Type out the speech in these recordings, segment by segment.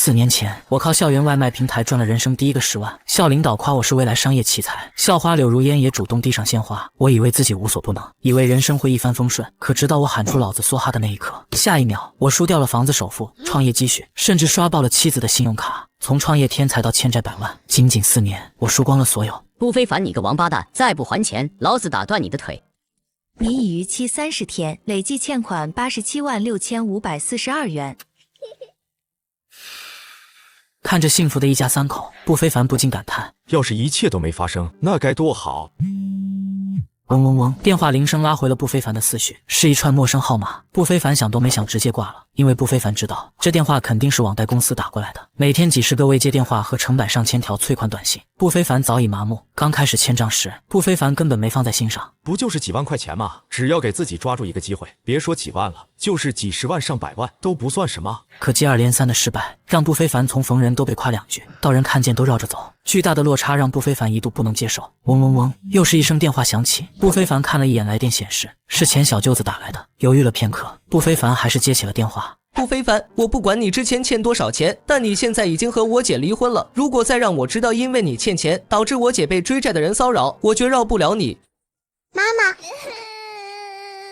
4年前，我靠校园外卖平台赚了人生第一个10万，校领导夸我是未来商业奇才，校花柳如烟也主动递上鲜花。我以为自己无所不能，以为人生会一帆风顺，可直到我喊出老子梭哈的那一刻，下一秒我输掉了房子首付、创业积蓄，甚至刷爆了妻子的信用卡。从创业天才到欠债百万，仅仅4年，我输光了所有。不非凡，你个王八蛋，再不还钱，老子打断你的腿！你已逾期30天，累计欠款876542元。看着幸福的一家3口，不非凡不禁感叹：要是一切都没发生，那该多好。嗡嗡嗡，电话铃声拉回了不非凡的思绪，是一串陌生号码。不非凡想都没想直接挂了，因为不非凡知道这电话肯定是网贷公司打过来的，每天几十个未接电话和成百上千条催款短信。不非凡早已麻木，刚开始欠账时，不非凡根本没放在心上。不就是几万块钱吗？只要给自己抓住一个机会，别说几万了，就是几十万上百万都不算什么。可接二连三的失败，让不非凡从逢人都被夸2句，到人看见都绕着走。巨大的落差让不非凡一度不能接受。嗡嗡嗡，又是一声电话响起。不非凡看了一眼来电显示，是前小舅子打来的。犹豫了片刻，不非凡还是接起了电话。不非凡，我不管你之前欠多少钱，但你现在已经和我姐离婚了。如果再让我知道因为你欠钱导致我姐被追债的人骚扰，我绝饶不了你。妈妈，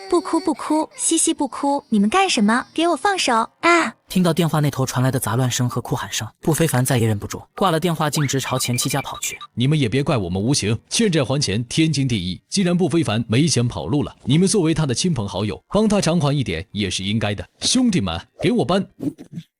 不哭不哭，西西不哭，你们干什么？给我放手啊！听到电话那头传来的杂乱声和哭喊声，不非凡再也忍不住，挂了电话，径直朝前妻家跑去。你们也别怪我们无情，欠债还钱天经地义。既然不非凡没钱跑路了，你们作为他的亲朋好友，帮他偿还一点也是应该的。兄弟们，给我搬！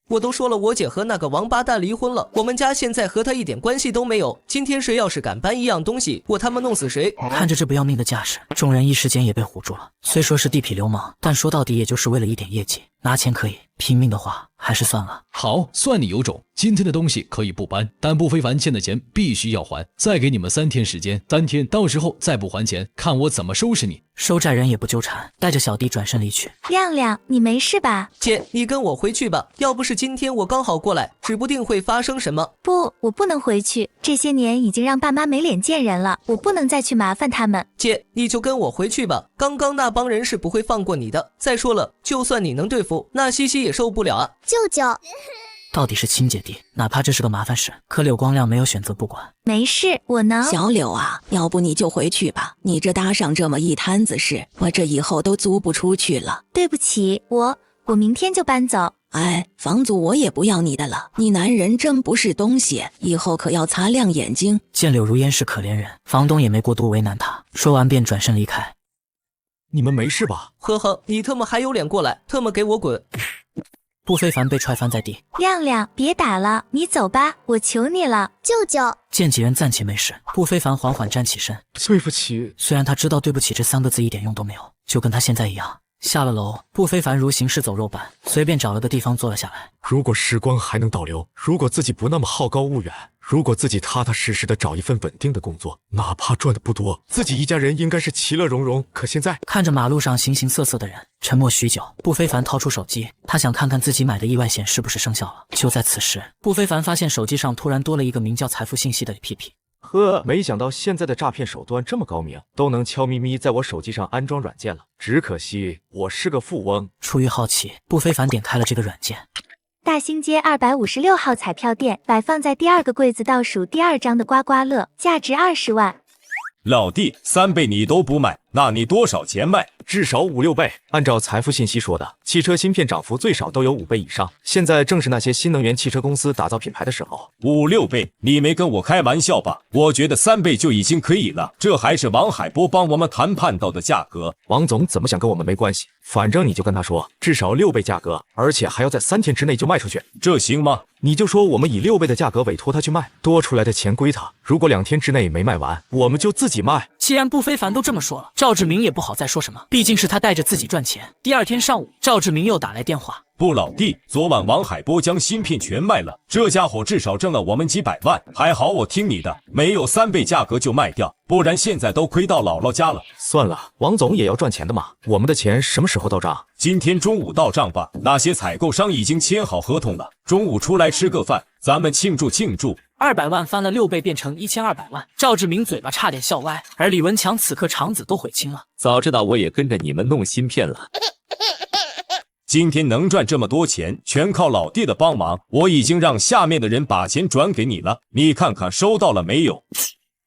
我都说了，我姐和那个王八蛋离婚了，我们家现在和他一点关系都没有。今天谁要是敢搬一样东西，我他妈弄死谁！看着这不要命的架势，众人一时间也被唬住了。虽说是地痞流氓，但说到底也就是为了一点业绩，拿钱可以，拼命的话还是算了。好，算你有种。今天的东西可以不搬，但不非凡欠的钱必须要还。再给你们3天时间，3天，到时候再不还钱，看我怎么收拾你！收债人也不纠缠，带着小弟转身离去。亮亮，你没事吧？姐，你跟我回去吧，要不是今天我刚好过来，指不定会发生什么。不，我不能回去，这些年已经让爸妈没脸见人了，我不能再去麻烦他们。姐，你就跟我回去吧，刚刚那帮人是不会放过你的。再说了，就算你能对付，那西西也受不了啊。舅舅，到底是亲姐弟，哪怕这是个麻烦事，可柳光亮没有选择不管。没事，我能。小柳啊，要不你就回去吧，你这搭上这么一摊子事，我这以后都租不出去了。对不起，我明天就搬走。哎，房租我也不要你的了，你男人真不是东西，以后可要擦亮眼睛。见柳如烟是可怜人，房东也没过多为难他，说完便转身离开。你们没事吧？呵呵，你特么还有脸过来，特么给我滚！不非凡被踹翻在地。亮亮，别打了，你走吧，我求你了。舅舅，见几人暂且没事，不非凡缓缓站起身。对不起。虽然他知道对不起这3个字一点用都没有，就跟他现在一样。下了楼，不非凡如行尸走肉般，随便找了个地方坐了下来。如果时光还能倒流，如果自己不那么好高骛远，如果自己踏踏实实的找一份稳定的工作，哪怕赚的不多，自己一家人应该是其乐融融。可现在看着马路上形形色色的人，沉默许久，不非凡掏出手机，他想看看自己买的意外险是不是生效了。就在此时，不非凡发现手机上突然多了一个名叫财富信息的 APP。呵，没想到现在的诈骗手段这么高明，都能悄咪咪在我手机上安装软件了。只可惜我是个富翁。出于好奇，不非凡点开了这个软件。大兴街256号彩票店，摆放在第2个柜子倒数第2张的刮刮乐，价值20万。老弟，3倍你都不卖，那你多少钱卖？至少5、6倍。按照财富信息说的，汽车芯片涨幅最少都有5倍以上。现在正是那些新能源汽车公司打造品牌的时候。5、6倍？你没跟我开玩笑吧？我觉得3倍就已经可以了，这还是王海波帮我们谈判到的价格。王总怎么想跟我们没关系，反正你就跟他说，至少6倍价格，而且还要在3天之内就卖出去，这行吗？你就说我们以6倍的价格委托他去卖，多出来的钱归他。如果2天之内没卖完，我们就自己卖。既然不非凡都这么说了，赵志明也不好再说什么，毕竟是他带着自己赚钱。第2天上午，赵志明又打来电话。不，老弟，昨晚王海波将芯片全卖了，这家伙至少挣了我们几百万。还好我听你的，没有3倍价格就卖掉，不然现在都亏到姥姥家了。算了，王总也要赚钱的嘛，我们的钱什么时候到账？今天中午到账吧，那些采购商已经签好合同了，中午出来吃个饭，咱们庆祝庆祝。200万翻了6倍，变成1200万。赵志明嘴巴差点笑歪，而李文强此刻肠子都悔青了。早知道我也跟着你们弄芯片了。今天能赚这么多钱，全靠老弟的帮忙。我已经让下面的人把钱转给你了，你看看收到了没有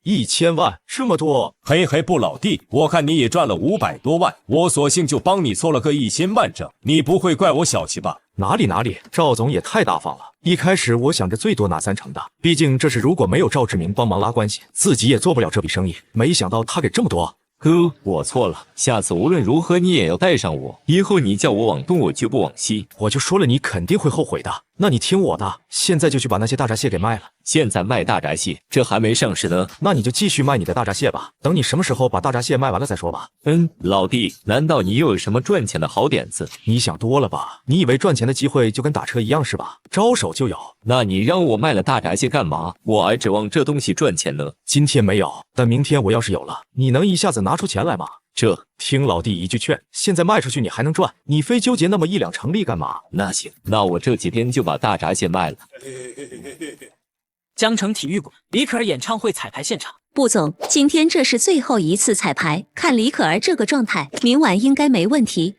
？1000万，这么多？嘿嘿，不，老弟，我看你也赚了500多万，我索性就帮你凑了个1000万整，你不会怪我小气吧？哪里，赵总也太大方了。一开始我想着最多拿30%的，毕竟这是如果没有赵志明帮忙拉关系，自己也做不了这笔生意。没想到他给这么多。哥，我错了，下次无论如何你也要带上我，以后你叫我往东我绝不往西。我就说了，你肯定会后悔的。那你听我的，现在就去把那些大闸蟹给卖了。现在卖大闸蟹，这还没上市呢。那你就继续卖你的大闸蟹吧，等你什么时候把大闸蟹卖完了再说吧。老弟，难道你又有什么赚钱的好点子？你想多了吧？你以为赚钱的机会就跟打车一样是吧？招手就有。那你让我卖了大闸蟹干嘛？我还指望这东西赚钱呢。今天没有，但明天我要是有了，你能一下子拿出钱来吗？听老弟一句劝，现在卖出去你还能赚，你非纠结那么1-2成利干嘛？那行，那我这几天就把大闸蟹卖了。江城体育馆李可儿演唱会彩排现场。布总，今天这是最后一次彩排，看李可儿这个状态，明晚应该没问题。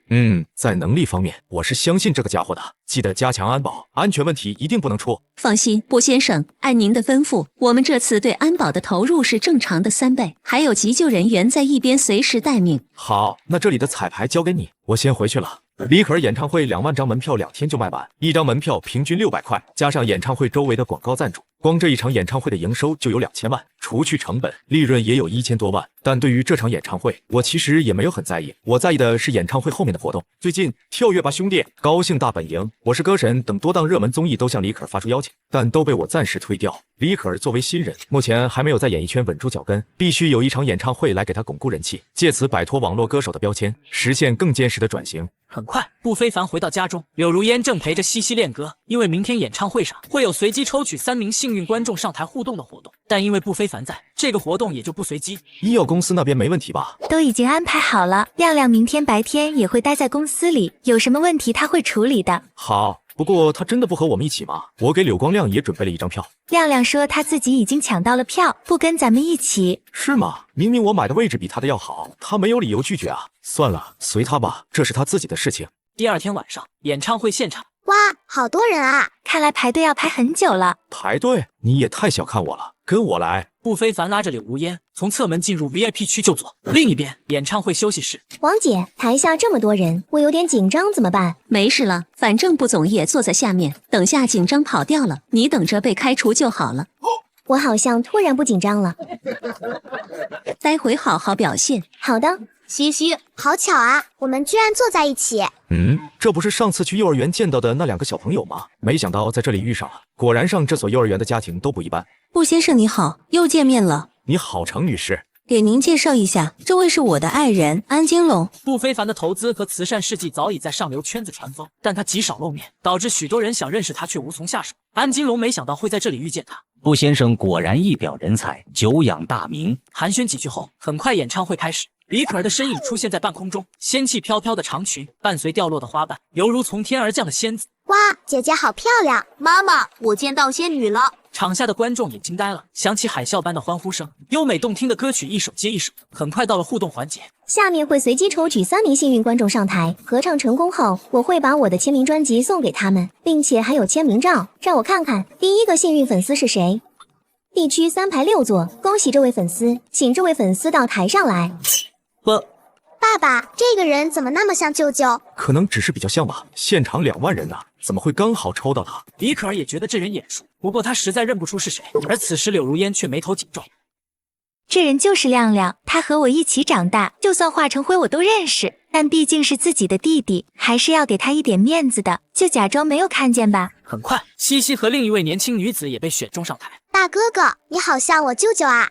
在能力方面，我是相信这个家伙的。记得加强安保，安全问题一定不能出。放心，布先生，按您的吩咐，我们这次对安保的投入是正常的3倍，还有急救人员在一边随时待命。好，那这里的彩排交给你，我先回去了。李可儿演唱会2万张门票2天就卖完，一张门票平均600块，加上演唱会周围的广告赞助，光这一场演唱会的营收就有2000万，除去成本，利润也有1000多万。但对于这场演唱会，我其实也没有很在意，我在意的是演唱会后面的活动。最近跳跃吧兄弟、高兴大本营、我是歌神等多档热门综艺都向李可儿发出邀请，但都被我暂时推掉。李可儿作为新人，目前还没有在演艺圈稳住脚跟，必须有一场演唱会来给她巩固人气，借此摆脱网络歌手的标签，实现更坚实的转型。很快，不非凡回到家中，柳如烟正陪着西西练歌。因为明天演唱会上会有随机抽取3名幸运观众上台互动的活动，但因为不非凡在，这个活动也就不随机。医药公司那边没问题吧？都已经安排好了，亮亮明天白天也会待在公司里，有什么问题他会处理的。好，不过他真的不和我们一起吗？我给柳光亮也准备了1张票。亮亮说他自己已经抢到了票，不跟咱们一起。是吗？明明我买的位置比他的要好，他没有理由拒绝啊。算了，随他吧，这是他自己的事情。第2天晚上，演唱会现场，哇，好多人啊！看来排队要排很久了。排队？你也太小看我了，跟我来。不非凡拉着柳如烟从侧门进入 VIP 区就坐。另一边，演唱会休息室，王姐，台下这么多人，我有点紧张，怎么办？没事了，反正布总也坐在下面，等下紧张跑掉了，你等着被开除就好了。我好像突然不紧张了。待会好好表现。好的。西西，好巧啊，我们居然坐在一起。这不是上次去幼儿园见到的那2个小朋友吗？没想到在这里遇上了。果然上这所幼儿园的家庭都不一般。布先生你好，又见面了。你好，程女士。给您介绍一下，这位是我的爱人安金龙。不非凡的投资和慈善事迹早已在上流圈子传疯，但他极少露面，导致许多人想认识他却无从下手。安金龙没想到会在这里遇见他。布先生果然一表人才，久仰大名。寒暄几句后，很快演唱会开始。李可儿的身影出现在半空中，仙气飘飘的长裙伴随掉落的花瓣，犹如从天而降的仙子。哇，姐姐好漂亮！妈妈，我见到仙女了。场下的观众也惊呆了，响起海啸般的欢呼声，优美动听的歌曲一首接一首。很快到了互动环节，下面会随机抽取3名幸运观众上台，合唱成功后，我会把我的签名专辑送给他们，并且还有签名照，让我看看第一个幸运粉丝是谁。地区3排6座，恭喜这位粉丝，请这位粉丝到台上来。爸爸，这个人怎么那么像舅舅？可能只是比较像吧。现场2万人呢，怎么会刚好抽到他？李可儿也觉得这人眼熟，不过他实在认不出是谁。而此时柳如烟却眉头紧皱。这人就是亮亮，他和我一起长大，就算化成灰我都认识，但毕竟是自己的弟弟，还是要给他一点面子的，就假装没有看见吧。很快，西西和另一位年轻女子也被选中上台。大哥哥，你好像我舅舅啊。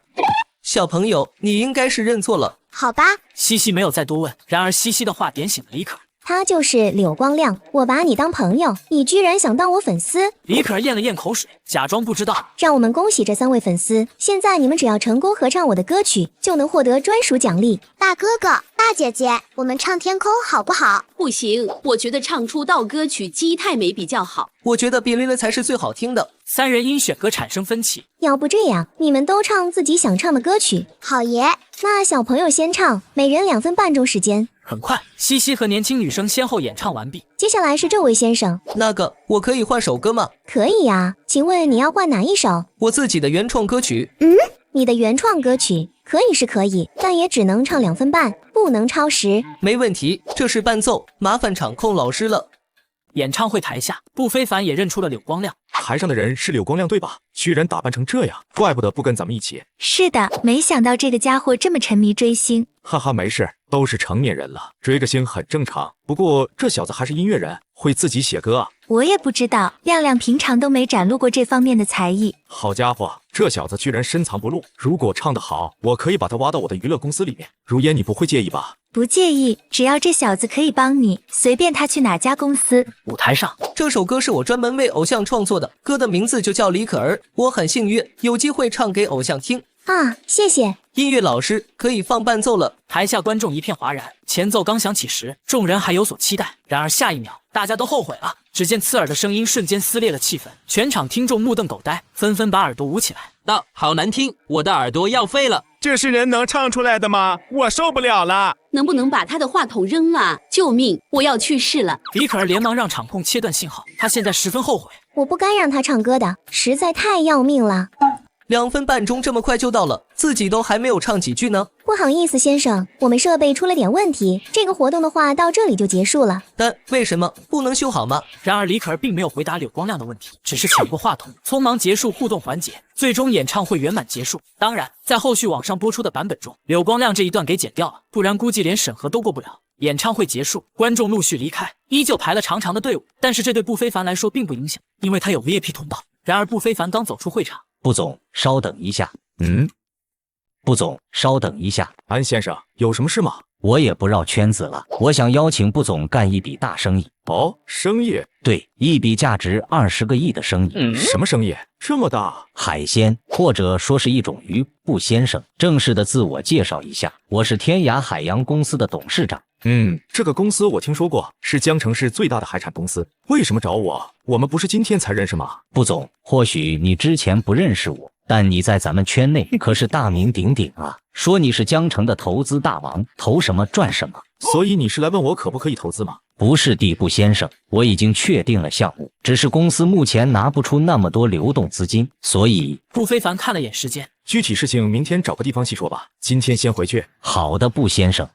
小朋友，你应该是认错了。好吧。西西没有再多问，然而西西的话点醒了李可儿。他就是柳光亮，我把你当朋友，你居然想当我粉丝？李可儿咽了咽口水，假装不知道。让我们恭喜这3位粉丝，现在你们只要成功合唱我的歌曲，就能获得专属奖励。大哥哥、大姐姐，我们唱天空好不好？不行，我觉得唱出道歌曲《鸡太美》比较好。我觉得比利了才是最好听的。三人因选歌产生分歧。要不这样，你们都唱自己想唱的歌曲。好耶！那小朋友先唱，每人2分半钟时间。很快，西西和年轻女生先后演唱完毕。接下来是这位先生。那个，我可以换首歌吗？可以呀，请问你要换哪一首？我自己的原创歌曲。你的原创歌曲可以是可以，但也只能唱2分半，不能超时。没问题，这是伴奏，麻烦场控老师了。演唱会台下，不非凡也认出了柳光亮。台上的人是柳光亮对吧？居然打扮成这样，怪不得不跟咱们一起。是的，没想到这个家伙这么沉迷追星。哈哈，没事，都是成年人了，追个星很正常。不过这小子还是音乐人，会自己写歌啊。我也不知道，亮亮平常都没展露过这方面的才艺。好家伙，这小子居然深藏不露。如果唱得好，我可以把他挖到我的娱乐公司里面。如烟，你不会介意吧？不介意，只要这小子可以帮你，随便他去哪家公司。舞台上，这首歌是我专门为偶像创作的，歌的名字就叫李可儿。我很幸运有机会唱给偶像听啊，谢谢。音乐老师可以放伴奏了。台下观众一片哗然，前奏刚响起时，众人还有所期待，然而下一秒，大家都后悔了。只见刺耳的声音瞬间撕裂了气氛，全场听众目瞪狗呆，纷纷把耳朵捂起来。好难听，我的耳朵要废了。这是人能唱出来的吗？我受不了了！能不能把他的话筒扔了？救命！我要去世了！李可儿连忙让场控切断信号，她现在十分后悔。我不该让他唱歌的，实在太要命了。2分半钟这么快就到了，自己都还没有唱几句呢。不好意思，先生，我们设备出了点问题，这个活动的话到这里就结束了。但为什么不能修好吗？然而李可儿并没有回答柳光亮的问题，只是抢过话筒，匆忙结束互动环节，最终演唱会圆满结束。当然，在后续网上播出的版本中，柳光亮这一段给剪掉了，不然估计连审核都过不了。演唱会结束，观众陆续离开，依旧排了长长的队伍，但是这对不非凡来说并不影响，因为他有 VIP 通道。然而不非凡刚走出会场，不总，稍等一下。不总，稍等一下。安先生，有什么事吗？我也不绕圈子了，我想邀请不总干一笔大生意。哦，生意？对，一笔价值20个亿的生意。什么生意？这么大？海鲜，或者说是一种鱼。不先生，正式的自我介绍一下，我是天涯海洋公司的董事长。这个公司我听说过，是江城市最大的海产公司。为什么找我？我们不是今天才认识吗？不总，或许你之前不认识我，但你在咱们圈内可是大名鼎鼎啊。说你是江城的投资大王，投什么赚什么。所以你是来问我可不可以投资吗？不是的，不先生，我已经确定了项目，只是公司目前拿不出那么多流动资金，所以……不非凡看了眼时间，具体事情明天找个地方细说吧，今天先回去。好的，不先生。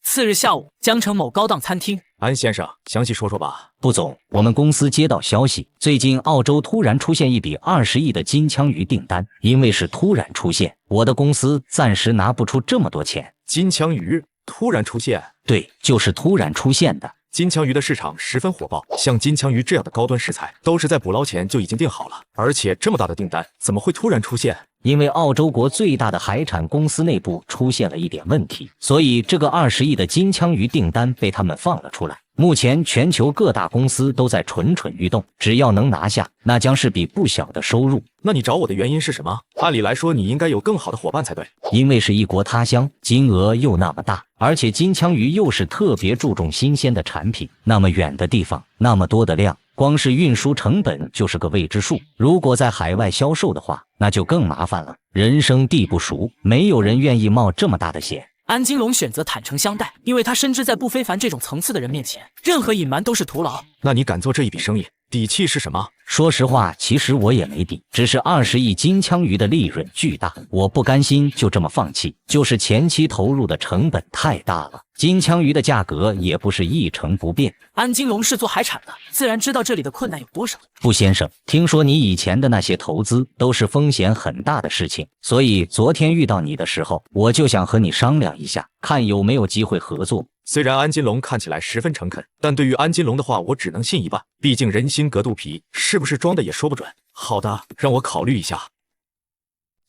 次日下午，江城某高档餐厅，安先生，详细说说吧。不总，我们公司接到消息，最近澳洲突然出现一笔20亿的金枪鱼订单，因为是突然出现，我的公司暂时拿不出这么多钱。金枪鱼突然出现？对，就是突然出现的。金枪鱼的市场十分火爆，像金枪鱼这样的高端食材都是在捕捞前就已经订好了，而且这么大的订单怎么会突然出现？因为澳洲国最大的海产公司内部出现了一点问题，所以这个20亿的金枪鱼订单被他们放了出来。目前全球各大公司都在蠢蠢欲动，只要能拿下，那将是笔不小的收入。那你找我的原因是什么？按理来说你应该有更好的伙伴才对。因为是异国他乡，金额又那么大，而且金枪鱼又是特别注重新鲜的产品，那么远的地方，那么多的量，光是运输成本就是个未知数。如果在海外销售的话，那就更麻烦了。人生地不熟，没有人愿意冒这么大的险。安金龙选择坦诚相待，因为他深知在不非凡这种层次的人面前，任何隐瞒都是徒劳。那你敢做这一笔生意，底气是什么？说实话，其实我也没底，只是20亿金枪鱼的利润巨大，我不甘心就这么放弃，就是前期投入的成本太大了。金枪鱼的价格也不是一成不变。安金龙是做海产的，自然知道这里的困难有多少。不先生，听说你以前的那些投资都是风险很大的事情，所以昨天遇到你的时候，我就想和你商量一下，看有没有机会合作。虽然安金龙看起来十分诚恳，但对于安金龙的话，我只能信一半，毕竟人心隔肚皮，是不是装的也说不准。好的，让我考虑一下。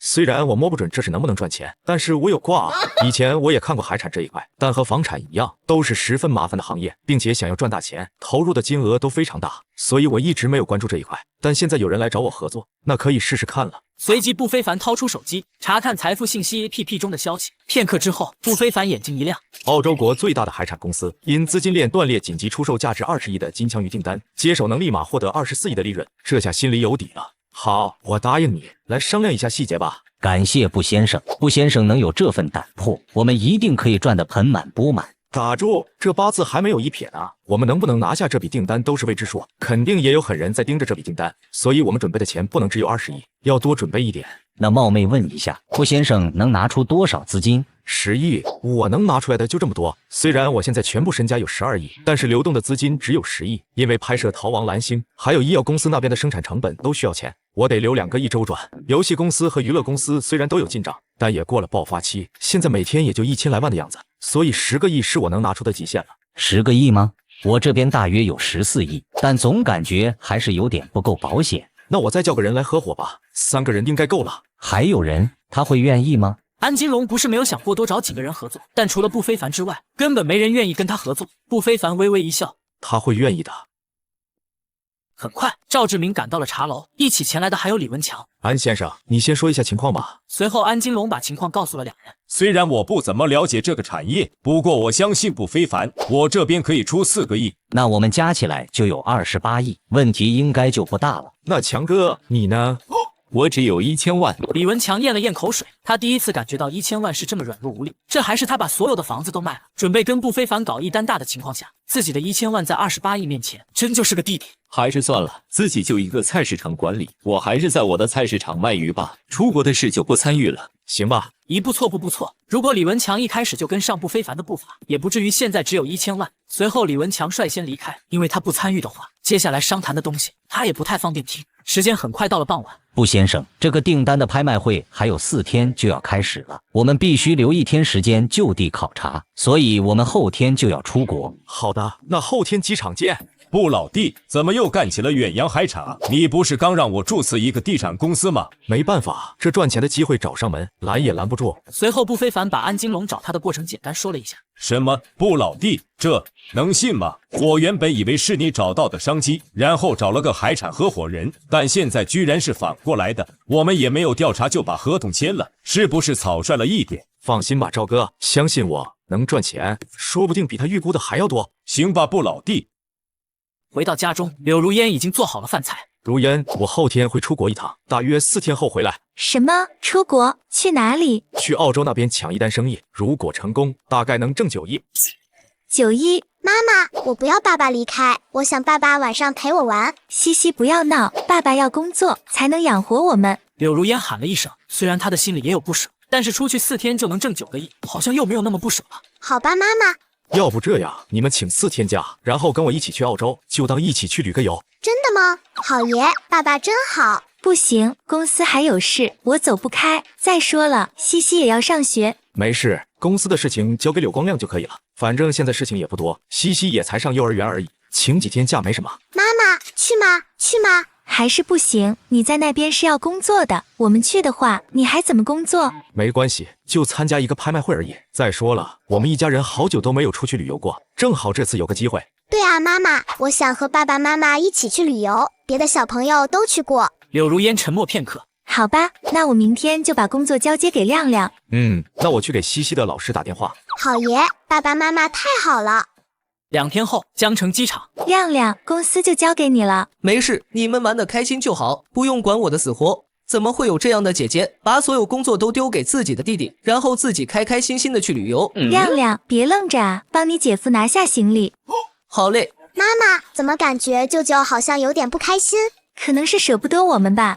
虽然我摸不准这是能不能赚钱，但是我有挂啊。以前我也看过海产这一块，但和房产一样，都是十分麻烦的行业，并且想要赚大钱，投入的金额都非常大，所以我一直没有关注这一块。但现在有人来找我合作，那可以试试看了。随即不非凡掏出手机查看财富信息 APP 中的消息，片刻之后，不非凡眼睛一亮，澳洲国最大的海产公司因资金链断裂，紧急出售价值20亿的金枪鱼订单，接手能立马获得24亿的利润，这下心里有底了。好，我答应你，来商量一下细节吧。感谢布先生，布先生能有这份胆魄，我们一定可以赚得盆满钵满。打住，这8字还没有1撇呢。我们能不能拿下这笔订单都是未知数，肯定也有狠人在盯着这笔订单，所以我们准备的钱不能只有20亿，要多准备一点。那冒昧问一下，布先生能拿出多少资金？10亿，我能拿出来的就这么多。虽然我现在全部身家有12亿，但是流动的资金只有10亿，因为拍摄《逃亡蓝星》，还有医药公司那边的生产成本都需要钱，我得留2个亿周转。游戏公司和娱乐公司虽然都有进账，但也过了爆发期，现在每天也就1000来万的样子，所以10个亿是我能拿出的极限了。10个亿吗？我这边大约有14亿，但总感觉还是有点不够保险。那我再叫个人来合伙吧，3个人应该够了。还有人，他会愿意吗？安金龙不是没有想过多找几个人合作，但除了不非凡之外，根本没人愿意跟他合作。不非凡微微一笑，他会愿意的。很快，赵志明赶到了茶楼，一起前来的还有李文强。安先生，你先说一下情况吧。随后，安金龙把情况告诉了2人。虽然我不怎么了解这个产业，不过我相信不非凡，我这边可以出4个亿。那我们加起来就有28亿，问题应该就不大了。那强哥，你呢？我只有1000万。李文强咽了咽口水，他第一次感觉到1000万是这么软弱无力，这还是他把所有的房子都卖了，准备跟不非凡搞一单大的情况下，自己的1000万在28亿面前，真就是个弟弟。还是算了，自己就一个菜市场管理，我还是在我的菜市场卖鱼吧，出国的事就不参与了，行吧？一步错步步错，如果李文强一开始就跟上不非凡的步伐，也不至于现在只有1000万。随后李文强率先离开，因为他不参与的话，接下来商谈的东西他也不太方便听。时间很快到了傍晚，布先生，这个订单的拍卖会还有4天就要开始了，我们必须留1天时间就地考察，所以我们后天就要出国。好的，那后天机场见。布老弟，怎么又干起了远洋海产？你不是刚让我注册一个地产公司吗？没办法，这赚钱的机会找上门，拦也拦不住。随后，不非凡把安金龙找他的过程简单说了一下。什么？布老弟，这能信吗？我原本以为是你找到的商机，然后找了个海产合伙人，但现在居然是反过来的。我们也没有调查就把合同签了，是不是草率了一点？放心吧，赵哥，相信我，能赚钱，说不定比他预估的还要多。行吧，布老弟。回到家中，柳如烟已经做好了饭菜。如烟，我后天会出国一趟，大约4天后回来。什么？出国？去哪里？去澳洲那边抢一单生意，如果成功，大概能挣9亿。9亿？妈妈，我不要爸爸离开，我想爸爸晚上陪我玩。西西，不要闹，爸爸要工作才能养活我们。柳如烟喊了一声，虽然她的心里也有不舍，但是出去4天就能挣9个亿，好像又没有那么不舍了。好吧，妈妈。要不这样，你们请4天假，然后跟我一起去澳洲，就当一起去旅个游。真的吗？好爷，爸爸真好。不行，公司还有事，我走不开。再说了，西西也要上学。没事，公司的事情交给柳光亮就可以了。反正现在事情也不多，西西也才上幼儿园而已，请几天假没什么。妈妈，去吗？去吗？还是不行，你在那边是要工作的，我们去的话，你还怎么工作？没关系，就参加一个拍卖会而已。再说了，我们一家人好久都没有出去旅游过，正好这次有个机会。对啊，妈妈，我想和爸爸妈妈一起去旅游，别的小朋友都去过。柳如烟沉默片刻，好吧，那我明天就把工作交接给亮亮。那我去给西西的老师打电话。好爷，爸爸妈妈太好了。2天后，江城机场，亮亮，公司就交给你了。没事，你们玩得开心就好，不用管我的死活。怎么会有这样的姐姐，把所有工作都丢给自己的弟弟，然后自己开开心心的去旅游？亮亮，别愣着啊，帮你姐夫拿下行李。好嘞。妈妈，怎么感觉舅舅好像有点不开心？可能是舍不得我们吧。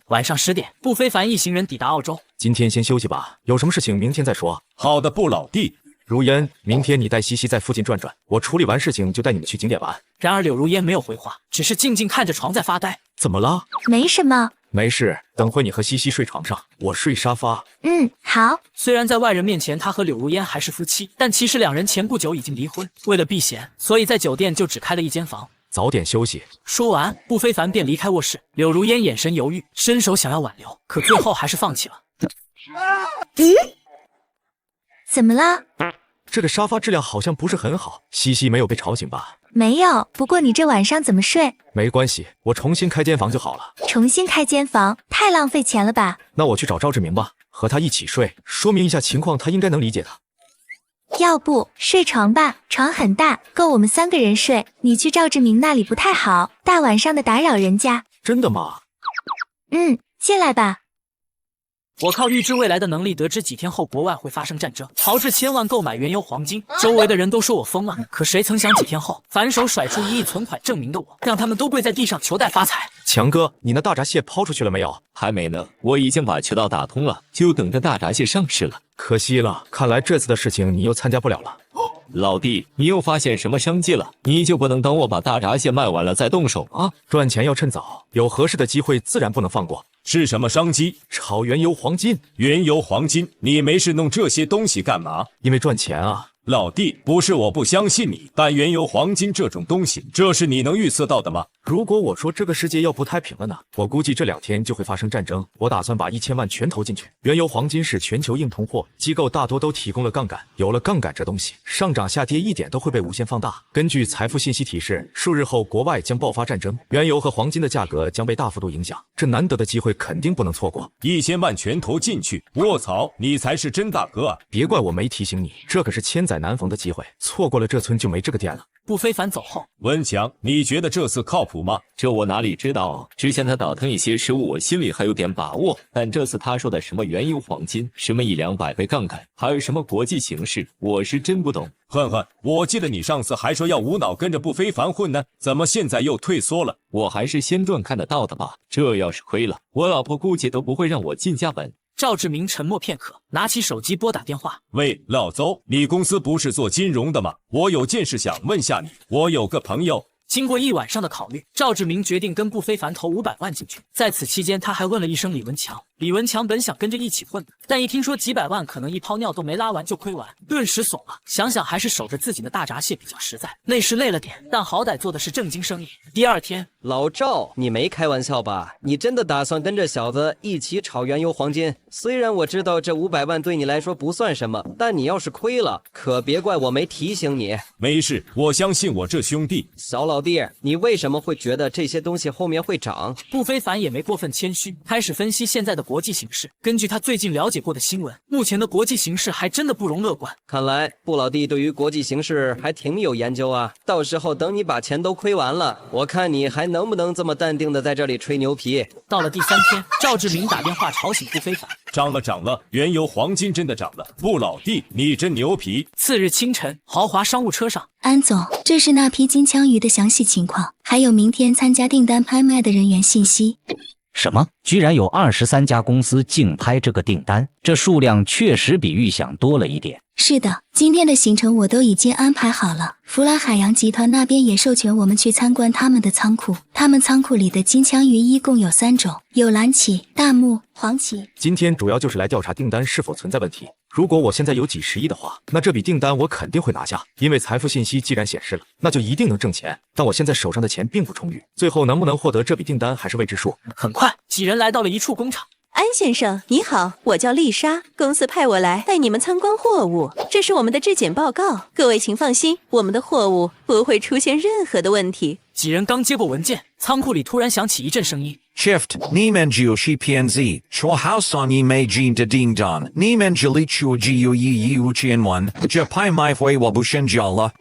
晚上10点，不非凡一行人抵达澳洲。今天先休息吧，有什么事情明天再说。好的，布老弟。如烟，明天你带西西在附近转转，我处理完事情就带你们去景点玩。然而柳如烟没有回话，只是静静看着床在发呆。怎么了？没什么。没事，等会你和西西睡床上，我睡沙发。好。虽然在外人面前他和柳如烟还是夫妻，但其实2人前不久已经离婚。为了避嫌，所以在酒店就只开了1间房。早点休息。说完，不非凡便离开卧室。柳如烟眼神犹豫，伸手想要挽留，可最后还是放弃了。怎么了？这个沙发质量好像不是很好，西西没有被吵醒吧？没有，不过你这晚上怎么睡？没关系，我重新开间房就好了。重新开间房，太浪费钱了吧？那我去找赵志明吧，和他一起睡，说明一下情况，他应该能理解的。要不睡床吧，床很大，够我们3个人睡。你去赵志明那里不太好，大晚上的打扰人家。真的吗？进来吧。我靠预知未来的能力得知几天后国外会发生战争，豪掷1000万购买原油黄金，周围的人都说我疯了。可谁曾想几天后，反手甩出1亿存款证明的我，让他们都跪在地上求带发财。强哥，你那大闸蟹抛出去了没有？还没呢，我已经把渠道打通了，就等着大闸蟹上市了。可惜了，看来这次的事情你又参加不了了。老弟，你又发现什么商机了？你就不能等我把大闸蟹卖完了再动手啊？赚钱要趁早，有合适的机会自然不能放过。是什么商机？炒原油黄金。原油黄金？你没事弄这些东西干嘛？因为赚钱啊。老弟，不是我不相信你，但原油黄金这种东西，这是你能预测到的吗？如果我说这个世界要不太平了呢？我估计这2天就会发生战争。我打算把1000万全投进去。原油黄金是全球硬通货，机构大多都提供了杠杆。有了杠杆这东西，上涨下跌一点都会被无限放大。根据财富信息提示，数日后国外将爆发战争，原油和黄金的价格将被大幅度影响。这难得的机会肯定不能错过。1000万全投进去，卧槽，你才是真大哥啊！别怪我没提醒你，这可是千载难逢的机会，错过了这村就没这个店了。不非凡走后，文强，你觉得这次靠谱吗？这我哪里知道？之前他打通一些失误，我心里还有点把握，但这次他说的什么原油黄金，什么100-200倍杠杆，还有什么国际形势，我是真不懂。哼哼，我记得你上次还说要无脑跟着不非凡混呢，怎么现在又退缩了？我还是先赚看得到的吧，这要是亏了，我老婆估计都不会让我进家门。赵志明沉默片刻，拿起手机拨打电话。喂，老邹，你公司不是做金融的吗？我有件事想问下你。我有个朋友。经过1晚上的考虑，赵志明决定跟不非凡投500万进去。在此期间，他还问了一声李文强。李文强本想跟着一起混的，但一听说几百万可能一泡尿都没拉完就亏完，顿时怂了。想想还是守着自己的大闸蟹比较实在，累是累了点，但好歹做的是正经生意。第2天，老赵，你没开玩笑吧？你真的打算跟这小子一起炒原油黄金？虽然我知道这500万对你来说不算什么，但你要是亏了，可别怪我没提醒你。没事，我相信我这兄弟。小老弟，你为什么会觉得这些东西后面会涨？不非凡也没过分谦虚，开始分析现在的国际形势。根据他最近了解过的新闻，目前的国际形势还真的不容乐观。看来布老弟对于国际形势还挺有研究啊。到时候等你把钱都亏完了，我看你还能不能这么淡定的在这里吹牛皮。到了第3天，赵志明打电话吵醒不非凡。涨了，原油黄金真的涨了，布老弟你真牛皮。次日清晨，豪华商务车上，安总，这是那批金枪鱼的详细情况，还有明天参加订单拍卖的人员信息。什么？居然有23家公司竞拍这个订单，这数量确实比预想多了一点。是的，今天的行程我都已经安排好了。弗拉海洋集团那边也授权我们去参观他们的仓库，他们仓库里的金枪鱼一共有3种，有蓝鳍、大目、黄鳍。今天主要就是来调查订单是否存在问题。如果我现在有几10亿的话，那这笔订单我肯定会拿下，因为财富信息既然显示了，那就一定能挣钱。但我现在手上的钱并不充裕，最后能不能获得这笔订单还是未知数。很快，几人来到了一处工厂。安先生，你好，我叫丽莎，公司派我来带你们参观货物，这是我们的质检报告。各位请放心，我们的货物不会出现任何的问题。几人刚接过文件，仓库里突然响起一阵声音。Shift, ni menju shi PNZ, chua house ni mei jin de ding don, ni menju li chu ji yu yi yu qian wan, je pai mai hui wa bu shen jia了。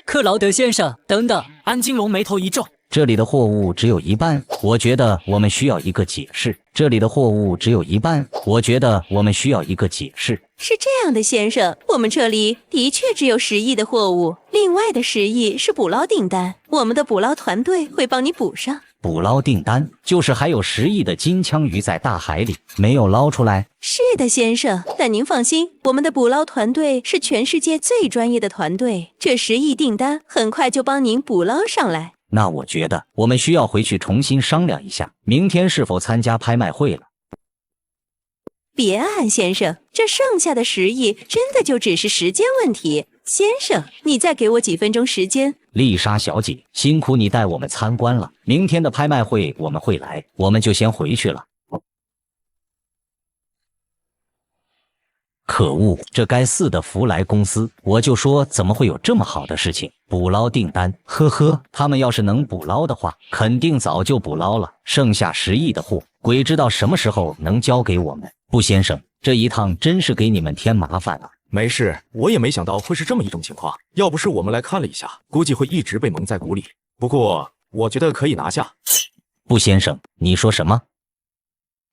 克劳德先生，等等！安金龙眉头一皱。这里的货物只有一半，我觉得我们需要一个解释。这里的货物只有一半，我觉得我们需要一个解释。是这样的，先生，我们这里的确只有10亿的货物，另外的10亿是捕捞订单，我们的捕捞团队会帮你补上。捕捞订单就是还有10亿的金枪鱼在大海里没有捞出来。是的，先生，但您放心，我们的捕捞团队是全世界最专业的团队，这10亿订单很快就帮您捕捞上来。那我觉得我们需要回去重新商量一下，明天是否参加拍卖会了。别啊，安先生，这剩下的10亿真的就只是时间问题。先生，你再给我几分钟时间。丽莎小姐，辛苦你带我们参观了，明天的拍卖会我们会来，我们就先回去了。可恶，这该死的福来公司，我就说怎么会有这么好的事情？捕捞订单，呵呵，他们要是能捕捞的话，肯定早就捕捞了。剩下10亿的货，鬼知道什么时候能交给我们。布先生，这一趟真是给你们添麻烦了。没事，我也没想到会是这么一种情况。要不是我们来看了一下，估计会一直被蒙在鼓里。不过，我觉得可以拿下。布先生，你说什么？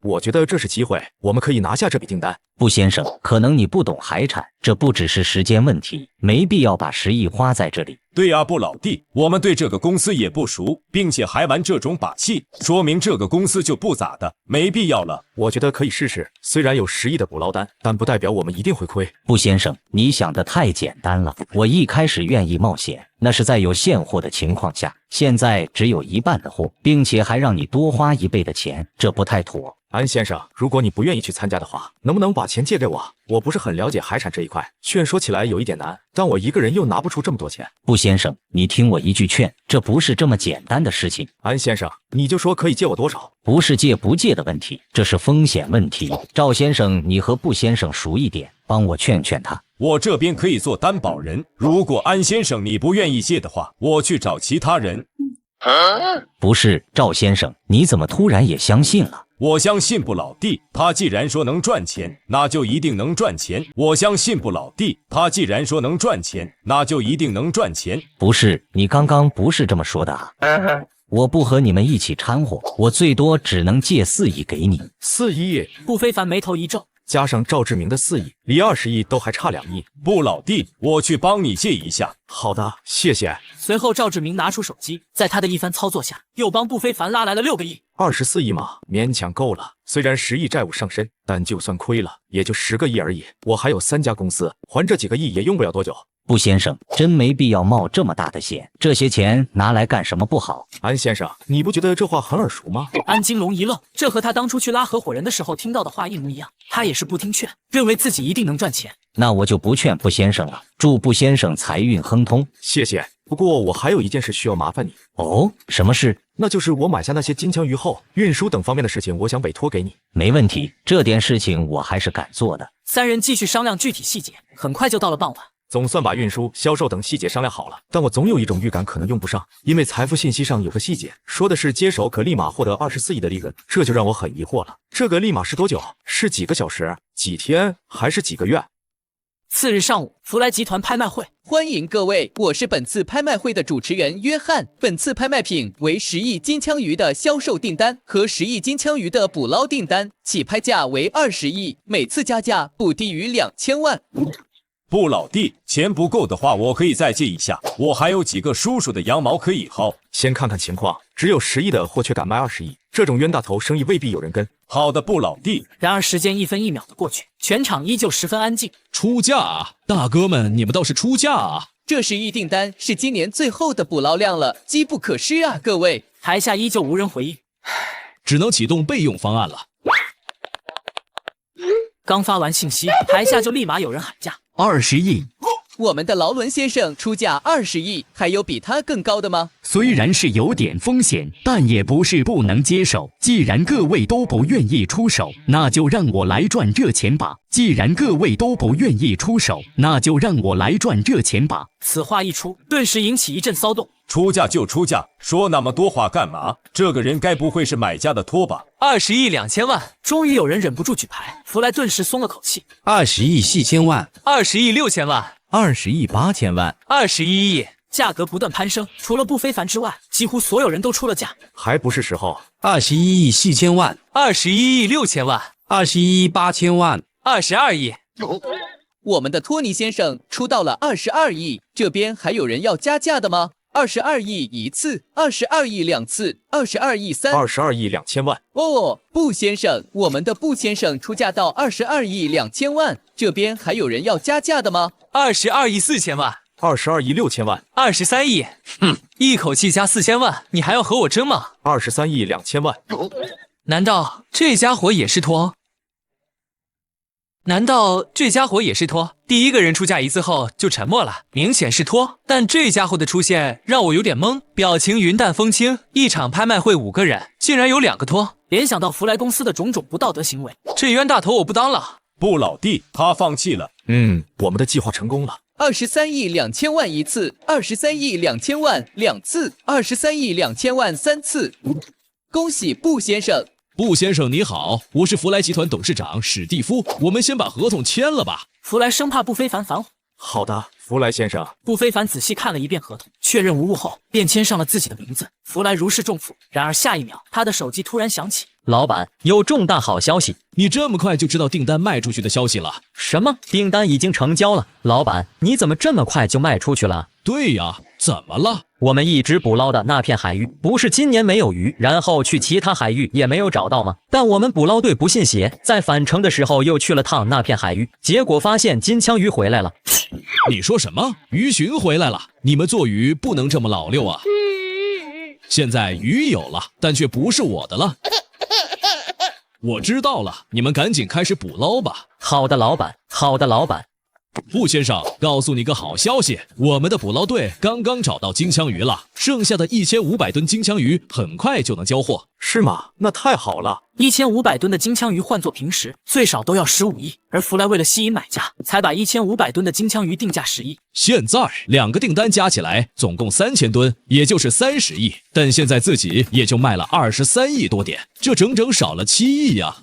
我觉得这是机会，我们可以拿下这笔订单。布先生，可能你不懂海产，这不只是时间问题，没必要把10亿花在这里。对啊，布老弟，我们对这个公司也不熟，并且还玩这种把戏，说明这个公司就不咋的，没必要了。我觉得可以试试，虽然有10亿的捕捞单，但不代表我们一定会亏。布先生，你想的太简单了。我一开始愿意冒险，那是在有现货的情况下，现在只有一半的货，并且还让你多花1倍的钱，这不太妥。安先生，如果你不愿意去参加的话，能不能把钱借给我？我不是很了解海产这一块，劝说起来有一点难，但我一个人又拿不出这么多钱。布先生，你听我一句劝，这不是这么简单的事情。安先生，你就说可以借我多少？不是借不借的问题，这是风险问题。赵先生，你和布先生熟一点，帮我劝劝他。我这边可以做担保人，如果安先生你不愿意借的话，我去找其他人。不是，赵先生，你怎么突然也相信了？我相信布老弟，他既然说能赚钱，那就一定能赚钱。我相信布老弟，他既然说能赚钱，那就一定能赚钱。不是，你刚刚不是这么说的啊！我不和你们一起掺和，我最多只能借4亿给你。4亿？不非凡眉头一皱。加上赵志明的4亿，离20亿都还差2亿。布老弟，我去帮你借一下。好的，谢谢。随后，赵志明拿出手机，在他的一番操作下，又帮布非凡拉来了6个亿。24亿嘛，勉强够了。虽然10亿债务上身，但就算亏了，也就10个亿而已。我还有3家公司，还这几个亿也用不了多久。布先生，真没必要冒这么大的险，这些钱拿来干什么不好？安先生，你不觉得这话很耳熟吗？安金龙一愣，这和他当初去拉合伙人的时候听到的话一模一样。他也是不听劝，认为自己一定能赚钱。那我就不劝布先生了，祝布先生财运亨通。谢谢。不过我还有一件事需要麻烦你。哦，什么事？那就是我买下那些金枪鱼后，运输等方面的事情，我想委托给你。没问题，这点事情我还是敢做的。3人继续商量具体细节，很快就到了傍晚。总算把运输、销售等细节商量好了，但我总有一种预感可能用不上，因为财富信息上有个细节，说的是接手可立马获得24亿的利润，这就让我很疑惑了。这个立马是多久？是几个小时、几天，还是几个月？次日上午，福来集团拍卖会，欢迎各位，我是本次拍卖会的主持人约翰。本次拍卖品为10亿金枪鱼的销售订单和10亿金枪鱼的捕捞订单，起拍价为20亿，每次加价不低于2000万。布老弟，钱不够的话，我可以再借一下，我还有几个叔叔的羊毛可以薅。先看看情况，只有10亿的货却敢卖20亿，这种冤大头生意未必有人跟。好的，布老弟。然而时间1分1秒的过去，全场依旧十分安静。出价啊，大哥们，你们倒是出价啊！这10亿订单是今年最后的捕捞量了，机不可失啊，各位。台下依旧无人回应，只能启动备用方案了。刚发完信息，台下就立马有人喊价：20亿！我们的劳伦先生出价20亿，还有比他更高的吗？虽然是有点风险，但也不是不能接受。既然各位都不愿意出手，那就让我来赚这钱吧。既然各位都不愿意出手，那就让我来赚这钱吧。此话一出，顿时引起一阵骚动。出价就出价，说那么多话干嘛？这个人该不会是买家的托吧？20亿2000万，终于有人忍不住举牌，弗莱顿时松了口气。20亿7千万，20亿6000万，20亿8千万，21亿，价格不断攀升。除了不非凡之外，几乎所有人都出了价。还不是时候。21亿7千万，21亿6000万，21亿8千万，22亿。我们的托尼先生出到了22亿，这边还有人要加价的吗？22亿1次，22亿2次，22亿3，22亿2000万。哦，布先生，我们的布先生出价到22亿2000万，这边还有人要加价的吗？22亿4000万，22亿6000万，23亿。一口气加4000万，你还要和我争吗？23亿2000万。难道这家伙也是托？第一个人出价1次后就沉默了，明显是托。但这家伙的出现让我有点懵，表情云淡风轻。一场拍卖会5个人，竟然有2个托，联想到福来公司的种种不道德行为，这冤大头我不当了。布老弟，他放弃了。我们的计划成功了。23亿2000万1次，23亿2000万2次，23亿2000万3次。恭喜布先生！布先生你好，我是福来集团董事长史蒂夫，我们先把合同签了吧。福来生怕布非凡反悔。好的，福来先生。布非凡仔细看了一遍合同，确认无误后，便签上了自己的名字。福来如释重负。然而下一秒，他的手机突然响起。老板，有重大好消息！你这么快就知道订单卖出去的消息了？什么？订单已经成交了？老板，你怎么这么快就卖出去了？对呀，怎么了？我们一直捕捞的那片海域，不是今年没有鱼，然后去其他海域也没有找到吗？但我们捕捞队不信邪，在返程的时候又去了趟那片海域，结果发现金枪鱼回来了。你说什么？鱼群回来了？你们做鱼不能这么老六啊！现在鱼有了，但却不是我的了。我知道了，你们赶紧开始捕捞吧。好的，老板。好的，老板。布先生，告诉你个好消息，我们的捕捞队刚刚找到金枪鱼了，剩下的1500吨金枪鱼很快就能交货。是吗？那太好了。1500吨的金枪鱼换作平时最少都要15亿，而福来为了吸引买家，才把1500吨的金枪鱼定价10亿。现在2个订单加起来总共3000吨，也就是30亿，但现在自己也就卖了23亿多点，这整整少了7亿呀。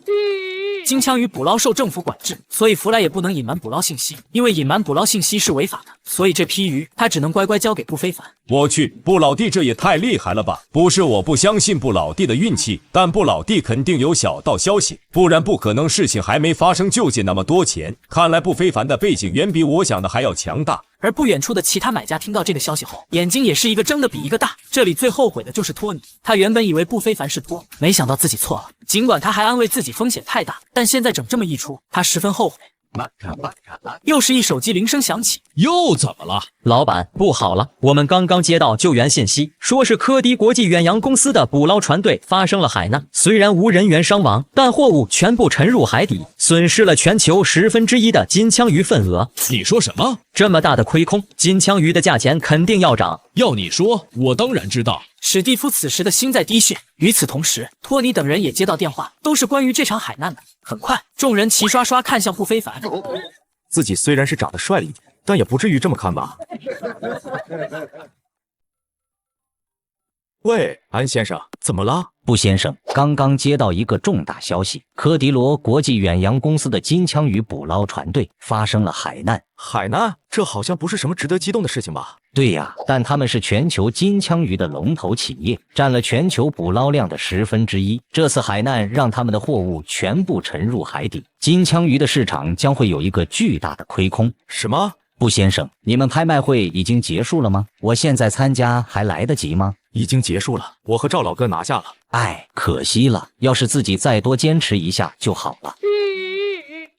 金枪鱼捕捞受政府管制，所以福来也不能隐瞒捕捞信息，因为隐瞒捕捞信息是违法的，所以这批鱼他只能乖乖交给布非凡。我去，布老弟这也太厉害了吧！不是我不相信布老弟的运气，但布老弟肯定有小道消息，不然不可能事情还没发生就借那么多钱。看来布非凡的背景远比我想的还要强大。而不远处的其他买家听到这个消息后，眼睛也是一个睁得比一个大。这里最后悔的就是托尼，他原本以为布非凡是托，没想到自己错了。尽管他还安慰自己风险太大，但现在整这么一出，他十分后悔。又是一手机铃声响起，又怎么了？老板，不好了，我们刚刚接到救援信息，说是科迪国际远洋公司的捕捞船队发生了海难，虽然无人员伤亡，但货物全部沉入海底，损失了全球1/10的金枪鱼份额。你说什么？这么大的亏空，金枪鱼的价钱肯定要涨。要你说，我当然知道。史蒂夫此时的心在滴血。与此同时，托尼等人也接到电话，都是关于这场海难的。很快，众人齐刷刷看向布非凡。自己虽然是长得帅了一点，但也不至于这么看吧？喂，安先生，怎么了？布先生，刚刚接到一个重大消息，科迪罗国际远洋公司的金枪鱼捕捞船队发生了海难。海难？这好像不是什么值得激动的事情吧？对呀，但他们是全球金枪鱼的龙头企业，占了全球捕捞量的1/10。这次海难让他们的货物全部沉入海底，金枪鱼的市场将会有一个巨大的亏空。什么？布先生，你们拍卖会已经结束了吗？我现在参加还来得及吗？已经结束了，我和赵老哥拿下了。哎，可惜了，要是自己再多坚持一下就好了。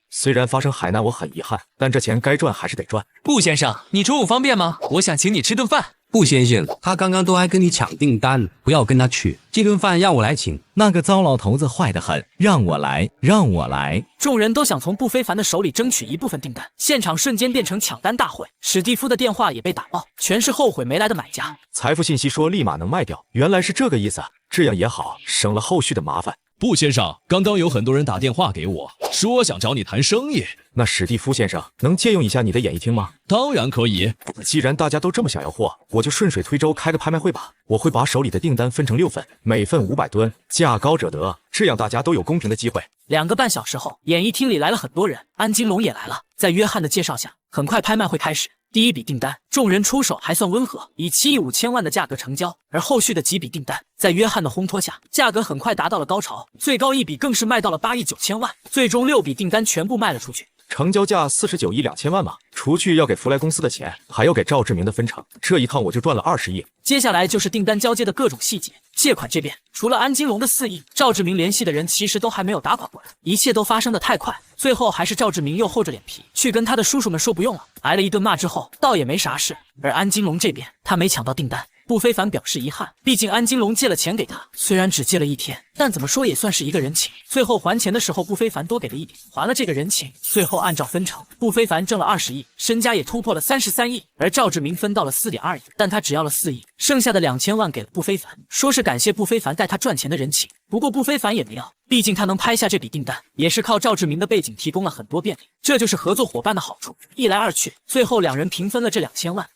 虽然发生海难我很遗憾，但这钱该赚还是得赚。布先生，你中午方便吗？我想请你吃顿饭。布先生，他刚刚都还跟你抢订单，不要跟他去，这顿饭让我来请。那个糟老头子坏得很，让我来，让我来。众人都想从布非凡的手里争取一部分订单，现场瞬间变成抢单大会。史蒂夫的电话也被打爆，全是后悔没来的买家。财富信息说立马能卖掉，原来是这个意思，这样也好，省了后续的麻烦。布先生，刚刚有很多人打电话给我，说想找你谈生意。那史蒂夫先生，能借用一下你的演艺厅吗？当然可以。既然大家都这么想要货，我就顺水推舟开个拍卖会吧。我会把手里的订单分成6份，每份500吨，价高者得，这样大家都有公平的机会。2个半小时后，演艺厅里来了很多人，安金龙也来了。在约翰的介绍下，很快拍卖会开始。第一笔订单，众人出手还算温和，以7亿5千万的价格成交。而后续的几笔订单，在约翰的烘托下，价格很快达到了高潮，最高一笔更是卖到了8亿9千万。最终6笔订单全部卖了出去。成交价49亿2千万嘛，除去要给福来公司的钱，还要给赵志明的分成，这一趟我就赚了20亿。接下来就是订单交接的各种细节。借款这边，除了安金龙的4亿，赵志明联系的人其实都还没有打款过来，一切都发生的太快，最后还是赵志明又厚着脸皮去跟他的叔叔们说不用了，挨了一顿骂之后，倒也没啥事。而安金龙这边，他没抢到订单。布非凡表示遗憾，毕竟安金龙借了钱给他，虽然只借了1天，但怎么说也算是一个人情。最后还钱的时候，布非凡多给了一点，还了这个人情。最后按照分成，布非凡挣了20亿，身家也突破了33亿，而赵志明分到了4.2亿，但他只要了4亿，剩下的2000万给了布非凡，说是感谢布非凡带他赚钱的人情。不过布非凡也没要，毕竟他能拍下这笔订单，也是靠赵志明的背景提供了很多便利，这就是合作伙伴的好处。一来二去，最后2人平分了这2000万。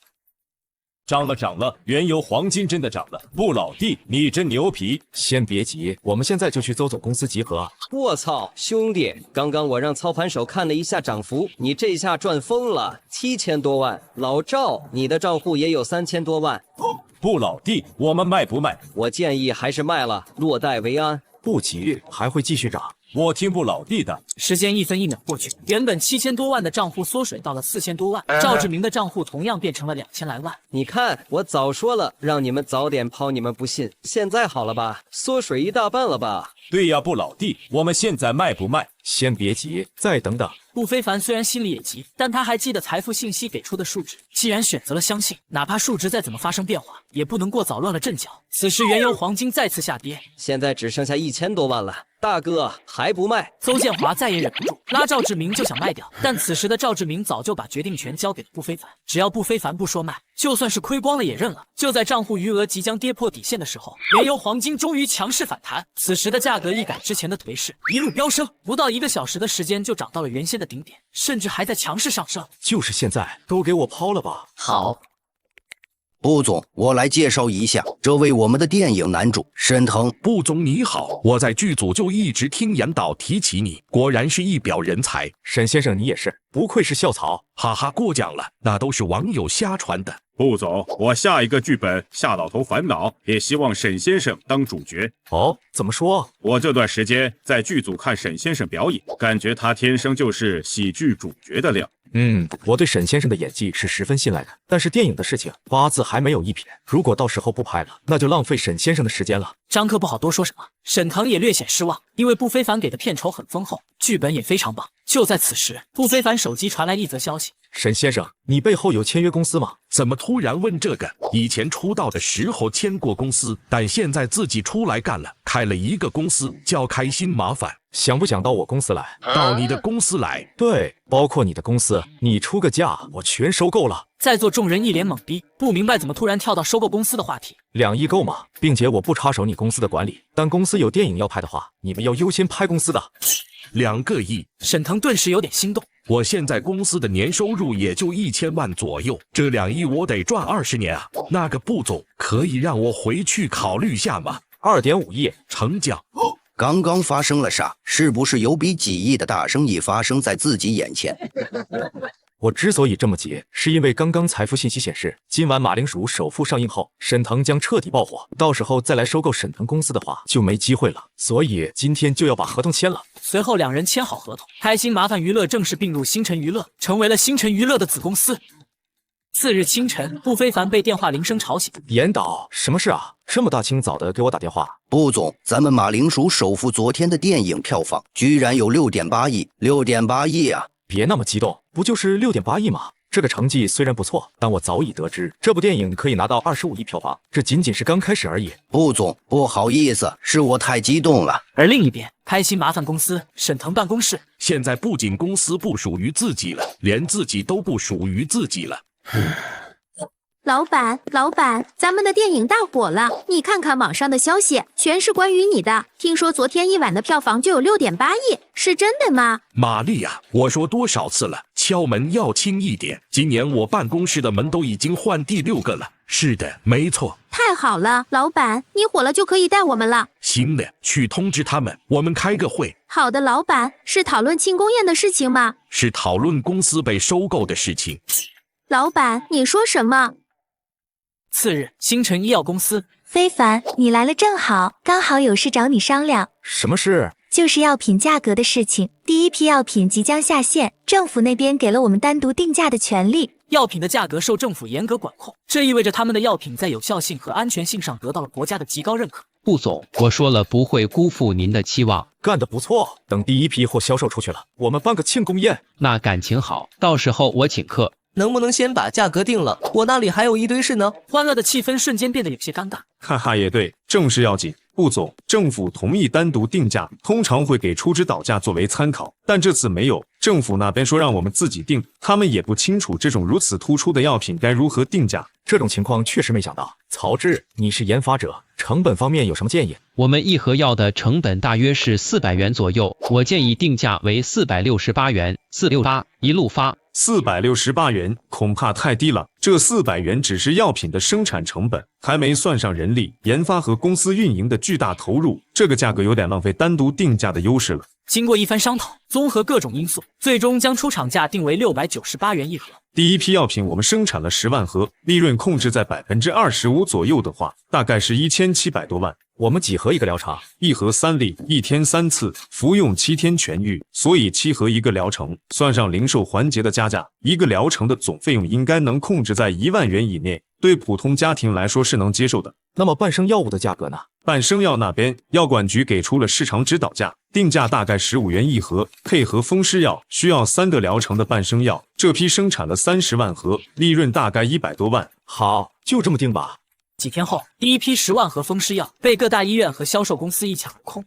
涨了，原油黄金真的涨了。布老弟，你真牛皮！先别急，我们现在就去邹总公司集合。我操，兄弟，刚刚我让操盘手看了一下涨幅，你这下赚疯了，7000多万。老赵，你的账户也有3000多万。布老弟，我们卖不卖？我建议还是卖了，落袋为安。不急，还会继续涨。我听布老弟的。时间1分1秒过去，原本7000多万的账户缩水到了4000多万，赵志明的账户同样变成了2000来万。你看，我早说了，让你们早点抛，你们不信。现在好了吧？缩水1大半了吧？对呀，布老弟，我们现在卖不卖？先别急，再等等。顾非凡虽然心里也急，但他还记得财富信息给出的数值。既然选择了相信，哪怕数值再怎么发生变化，也不能过早乱了阵脚。此时原油黄金再次下跌，现在只剩下1000多万了。大哥还不卖？邹建华再也忍不住，拉赵志明就想卖掉，但此时的赵志明早就把决定权交给了顾非凡，只要顾非凡不说卖，就算是亏光了也认了。就在账户余额即将跌破底线的时候，原油黄金终于强势反弹，此时的价格一改之前的颓势，一路飙升，不到1个小时的时间就涨到了原先的顶点，甚至还在强势上升。就是现在，都给我抛了吧！好。布总，我来介绍一下，这位我们的电影男主沈腾。布总你好，我在剧组就一直听严导提起你，果然是一表人才。沈先生你也是，不愧是校草，哈哈，过奖了，那都是网友瞎传的。布总，我下一个剧本《夏老头烦恼》也希望沈先生当主角。哦，怎么说？我这段时间在剧组看沈先生表演，感觉他天生就是喜剧主角的料。我对沈先生的演技是十分信赖的，但是电影的事情8字还没有一撇，如果到时候不拍了，那就浪费沈先生的时间了。张克不好多说什么，沈腾也略显失望，因为顾非凡给的片酬很丰厚，剧本也非常棒。就在此时，顾非凡手机传来一则消息：沈先生，你背后有签约公司吗？怎么突然问这个？以前出道的时候签过公司，但现在自己出来干了，开了一个公司，叫开心麻烦。想不想到我公司来？到你的公司来？对，包括你的公司，你出个价，我全收购了。在座众人一脸懵逼，不明白怎么突然跳到收购公司的话题。2亿够吗？并且我不插手你公司的管理，但公司有电影要拍的话，你们要优先拍公司的。 2个亿，沈腾顿时有点心动。我现在公司的年收入也就1000万左右，这2亿我得赚20年啊！那个布总，可以让我回去考虑下吗？2.5亿，成交。刚刚发生了啥？是不是有笔几亿的大生意发生在自己眼前？我之所以这么急，是因为刚刚财富信息显示，今晚马铃薯首富上映后，沈腾将彻底爆火，到时候再来收购沈腾公司的话，就没机会了。所以今天就要把合同签了。随后2人签好合同，开心麻烦娱乐正式并入星辰娱乐，成为了星辰娱乐的子公司。次日清晨，顾非凡被电话铃声吵醒。严导，什么事啊？这么大清早的给我打电话？布总，咱们马铃薯首富昨天的电影票房居然有6.8亿，6.8亿啊！别那么激动，不就是6.8亿吗？这个成绩虽然不错，但我早已得知，这部电影可以拿到25亿票房，这仅仅是刚开始而已。布总，不好意思，是我太激动了。而另一边，开心麻烦公司沈腾办公室，现在不仅公司不属于自己了，连自己都不属于自己了。老板，咱们的电影大火了，你看看网上的消息，全是关于你的。听说昨天一晚的票房就有6.8亿，是真的吗？玛丽亚，我说多少次了，敲门要轻一点。今年我办公室的门都已经换第6个了。是的，没错。太好了，老板，你火了就可以带我们了。行了，去通知他们，我们开个会。好的，老板，是讨论庆功宴的事情吗？是讨论公司被收购的事情。老板，你说什么？次日，星辰医药公司，非凡，你来了正好，刚好有事找你商量。什么事？就是药品价格的事情。第一批药品即将下线，政府那边给了我们单独定价的权利。药品的价格受政府严格管控，这意味着他们的药品在有效性和安全性上得到了国家的极高认可。顾总，我说了不会辜负您的期望。干得不错，等第一批货销售出去了，我们办个庆功宴。那感情好，到时候我请客。能不能先把价格定了？我那里还有一堆事呢。欢乐的气氛瞬间变得有些尴尬。哈哈，也对，正事要紧。顾总，政府同意单独定价，通常会给出指导价作为参考，但这次没有，政府那边说让我们自己定，他们也不清楚这种如此突出的药品该如何定价。这种情况确实没想到。曹志，你是研发者，成本方面有什么建议？我们一盒药的成本大约是400元左右，我建议定价为468元，468一路发468元恐怕太低了，这400元只是药品的生产成本，还没算上人力、研发和公司运营的巨大投入，这个价格有点浪费单独定价的优势了。经过一番商讨，综合各种因素，最终将出厂价定为698元一盒。第一批药品我们生产了10万盒，利润控制在25%左右的话，大概是1700多万。我们几盒一个疗程？1盒3粒，1天3次，服用7天痊愈，所以7盒一个疗程，算上零售环节的加价，一个疗程的总费用应该能控制在1万元以内，对普通家庭来说是能接受的。那么半生药物的价格呢？半生药那边，药管局给出了市场指导价，定价大概15元一盒，配合风湿药，需要3个疗程的半生药。这批生产了30万盒，利润大概100多万。好，就这么定吧。几天后，第一批10万盒风湿药被各大医院和销售公司一抢而空。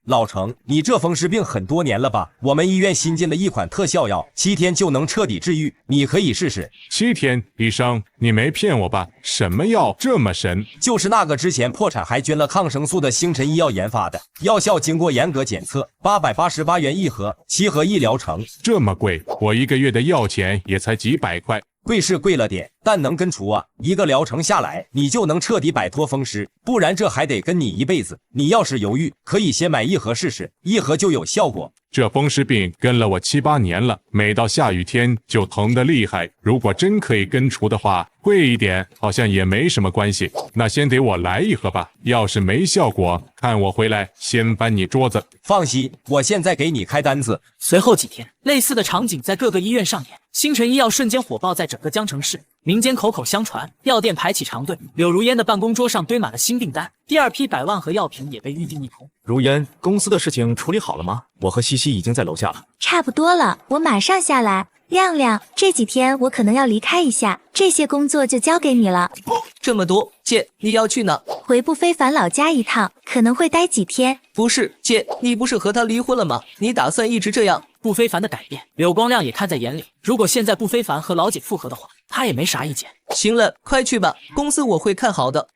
老程，你这风湿病很多年了吧？我们医院新进了一款特效药，7天就能彻底治愈，你可以试试。7天？医生，你没骗我吧？什么药这么神？就是那个之前破产还捐了抗生素的星辰医药研发的，药效经过严格检测，888元一盒，7盒一疗程。这么贵？我1个月的药钱也才几百块。贵是贵了点，但能根除啊！一个疗程下来，你就能彻底摆脱风湿，不然这还得跟你一辈子。你要是犹豫，可以先买1盒试试，1盒就有效果。这风湿病跟了我7、8年了，每到下雨天就疼得厉害。如果真可以根除的话，贵一点好像也没什么关系。那先得我来1盒吧，要是没效果，看我回来先搬你桌子。放心，我现在给你开单子。随后几天，类似的场景在各个医院上演，星辰医药瞬间火爆在整个江城市，民间口口相传，药店排起长队，柳如烟的办公桌上堆满了新订单，第2批100万盒药品也被预定一空。如烟，公司的事情处理好了吗？我和西西已经在楼下了。差不多了，我马上下来。亮亮，这几天我可能要离开一下，这些工作就交给你了。这么多，姐，你要去哪？回不非凡老家一趟，可能会待几天。不是，姐，你不是和他离婚了吗？你打算一直这样？不非凡的改变，柳光亮也看在眼里。如果现在不非凡和老姐复合的话，他也没啥意见。行了，快去吧，公司我会看好的。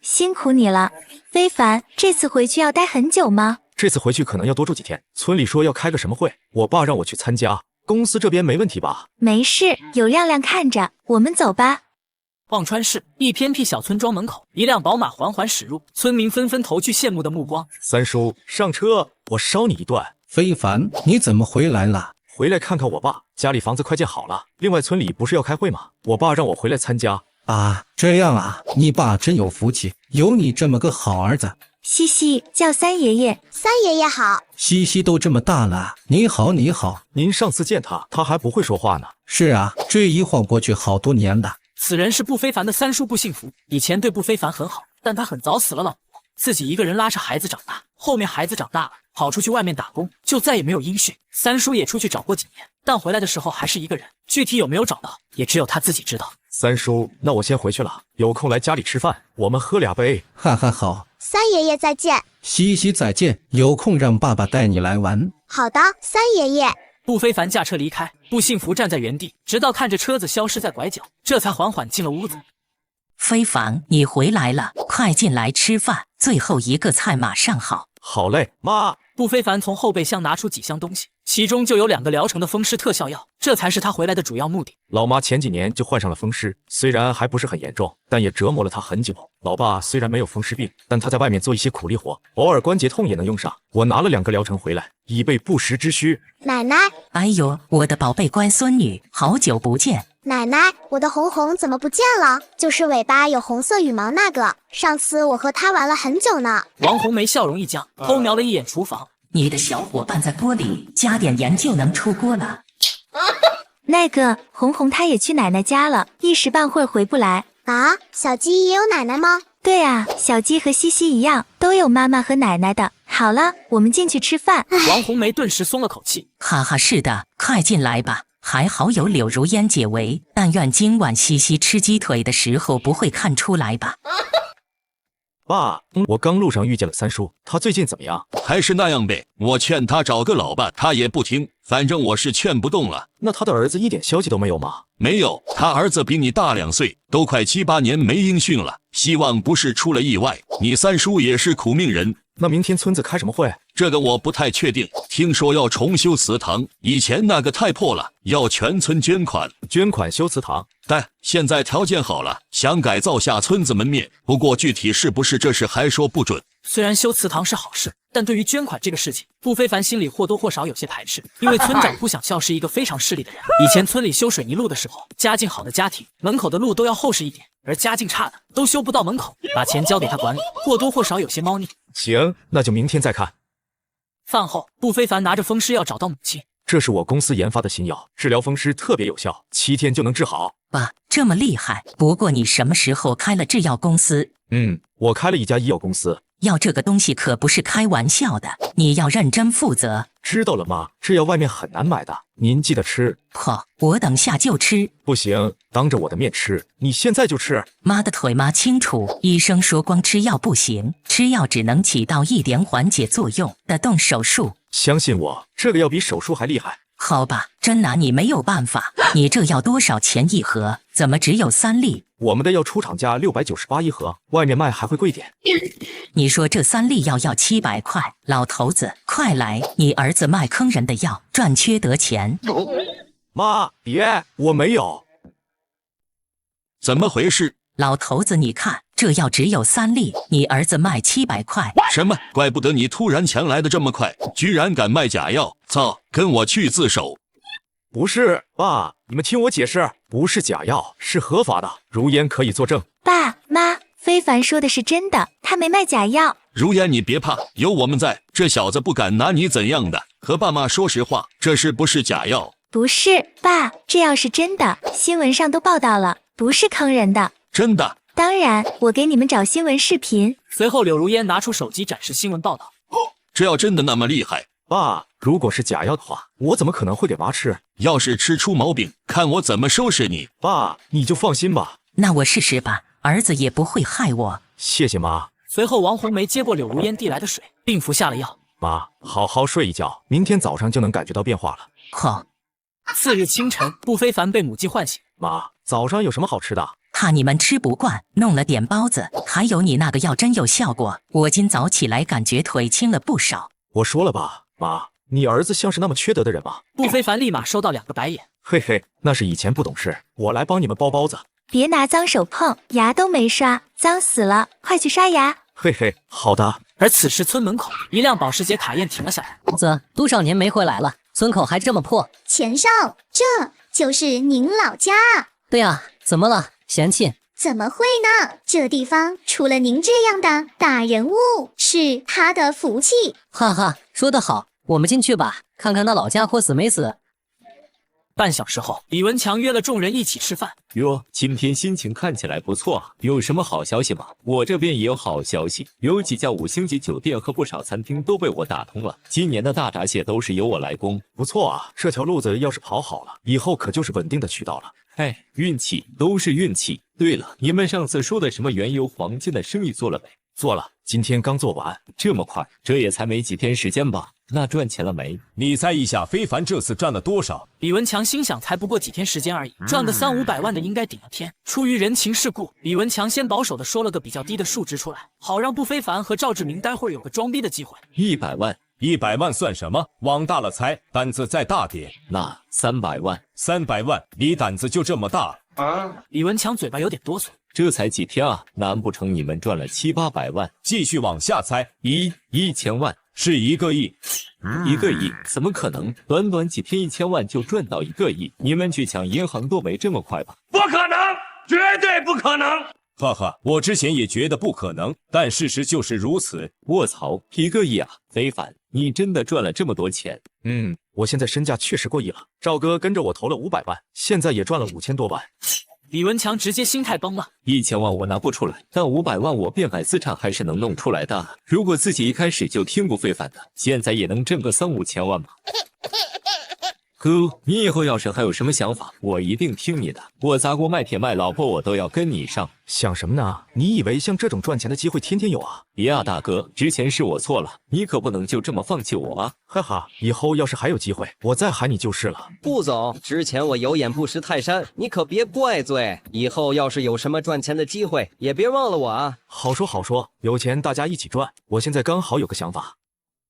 辛苦你了。非凡，这次回去要待很久吗？这次回去可能要多住几天。村里说要开个什么会，我爸让我去参加。公司这边没问题吧？没事，有亮亮看着，我们走吧。忘川市一偏僻小村庄门口，一辆宝马缓缓驶入，村民纷纷投去羡慕的目光。三叔，上车，我捎你一段。非凡，你怎么回来了？回来看看我爸，家里房子快建好了。另外，村里不是要开会吗？我爸让我回来参加。啊，这样啊，你爸真有福气，有你这么个好儿子。西西叫三爷爷，三爷爷好。西西都这么大了，你好你好。您上次见他，他还不会说话呢。是啊，这一晃过去好多年了。此人是不非凡的三叔不幸福，以前对不非凡很好，但他很早死了老婆，自己一个人拉着孩子长大。后面孩子长大了，跑出去外面打工，就再也没有音讯。三叔也出去找过几年，但回来的时候还是一个人，具体有没有找到，也只有他自己知道。三叔，那我先回去了，有空来家里吃饭，我们喝2杯。哈哈，好。三爷爷再见。西西再见，有空让爸爸带你来玩。好的，三爷爷。不非凡驾车离开，不幸福站在原地，直到看着车子消失在拐角，这才缓缓进了屋子。非凡，你回来了，快进来吃饭，最后一个菜马上好。好嘞，妈。不非凡从后备箱拿出几箱东西，其中就有2个疗程的风湿特效药，这才是他回来的主要目的。老妈前几年就患上了风湿，虽然还不是很严重，但也折磨了她很久。老爸虽然没有风湿病，但他在外面做一些苦力活，偶尔关节痛也能用上。我拿了2个疗程回来，以备不时之需。奶奶，哎呦，我的宝贝乖孙女，好久不见。奶奶，我的红红怎么不见了？就是尾巴有红色羽毛那个，上次我和他玩了很久呢。王红梅笑容一僵，偷瞄了一眼厨房。你的小伙伴在锅里加点盐就能出锅了。那个红红她也去奶奶家了，一时半会儿回不来。啊，小鸡也有奶奶吗？对啊，小鸡和西西一样，都有妈妈和奶奶的。好了，我们进去吃饭。王红梅顿时松了口气。哈哈，是的，快进来吧。还好有柳如烟解围，但愿今晚西西吃鸡腿的时候不会看出来吧。爸，我刚路上遇见了三叔，他最近怎么样？还是那样呗，我劝他找个老爸，他也不听，反正我是劝不动了。那他的儿子一点消息都没有吗？没有，他儿子比你大2岁，都快7、8年没音讯了，希望不是出了意外。你三叔也是苦命人。那明天村子开什么会？这个我不太确定。听说要重修祠堂，以前那个太破了，要全村捐款。捐款修祠堂？但现在条件好了，想改造下村子门面。不过具体是不是这事还说不准。虽然修祠堂是好事，但对于捐款这个事情，不非凡心里或多或少有些排斥，因为村长不想笑是一个非常势利的人。以前村里修水泥路的时候，家境好的家庭门口的路都要厚实一点，而家境差的都修不到门口，把钱交给他管理，或多或少有些猫腻。行，那就明天再看。饭后，不非凡拿着风湿药找到母亲。这是我公司研发的新药，治疗风湿特别有效，7天就能治好。爸，这么厉害！不过你什么时候开了制药公司？我开了一家医药公司。药这个东西可不是开玩笑的，你要认真负责。知道了妈，制药外面很难买的，您记得吃。好，我等下就吃。不行，当着我的面吃，你现在就吃。妈的腿妈清楚，医生说光吃药不行，吃药只能起到一点缓解作用，得动手术。相信我，这个药比手术还厉害。好吧，真拿你没有办法。你这药多少钱一盒？怎么只有3粒？我们的药出厂价698一盒，外面卖还会贵点。你说这3粒药要700块，老头子，快来！你儿子卖坑人的药，赚缺德钱。妈，别，我没有。怎么回事？老头子，你看这药只有3粒，你儿子卖700块。什么？怪不得你突然前来的这么快，居然敢卖假药！操，跟我去自首！不是，爸，你们听我解释，不是假药，是合法的，如烟可以作证。爸妈，非凡说的是真的，他没卖假药。如烟，你别怕，有我们在，这小子不敢拿你怎样的。和爸妈说实话，这是不是假药？不是，爸，这药是真的，新闻上都报道了，不是坑人的。真的？当然，我给你们找新闻视频。随后，柳如烟拿出手机展示新闻报道。这药真的那么厉害？爸，如果是假药的话，我怎么可能会给妈吃？要是吃出毛病，看我怎么收拾你！爸，你就放心吧。那我试试吧，儿子也不会害我。谢谢妈。随后，王红梅接过柳如烟递来的水，并服下了药。妈，好好睡一觉，明天早上就能感觉到变化了。好。次日清晨，不非凡被母鸡唤醒。妈，早上有什么好吃的？怕你们吃不惯，弄了点包子。还有你那个药真有效果，我今早起来感觉腿轻了不少。我说了吧，妈，你儿子像是那么缺德的人吗？不非凡立马收到2个白眼。嘿嘿，那是以前不懂事，我来帮你们包包子。别拿脏手碰，牙都没刷，脏死了，快去刷牙。嘿嘿，好的。而此时村门口，一辆保时捷卡宴停了下来。多少年没回来了，村口还这么破。钱少，这就是您老家？对啊，怎么了？嫌弃？怎么会呢？这地方除了您这样的大人物，是他的福气。哈哈，说得好，我们进去吧，看看那老家伙死没死。半小时后，李文强约了众人一起吃饭。哟，今天心情看起来不错，有什么好消息吗？我这边也有好消息，有几家5星级酒店和不少餐厅都被我打通了，今年的大闸蟹都是由我来供。不错啊，这条路子要是跑好了，以后可就是稳定的渠道了。哎，运气都是运气。对了，你们上次说的什么原油黄金的生意做了没？做了，今天刚做完。这么快？这也才没几天时间吧？那赚钱了没？你猜一下，非凡这次赚了多少？李文强心想，才不过几天时间而已，赚个300-500万的应该顶了天。出于人情世故，李文强先保守的说了个比较低的数值出来，好让不非凡和赵志明待会儿有个装逼的机会。100万？100万算什么？往大了猜，胆子再大点。那300万？300万？你胆子就这么大啊？李文强嘴巴有点哆嗦。这才几天啊，难不成你们赚了700-800万？继续往下猜，1000万是1个亿？1个亿？怎么可能？短短几天1000万就赚到1个亿？你们去抢银行都没这么快吧？不可能，绝对不可能！哈哈，我之前也觉得不可能，但事实就是如此。卧槽，1个亿啊！非凡，你真的赚了这么多钱？我现在身价确实过亿了。赵哥跟着我投了500万，现在也赚了5000多万。李文强直接心态崩了。1000万我拿不出来，但500万我变卖资产还是能弄出来的。如果自己一开始就听不非凡的，现在也能挣个3-5千万吧。哥，你以后要是还有什么想法，我一定听你的。我砸锅卖铁卖老婆，我都要跟你上。想什么呢？你以为像这种赚钱的机会天天有啊？别啊，大哥，之前是我错了，你可不能就这么放弃我啊！哈哈，以后要是还有机会，我再喊你就是了。顾总，之前我有眼不识泰山，你可别怪罪。以后要是有什么赚钱的机会，也别忘了我啊。好说好说，有钱大家一起赚。我现在刚好有个想法。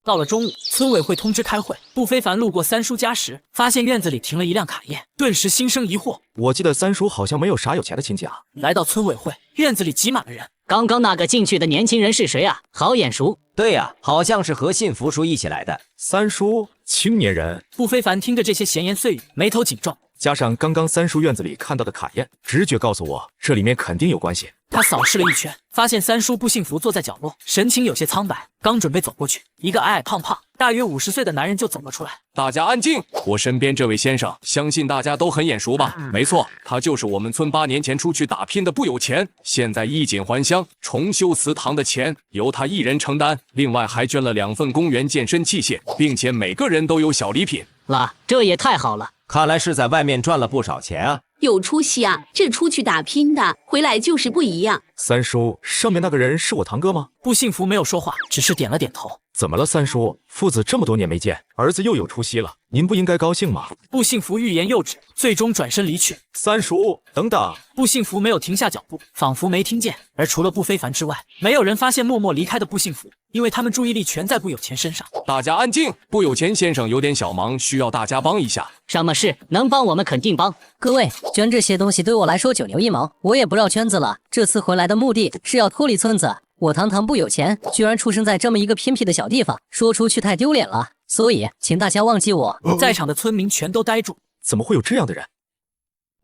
到了中午，村委会通知开会。不非凡路过三叔家时，发现院子里停了一辆卡宴，顿时心生疑惑。我记得三叔好像没有啥有钱的亲戚啊。来到村委会，院子里挤满了人。刚刚那个进去的年轻人是谁啊？好眼熟。对呀，好像是和信福叔一起来的。三叔，青年人。不非凡听着这些闲言碎语，眉头紧皱。加上刚刚三叔院子里看到的卡宴，直觉告诉我这里面肯定有关系。他扫视了一圈，发现三叔不幸福坐在角落，神情有些苍白。刚准备走过去，一个矮矮胖胖、大约50岁的男人就走了出来。大家安静！我身边这位先生，相信大家都很眼熟吧？没错，他就是我们村8年前出去打拼的不有钱，现在衣锦还乡，重修祠堂的钱由他一人承担，另外还捐了2份公园健身器械，并且每个人都有小礼品。啦，这也太好了！看来是在外面赚了不少钱啊。有出息啊！这出去打拼的，回来就是不一样。三叔，上面那个人是我堂哥吗？不幸福没有说话，只是点了点头。怎么了，三叔？父子这么多年没见，儿子又有出息了，您不应该高兴吗？不幸福欲言又止，最终转身离去。三叔，等等！不幸福没有停下脚步，仿佛没听见。而除了不非凡之外，没有人发现默默离开的不幸福，因为他们注意力全在不有钱身上。大家安静！不有钱先生有点小忙，需要大家帮一下。什么事？能帮我们肯定帮。各位，捐这些东西对我来说9牛1毛，我也不绕圈子了。这次回来的目的是要脱离村子。我堂堂不有钱，居然出生在这么一个偏僻的小地方，说出去太丢脸了。所以，请大家忘记我。在场的村民全都呆住。怎么会有这样的人？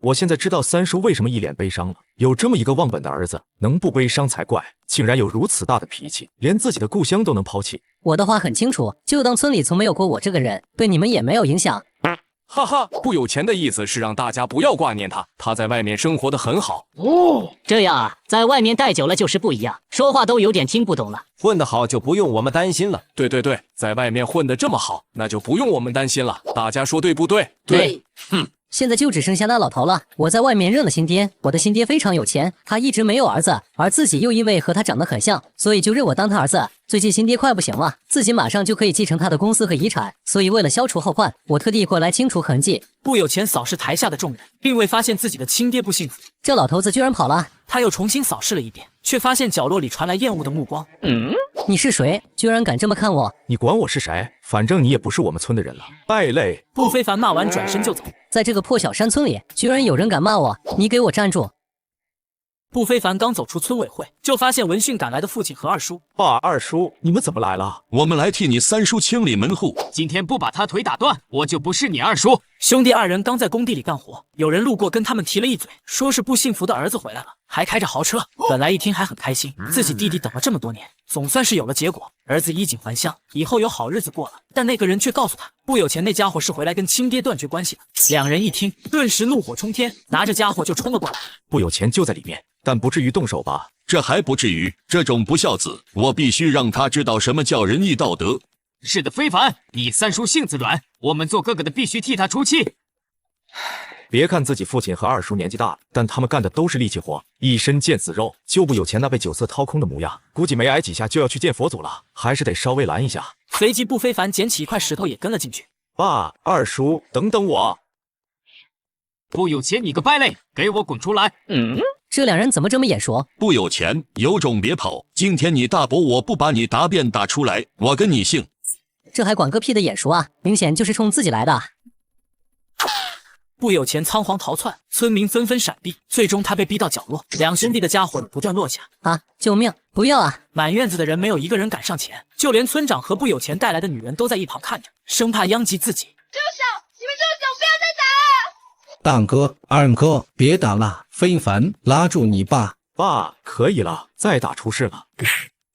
我现在知道三叔为什么一脸悲伤了。有这么一个忘本的儿子，能不悲伤才怪。竟然有如此大的脾气，连自己的故乡都能抛弃。我的话很清楚，就当村里从没有过我这个人，对你们也没有影响。哈哈，不有钱的意思是让大家不要挂念他，他在外面生活得很好。这样啊，在外面待久了就是不一样，说话都有点听不懂了。混得好就不用我们担心了。对，在外面混得这么好，那就不用我们担心了。大家说对不对？对。现在就只剩下那老头了。我在外面认了新爹，我的新爹非常有钱，他一直没有儿子，而自己又因为和他长得很像，所以就认我当他儿子。最近新爹快不行了，自己马上就可以继承他的公司和遗产，所以为了消除后患，我特地过来清除痕迹。不有钱扫视台下的众人，并未发现自己的亲爹不幸福。这老头子居然跑了。他又重新扫视了一遍，却发现角落里传来厌恶的目光。你是谁？居然敢这么看我？你管我是谁？反正你也不是我们村的人了，败类！不非凡骂完转身就走。在这个破小山村里，居然有人敢骂我！你给我站住！不非凡刚走出村委会，就发现闻讯赶来的父亲和二叔。爸，二叔，你们怎么来了？我们来替你三叔清理门户。今天不把他腿打断，我就不是你二叔。兄弟二人刚在工地里干活，有人路过跟他们提了一嘴，说是不幸福的儿子回来了，还开着豪车。本来一听还很开心，自己弟弟等了这么多年，总算是有了结果，儿子衣锦还乡，以后有好日子过了。但那个人却告诉他，不有钱那家伙是回来跟亲爹断绝关系的。两人一听，顿时怒火冲天，拿着家伙就冲了过来。不有钱就在里面，但不至于动手吧？这还不至于，这种不孝子，我必须让他知道什么叫仁义道德。是的，非凡，你三叔性子软，我们做哥哥的必须替他出气。别看自己父亲和二叔年纪大了，但他们干的都是力气活，一身腱子肉。就不有钱那被酒色掏空的模样，估计没挨几下就要去见佛祖了，还是得稍微拦一下。随即不非凡捡起一块石头也跟了进去。爸，二叔，等等我！不有钱你个败类，给我滚出来！这两人怎么这么眼熟？不有钱，有种别跑！今天你大伯我不把你答辩打出来，我跟你姓！这还管个屁的眼熟啊！明显就是冲自己来的。不有钱仓皇逃窜，村民纷纷闪避，最终他被逼到角落，两兄弟的家伙不断落下。啊！救命！不要啊！满院子的人没有一个人敢上前，就连村长和不有钱带来的女人都在一旁看着，生怕殃及自己。住手！你们住手！不要再打了！大哥、二哥，别打了！非凡，拉住你爸！爸，可以了，再打出事了。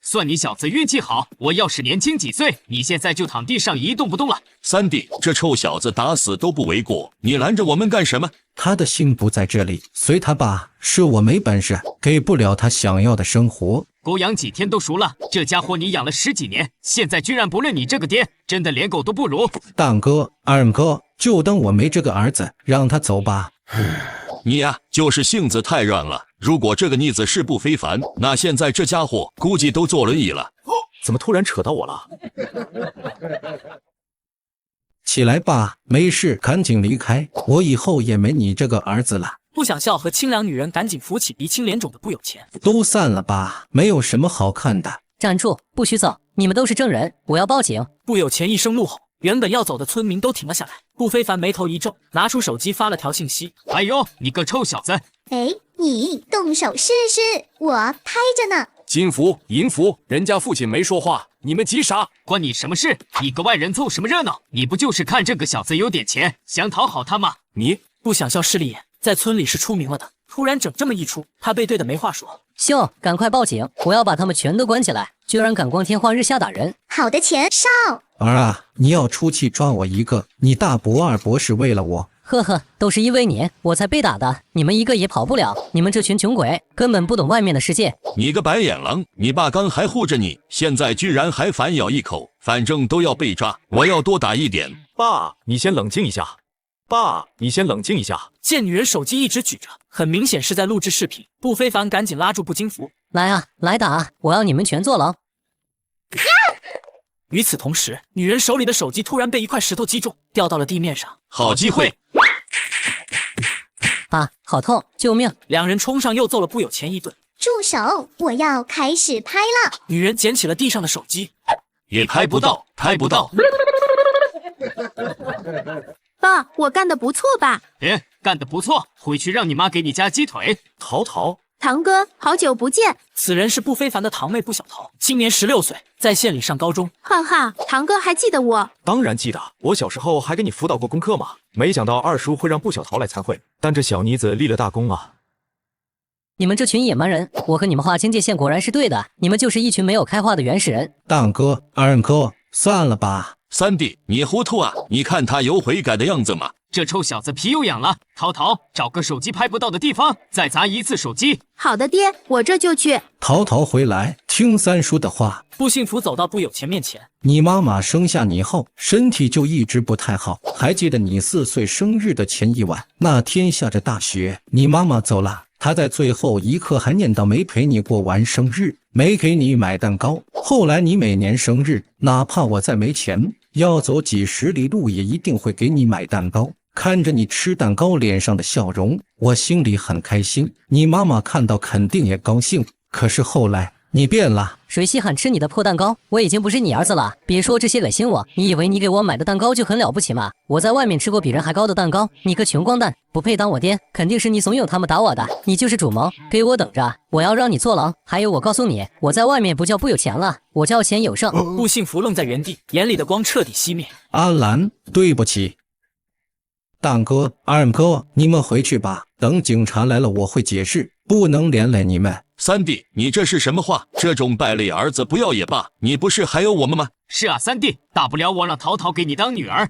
算你小子运气好，我要是年轻几岁，你现在就躺地上一动不动了。三弟，这臭小子打死都不为过，你拦着我们干什么？他的心不在这里，随他吧。是我没本事，给不了他想要的生活。狗养几天都熟了，这家伙你养了10几年，现在居然不认你这个爹，真的连狗都不如。大哥、二哥，就当我没这个儿子，让他走吧。你呀，就是性子太软了。如果这个逆子是不非凡，那现在这家伙估计都坐轮椅了。怎么突然扯到我了？起来吧，没事，赶紧离开，我以后也没你这个儿子了。不想笑和清凉女人赶紧扶起鼻青脸肿的不有钱。都散了吧，没有什么好看的。站住，不许走！你们都是证人，我要报警。不有钱一声怒吼，原本要走的村民都停了下来。不非凡眉头一皱，拿出手机发了条信息：哎呦，你个臭小子！哎，你动手试试，我拍着呢。金福、银福，人家父亲没说话，你们急啥？关你什么事？你个外人凑什么热闹？你不就是看这个小子有点钱，想讨好他吗？你不想笑势利眼，在村里是出名了的。突然整这么一出，他被对的没话说。秀，赶快报警！我要把他们全都关起来！居然敢光天化日下打人！好的钱少。儿啊，你要出气抓我一个，你大伯二伯是为了我。呵呵，都是因为你，我才被打的。你们一个也跑不了，你们这群穷鬼根本不懂外面的世界。你个白眼狼，你爸刚还护着你，现在居然还反咬一口，反正都要被抓，我要多打一点。爸，你先冷静一下。爸，你先冷静一下。见女人手机一直举着，很明显是在录制视频。不非凡赶紧拉住不金福，来啊，来打啊！我要你们全坐牢。与此同时，女人手里的手机突然被一块石头击中，掉到了地面上。好机会！啊，好痛！救命！两人冲上又揍了不有钱一顿。住手！我要开始拍了。女人捡起了地上的手机，也拍不到，拍不到。爸，我干得不错吧？干得不错，回去让你妈给你加鸡腿。淘淘，堂哥，好久不见。此人是不非凡的堂妹不小桃，今年16岁，在县里上高中。哈哈，堂哥还记得我？当然记得，我小时候还给你辅导过功课嘛。没想到二叔会让不小桃来参会，但这小妮子立了大功啊。你们这群野蛮人，我和你们划清界限果然是对的，你们就是一群没有开化的原始人。大哥、二哥，算了吧。三弟，你糊涂啊？你看他有悔改的样子吗？这臭小子皮又痒了。淘淘，找个手机拍不到的地方，再砸一次手机。好的，爹，我这就去。淘淘回来，听三叔的话。不幸福走到不有钱面前，你妈妈生下你后，身体就一直不太好。还记得你4岁生日的前一晚，那天下着大雪，你妈妈走了。她在最后一刻还念叨没陪你过完生日，没给你买蛋糕。后来你每年生日，哪怕我再没钱，要走几十里路，也一定会给你买蛋糕。看着你吃蛋糕脸上的笑容，我心里很开心。你妈妈看到肯定也高兴。可是后来你变了。谁稀罕吃你的破蛋糕？我已经不是你儿子了，别说这些恶心我。你以为你给我买的蛋糕就很了不起吗？我在外面吃过比人还高的蛋糕。你个穷光蛋，不配当我爹，肯定是你怂恿他们打我的。你就是主谋，给我等着，我要让你坐牢。还有，我告诉你，我在外面不叫不有钱了，我叫钱有剩。不幸福愣在原地，眼里的光彻底熄灭。阿兰，对不起。大哥、二哥，你们回去吧，等警察来了我会解释，不能连累你们。三弟，你这是什么话？这种败类儿子不要也罢，你不是还有我们吗？是啊，三弟，大不了我让淘淘给你当女儿。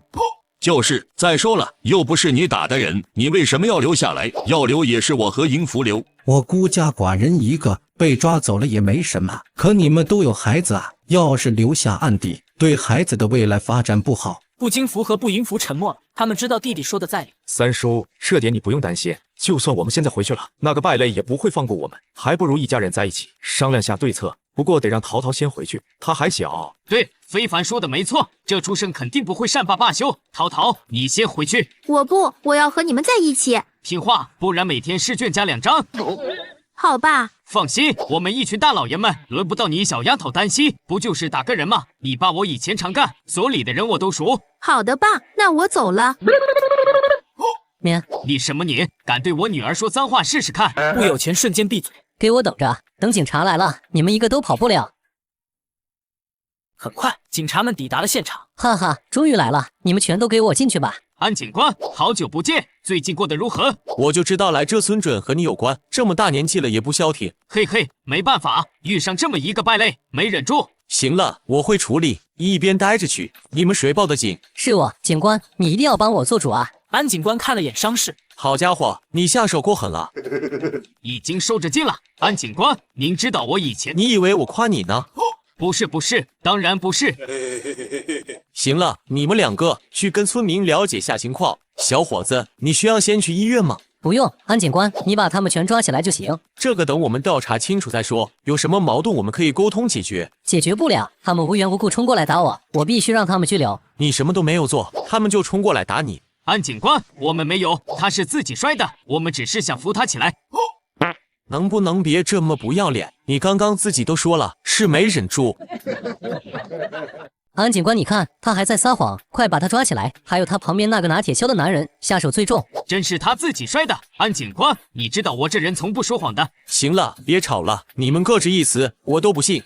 就是，再说了，又不是你打的人，你为什么要留下来？要留也是我和银福留。我孤家寡人一个，被抓走了也没什么。可你们都有孩子啊，要是留下案底，对孩子的未来发展不好。不金福和不银福沉默了，他们知道弟弟说的在理。三叔，这点你不用担心，就算我们现在回去了，那个败类也不会放过我们，还不如一家人在一起商量下对策。不过得让淘淘先回去，他还小。对，非凡说的没错，这出生肯定不会善罢罢休。淘淘，你先回去。我不，我要和你们在一起。听话，不然每天试卷加2张。好吧。放心，我们一群大老爷们轮不到你小丫头担心，不就是打个人吗？你爸我以前常干，所里的人我都熟。好的爸，那我走了。你什么你？敢对我女儿说脏话试试看？不有钱瞬间闭嘴。给我等着，等警察来了，你们一个都跑不了。很快，警察们抵达了现场。哈哈，终于来了，你们全都给我进去吧。安警官，好久不见，最近过得如何？我就知道来这村准和你有关，这么大年纪了也不消停。嘿嘿，没办法，遇上这么一个败类，没忍住。行了，我会处理，一边待着去。你们谁报的警？是我，警官，你一定要帮我做主啊！安警官看了眼伤势，好家伙，你下手过狠了，已经收着劲了。安警官，您知道我以前……你以为我夸你呢？不是不是，当然不是。行了，你们2个去跟村民了解下情况。小伙子，你需要先去医院吗？不用，安警官，你把他们全抓起来就行。这个等我们调查清楚再说，有什么矛盾我们可以沟通解决。解决不了，他们无缘无故冲过来打我，我必须让他们拘留。你什么都没有做，他们就冲过来打你。安警官，我们没有，他是自己摔的，我们只是想扶他起来。能不能别这么不要脸？你刚刚自己都说了是没忍住。安警官，你看他还在撒谎，快把他抓起来！还有他旁边那个拿铁锹的男人，下手最重。真是他自己摔的。安警官，你知道我这人从不说谎的。行了，别吵了，你们各执一词，我都不信。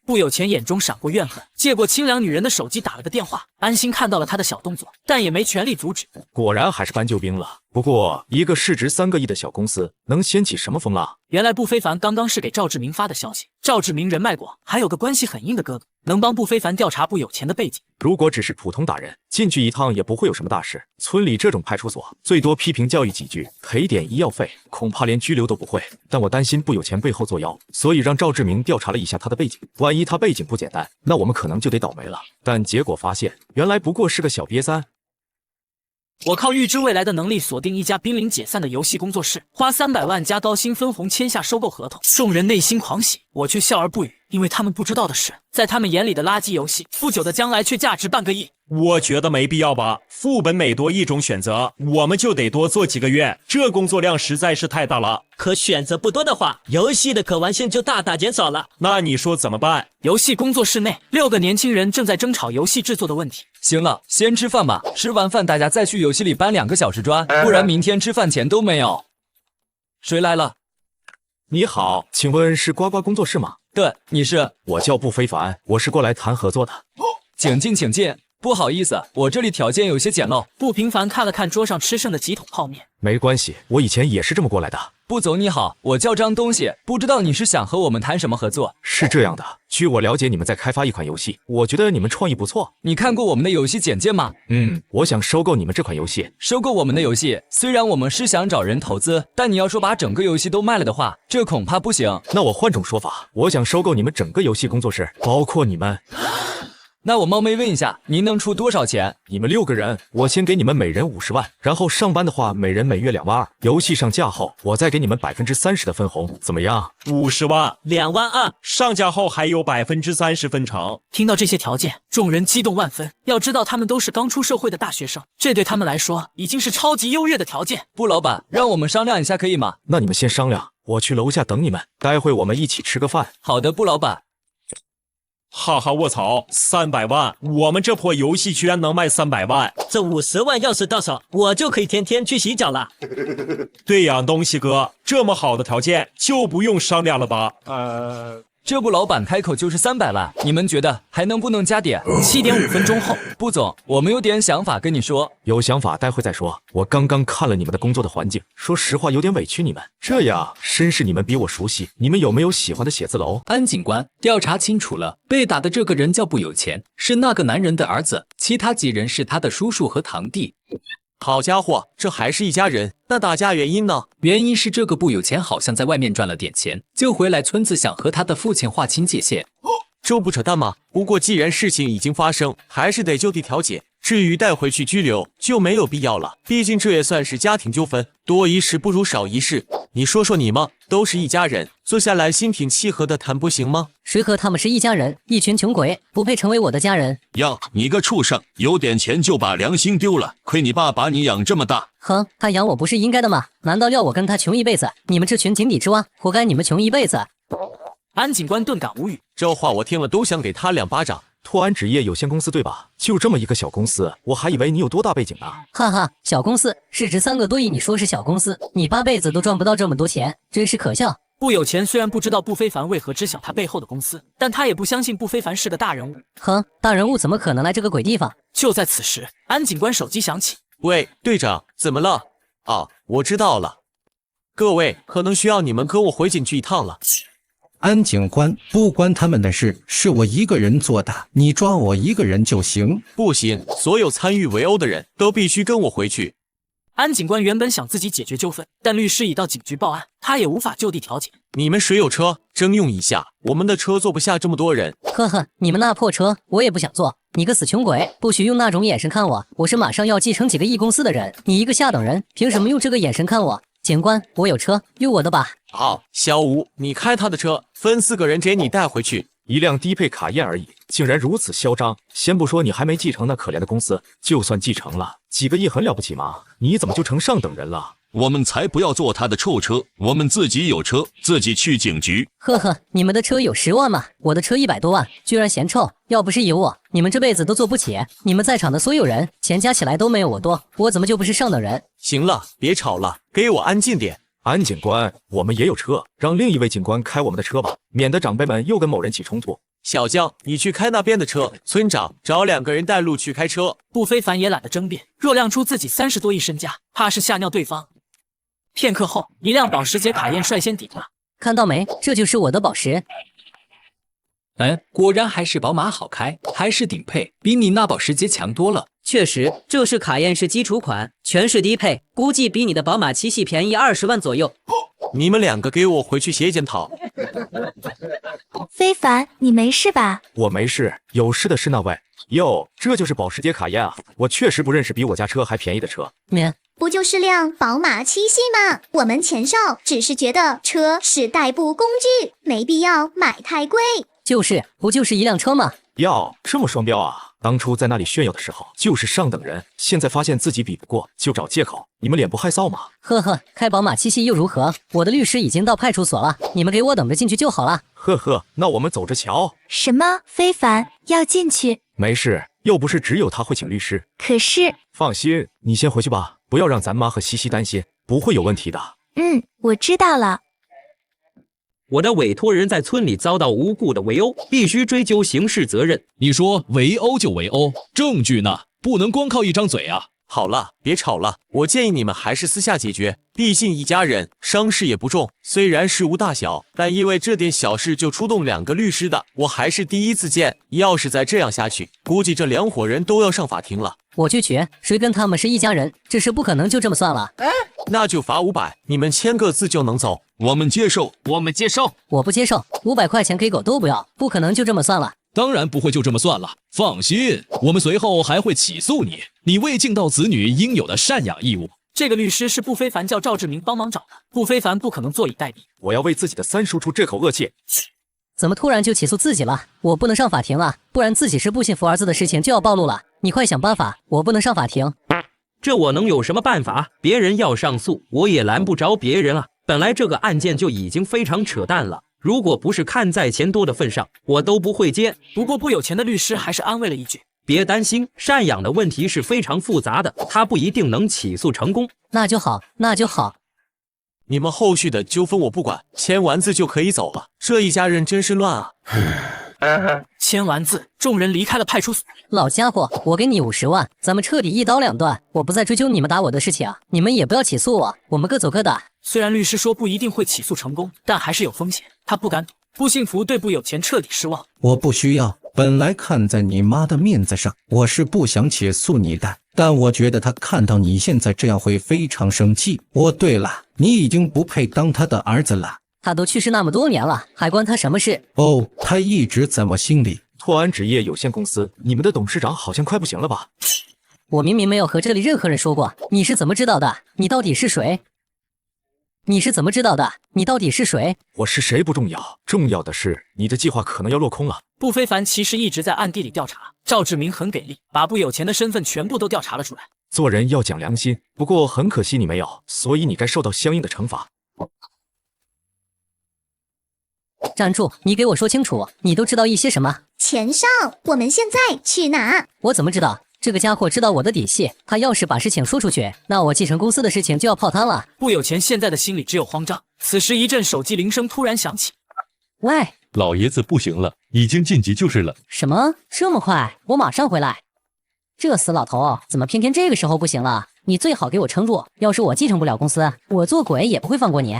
不有钱眼中闪过怨恨，借过清凉女人的手机打了个电话。安心看到了他的小动作，但也没权利阻止。果然还是搬救兵了。不过，一个市值3个亿的小公司，能掀起什么风浪？原来步非凡刚刚是给赵志明发的消息。赵志明人脉广，还有个关系很硬的哥哥，能帮步非凡调查步有钱的背景。如果只是普通打人，进去一趟也不会有什么大事。村里这种派出所，最多批评教育几句，赔点医药费，恐怕连拘留都不会。但我担心步有钱背后作妖，所以让赵志明调查了一下他的背景。万一他背景不简单，那我们可能就得倒霉了。但结果发现，原来不过是个小瘪三。我靠预知未来的能力锁定一家濒临解散的游戏工作室，花300万加高薪分红签下收购合同。众人内心狂喜，我却笑而不语，因为他们不知道的是，在他们眼里的垃圾游戏，不久的将来却价值半个亿。我觉得没必要吧，副本每多一种选择，我们就得多做几个月，这工作量实在是太大了。可选择不多的话，游戏的可玩性就大大减少了。那你说怎么办？游戏工作室内，6个年轻人正在争吵游戏制作的问题。行了，先吃饭吧，吃完饭大家再去游戏里搬2个小时砖，不然明天吃饭钱都没有。谁来了？你好，请问是呱呱工作室吗？对，你是？我叫步非凡，我是过来谈合作的。请进，请进。不好意思，我这里条件有些简陋。不平凡看了看桌上吃剩的几桶泡面，没关系，我以前也是这么过来的。步总你好，我叫张东西，不知道你是想和我们谈什么合作？是这样的，据我了解，你们在开发一款游戏，我觉得你们创意不错。你看过我们的游戏简介吗？我想收购你们这款游戏。收购我们的游戏，虽然我们是想找人投资，但你要说把整个游戏都卖了的话，这恐怕不行。那我换种说法，我想收购你们整个游戏工作室，包括你们。那我冒昧问一下，您能出多少钱？你们6个人，我先给你们每人50万，然后上班的话，每人每月2万2。游戏上架后，我再给你们30%的分红，怎么样？50万，2万2，上架后还有30%分成。听到这些条件，众人激动万分。要知道，他们都是刚出社会的大学生，这对他们来说已经是超级优越的条件。不，老板，让我们商量一下可以吗？那你们先商量，我去楼下等你们，待会我们一起吃个饭。好的，布老板。哈哈，卧槽，300万！我们这破游戏居然能卖300万！这50万要是到手，我就可以天天去洗脚了。对呀，东西哥，这么好的条件就不用商量了吧？这部老板开口就是300万，你们觉得还能不能加点？7点5分钟后，布总，我们有点想法跟你说。有想法待会再说。我刚刚看了你们的工作的环境，说实话有点委屈你们。这样，绅士你们比我熟悉，你们有没有喜欢的写字楼？安警官，调查清楚了，被打的这个人叫步有钱，是那个男人的儿子，其他几人是他的叔叔和堂弟。好家伙，这还是一家人。那打架原因呢？原因是这个步有钱好像在外面赚了点钱，就回来村子想和他的父亲划清界限。这不扯淡吗？不过既然事情已经发生，还是得就地调解。至于带回去拘留，就没有必要了。毕竟这也算是家庭纠纷，多一事不如少一事。你说说你们，都是一家人，坐下来心平气和的谈不行吗？谁和他们是一家人？一群穷鬼，不配成为我的家人。哟，你个畜生，有点钱就把良心丢了，亏你爸把你养这么大。哼，他养我不是应该的吗？难道要我跟他穷一辈子？你们这群井底之蛙，活该你们穷一辈子。安警官顿感无语，这话我听了都想给他2巴掌。拓安纸业有限公司对吧？就这么一个小公司，我还以为你有多大背景呢。哈哈，小公司市值3个多亿，你说是小公司？你8辈子都赚不到这么多钱，真是可笑。步有钱虽然不知道步非凡为何知晓他背后的公司，但他也不相信步非凡是个大人物。哼，大人物怎么可能来这个鬼地方？就在此时，安警官手机响起。喂，队长，怎么了？啊，我知道了。各位，可能需要你们跟我回警局一趟了。安警官，不关他们的事，是我一个人做的，你抓我一个人就行。不行，所有参与围殴的人都必须跟我回去。安警官原本想自己解决纠纷，但律师已到警局报案，他也无法就地调解。你们谁有车，征用一下，我们的车坐不下这么多人。呵呵，你们那破车我也不想坐。你个死穷鬼，不许用那种眼神看我，我是马上要继承几个亿公司的人，你一个下等人，凭什么用这个眼神看我？警官，我有车，用我的吧。好，小吴，你开他的车，分4个人给你带回去。一辆低配卡宴而已，竟然如此嚣张。先不说你还没继承那可怜的公司，就算继承了，几个亿很了不起吗？你怎么就成上等人了？我们才不要坐他的臭车，我们自己有车，自己去警局。呵呵，你们的车有10万吗？我的车100多万，居然嫌臭。要不是有我，你们这辈子都坐不起。你们在场的所有人，钱加起来都没有我多，我怎么就不是上等人？行了，别吵了，给我安静点。安警官，我们也有车，让另一位警官开我们的车吧，免得长辈们又跟某人起冲突。小将，你去开那边的车。村长，找2个人带路去开车。不非凡也懒得争辩，若亮出自己30多亿身家，怕是吓尿对方。片刻后，一辆保时捷卡宴率先抵达。看到没，这就是我的宝石。果然还是宝马好开，还是顶配，比你那保时捷强多了。确实，这是卡宴是基础款，全是低配，估计比你的宝马七系便宜20万左右。你们2个给我回去写检讨。非凡，你没事吧？我没事，有事的是那位。哟，这就是保时捷卡宴啊！我确实不认识比我家车还便宜的车。不就是辆宝马7系吗？我们前少只是觉得车是代步工具，没必要买太贵。不就是一辆车吗？哟，这么双标啊！当初在那里炫耀的时候就是上等人，现在发现自己比不过就找借口，你们脸不害臊吗？呵呵，开宝马7系又如何？我的律师已经到派出所了，你们给我等着进去就好了。呵呵，那我们走着瞧。什么？非凡要进去？没事，又不是只有他会请律师。可是……放心，你先回去吧，不要让咱妈和西西担心，不会有问题的。我知道了。我的委托人在村里遭到无故的围殴，必须追究刑事责任。你说围殴就围殴，证据呢？不能光靠一张嘴啊！好了，别吵了，我建议你们还是私下解决，毕竟一家人，伤势也不重。虽然事无大小，但因为这点小事就出动2个律师的，我还是第一次见。要是再这样下去，估计这2伙人都要上法庭了。我去取，谁跟他们是一家人？这事不可能就这么算了。那就罚500，你们签个字就能走。我们接受，我们接受。我不接受，500块钱给狗都不要，不可能就这么算了。当然不会就这么算了，放心，我们随后还会起诉你，你未尽到子女应有的赡养义务。这个律师是不非凡叫赵志明帮忙找的，不非凡不可能坐以待毙。我要为自己的3叔出这口恶气。怎么突然就起诉自己了？我不能上法庭了，不然自己是不幸福儿子的事情就要暴露了。你快想办法，我不能上法庭。这我能有什么办法？别人要上诉，我也拦不着别人啊。本来这个案件就已经非常扯淡了，如果不是看在钱多的份上，我都不会接。不过不有钱的律师还是安慰了一句：别担心，赡养的问题是非常复杂的，他不一定能起诉成功。那就好，那就好。你们后续的纠纷我不管，签完字就可以走了。这一家人真是乱啊！签完字，众人离开了派出所。老家伙，我给你50万，咱们彻底一刀两断。我不再追究你们打我的事情啊，你们也不要起诉我，我们各走各的。虽然律师说不一定会起诉成功，但还是有风险，他不敢赌。不幸福对不有钱彻底失望。我不需要，本来看在你妈的面子上，我是不想起诉你的，但我觉得他看到你现在这样会非常生气。对了，你已经不配当他的儿子了。他都去世那么多年了，还关他什么事？他一直在我心里。拓安纸业有限公司，你们的董事长好像快不行了吧？我明明没有和这里任何人说过，你是怎么知道的？你到底是谁？你是怎么知道的？你到底是谁？我是谁不重要，重要的是你的计划可能要落空了。不非凡其实一直在暗地里调查，赵志明很给力，把不有钱的身份全部都调查了出来。做人要讲良心，不过很可惜你没有，所以你该受到相应的惩罚。站住！你给我说清楚，你都知道一些什么？钱少，我们现在去哪？我怎么知道？这个家伙知道我的底细，他要是把事情说出去，那我继承公司的事情就要泡汤了。不有钱现在的心里只有慌张。此时一阵手机铃声突然响起。喂，老爷子不行了，已经晋级就是了。什么？这么快？我马上回来。这死老头，怎么偏偏这个时候不行了？你最好给我撑住，要是我继承不了公司，我做鬼也不会放过你。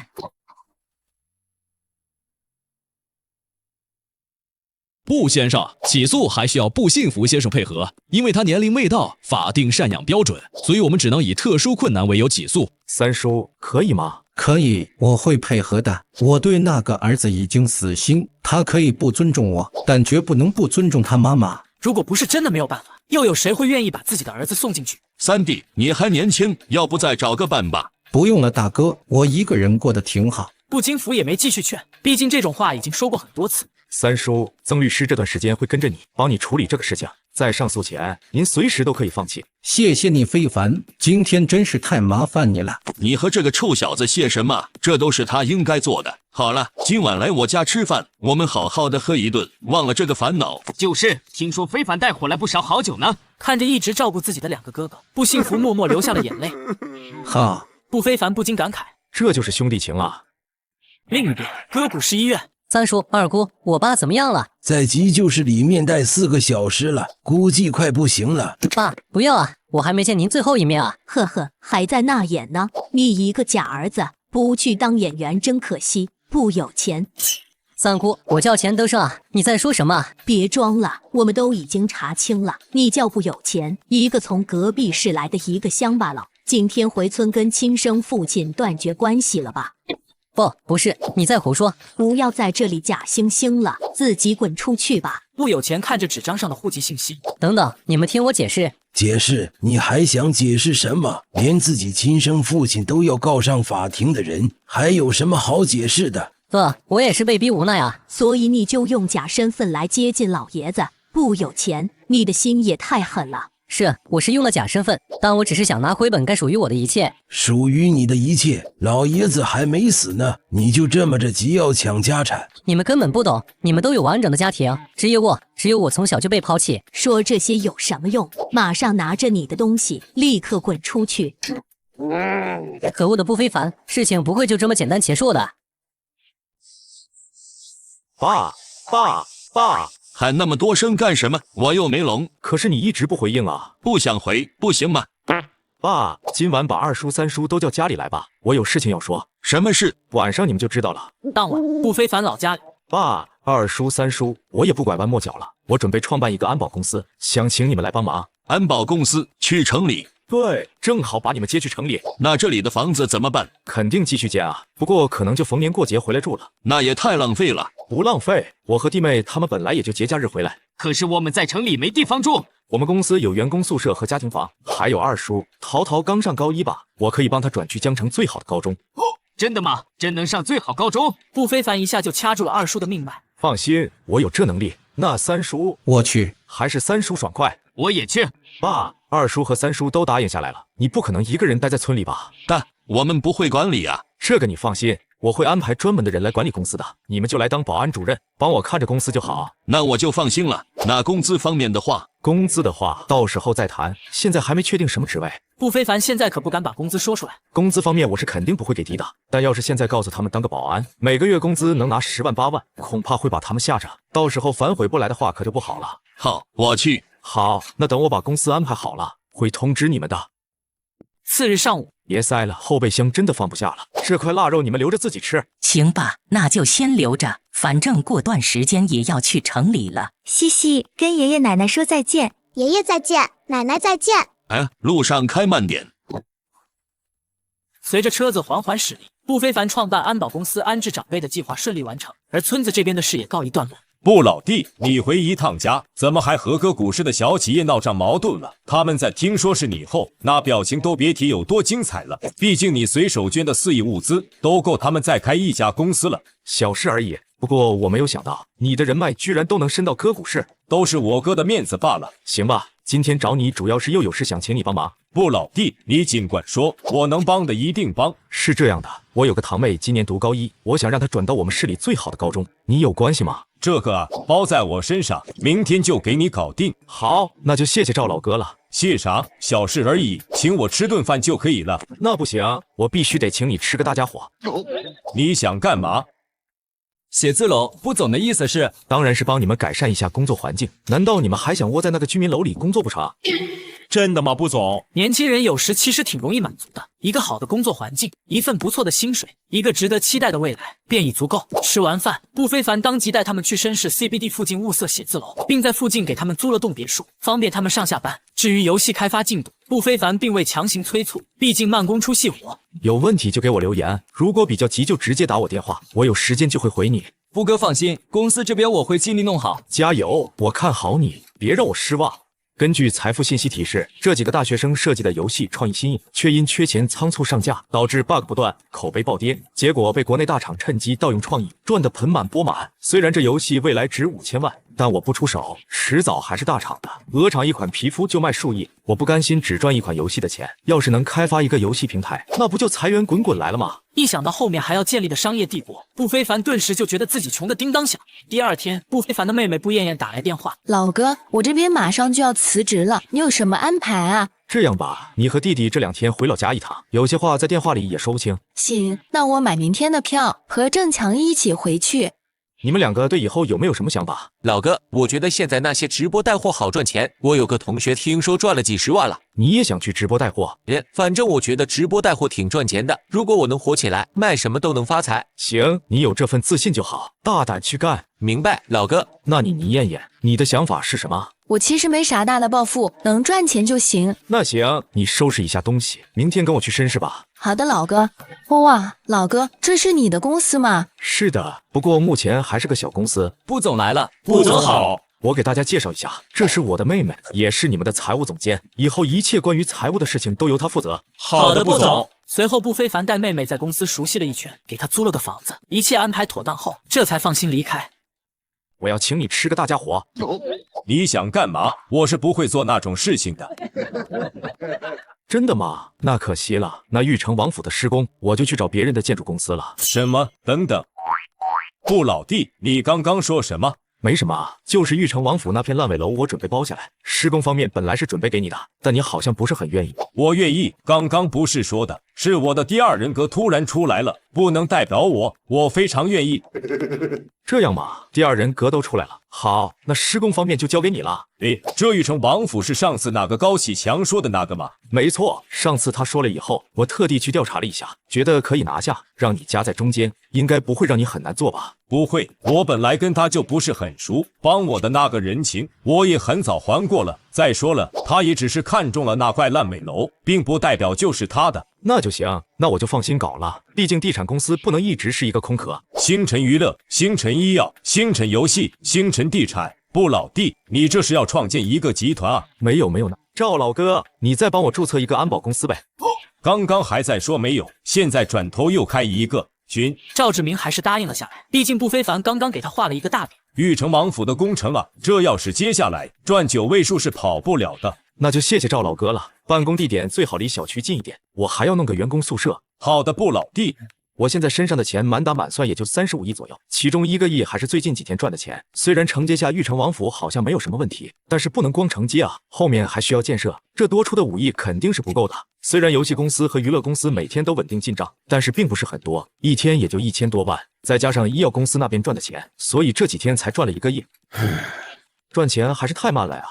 不，先生，起诉还需要不幸福先生配合，因为他年龄未到法定赡养标准，所以我们只能以特殊困难为由起诉。三叔，可以吗？可以，我会配合的。我对那个儿子已经死心，他可以不尊重我，但绝不能不尊重他妈妈。如果不是真的没有办法，又有谁会愿意把自己的儿子送进去？三弟，你还年轻，要不再找个伴吧？不用了，大哥，我一个人过得挺好。不经福也没继续劝，毕竟这种话已经说过很多次。三叔，曾律师这段时间会跟着你，帮你处理这个事情。在上诉前，您随时都可以放弃。谢谢你，非凡，今天真是太麻烦你了。你和这个臭小子谢什么？这都是他应该做的。好了，今晚来我家吃饭，我们好好的喝一顿，忘了这个烦恼。就是，听说非凡带回来不少好酒呢。看着一直照顾自己的2个哥哥，不幸福默默流下了眼泪。哈，不非凡不禁感慨，这就是兄弟情啊。另一边，歌谷市医院。三叔、二姑，我爸怎么样了？在急救室里面待4个小时了，估计快不行了。爸，不要啊，我还没见您最后一面啊。呵呵，还在那演呢。你一个假儿子，不去当演员真可惜，不有钱。三姑，我叫钱德胜啊，你在说什么？别装了，我们都已经查清了，你叫不有钱，一个从隔壁市来的一个乡巴佬，今天回村跟亲生父亲断绝关系了吧？不是，你在胡说！不要在这里假惺惺了，自己滚出去吧！不有钱看着纸张上的户籍信息。等等，你们听我解释。解释？你还想解释什么？连自己亲生父亲都要告上法庭的人，还有什么好解释的？哥，我也是被逼无奈啊。所以你就用假身份来接近老爷子，不有钱，你的心也太狠了。是，我是用了假身份，但我只是想拿回本该属于我的一切。属于你的一切？老爷子还没死呢，你就这么着急要抢家产？你们根本不懂，你们都有完整的家庭，只有我从小就被抛弃。说这些有什么用？马上拿着你的东西，立刻滚出去！可恶的不非凡，事情不会就这么简单结束的。爸！喊那么多声干什么？我又没聋。可是你一直不回应啊！不想回，不行吗？爸，今晚把2叔、3叔都叫家里来吧，我有事情要说。什么事？晚上你们就知道了。当晚，不非凡老家里。爸，2叔、3叔，我也不拐弯抹角了，我准备创办一个安保公司，想请你们来帮忙。安保公司去城里？对，正好把你们接去城里。那这里的房子怎么办？肯定继续建啊，不过可能就逢年过节回来住了。那也太浪费了。不浪费，我和弟妹他们本来也就节假日回来。可是我们在城里没地方住。我们公司有员工宿舍和家庭房，还有2叔淘刚上高1吧，我可以帮他转去江城最好的高中。真的吗？真能上最好高中？不非凡一下就掐住了2叔的命脉。放心，我有这能力。那3叔，我去。还是3叔爽快。我也去。爸，2叔和3叔都答应下来了，你不可能一个人待在村里吧？但我们不会管理啊。这个你放心，我会安排专门的人来管理公司的，你们就来当保安主任，帮我看着公司就好。那我就放心了。那工资方面的话？工资的话，到时候再谈，现在还没确定什么职位。不非凡现在可不敢把工资说出来。工资方面我是肯定不会给低的，但要是现在告诉他们当个保安，每个月工资能拿10万8万，恐怕会把他们吓着，到时候反悔不来的话可就不好了。好，我去。好，那等我把公司安排好了，会通知你们的。次日上午，别塞了，后备箱真的放不下了，这块腊肉你们留着自己吃。行吧，那就先留着，反正过段时间也要去城里了。西西，跟爷爷奶奶说再见。爷爷再见，奶奶再见。哎，路上开慢点。随着车子缓缓驶离，不非凡创办安保公司安置长辈的计划顺利完成，而村子这边的事也告一段落。不，老弟，你回一趟家，怎么还和歌谷市的小企业闹上矛盾了？他们在听说是你后，那表情都别提有多精彩了。毕竟你随手捐的4亿物资，都够他们再开一家公司了。小事而已，不过我没有想到，你的人脉居然都能伸到歌谷市，都是我哥的面子罢了。行吧，今天找你主要是又有事想请你帮忙。不，老弟，你尽管说，我能帮的一定帮。是这样的，我有个堂妹今年读高1，我想让她转到我们市里最好的高中，你有关系吗？这个啊，包在我身上，明天就给你搞定。好，那就谢谢赵老哥了。谢啥？小事而已，请我吃顿饭就可以了。那不行，我必须得请你吃个大家伙。你想干嘛？写字楼，不总的意思是？当然是帮你们改善一下工作环境。难道你们还想窝在那个居民楼里工作不成？真的吗，不总？年轻人有时其实挺容易满足的，一个好的工作环境，一份不错的薪水，一个值得期待的未来，便已足够。吃完饭，不非凡当即带他们去绅士 CBD 附近物色写字楼，并在附近给他们租了栋别墅，方便他们上下班。至于游戏开发进度，不非凡并未强行催促，毕竟慢工出细活。有问题就给我留言，如果比较急就直接打我电话，我有时间就会回你。布哥放心，公司这边我会尽力弄好。加油，我看好你，别让我失望。根据财富信息提示，这几个大学生设计的游戏创意新颖，却因缺钱仓促上架，导致 bug 不断，口碑暴跌，结果被国内大厂趁机盗用创意，赚得盆满钵满。虽然这游戏未来值5000万，但我不出手，迟早还是大厂的。鹅厂一款皮肤就卖数亿，我不甘心只赚一款游戏的钱，要是能开发一个游戏平台，那不就财源滚滚来了吗？一想到后面还要建立的商业帝国，不非凡顿时就觉得自己穷得叮当响。第二天，不非凡的妹妹不艳艳打来电话，老哥，我这边马上就要辞职了，你有什么安排啊？这样吧，你和弟弟这2天回老家一趟，有些话在电话里也说不清。行，那我买明天的票，和郑强一起回去。你们2个对以后有没有什么想法？老哥，我觉得现在那些直播带货好赚钱，我有个同学听说赚了几10万了。你也想去直播带货？反正我觉得直播带货挺赚钱的，如果我能火起来，卖什么都能发财。行，你有这份自信就好，大胆去干。明白，老哥。那倪艳艳，你的想法是什么？我其实没啥大的抱负，能赚钱就行。那行，你收拾一下东西，明天跟我去绅士吧。好的，老哥。哇，老哥，这是你的公司吗？是的，不过目前还是个小公司。布总来了，布总好。我给大家介绍一下，这是我的妹妹，也是你们的财务总监，以后一切关于财务的事情都由她负责。好的，布总。随后，不非凡带妹妹在公司熟悉了一圈，给她租了个房子，一切安排妥当后，这才放心离开。我要请你吃个大家伙。你想干嘛？我是不会做那种事情的。真的吗？那可惜了。那玉成王府的施工，我就去找别人的建筑公司了。什么？等等，布老弟，你刚刚说什么？没什么，就是玉成王府那片烂尾楼，我准备包下来。施工方面本来是准备给你的，但你好像不是很愿意。我愿意，刚刚不是说的是我的第2人格突然出来了，不能代表我，我非常愿意。这样嘛，第2人格都出来了。好，那施工方面就交给你了。这玉成王府是上次那个高启强说的那个吗？没错，上次他说了以后，我特地去调查了一下，觉得可以拿下，让你夹在中间，应该不会让你很难做吧？不会，我本来跟他就不是很熟，帮我的那个人情我也很早还过了。再说了，他也只是看中了那块烂尾楼，并不代表就是他的。那就行，那我就放心搞了。毕竟地产公司不能一直是一个空壳。星辰娱乐、星辰医药、星辰游戏、星辰地产。布老弟，你这是要创建一个集团啊？没有呢。赵老哥，你再帮我注册一个安保公司呗。刚刚还在说没有，现在转头又开一个。赵志明还是答应了下来，毕竟不非凡刚刚给他画了一个大饼。玉成王府的工程啊，这要是接下来赚9位数是跑不了的。那就谢谢赵老哥了。办公地点最好离小区近一点，我还要弄个员工宿舍。好的，布老弟。我现在身上的钱满打满算也就35亿左右，其中1个亿还是最近几天赚的钱。虽然承接下玉成王府好像没有什么问题，但是不能光承接啊，后面还需要建设，这多出的5亿肯定是不够的。虽然游戏公司和娱乐公司每天都稳定进账，但是并不是很多，一天也就1000多万，再加上医药公司那边赚的钱，所以这几天才赚了1个亿。赚钱还是太慢了呀。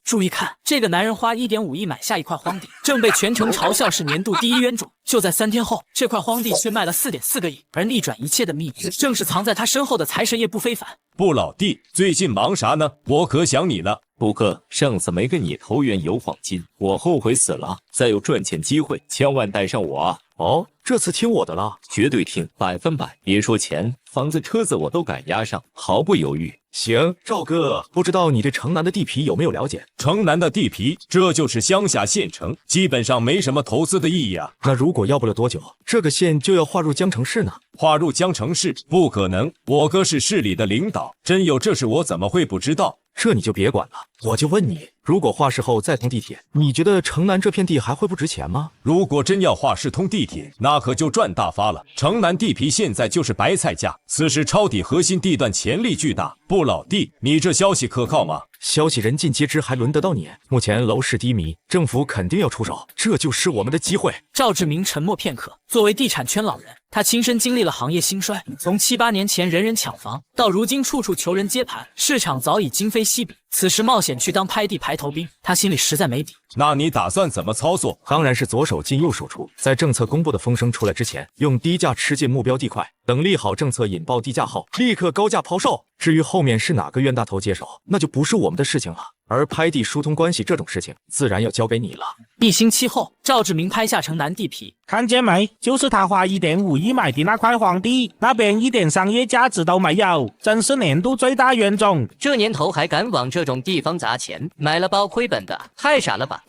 注意看，这个男人花1.5亿买下一块荒地，正被全城嘲笑是年度第1冤种。就在3天后，这块荒地却卖了4.4个亿，而逆转一切的秘密，正是藏在他身后的财神爷不非凡。布老弟，最近忙啥呢？我可想你了。布哥，上次没跟你投缘有黄金，我后悔死了。再有赚钱机会，千万带上我啊！哦，这次听我的了，绝对听，100%。别说钱，房子、车子我都敢押上，毫不犹豫。行，赵哥，不知道你对城南的地皮有没有了解？城南的地皮，这就是乡下县城，基本上没什么投资的意义啊。那如果要不了多久，这个县就要划入江城市呢？划入江城市？不可能，我哥是市里的领导，真有这事我怎么会不知道？这你就别管了，我就问你，如果划市后再通地铁，你觉得城南这片地还会不值钱吗？如果真要划市通地铁，那可就赚大发了。城南地皮现在就是白菜价，此时抄底核心地段潜力巨大。布老弟，你这消息可靠吗？消息人尽皆知，还轮得到你？目前楼市低迷，政府肯定要出手，这就是我们的机会。赵志明沉默片刻，作为地产圈老人，他亲身经历了行业兴衰，从7、8年前人人抢房，到如今处处求人接盘，市场早已今非昔比。此时冒险去当拍地排头兵，他心里实在没底。那你打算怎么操作？当然是左手进右手出，在政策公布的风声出来之前，用低价吃进目标地块，等利好政策引爆地价后，立刻高价抛售。至于后面是哪个冤大头接手，那就不是我们的事情了。而拍地疏通关系这种事情，自然要交给你了。1星期后，赵志明拍下城南地皮，看见没？就是他花1.5亿买的那块荒地，那边一点商业价值都没有，真是年度最大冤种。这年头还敢往这种地方砸钱，买了包亏本的，太傻了吧！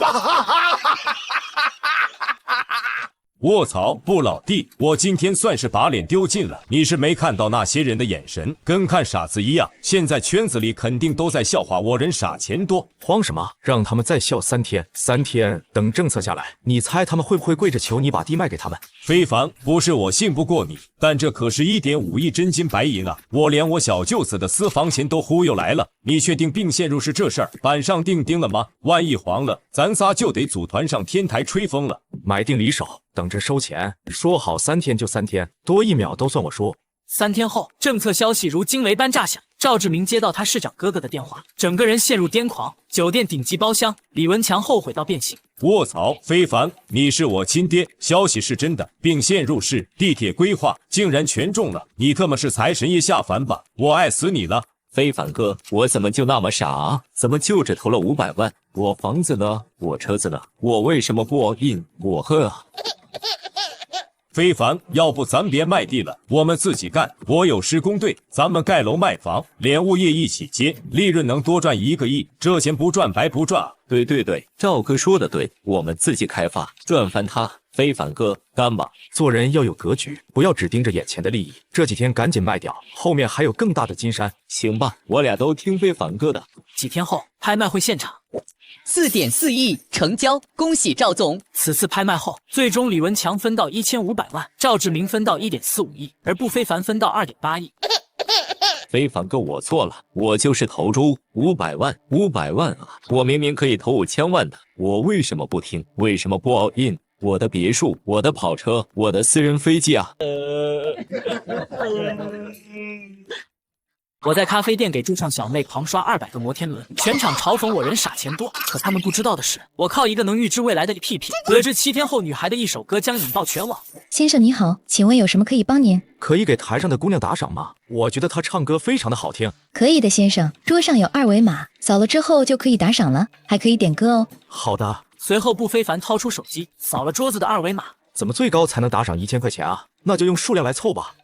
卧槽，不老弟，我今天算是把脸丢尽了。你是没看到那些人的眼神，跟看傻子一样。现在圈子里肯定都在笑话我人傻钱多。慌什么？让他们再笑3天，3天等政策下来，你猜他们会不会跪着求你把地卖给他们？非凡，不是我信不过你，但这可是1.5亿真金白银啊！我连我小舅子的私房钱都忽悠来了。你确定并线入市这事儿板上钉钉了吗？万一黄了，咱仨就得组团上天台吹风了。买定离手，等着收钱。说好3天就3天，多1秒都算我输。3天后，政策消息如惊雷般炸响。赵志明接到他市长哥哥的电话，整个人陷入癫狂。酒店顶级包厢，李文强后悔到变形。卧槽，非凡，你是我亲爹，消息是真的，并线入市，地铁规划竟然全中了，你特么是财神爷下凡吧？我爱死你了。非凡哥，我怎么就那么傻啊？怎么就只投了500万？我房子呢？我车子呢？我为什么不 all in？ 我喝啊！非凡，要不咱别卖地了，我们自己干。我有施工队，咱们盖楼卖房，连物业一起接，利润能多赚1个亿，这钱不赚白不赚啊！对对对，赵哥说的对，我们自己开发，赚翻它。非凡哥，干吧！做人要有格局，不要只盯着眼前的利益。这几天赶紧卖掉，后面还有更大的金山。行吧，我俩都听非凡哥的。几天后，拍卖会现场，4.4亿成交，恭喜赵总！此次拍卖后，最终李文强分到1500万，赵志明分到1.45亿，而不非凡分到2.8亿。非凡哥，我错了，我就是投注500万，500万啊！我明明可以投5000万的，我为什么不听？为什么不 all in？我的别墅，我的跑车，我的私人飞机啊！我在咖啡店给驻唱小妹狂刷200个摩天轮，全场嘲讽我人傻钱多。可他们不知道的是，我靠一个能预知未来的屁屁，得知7天后女孩的一首歌将引爆全网。先生你好，请问有什么可以帮您？可以给台上的姑娘打赏吗？我觉得她唱歌非常的好听。可以的，先生，桌上有2维码，扫了之后就可以打赏了，还可以点歌哦。好的。随后不非凡掏出手机，扫了桌子的2维码。怎么最高才能打赏1000块钱啊？那就用数量来凑吧。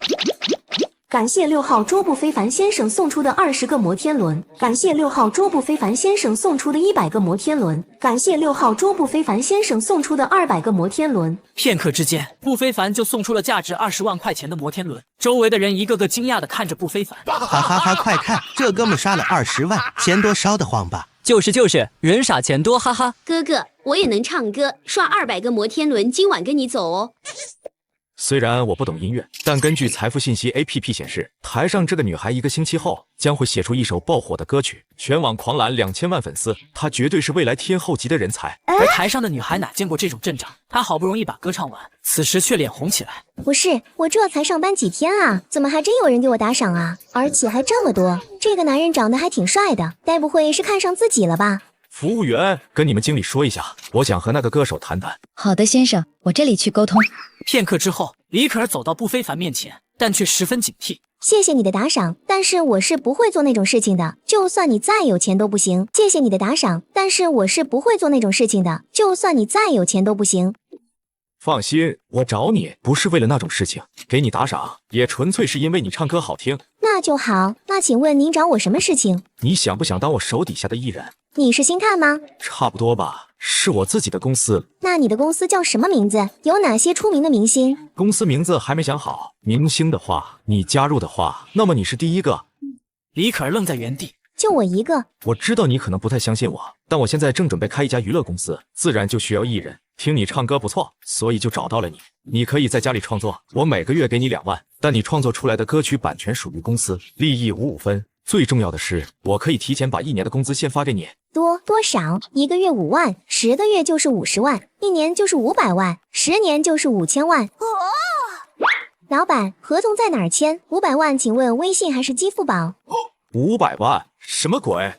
感谢6号桌布非凡先生送出的20个摩天轮，感谢6号桌布非凡先生送出的100个摩天轮，感谢6号桌布非凡先生送出的200个摩天轮。片刻之间，不非凡就送出了价值20万块钱的摩天轮。周围的人一个个惊讶地看着不非凡，哈哈哈！快看，这哥们刷了20万，钱多烧得慌吧？就是，人傻钱多，哈哈。哥哥，我也能唱歌，刷200个摩天轮，今晚跟你走哦。虽然我不懂音乐，但根据财富信息 APP 显示，台上这个女孩1个星期后将会写出一首爆火的歌曲，全网狂揽2000万粉丝，她绝对是未来天后级的人才。而台上的女孩哪见过这种阵仗，她好不容易把歌唱完，此时却脸红起来。不是，我这才上班几天啊，怎么还真有人给我打赏啊？而且还这么多，这个男人长得还挺帅的，该不会是看上自己了吧？服务员，跟你们经理说一下，我想和那个歌手谈谈。好的，先生，我这里去沟通。片刻之后，李可儿走到不非凡面前，但却十分警惕。谢谢你的打赏，但是我是不会做那种事情的，就算你再有钱都不行。谢谢你的打赏，但是我是不会做那种事情的，就算你再有钱都不行。放心，我找你不是为了那种事情，给你打赏也纯粹是因为你唱歌好听。那就好，那请问您找我什么事情？你想不想当我手底下的艺人？你是星探吗？差不多吧，是我自己的公司。那你的公司叫什么名字？有哪些出名的明星？公司名字还没想好。明星的话，你加入的话，那么你是第一个。李可儿愣在原地。就我一个。我知道你可能不太相信我，但我现在正准备开一家娱乐公司，自然就需要艺人。听你唱歌不错，所以就找到了你。你可以在家里创作，我每个月给你2万，但你创作出来的歌曲版权属于公司，利益55分。最重要的是，我可以提前把1年的工资先发给你。多少？1个月5万，10个月就是50万，1年就是500万，10年就是5000万。老板，合同在哪儿签？500万，请问微信还是支付宝？500万？什么鬼？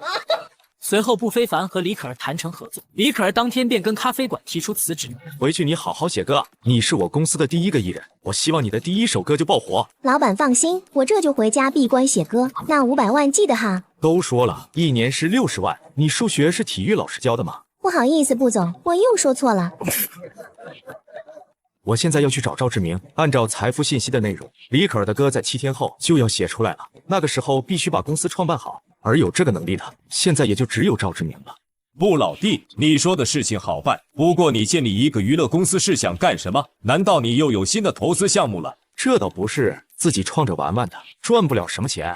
随后，不非凡和李可儿谈成合作，李可儿当天便跟咖啡馆提出辞职。回去你好好写歌，你是我公司的第一个艺人，我希望你的第一首歌就爆火。老板放心，我这就回家闭关写歌。那500万记得哈。都说了，1年是60万，你数学是体育老师教的吗？不好意思，步总，我又说错了。我现在要去找赵志明，按照财富信息的内容，李可儿的歌在7天后就要写出来了，那个时候必须把公司创办好，而有这个能力的，现在也就只有赵志明了。不，老弟，你说的事情好办，不过你建立一个娱乐公司是想干什么？难道你又有新的投资项目了？这倒不是，自己创着玩玩的，赚不了什么钱。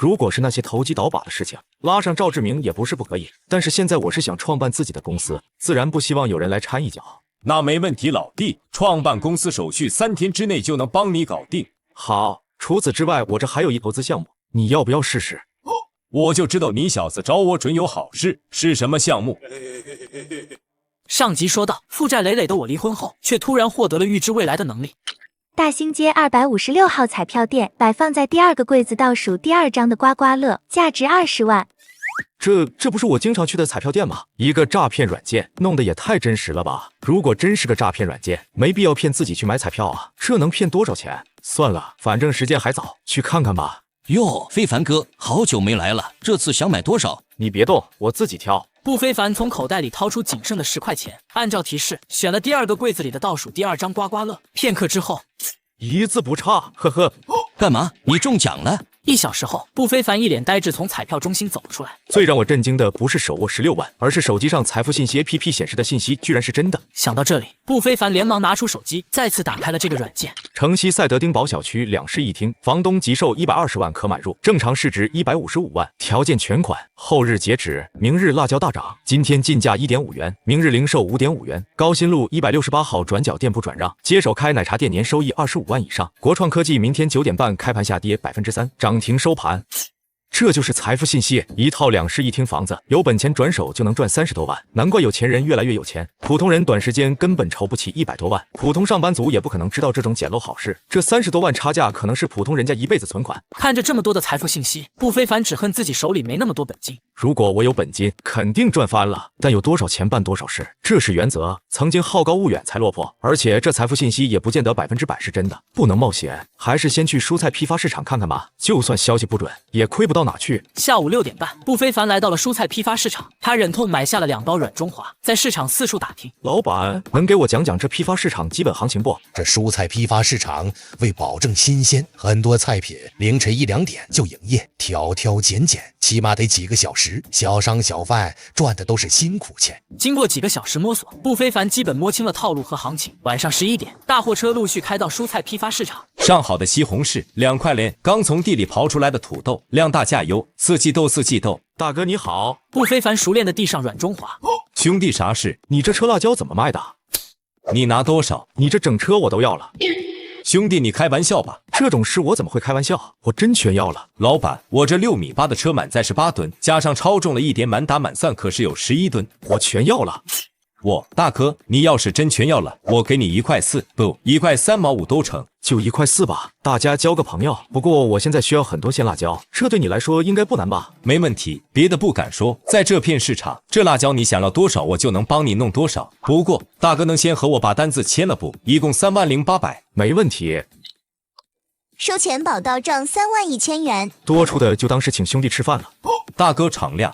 如果是那些投机倒把的事情，拉上赵志明也不是不可以。但是现在我是想创办自己的公司，自然不希望有人来掺一脚。那没问题，老弟，创办公司手续3天之内就能帮你搞定。好，除此之外，我这还有一投资项目，你要不要试试？我就知道你小子找我准有好事，是什么项目？上集说到，负债累累的我离婚后，却突然获得了预知未来的能力。大兴街256号彩票店摆放在第2个柜子倒数第2张的刮刮乐，价值20万。这不是我经常去的彩票店吗？一个诈骗软件，弄得也太真实了吧！如果真是个诈骗软件，没必要骗自己去买彩票啊，这能骗多少钱？算了，反正时间还早，去看看吧。哟，非凡哥，好久没来了，这次想买多少？你别动，我自己挑。不非凡从口袋里掏出仅剩的10块钱，按照提示选了第2个柜子里的倒数第2张刮刮乐。片刻之后，一字不差，呵呵。干嘛？你中奖了？1小时后，不非凡一脸呆滞从彩票中心走了出来。最让我震惊的不是手握16万，而是手机上财富信息 APP 显示的信息居然是真的。想到这里，不非凡连忙拿出手机，再次打开了这个软件。城西赛德丁堡小区2室1厅，房东急售120万可买入，正常市值155万，条件全款，后日截止。明日辣椒大涨，今天进价1.5元，明日零售5.5元。高新路168号转角店铺转让，接手开奶茶店，年收益25万以上。国创科技明天9点半开盘下跌3%，涨停收盘。这就是财富信息，一套2室1厅房子，有本钱转手就能赚30多万，难怪有钱人越来越有钱，普通人短时间根本筹不起100多万，普通上班族也不可能知道这种捡漏好事，这30多万差价可能是普通人家一辈子存款。看着这么多的财富信息，不非凡只恨自己手里没那么多本金。如果我有本金，肯定赚翻了，但有多少钱办多少事，这是原则。曾经好高骛远才落魄，而且这财富信息也不见得100%是真的，不能冒险，还是先去蔬菜批发市场看看吧。就算消息不准，也亏不到哪去。下午6点半，不非凡来到了蔬菜批发市场，他忍痛买下了2包软中华，在市场四处打听。老板，能给我讲讲这批发市场基本行情不？这蔬菜批发市场为保证新鲜，很多菜品凌晨1、2点就营业，挑挑拣拣，起码得几个小时，小商小贩赚的都是辛苦钱。经过几个小时摸索，不非凡基本摸清了套路和行情。晚上11点，大货车陆续开到蔬菜批发市场。上好的西红柿2块连，刚从地里刨出来的土豆，2大架油，4季豆4季豆。大哥你好。不非凡熟练的递上软中华。兄弟啥事？你这车辣椒怎么卖的？你拿多少？你这整车我都要了。兄弟，你开玩笑吧？这种事我怎么会开玩笑？我真全要了。老板，我这6.8米的车满载18吨，加上超重了1点，满打满算可是有11吨，我全要了。大哥，你要是真全要了，我给你1块4，不，1块3毛5都成。就1块4吧，大家交个朋友。不过我现在需要很多鲜辣椒，这对你来说应该不难吧？没问题，别的不敢说，在这片市场，这辣椒你想要多少，我就能帮你弄多少。不过大哥能先和我把单子签了不？一共30800。没问题。收钱宝到账31000元，多出的就当是请兄弟吃饭了。大哥敞亮。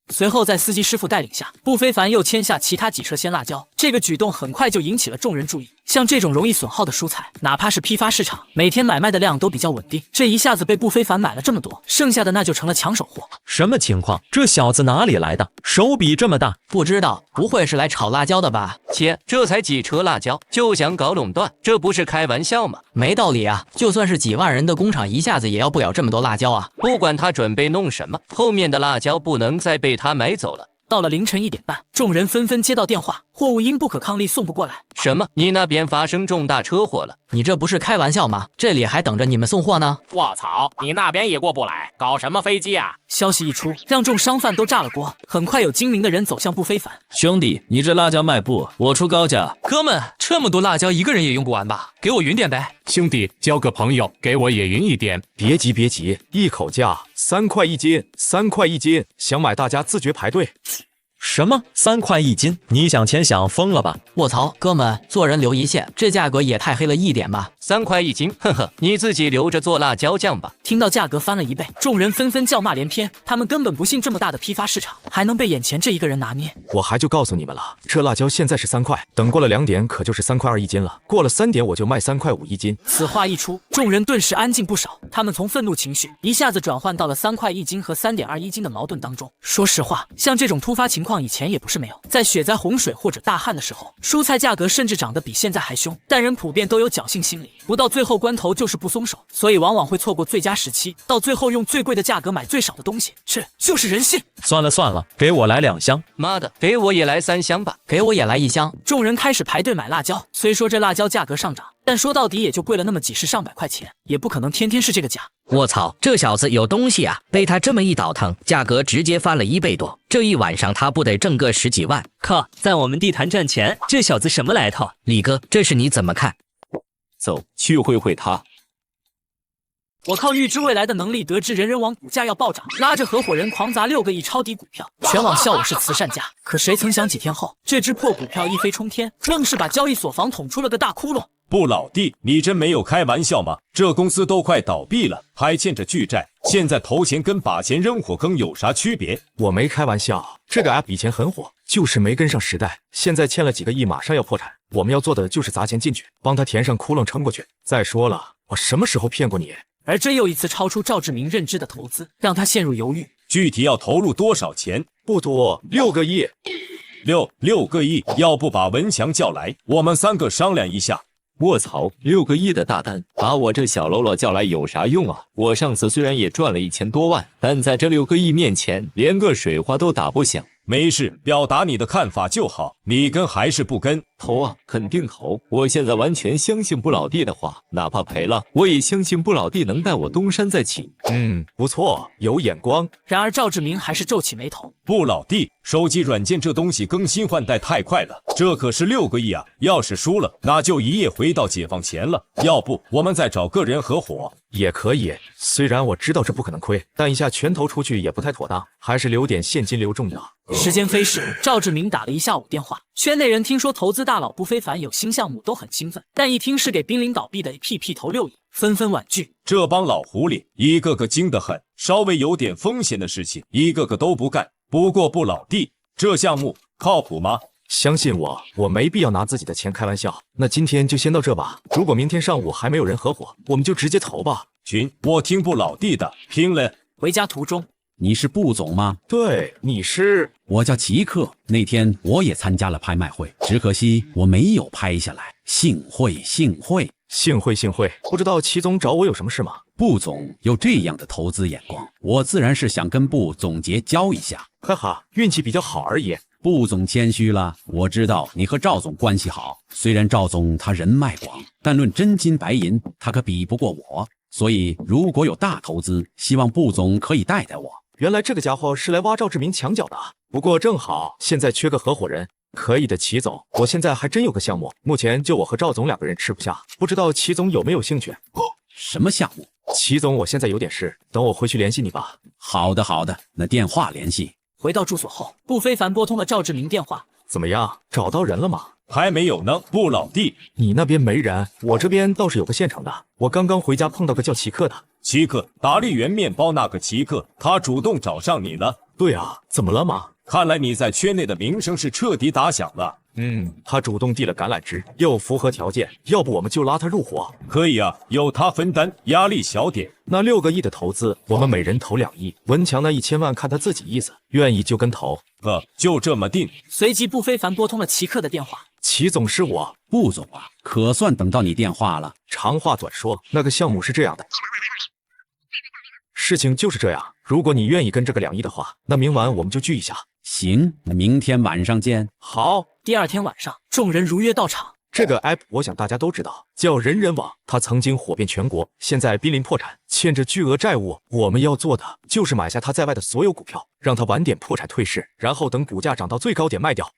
随后在司机师傅带领下，不非凡又签下其他几车鲜辣椒。这个举动很快就引起了众人注意。像这种容易损耗的蔬菜，哪怕是批发市场，每天买卖的量都比较稳定。这一下子被不非凡买了这么多，剩下的那就成了抢手货。什么情况？这小子哪里来的？手笔这么大？不知道，不会是来炒辣椒的吧？切，这才几车辣椒，就想搞垄断，这不是开玩笑吗？没道理啊！就算是几万人的工厂，一下子也要不了这么多辣椒啊！不管他准备弄什么，后面的辣椒不能再被他买走了。到了凌晨1点半，众人纷纷接到电话，货物因不可抗力送不过来。什么？你那边发生重大车祸了？你这不是开玩笑吗？这里还等着你们送货呢！卧槽，你那边也过不来，搞什么飞机啊？消息一出，让众商贩都炸了锅。很快有精明的人走向不非凡。兄弟，你这辣椒卖不？我出高价。哥们，这么多辣椒，一个人也用不完吧？给我匀点呗。兄弟，交个朋友，给我也匀一点。别急别急，一口价3块1斤，3块1斤，想买大家自觉排队。什么3块1斤？你想钱想疯了吧？卧槽，哥们，做人留一线，这价格也太黑了一点吧！3块1斤，呵呵，你自己留着做辣椒酱吧。听到价格翻了1倍，众人纷纷叫骂连篇。他们根本不信这么大的批发市场还能被眼前这一个人拿捏。我还就告诉你们了，这辣椒现在是3块，等过了2点可就是3块2一斤了。过了3点我就卖3块5一斤。此话一出，众人顿时安静不少。他们从愤怒情绪一下子转换到了3块1斤和3.21斤的矛盾当中。说实话，像这种突发情况以前也不是没有，在雪灾、洪水或者大旱的时候，蔬菜价格甚至涨得比现在还凶。但人普遍都有侥幸心理，不到最后关头就是不松手，所以往往会错过最佳时期，到最后用最贵的价格买最少的东西，这就是人性。算了算了，给我来2箱。妈的，给我也来3箱吧，给我也来1箱。众人开始排队买辣椒。虽说这辣椒价格上涨，但说到底也就贵了那么几十上百块钱，也不可能天天是这个价。我操，这小子有东西啊！被他这么一倒腾，价格直接翻了1倍多。这一晚上他不得挣个10几万？靠，在我们地坛赚钱，这小子什么来头？李哥，这事你怎么看？走去会会他。我靠预知未来的能力，得知人人网股价要暴涨，拉着合伙人狂砸6个亿抄底股票，全网笑我是慈善家。可谁曾想几天后，这只破股票一飞冲天，愣是把交易所房捅出了个大窟窿。不，老弟，你真没有开玩笑吗？这公司都快倒闭了，还欠着巨债，现在投钱跟把钱扔火坑有啥区别？我没开玩笑，这个 app 以前很火，就是没跟上时代，现在欠了几个亿，马上要破产。我们要做的就是砸钱进去，帮他填上窟窿撑过去。再说了，我什么时候骗过你？而这又一次超出赵志明认知的投资，让他陷入犹豫。具体要投入多少钱？不多，6个亿。6个亿，要不把文强叫来，我们3个商量一下。卧槽，6个亿的大单，把我这小喽啰叫来有啥用啊？我上次虽然也赚了1000多万，但在这6个亿面前，连个水花都打不响。没事，表达你的看法就好。你跟还是不跟？投啊，肯定投。我现在完全相信布老弟的话，哪怕赔了，我也相信布老弟能带我东山再起。不错，有眼光。然而赵志明还是皱起眉头。布老弟，手机软件这东西更新换代太快了，这可是6个亿啊！要是输了，那就一夜回到解放前了。要不我们再找个人合伙也可以。虽然我知道这不可能亏，但一下全投出去也不太妥当，还是留点现金流重要。时间飞逝，赵志明打了一下午电话。圈内人听说投资大佬不非凡有新项目，都很兴奋，但一听是给濒临倒闭的 APP 投6亿，纷纷婉拒。这帮老狐狸一个个精得很，稍微有点风险的事情，一个个都不干。不过布老弟，这项目靠谱吗？相信我，我没必要拿自己的钱开玩笑。那今天就先到这吧，如果明天上午还没有人合伙，我们就直接投吧。群，我听布老弟的，拼了！回家途中，你是布总吗？对，你是？我叫吉克。那天我也参加了拍卖会，只可惜我没有拍下来。幸会。不知道齐总找我有什么事吗？布总有这样的投资眼光，我自然是想跟布总结交一下。哈哈，运气比较好而已。布总谦虚了，我知道你和赵总关系好，虽然赵总他人脉广，但论真金白银，他可比不过我。所以如果有大投资，希望布总可以带带我。原来这个家伙是来挖赵志明墙角的，不过正好现在缺个合伙人。可以的，齐总，我现在还真有个项目，目前就我和赵总2个人吃不下，不知道齐总有没有兴趣？什么项目？齐总，我现在有点事，等我回去联系你吧。好的，那电话联系。回到住所后，不非凡拨通了赵志明电话。怎么样，找到人了吗？还没有呢，布老弟。你那边没人，我这边倒是有个现成的。我刚刚回家碰到个叫奇克的。奇克，达利园面包那个奇克，他主动找上你了。对啊，怎么了吗？看来你在圈内的名声是彻底打响了。他主动递了橄榄枝，又符合条件，要不我们就拉他入伙。可以啊，有他分担，压力小点。那6个亿的投资，我们每人投2亿，文强那1000万看他自己意思，愿意就跟投。就这么定。随即不非凡拨通了齐克的电话。齐总是我。布总啊，可算等到你电话了。长话短说，那个项目是这样的。事情就是这样，如果你愿意跟这个2亿的话，那明晚我们就聚一下。行，那明天晚上见。好。第2天晚上，众人如约到场。这个 app 我想大家都知道，叫人人网，它曾经火遍全国，现在濒临破产，欠着巨额债务。我们要做的就是买下它在外的所有股票，让它晚点破产退市，然后等股价涨到最高点卖掉。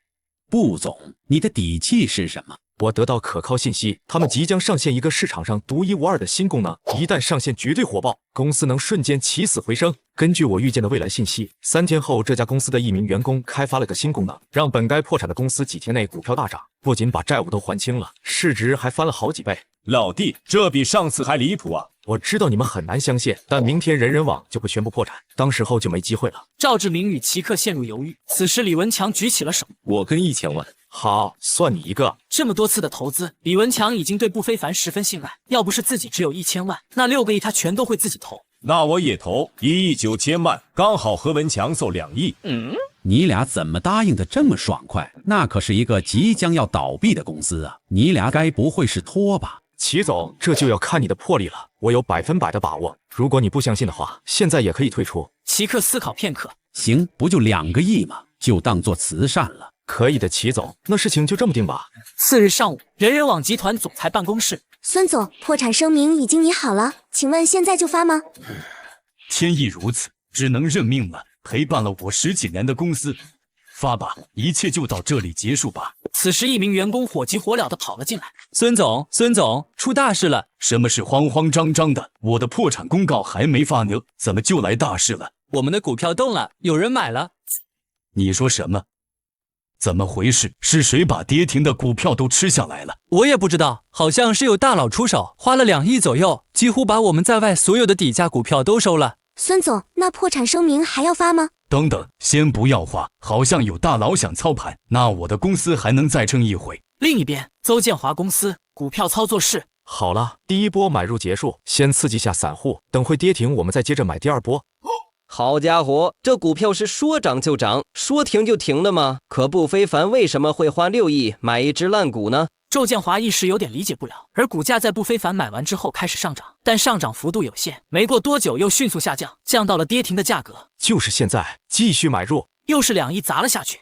布总，你的底气是什么？我得到可靠信息，他们即将上线一个市场上独一无二的新功能，一旦上线绝对火爆，公司能瞬间起死回生。根据我预见的未来信息，3天后这家公司的一名员工开发了个新功能，让本该破产的公司几天内股票大涨，不仅把债务都还清了，市值还翻了好几倍。老弟，这比上次还离谱啊！我知道你们很难相信，但明天人人网就会宣布破产，当时候就没机会了。赵志明与齐克陷入犹豫，此时李文强举起了手。我跟1000万。好，算你一个。这么多次的投资，李文强已经对不非凡十分信赖。要不是自己只有1000万，那6个亿他全都会自己投。那我也投1亿9千万，刚好和文强凑2亿。你俩怎么答应的这么爽快？那可是一个即将要倒闭的公司啊！你俩该不会是托吧？齐总，这就要看你的魄力了，我有100%的把握。如果你不相信的话，现在也可以退出。齐克思考片刻，行，不就2个亿吗？就当做慈善了。可以的，齐总，那事情就这么定吧。4日上午，人人网集团总裁办公室，孙总，破产声明已经拟好了，请问现在就发吗？天意如此，只能认命了。陪伴了我10几年的公司，发吧，一切就到这里结束吧。此时，一名员工火急火燎地跑了进来。孙总，出大事了！什么是慌慌张张的？我的破产公告还没发呢，怎么就来大事了？我们的股票动了，有人买了。你说什么？怎么回事？是谁把跌停的股票都吃下来了？我也不知道，好像是有大佬出手，花了2亿左右，几乎把我们在外所有的底价股票都收了。孙总，那破产声明还要发吗？等等，先不要发，好像有大佬想操盘，那我的公司还能再撑一回。另一边，邹建华公司股票操作室，好了，第一波买入结束，先刺激下散户，等会跌停我们再接着买第2波。好家伙，这股票是说涨就涨，说停就停的吗？可不非凡为什么会花6亿买一只烂股呢？邹建华一时有点理解不了，而股价在不非凡买完之后开始上涨，但上涨幅度有限，没过多久又迅速下降，降到了跌停的价格。就是现在，继续买入，又是2亿砸了下去。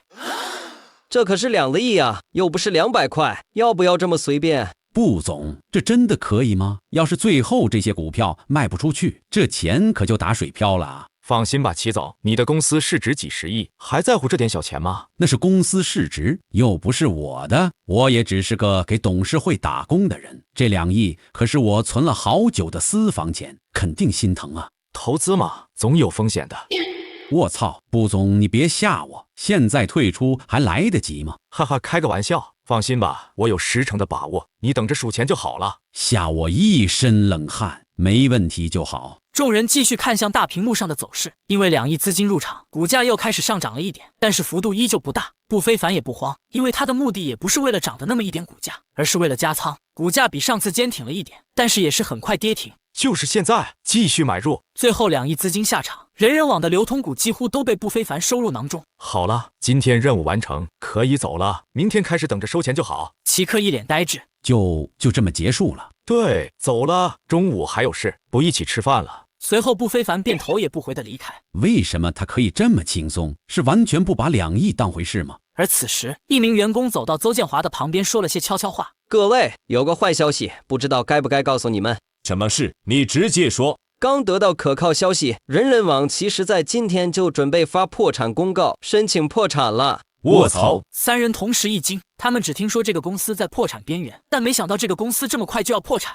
这可是2个亿啊，又不是200块，要不要这么随便？布总，这真的可以吗？要是最后这些股票卖不出去，这钱可就打水漂了啊！放心吧，齐总，你的公司市值几十亿，还在乎这点小钱吗？那是公司市值，又不是我的，我也只是个给董事会打工的人。这2亿可是我存了好久的私房钱，肯定心疼啊！投资嘛，总有风险的。我操，布总，你别吓我，现在退出还来得及吗？哈哈，开个玩笑，放心吧，我有10%的把握，你等着数钱就好了。吓我一身冷汗，没问题就好。众人继续看向大屏幕上的走势，因为2亿资金入场，股价又开始上涨了一点，但是幅度依旧不大。不非凡也不慌，因为他的目的也不是为了涨的那么一点股价，而是为了加仓。股价比上次坚挺了一点，但是也是很快跌停。就是现在，继续买入。最后2亿资金下场，人人网的流通股几乎都被不非凡收入囊中。好了，今天任务完成，可以走了。明天开始等着收钱就好。齐克一脸呆滞，就这么结束了？对，走了。中午还有事，不一起吃饭了。随后不非凡便头也不回地离开。为什么他可以这么轻松？是完全不把2亿当回事吗？而此时，一名员工走到邹建华的旁边，说了些悄悄话。各位，有个坏消息，不知道该不该告诉你们。什么事？你直接说。刚得到可靠消息，人人网其实在今天就准备发破产公告，申请破产了。卧槽！3人同时一惊，他们只听说这个公司在破产边缘，但没想到这个公司这么快就要破产。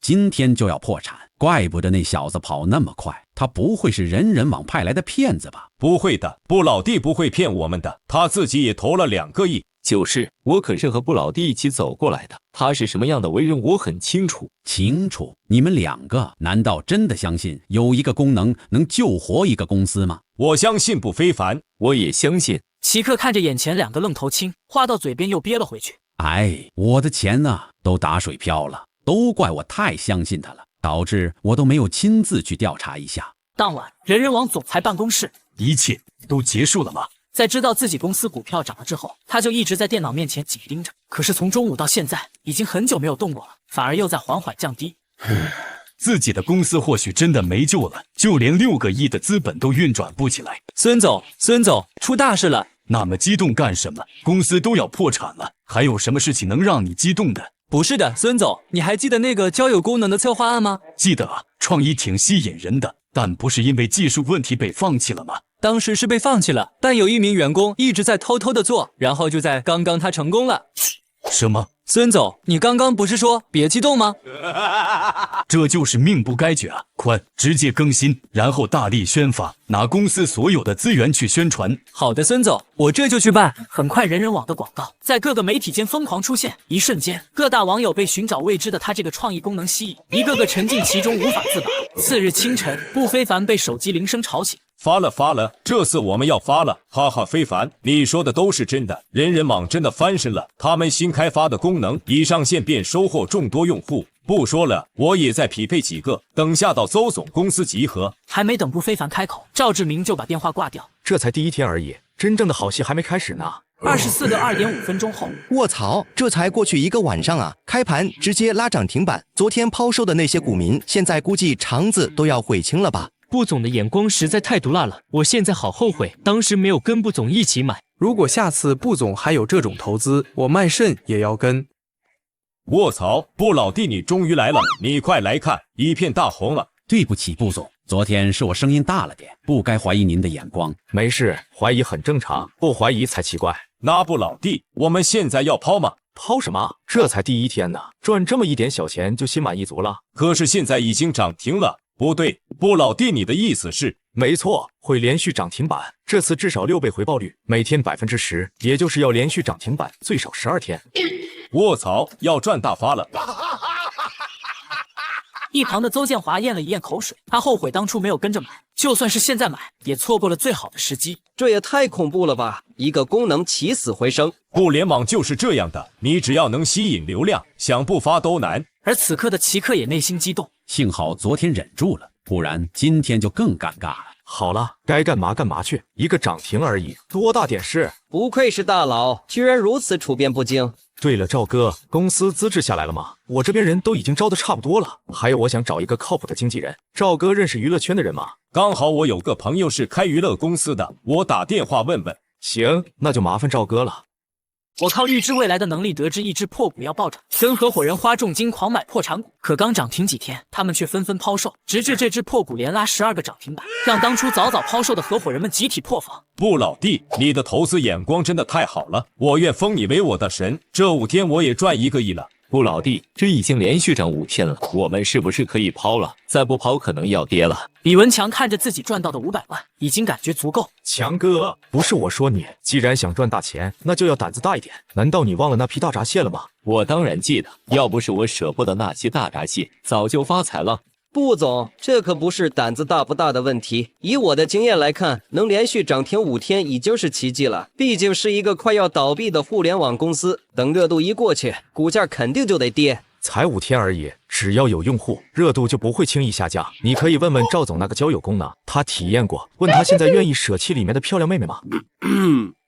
今天就要破产，怪不得那小子跑那么快，他不会是人人网派来的骗子吧？不会的，布老弟不会骗我们的，他自己也投了2个亿。就是，我可是和布老弟一起走过来的，他是什么样的为人我很清楚。清楚？你们2个难道真的相信有一个功能能救活一个公司吗？我相信不非凡，我也相信。齐克看着眼前2个愣头青，话到嘴边又憋了回去。哎，我的钱呢，都打水漂了，都怪我太相信他了，导致我都没有亲自去调查一下。当晚，人人网总裁办公室，一切都结束了吗？在知道自己公司股票涨了之后，他就一直在电脑面前紧盯着。可是从中午到现在，已经很久没有动过了，反而又在缓缓降低。自己的公司或许真的没救了，就连6个亿的资本都运转不起来。孙总，出大事了！那么激动干什么？公司都要破产了，还有什么事情能让你激动的？不是的，孙总，你还记得那个交友功能的策划案吗？记得啊，创意挺吸引人的，但不是因为技术问题被放弃了吗？当时是被放弃了，但有一名员工一直在偷偷的做，然后就在刚刚他成功了。什么？孙总，你刚刚不是说别激动吗？这就是命不该绝啊！快直接更新，然后大力宣发，拿公司所有的资源去宣传。好的，孙总，我这就去办。很快，人人网的广告在各个媒体间疯狂出现，一瞬间，各大网友被寻找未知的他这个创意功能吸引，一个个沉浸其中无法自拔。次日清晨，不非凡被手机铃声吵醒。发了，这次我们要发了，哈哈，非凡，你说的都是真的，人人网真的翻身了，他们新开发的功能一上线便收获众多用户。不说了，我也再匹配几个，等下到邹总公司集合。还没等不非凡开口，赵志明就把电话挂掉。这才第1天而已，真正的好戏还没开始呢。24个2.5分钟后，卧槽，这才过去1个晚上啊，开盘直接拉涨停板，昨天抛售的那些股民，现在估计肠子都要悔青了吧？布总的眼光实在太毒辣了，我现在好后悔，当时没有跟布总一起买。如果下次布总还有这种投资，我卖肾也要跟。卧槽，布老弟你终于来了，你快来看，一片大红了。对不起，布总，昨天是我声音大了点，不该怀疑您的眼光。没事，怀疑很正常，不怀疑才奇怪。那布老弟，我们现在要抛吗？抛什么？这才第1天呢，赚这么一点小钱就心满意足了。可是现在已经涨停了。不对，布老弟，你的意思是？没错，会连续涨停板，这次至少6倍回报率，每天10%，也就是要连续涨停板最少12天。卧槽，要赚大发了！一旁的邹建华咽了一咽口水，他后悔当初没有跟着买，就算是现在买，也错过了最好的时机。这也太恐怖了吧！一个功能起死回生，互联网就是这样的，你只要能吸引流量，想不发都难。而此刻的奇克也内心激动，幸好昨天忍住了，不然今天就更尴尬了。好了，该干嘛干嘛去，一个涨停而已，多大点事？不愧是大佬，居然如此处变不惊。对了，赵哥，公司资质下来了吗？我这边人都已经招得差不多了，还有我想找一个靠谱的经纪人。赵哥认识娱乐圈的人吗？刚好我有个朋友是开娱乐公司的，我打电话问问。行，那就麻烦赵哥了。我靠预知未来的能力得知一只破股要暴涨，跟合伙人花重金狂买破产股，可刚涨停几天，他们却纷纷抛售，直至这只破股连拉12个涨停板，让当初早抛售的合伙人们集体破防。布老弟，你的投资眼光真的太好了，我愿封你为我的神，这5天我也赚1个亿了。布老弟，这已经连续涨5天了，我们是不是可以抛了？再不抛可能要跌了。李文强看着自己赚到的500万，已经感觉足够。强哥，不是我说你，既然想赚大钱，那就要胆子大一点。难道你忘了那批大闸蟹了吗？我当然记得，要不是我舍不得那些大闸蟹，早就发财了。布总，这可不是胆子大不大的问题。以我的经验来看，能连续涨停5天已经是奇迹了。毕竟是一个快要倒闭的互联网公司，等热度一过去，股价肯定就得跌。才5天而已，只要有用户，热度就不会轻易下降。你可以问问赵总那个交友功能，他体验过，问他现在愿意舍弃里面的漂亮妹妹吗？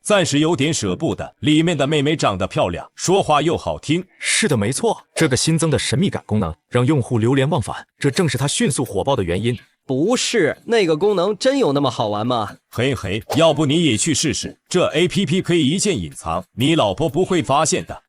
暂时有点舍不得，里面的妹妹长得漂亮，说话又好听。是的，没错，这个新增的神秘感功能让用户流连忘返，这正是它迅速火爆的原因。不是，那个功能真有那么好玩吗？嘿嘿，要不你也去试试，这 APP 可以一键隐藏，你老婆不会发现的。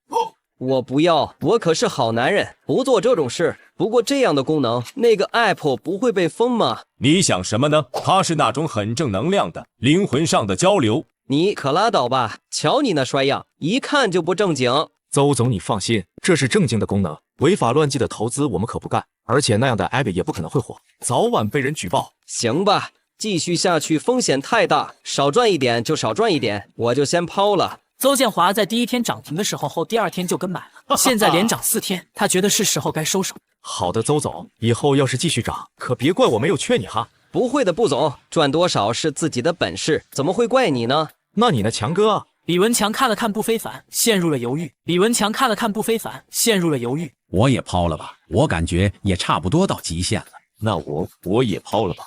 我不要，我可是好男人，不做这种事。不过这样的功能，那个 app 不会被封吗？你想什么呢？它是那种很正能量的灵魂上的交流。你可拉倒吧，瞧你那衰样，一看就不正经。邹总，你放心，这是正经的功能，违法乱纪的投资我们可不干，而且那样的 app 也不可能会火，早晚被人举报。行吧，继续下去风险太大，少赚一点就少赚一点，我就先抛了。邹建华在第1天涨停的时候后第2天就跟买了，现在连涨4天，他觉得是时候该收手。好的，邹总，以后要是继续涨，可别怪我没有劝你哈。不会的，布总，赚多少是自己的本事，怎么会怪你呢？那你呢，强哥？李文强看了看不非凡，陷入了犹豫。我也抛了吧，我感觉也差不多到极限了。那我也抛了吧。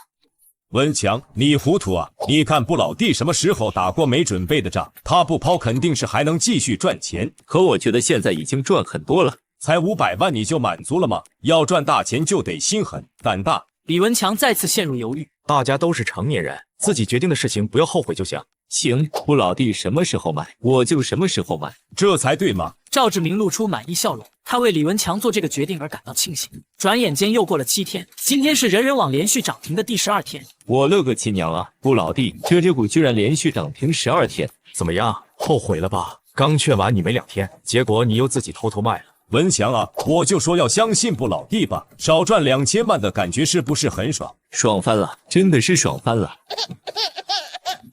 文强，你糊涂啊！你看布老弟什么时候打过没准备的仗？他不抛肯定是还能继续赚钱。可我觉得现在已经赚很多了，才500万你就满足了吗？要赚大钱就得心狠胆大。李文强再次陷入犹豫。大家都是成年人，自己决定的事情不要后悔就行。行，布老弟什么时候买，我就什么时候买，这才对嘛。赵志明露出满意笑容，他为李文强做这个决定而感到庆幸。转眼间又过了7天，今天是人人网连续涨停的第12天。我勒个亲娘啊！布老弟，这只股居然连续涨停12天，怎么样？后悔了吧？刚劝完你没2天，结果你又自己偷偷卖了。文祥啊，我就说要相信不老弟吧，少赚2000万的感觉是不是很爽？爽翻了，真的是爽翻了。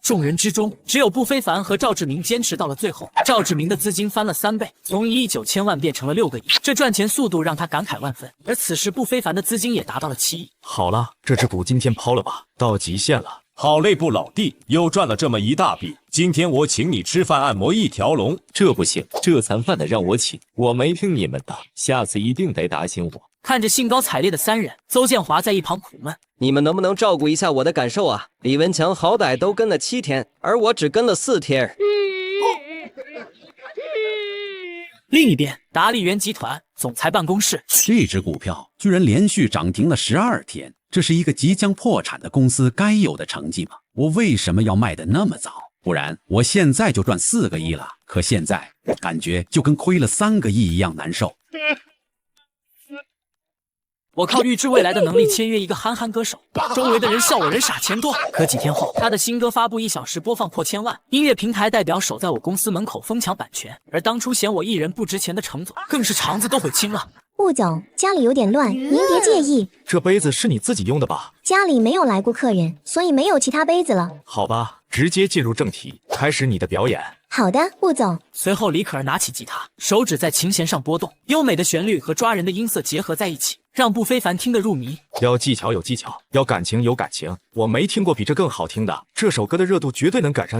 众人之中，只有不非凡和赵志明坚持到了最后。赵志明的资金翻了3倍，从1亿9千万变成了6个亿，这赚钱速度让他感慨万分。而此时不非凡的资金也达到了7亿。好了，这只股今天抛了吧，到极限了。好嘞，不老弟，又赚了这么一大笔。今天我请你吃饭按摩一条龙。这不行，这餐饭的让我请，我没听你们的，下次一定得打醒我。看着兴高采烈的3人，邹建华在一旁苦闷：你们能不能照顾一下我的感受啊？李文强好歹都跟了7天，而我只跟了4天。另一边，达利园集团总裁办公室，这只股票居然连续涨停了12天，这是一个即将破产的公司该有的成绩吗？我为什么要卖得那么早？不然我现在就赚4个亿了。可现在感觉就跟亏了3个亿一样难受。我靠预知未来的能力签约一个憨憨歌手，周围的人笑我人傻钱多。可几天后，他的新歌发布1小时播放破1000万，音乐平台代表守在我公司门口疯抢版权，而当初嫌我艺人不值钱的程总，更是肠子都悔青了。顾总，家里有点乱，您别介意。这杯子是你自己用的吧？家里没有来过客人，所以没有其他杯子了。好吧，直接进入正题，开始你的表演。好的，顾总。随后，李可儿拿起吉他，手指在琴弦上拨动，优美的旋律和抓人的音色结合在一起，让不非凡听得入迷。要技巧有技巧，要感情有感情，我没听过比这更好听的。这首歌的热度绝对能赶上，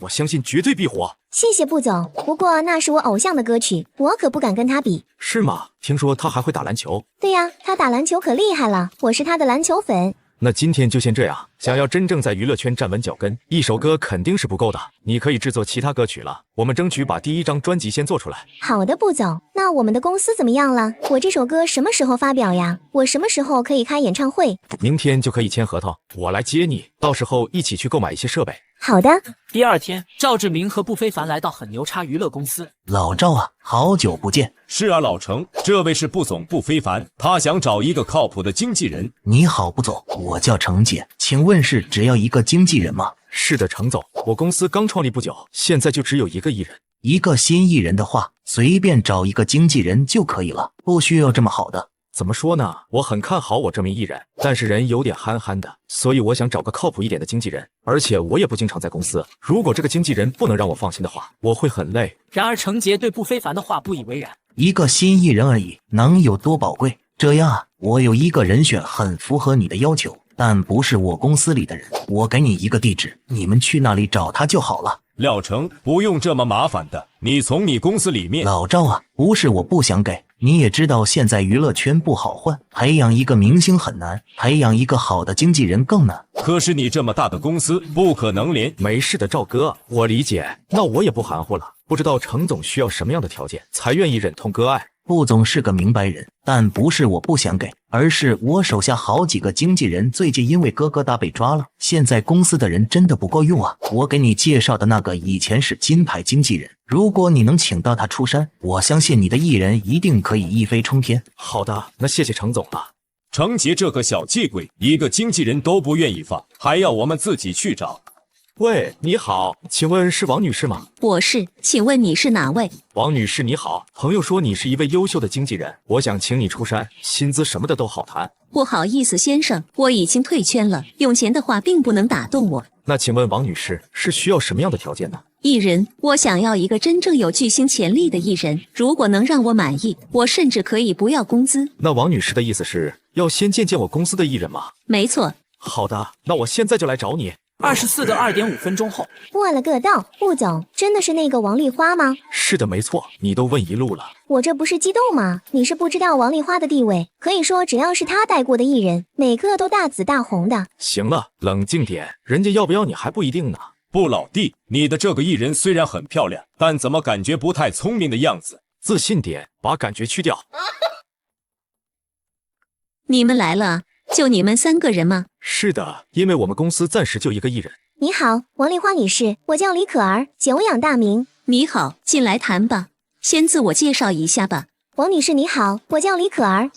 我相信绝对必火。谢谢顾总，不过那是我偶像的歌曲，我可不敢跟他比。是吗？听说他还会打篮球？对呀，他打篮球可厉害了，我是他的篮球粉。那今天就先这样。想要真正在娱乐圈站稳脚跟，一首歌肯定是不够的，你可以制作其他歌曲了。我们争取把第1张专辑先做出来。好的，顾总。那我们的公司怎么样了？我这首歌什么时候发表呀？我什么时候可以开演唱会？明天就可以签合同，我来接你，到时候一起去购买一些设备。好的。第2天，赵志明和不非凡来到很牛叉娱乐公司。老赵啊，好久不见。是啊，老程，这位是部总不非凡，他想找一个靠谱的经纪人。你好，部总，我叫程姐，请问是只要一个经纪人吗？是的，程总，我公司刚创立不久，现在就只有1个艺人。一个新艺人的话，随便找一个经纪人就可以了，不需要这么好的。怎么说呢？我很看好我这名艺人，但是人有点憨憨的，所以我想找个靠谱一点的经纪人。而且我也不经常在公司，如果这个经纪人不能让我放心的话，我会很累。然而程杰对不非凡的话不以为然。一个新艺人而已，能有多宝贵？这样啊，我有一个人选很符合你的要求，但不是我公司里的人，我给你一个地址，你们去那里找他就好了。廖成，不用这么麻烦的，你从你公司里面。老赵啊，不是我不想给，你也知道现在娱乐圈不好混，培养一个明星很难，培养一个好的经纪人更难。可是你这么大的公司，不可能连……没事的，赵哥，我理解。那我也不含糊了，不知道程总需要什么样的条件才愿意忍痛割爱？顾总是个明白人，但不是我不想给，而是我手下好几个经纪人最近因为哥哥大被抓了，现在公司的人真的不够用啊。我给你介绍的那个以前是金牌经纪人，如果你能请到他出山，我相信你的艺人一定可以一飞冲天。好的，那谢谢程总了。程杰这个小气鬼，一个经纪人都不愿意放，还要我们自己去找。喂，你好，请问是王女士吗？我是，请问你是哪位？王女士你好，朋友说你是一位优秀的经纪人，我想请你出山，薪资什么的都好谈。不好意思先生，我已经退圈了，用钱的话并不能打动我。那请问王女士是需要什么样的条件呢？艺人，我想要一个真正有巨星潜力的艺人，如果能让我满意，我甚至可以不要工资。那王女士的意思是要先见见我公司的艺人吗？没错。好的，那我现在就来找你。24个2.5分钟后，我了个道，顾总，真的是那个王丽花吗？是的，没错，你都问一路了。我这不是激动吗？你是不知道王丽花的地位，可以说只要是她带过的艺人，每个都大紫大红的。行了，冷静点，人家要不要你还不一定呢。不，老弟，你的这个艺人虽然很漂亮，但怎么感觉不太聪明的样子？自信点，把感觉去掉。你们来了，就你们3个人吗？是的，因为我们公司暂时就一个艺人。你好，王丽花女士，我叫李可儿，久仰大名。你好，进来谈吧。先自我介绍一下吧。王女士你好，我叫李可儿。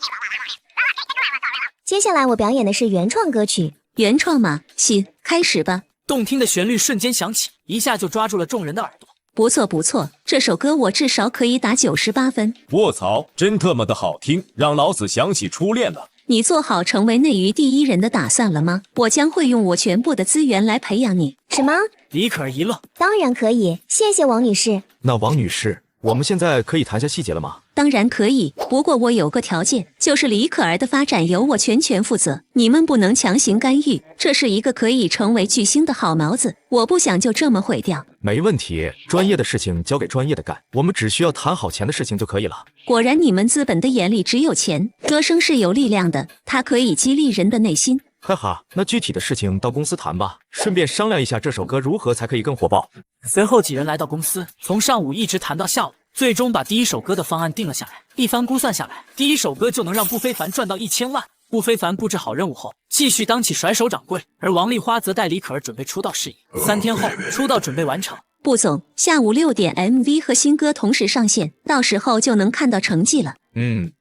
接下来我表演的是原创歌曲。原创吗？行，开始吧。动听的旋律瞬间响起，一下就抓住了众人的耳朵。不错不错，这首歌我至少可以打98分。卧槽，真他妈的好听，让老子想起初恋了。你做好成为内娱第一人的打算了吗？我将会用我全部的资源来培养你。什么？李可儿一愣，当然可以，谢谢王女士。那王女士，我们现在可以谈下细节了吗？当然可以，不过我有个条件，就是李可儿的发展由我全权负责，你们不能强行干预。这是一个可以成为巨星的好苗子，我不想就这么毁掉。没问题，专业的事情交给专业的干，我们只需要谈好钱的事情就可以了。果然，你们资本的眼里只有钱。歌声是有力量的，它可以激励人的内心。哈哈，那具体的事情到公司谈吧，顺便商量一下这首歌如何才可以更火爆。随后几人来到公司，从上午一直谈到下午，最终把第一首歌的方案定了下来。一番估算下来，第一首歌就能让顾非凡赚到1000万。顾非凡布置好任务后，继续当起甩手掌柜，而王丽花则带李可儿准备出道事宜。3天后，出道准备完成。布总，下午6点 MV 和新歌同时上线，到时候就能看到成绩了。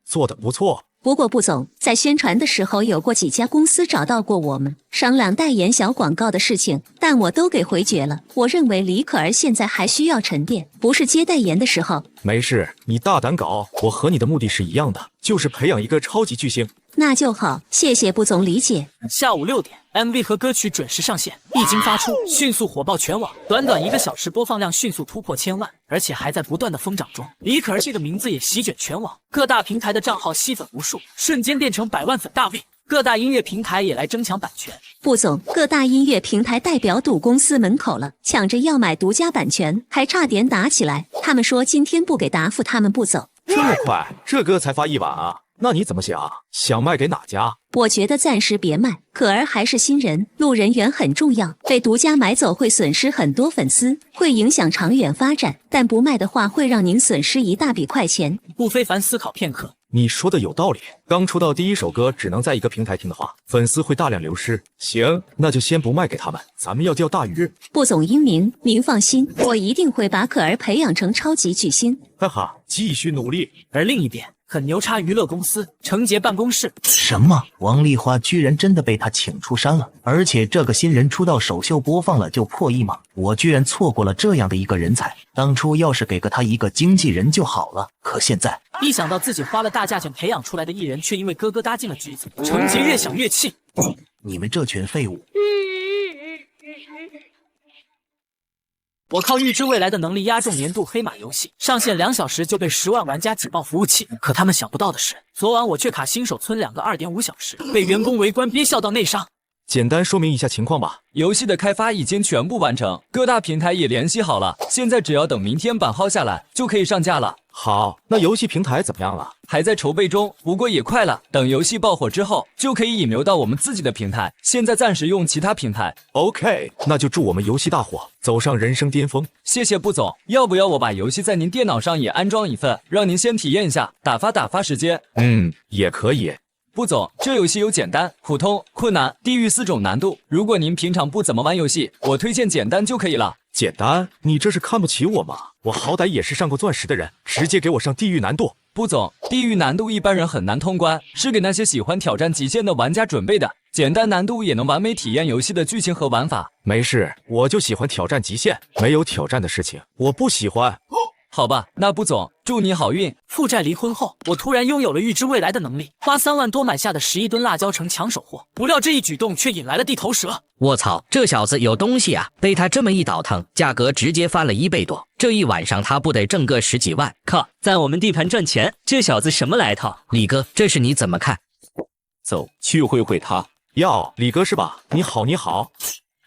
做得不错。不过布总，在宣传的时候有过几家公司找到过我们商量代言小广告的事情，但我都给回绝了。我认为李可儿现在还需要沉淀，不是接代言的时候。没事，你大胆搞，我和你的目的是一样的，就是培养一个超级巨星。那就好，谢谢布总理解。下午6点 ，MV 和歌曲准时上线，一经发出，迅速火爆全网，短短1个小时播放量迅速突破1000万，而且还在不断的疯涨中。李可儿这个名字也席卷全网，各大平台的账号吸粉无数，瞬间变成100万粉大 V。各大音乐平台也来争抢版权。布总，各大音乐平台代表堵公司门口了，抢着要买独家版权，还差点打起来。他们说今天不给答复，他们不走。这么快，这歌才发1晚啊？那你怎么想？想卖给哪家？我觉得暂时别卖，可儿还是新人，路人缘很重要，被独家买走会损失很多粉丝，会影响长远发展，但不卖的话会让您损失一大笔快钱。顾非凡思考片刻，你说的有道理。刚出道第一首歌只能在一个平台听的话，粉丝会大量流失。行，那就先不卖给他们，咱们要钓大鱼。布总英明，您放心，我一定会把可儿培养成超级巨星。哈哈，继续努力。而另一边，很牛叉娱乐公司程杰办公室，什么？王丽花居然真的被他请出山了？而且这个新人出道首秀播放了就破亿吗？我居然错过了这样的一个人才！当初要是给他一个经纪人就好了，可现在一想到自己花了大价钱培养出来的艺人，却因为哥哥搭进了局子，程杰越想越气。你们这群废物！我靠预知未来的能力压中年度黑马游戏，上线2小时就被10万玩家挤爆服务器。可他们想不到的是，昨晚我却卡新手村2个2.5小时，被员工围观憋笑到内伤。简单说明一下情况吧。游戏的开发已经全部完成，各大平台也联系好了，现在只要等明天版号下来就可以上架了。好，那游戏平台怎么样了？还在筹备中，不过也快了。等游戏爆火之后，就可以引流到我们自己的平台。现在暂时用其他平台。OK， 那就祝我们游戏大火，走上人生巅峰。谢谢布总，要不要我把游戏在您电脑上也安装一份，让您先体验一下，打发时间？也可以。布总，这游戏有简单、普通、困难、地狱4种难度。如果您平常不怎么玩游戏，我推荐简单就可以了。简单？你这是看不起我吗？我好歹也是上过钻石的人，直接给我上地狱难度。布总，地狱难度一般人很难通关，是给那些喜欢挑战极限的玩家准备的。简单难度也能完美体验游戏的剧情和玩法。没事，我就喜欢挑战极限，没有挑战的事情我不喜欢。好吧，那布总，祝你好运。负债离婚后，我突然拥有了预知未来的能力，花3万多买下的11吨辣椒成抢手货，不料这一举动却引来了地头蛇。卧槽，这小子有东西啊！被他这么一倒腾，价格直接翻了1倍多，这一晚上他不得挣个10几万？靠，在我们地盘赚钱，这小子什么来头？李哥，这是你怎么看？走去会会他。哟，李哥是吧？你好，你好。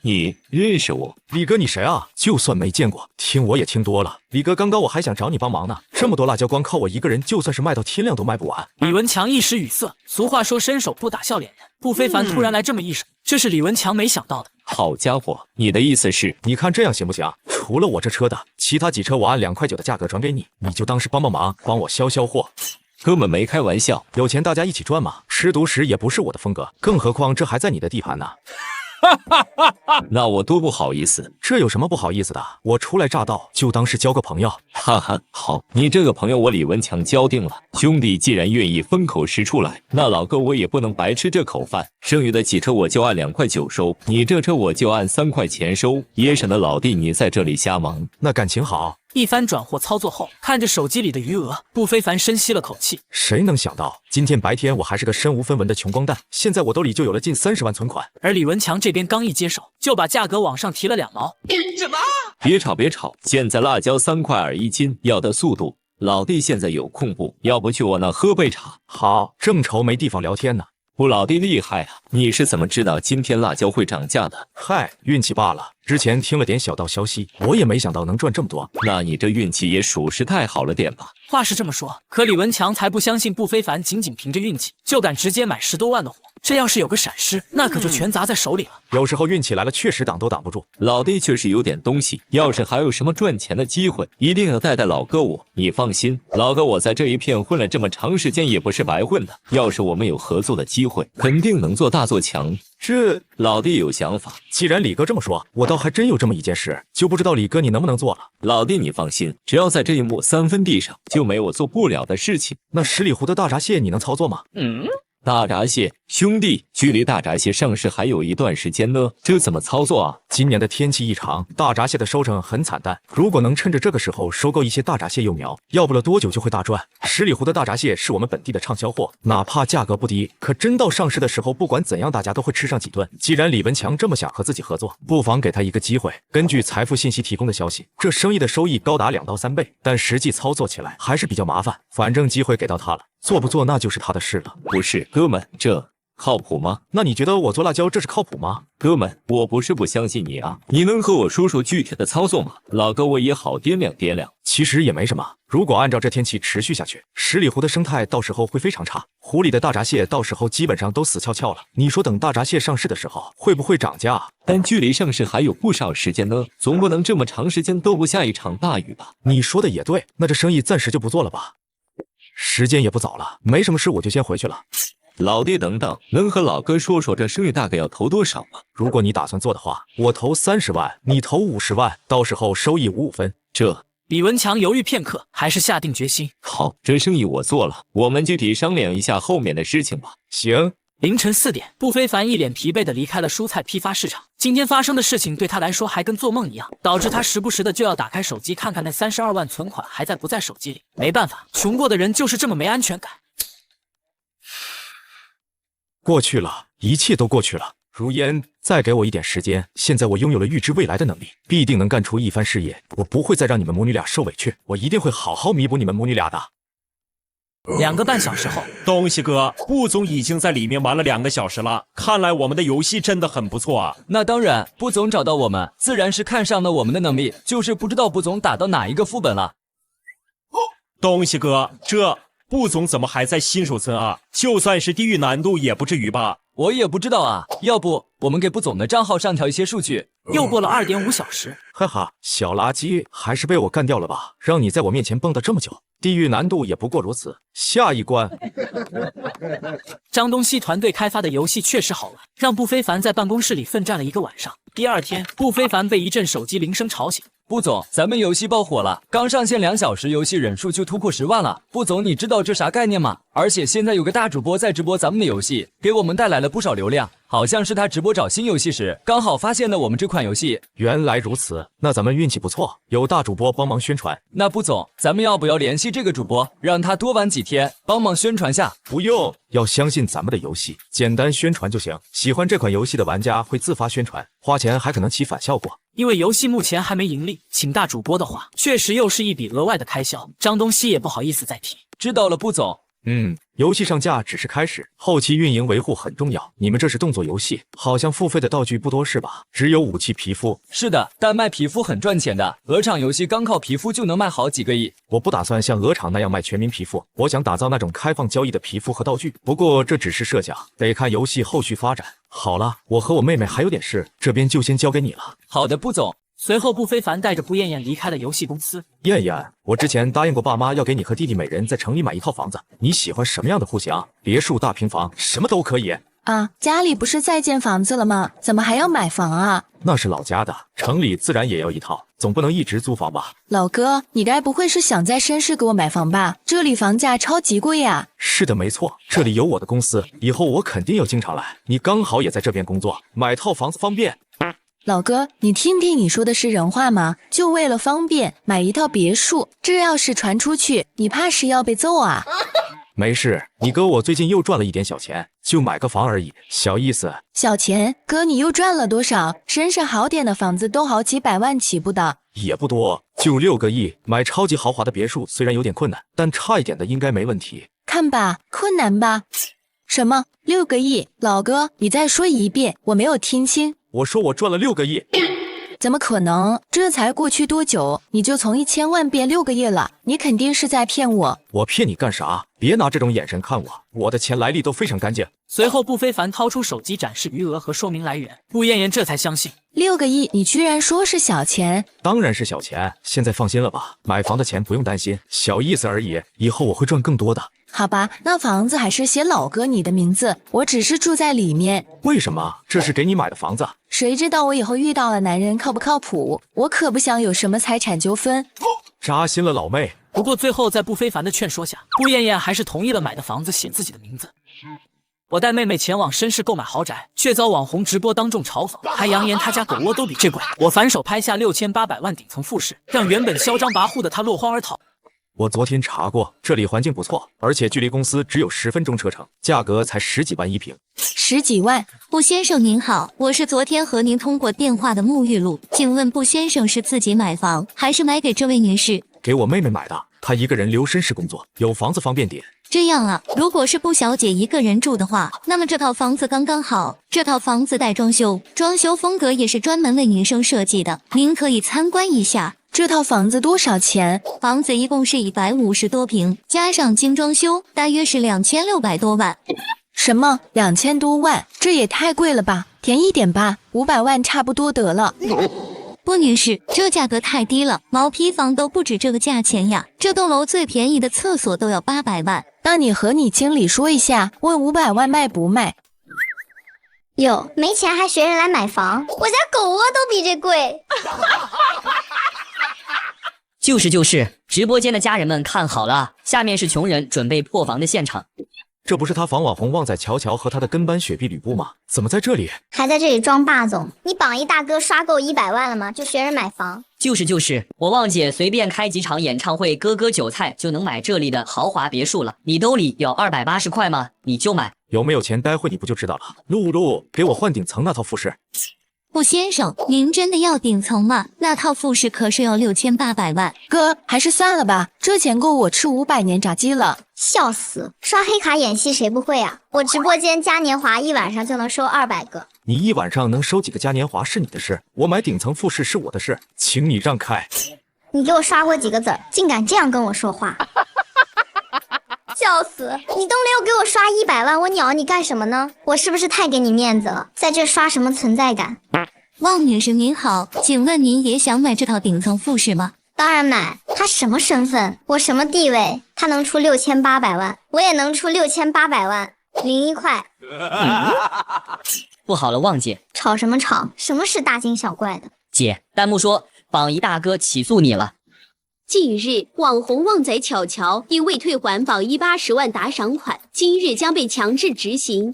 你认识我？李哥，你谁啊？就算没见过，听我也听多了。李哥，刚刚我还想找你帮忙呢，这么多辣椒，光靠我一个人，就算是卖到天亮都卖不完。李文强一时语塞，俗话说伸手不打笑脸人。顾非凡突然来这么一手，这是李文强没想到的。好家伙，你的意思是？你看这样行不行？除了我这车的，其他几车我按2块9的价格转给你，你就当是帮忙，帮我销货。根本没开玩笑，有钱大家一起赚嘛。吃独食也不是我的风格，更何况这还在你的地盘呢。那我多不好意思。这有什么不好意思的？我初来乍到，就当是交个朋友。哈哈，好，你这个朋友我李文强交定了。兄弟既然愿意分口实出来，那老哥我也不能白吃这口饭。剩余的几车我就按2块9收，你这车我就按3块钱收，也省得老弟你在这里瞎忙。那感情好。一番转货操作后，看着手机里的余额，不非凡深吸了口气。谁能想到，今天白天我还是个身无分文的穷光蛋，现在我兜里就有了近30万存款。而李文强这边刚一接手，就把价格往上提了2毛。什么？别吵别吵，现在辣椒3块2一斤，要的速度。老弟现在有空不？要不去我那喝杯茶？好，正愁没地方聊天呢。不，老弟厉害啊！你是怎么知道今天辣椒会涨价的？嗨，运气罢了。之前听了点小道消息，我也没想到能赚这么多。那你这运气也属实太好了点吧？话是这么说，可李文强才不相信不非凡仅仅凭着运气就敢直接买10多万的货。这要是有个闪失，那可就全砸在手里了。有时候运气来了，确实挡都挡不住。老弟确实有点东西，要是还有什么赚钱的机会，一定要带老哥我。你放心，老哥我在这一片混了这么长时间，也不是白混的。要是我们有合作的机会，肯定能做大做强。这老弟有想法。既然李哥这么说，我倒还真有这么一件事，就不知道李哥你能不能做了。老弟你放心，只要在这一亩3分地上，就没我做不了的事情。那十里湖的大闸蟹你能操作吗？大闸蟹，兄弟，距离大闸蟹上市还有一段时间呢，这怎么操作啊？今年的天气异常，大闸蟹的收成很惨淡。如果能趁着这个时候收购一些大闸蟹幼苗，要不了多久就会大赚。十里湖的大闸蟹是我们本地的畅销货，哪怕价格不低，可真到上市的时候，不管怎样，大家都会吃上几顿。既然李文强这么想和自己合作，不妨给他一个机会。根据财富信息提供的消息，这生意的收益高达2到3倍，但实际操作起来还是比较麻烦。反正机会给到他了，做不做那就是他的事了。不是，哥们，这靠谱吗？那你觉得我做辣椒这是靠谱吗？哥们，我不是不相信你啊，你能和我说说具体的操作吗？老哥我也好掂量掂量。其实也没什么，如果按照这天气持续下去，十里湖的生态到时候会非常差，湖里的大闸蟹到时候基本上都死翘翘了。你说等大闸蟹上市的时候会不会涨价啊？但距离上市还有不少时间呢，总不能这么长时间都不下一场大雨吧？你说的也对，那这生意暂时就不做了吧？时间也不早了，没什么事我就先回去了。老弟等等，能和老哥说说这生意大概要投多少吗？如果你打算做的话，我投30万，你投50万，到时候收益5-5分。这李文强犹豫片刻，还是下定决心。好，这生意我做了，我们具体商量一下后面的事情吧。行。凌晨4点，不非凡一脸疲惫地离开了蔬菜批发市场。今天发生的事情对他来说还跟做梦一样，导致他时不时的就要打开手机看看那32万存款还在不在手机里。没办法，穷过的人就是这么没安全感。过去了，一切都过去了。如烟，再给我一点时间，现在我拥有了预知未来的能力，必定能干出一番事业。我不会再让你们母女俩受委屈，我一定会好好弥补你们母女俩的。2个半小时后，东西哥，布总已经在里面玩了2个小时了，看来我们的游戏真的很不错啊。那当然，布总找到我们，自然是看上了我们的能力，就是不知道布总打到哪一个副本了。东西哥，这布总怎么还在新手村啊？就算是地狱难度也不至于吧？我也不知道啊，要不我们给布总的账号上调一些数据。又过了2.5小时，哈哈，小垃圾，还是被我干掉了吧？让你在我面前蹦跶这么久，地狱难度也不过如此。下一关，张东西团队开发的游戏确实好玩，让不非凡在办公室里奋战了1个晚上。第2天，不非凡被一阵手机铃声吵醒。布总，咱们游戏爆火了，刚上线2小时，游戏人数就突破10万了。布总，你知道这啥概念吗？而且现在有个大主播在直播咱们的游戏，给我们带来了不少流量。好像是他直播找新游戏时，刚好发现了我们这款游戏。原来如此，那咱们运气不错，有大主播帮忙宣传。那布总，咱们要不要联系这个主播，让他多玩几天，帮忙宣传下？不用，要相信咱们的游戏，简单宣传就行。喜欢这款游戏的玩家会自发宣传，花钱还可能起反效果。因为游戏目前还没盈利，请大主播的话，确实又是一笔额外的开销。张东西也不好意思再提。知道了，布总。游戏上架只是开始，后期运营维护很重要。你们这是动作游戏，好像付费的道具不多是吧？只有武器、皮肤。是的，但卖皮肤很赚钱的。鹅厂游戏刚靠皮肤就能卖好几个亿。我不打算像鹅厂那样卖全民皮肤，我想打造那种开放交易的皮肤和道具。不过这只是设想，得看游戏后续发展。好了，我和我妹妹还有点事，这边就先交给你了。好的，布总。随后，不非凡带着不艳艳离开了游戏公司。艳艳，我之前答应过爸妈要给你和弟弟每人在城里买一套房子，你喜欢什么样的户型？别墅、大平房，什么都可以。啊，家里不是在建房子了吗？怎么还要买房啊？那是老家的，城里自然也要一套，总不能一直租房吧？老哥，你该不会是想在绅士给我买房吧？这里房价超级贵呀。是的，没错，这里有我的公司，以后我肯定要经常来。你刚好也在这边工作，买套房子方便。老哥，你听听你说的是人话吗？就为了方便买一套别墅，这要是传出去，你怕是要被揍啊？没事，你哥我最近又赚了一点小钱，就买个房而已，小意思。小钱，哥你又赚了多少？身上好点的房子都好几百万起步的。也不多，就6个亿，买超级豪华的别墅虽然有点困难，但差一点的应该没问题。看吧，困难吧？什么6个亿？老哥，你再说一遍，我没有听清。我说我赚了6个亿。怎么可能？这才过去多久，你就从1000万变6个亿了？你肯定是在骗我！我骗你干啥？别拿这种眼神看我，我的钱来历都非常干净。随后，步非凡掏出手机展示余额和说明来源，步嫣嫣这才相信。6个亿，你居然说是小钱？当然是小钱，现在放心了吧？买房的钱不用担心，小意思而已，以后我会赚更多的。好吧，那房子还是写老哥你的名字，我只是住在里面。为什么？这是给你买的房子。谁知道我以后遇到了男人靠不靠谱？我可不想有什么财产纠纷。扎心了，老妹。不过最后在步非凡的劝说下，步嫣嫣还是同意了买的房子写自己的名字。我带妹妹前往绅士购买豪宅，却遭网红直播当众嘲讽，还扬言他家狗窝都比这贵。我反手拍下6800万顶层复式，让原本嚣张跋扈的他落荒而逃。我昨天查过，这里环境不错，而且距离公司只有10分钟车程，价格才10几万一平。10几万？步先生您好，我是昨天和您通过电话的沐浴露，请问步先生是自己买房，还是买给这位女士？给我妹妹买的，她一个人留绅士工作，有房子方便点。这样啊，如果是步小姐一个人住的话，那么这套房子刚刚好。这套房子带装修，装修风格也是专门为女生设计的，您可以参观一下。这套房子多少钱？房子一共是150多平，加上精装修，大约是2600多万。什么？2000多万？这也太贵了吧？便宜点吧，500万差不多得了。不，女士，这价格太低了，毛坯房都不止这个价钱呀。这栋楼最便宜的厕所都要800万。那你和你经理说一下，问500万卖不卖？哟，没钱还学人来买房，我家狗窝都比这贵。就是，直播间的家人们看好了，下面是穷人准备破防的现场。这不是他防网红旺仔乔乔和他的跟班雪碧吕布吗？怎么在这里？还在这里装霸总？你榜一大哥刷够100万了吗？就学人买房？就是，我旺姐随便开几场演唱会，割韭菜就能买这里的豪华别墅了。你兜里有280块吗？你就买。有没有钱，待会你不就知道了。露露，给我换顶层那套复式。步先生，您真的要顶层吗？那套复式可是要6800万。哥，还是算了吧，这钱够我吃500年炸鸡了。笑死，刷黑卡演戏谁不会啊？我直播间嘉年华一晚上就能收200个。你一晚上能收几个嘉年华是你的事，我买顶层复式是我的事，请你让开。你给我刷过几个子儿，竟敢这样跟我说话？笑死！你都没有给我刷100万，我鸟你干什么呢？我是不是太给你面子了？在这刷什么存在感？汪女士您好，请问您也想买这套顶层复式吗？当然买。他什么身份？我什么地位？他能出6800万，我也能出6800万，01块。不好了，旺姐，吵什么吵？什么是大惊小怪的？姐，弹幕说榜一大哥起诉你了。近日，网红旺仔巧巧因未退还榜一80万打赏款，今日将被强制执行。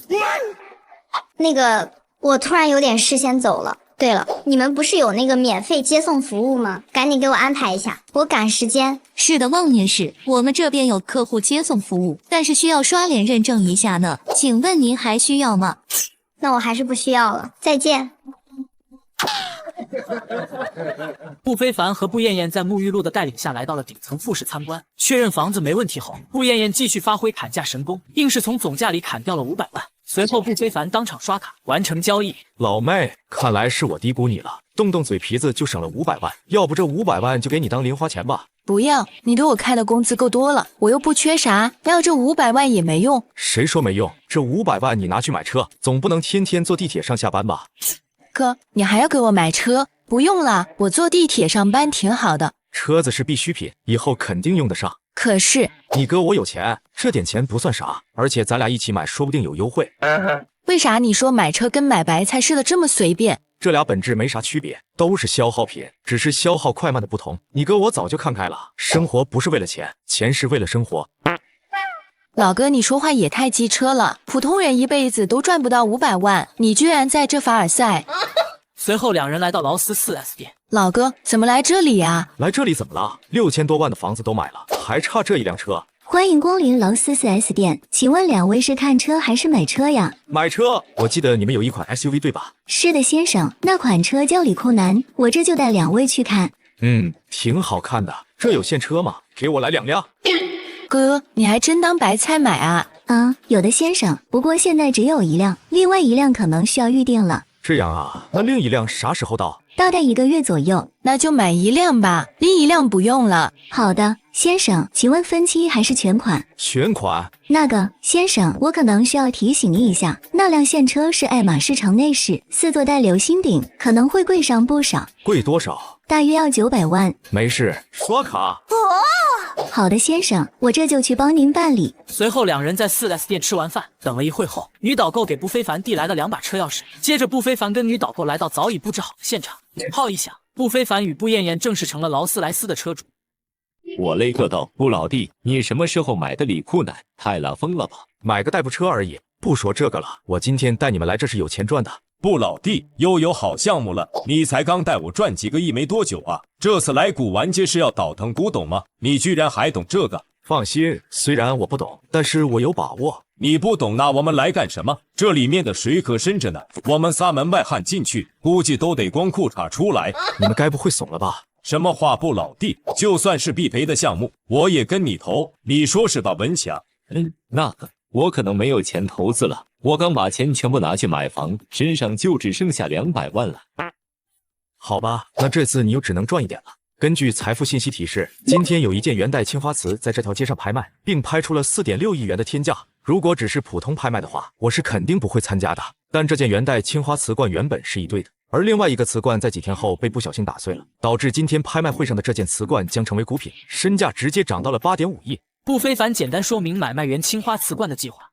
那个，我突然有点事先走了。对了，你们不是有那个免费接送服务吗？赶紧给我安排一下，我赶时间。是的，汪女士，我们这边有客户接送服务，但是需要刷脸认证一下呢，请问您还需要吗？那我还是不需要了，再见。步非凡和步嫣嫣在沐浴露的带领下来到了顶层复式参观，确认房子没问题后，步嫣嫣继续发挥砍价神功，硬是从总价里砍掉了500万。随后步非凡当场刷卡完成交易。老妹，看来是我低估你了，动动嘴皮子就省了500万，要不这500万就给你当零花钱吧。不要，你对我开的工资够多了，我又不缺啥，要这500万也没用。谁说没用？这500万你拿去买车，总不能天天坐地铁上下班吧？哥，你还要给我买车？不用了，我坐地铁上班挺好的。车子是必需品，以后肯定用得上。可是你哥我有钱，这点钱不算啥，而且咱俩一起买说不定有优惠。为啥你说买车跟买白菜似的这么随便？这俩本质没啥区别，都是消耗品，只是消耗快慢的不同。你哥我早就看开了，生活不是为了钱，钱是为了生活。老哥，你说话也太机车了，普通人一辈子都赚不到500万，你居然在这凡尔赛。随后两人来到劳斯 4S 店。老哥，怎么来这里呀？来这里怎么了？6000多万的房子都买了，还差这一辆车。欢迎光临劳斯 4S 店，请问两位是看车还是买车呀？买车，我记得你们有一款 SUV 对吧？是的，先生，那款车叫理库南，我这就带两位去看。挺好看的。这有现车吗？给我来2辆。哥，你还真当白菜买啊？有的先生，不过现在只有1辆，另外1辆可能需要预定了。这样啊，那另一辆啥时候到？大概1个月左右。那就买1辆吧，另1辆不用了。好的，先生，请问分期还是全款？全款。那个，先生，我可能需要提醒你一下，那辆现车是爱马仕长内饰，4座带流星顶，可能会贵上不少。贵多少？大约要900万。没事，刷卡。好的，先生，我这就去帮您办理。随后两人在 4S 店吃完饭，等了一会后，女导购给不非凡递来了2把车钥匙。接着不非凡跟女导购来到早已布置好的现场。炮一响，不非凡与布艳艳正式成了劳斯莱斯的车主。我勒个道，布老弟，你什么时候买的理库南？太拉风了吧！买个代步车而已，不说这个了。我今天带你们来，这是有钱赚的。布老弟，又有好项目了。你才刚带我赚几个亿没多久啊！这次来古玩街是要倒腾古董吗？你居然还懂这个？放心，虽然我不懂，但是我有把握。你不懂，那我们来干什么？这里面的水可深着呢，我们3门外汉进去，估计都得光裤衩出来。你们该不会怂了吧？什么话，布老弟？就算是必赔的项目，我也跟你投，你说是吧，文强？那个，我可能没有钱投资了，我刚把钱全部拿去买房，身上就只剩下200万了。好吧，那这次你又只能赚一点了。根据财富信息提示，今天有一件元代青花瓷在这条街上拍卖，并拍出了4.6亿元的天价。如果只是普通拍卖的话，我是肯定不会参加的。但这件元代青花瓷罐原本是一对的，而另外一个瓷罐在几天后被不小心打碎了，导致今天拍卖会上的这件瓷罐将成为古品，身价直接涨到了8.5亿。不非凡简单说明买卖原青花瓷罐的计划。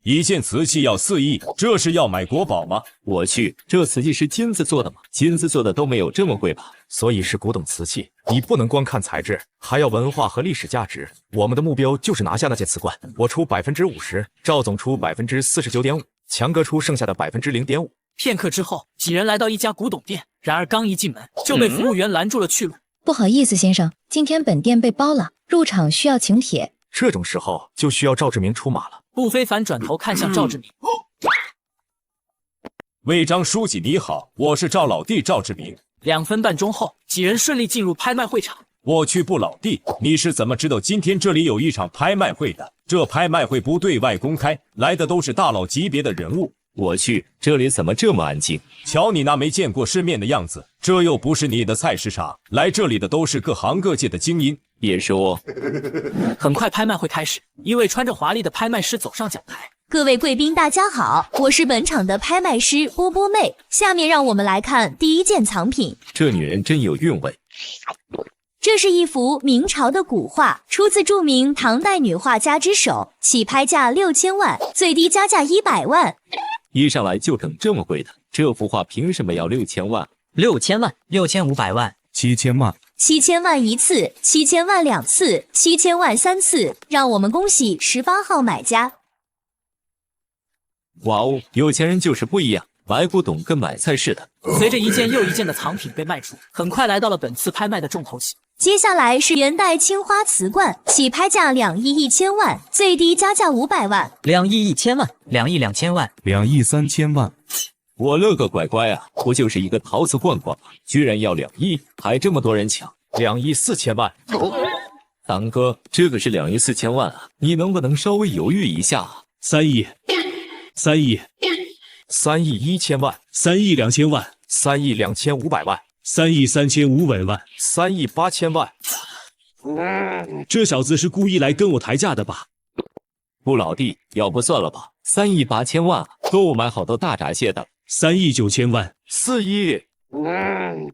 一件瓷器要4亿，这是要买国宝吗？我去，这瓷器是金子做的吗？金子做的都没有这么贵吧？所以是古董瓷器，你不能光看材质，还要文化和历史价值。我们的目标就是拿下那件瓷罐，我出50%，赵总出49.5%，强哥出剩下的0.5%。片刻之后，几人来到一家古董店，然而刚一进门就被服务员拦住了去路。不好意思，先生，今天本店被包了，入场需要请帖。这种时候就需要赵志明出马了。不非凡转头看向赵志明，魏张书记你好，我是赵老弟赵志明。2分半钟后，几人顺利进入拍卖会场。我去，布老弟，你是怎么知道今天这里有一场拍卖会的？这拍卖会不对外公开，来的都是大佬级别的人物。我去，这里怎么这么安静？瞧你那没见过世面的样子，这又不是你的菜市场，来这里的都是各行各界的精英。别说。很快拍卖会开始，一位穿着华丽的拍卖师走上讲台。各位贵宾大家好，我是本场的拍卖师波波妹，下面让我们来看第一件藏品。这女人真有韵味。这是一幅明朝的古画，出自著名唐代女画家之手，起拍价6000万，最低加价100万。一上来就整这么贵的，这幅画凭什么要6000万？6000万，6500万，7000万，7000万一次，7000万2次，7000万3次，让我们恭喜18号买家。哇哦，有钱人就是不一样，买古董跟买菜似的。随着一件又一件的藏品被卖出，很快来到了本次拍卖的重头戏。接下来是元代青花瓷罐，起拍价2亿1000万，最低加价500万。2亿1000万，2亿2000万，2亿3000万。我勒个乖乖啊！不就是一个陶瓷罐罐吗？居然要2亿，还这么多人抢！2亿4000万。堂哥，这个是2亿4000万啊！你能不能稍微犹豫一下啊？3亿，3亿，3亿1000万，3亿2000万，3亿2500万，3亿3500万，3亿8000万。这小子是故意来跟我抬价的吧？布老弟，要不算了吧，3亿8000万，够买好多大闸蟹的。3亿9000万，4亿。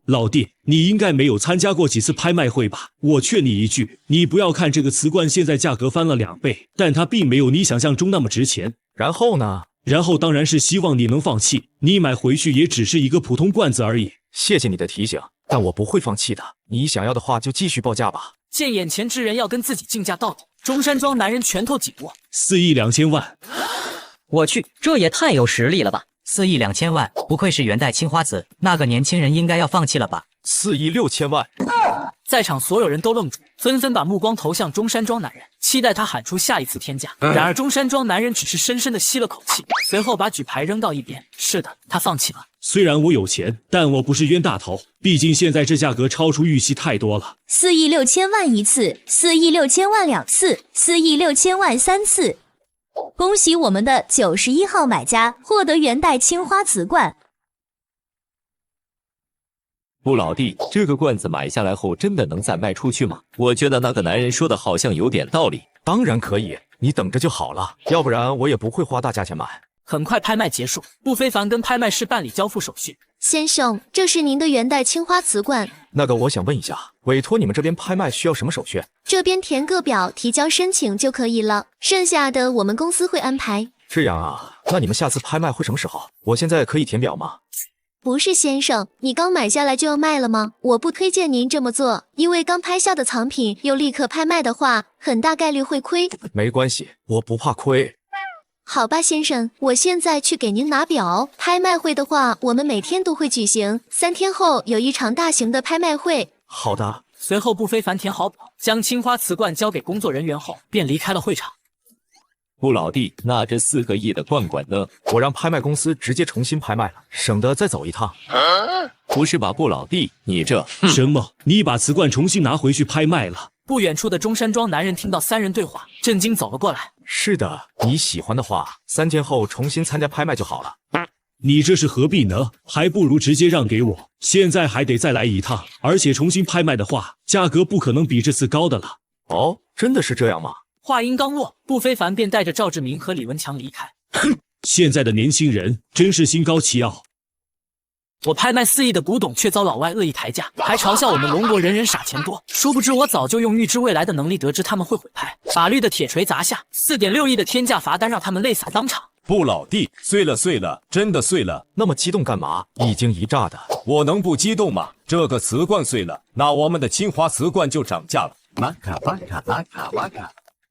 老弟，你应该没有参加过几次拍卖会吧？我劝你一句，你不要看这个瓷罐现在价格翻了2倍，但它并没有你想象中那么值钱。然后呢？然后当然是希望你能放弃，你买回去也只是一个普通罐子而已。谢谢你的提醒，但我不会放弃的。你想要的话就继续报价吧。见眼前之人要跟自己竞价到底，中山装男人拳头紧握。4亿2千万，我去，这也太有实力了吧！4亿2千万，不愧是元代青花瓷，那个年轻人应该要放弃了吧？4亿6千万，在场所有人都愣住，纷纷把目光投向中山装男人，期待他喊出下一次天价。然而中山装男人只是深深的吸了口气，随后把举牌扔到一边。是的，他放弃了。虽然我有钱，但我不是冤大头，毕竟现在这价格超出预期太多了。 4亿6千万一次，4亿6千万2次，4亿6千万3次。恭喜我们的91号买家获得元代青花瓷罐。不，老弟，这个罐子买下来后真的能再卖出去吗？我觉得那个男人说的好像有点道理。当然可以，你等着就好了，要不然我也不会花大价钱买。很快拍卖结束，不非凡跟拍卖师办理交付手续。先生，这是您的元代青花瓷罐。那个，我想问一下，委托你们这边拍卖需要什么手续？这边填个表，提交申请就可以了，剩下的我们公司会安排。这样啊，那你们下次拍卖会什么时候？我现在可以填表吗？不是先生，你刚买下来就要卖了吗？我不推荐您这么做，因为刚拍下的藏品又立刻拍卖的话，很大概率会亏。没关系，我不怕亏。好吧，先生，我现在去给您拿表。拍卖会的话，我们每天都会举行，3天后有一场大型的拍卖会。好的。随后，不非凡填好表，将青花瓷罐交给工作人员后，便离开了会场。不，老弟，那这4个亿的罐罐呢？我让拍卖公司直接重新拍卖了，省得再走一趟。不是吧，不，老弟，你这什么？你把瓷罐重新拿回去拍卖了？不远处的中山装男人听到3人对话，震惊走了过来。是的，你喜欢的话，3天后重新参加拍卖就好了。你这是何必呢？还不如直接让给我。现在还得再来一趟，而且重新拍卖的话，价格不可能比这次高的了。哦，真的是这样吗？话音刚落，不非凡便带着赵志明和李文强离开。现在的年轻人真是心高气傲。我拍卖4亿的古董，却遭老外恶意抬价，还嘲笑我们龙国人人傻钱多。殊不知我早就用预知未来的能力得知他们会毁拍，法律的铁锤砸下4.6亿的天价罚单，让他们泪洒当场。不，老弟，碎了碎了，真的碎了。那么激动干嘛？一惊一乍的。我能不激动吗？这个瓷罐碎了，那我们的青花瓷罐就涨价了。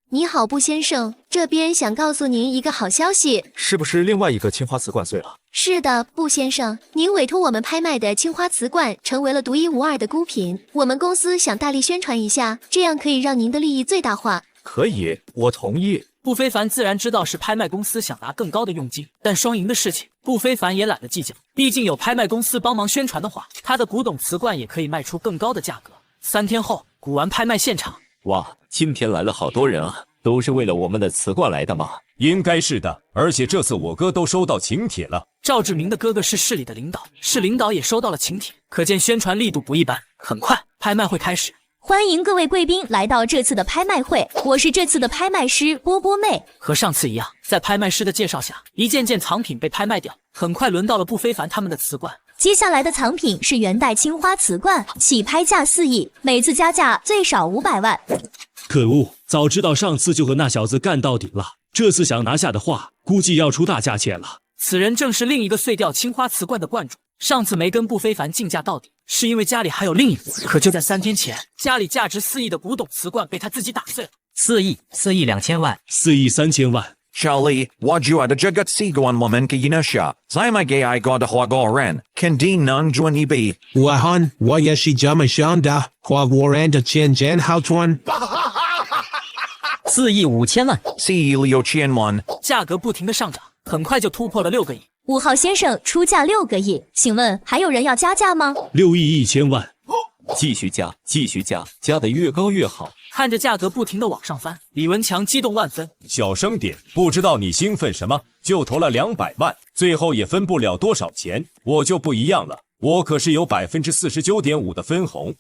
你好，布先生，这边想告诉您一个好消息。是不是另外一个青花瓷罐碎了？是的，布先生，您委托我们拍卖的青花瓷罐成为了独一无二的孤品，我们公司想大力宣传一下，这样可以让您的利益最大化。可以，我同意。不非凡自然知道是拍卖公司想拿更高的佣金，但双赢的事情，不非凡也懒得计较。毕竟有拍卖公司帮忙宣传的话，他的古董瓷罐也可以卖出更高的价格。3天后，古玩拍卖现场。哇，今天来了好多人啊，都是为了我们的瓷罐来的吗？应该是的，而且这次我哥都收到请帖了。赵志明的哥哥是市里的领导，市领导也收到了请帖，可见宣传力度不一般。很快，拍卖会开始。欢迎各位贵宾来到这次的拍卖会，我是这次的拍卖师波波妹。和上次一样，在拍卖师的介绍下，一件件藏品被拍卖掉。很快轮到了不非凡他们的瓷罐。接下来的藏品是元代青花瓷罐，起拍价4亿，每次加价最少500万。可恶，早知道上次就和那小子干到底了。这次想拿下的话，估计要出大价钱了。此人正是另一个碎掉青花瓷罐的罐主。上次没跟不非凡竞价到底，是因为家里还有另一个。可就在3天前，家里价值4亿的古董瓷罐被他自己打碎了。4亿2千万，4亿3千万。Charlie, wajua da jagat siguan woman kinasha. Zima gay I got a huagoran. Kandi nung juanibi. Wahan, wayashi jamashanda. Huagoranda chen jen houtuan. 4亿5千万。4亿6千万。价格不停的上涨，很快就突破了6个亿。5号先生出价6个亿，请问还有人要加价吗？6亿1千万。继续加，继续加，加得越高越好。看着价格不停的往上翻，李文强激动万分。小声点，不知道你兴奋什么，就投了200万，最后也分不了多少钱。我就不一样了，我可是有49.5%的分红。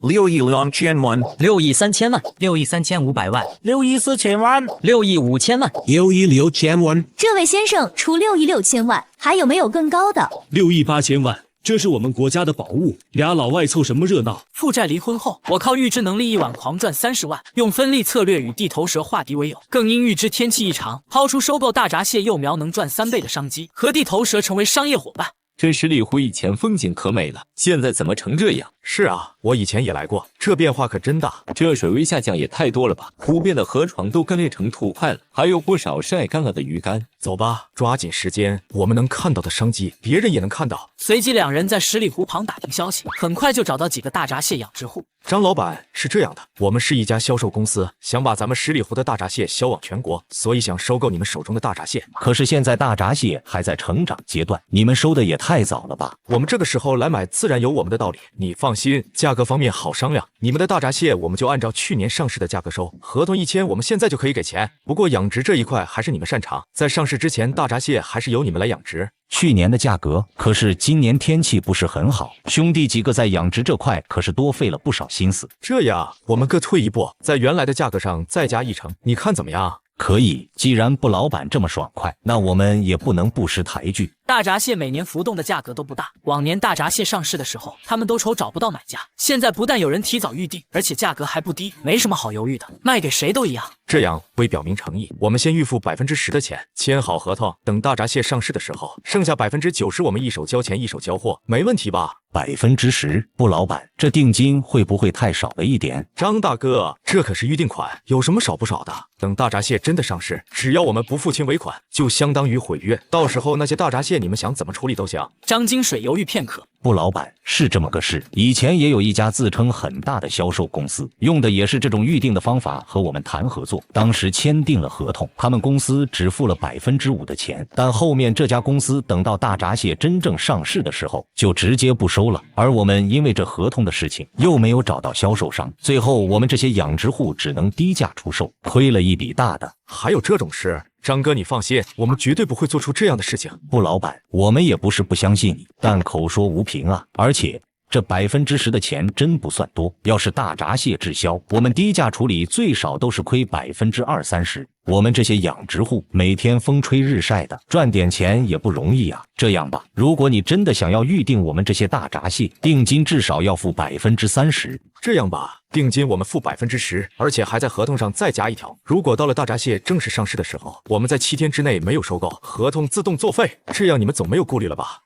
6亿2千万，6亿3千万，6亿3500万，6亿4千万，6亿5千万，6亿6千万。这位先生出6亿6千万，还有没有更高的？ 6亿8千万。这是我们国家的宝物，俩老外凑什么热闹？负债离婚后，我靠预知能力一晚狂赚30万，用分利策略与地头蛇化敌为友，更因预知天气异常，抛出收购大闸蟹幼苗能赚3倍的商机，和地头蛇成为商业伙伴。这十里湖以前风景可美了，现在怎么成这样？是啊，我以前也来过，这变化可真大。这水位下降也太多了吧？湖边的河床都干裂成土块了，还有不少晒干了的鱼干。走吧，抓紧时间，我们能看到的商机，别人也能看到。随即两人在十里湖旁打听消息，很快就找到几个大闸蟹养殖户。张老板，是这样的，我们是一家销售公司，想把咱们十里湖的大闸蟹销往全国，所以想收购你们手中的大闸蟹。可是现在大闸蟹还在成长阶段，你们收的也太早了吧？我们这个时候来买，自然有我们的道理。你放心，价格方面好商量。你们的大闸蟹我们就按照去年上市的价格收，合同一签，我们现在就可以给钱。不过养殖这一块还是你们擅长，在上市之前，大闸蟹还是由你们来养殖。去年的价格，可是今年天气不是很好，兄弟几个在养殖这块可是多费了不少心思。这样，我们各退一步，在原来的价格上再加1成，你看怎么样？可以，既然布老板这么爽快，那我们也不能不识抬举。大闸蟹每年浮动的价格都不大，往年大闸蟹上市的时候，他们都愁找不到买家。现在不但有人提早预定，而且价格还不低，没什么好犹豫的，卖给谁都一样。这样为表明诚意，我们先预付10%的钱，签好合同，等大闸蟹上市的时候，剩下90%我们一手交钱一手交货，没问题吧？10%，布老板，这定金会不会太少了一点？张大哥，这可是预定款，有什么少不少的？等大闸蟹真的上市，只要我们不付清尾款，就相当于毁约。到时候那些大闸蟹你们想怎么处理都行。张金水犹豫片刻，布老板，是这么个事。以前也有一家自称很大的销售公司，用的也是这种预定的方法和我们谈合作。当时签订了合同，他们公司只付了5%的钱，但后面这家公司等到大闸蟹真正上市的时候，就直接不收了。而我们因为这合同的事情，又没有找到销售商，最后我们这些养殖户只能低价出售，亏了一笔大的。还有这种事？张哥，你放心，我们绝对不会做出这样的事情。布老板，我们也不是不相信你，但口说无凭啊！而且这10%的钱真不算多，要是大闸蟹滞销，我们低价处理最少都是亏20%-30%。我们这些养殖户每天风吹日晒的，赚点钱也不容易啊。这样吧，如果你真的想要预定我们这些大闸蟹，定金至少要付30%。这样吧，定金我们付10%，而且还在合同上再加一条，如果到了大闸蟹正式上市的时候，我们在7天之内没有收购，合同自动作废。这样你们总没有顾虑了吧？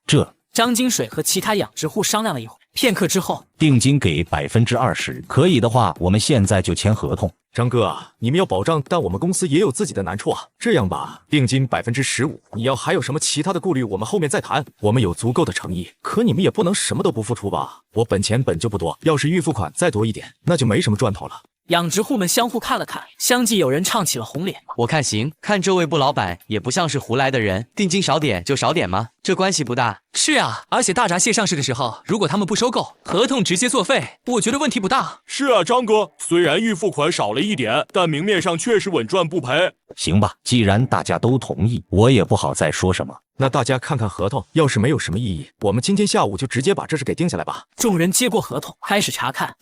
张金水和其他养殖户商量了一会儿，片刻之后，定金给20%，可以的话，我们现在就签合同。张哥，你们要保障，但我们公司也有自己的难处啊。这样吧，定金15%，你要还有什么其他的顾虑，我们后面再谈。我们有足够的诚意，可你们也不能什么都不付出吧？我本钱本就不多，要是预付款再多一点，那就没什么赚头了。养殖户们相互看了看，相继有人唱起了红脸。我看行，看这位布老板也不像是胡来的人，定金少点就少点吗？这关系不大。是啊，而且大闸蟹上市的时候，如果他们不收购，合同直接作废，我觉得问题不大。是啊，张哥，虽然预付款少了一点，但明面上确实稳赚不赔。行吧，既然大家都同意，我也不好再说什么。那大家看看合同，要是没有什么异议，我们今天下午就直接把这事给定下来吧。众人接过合同，开始查看。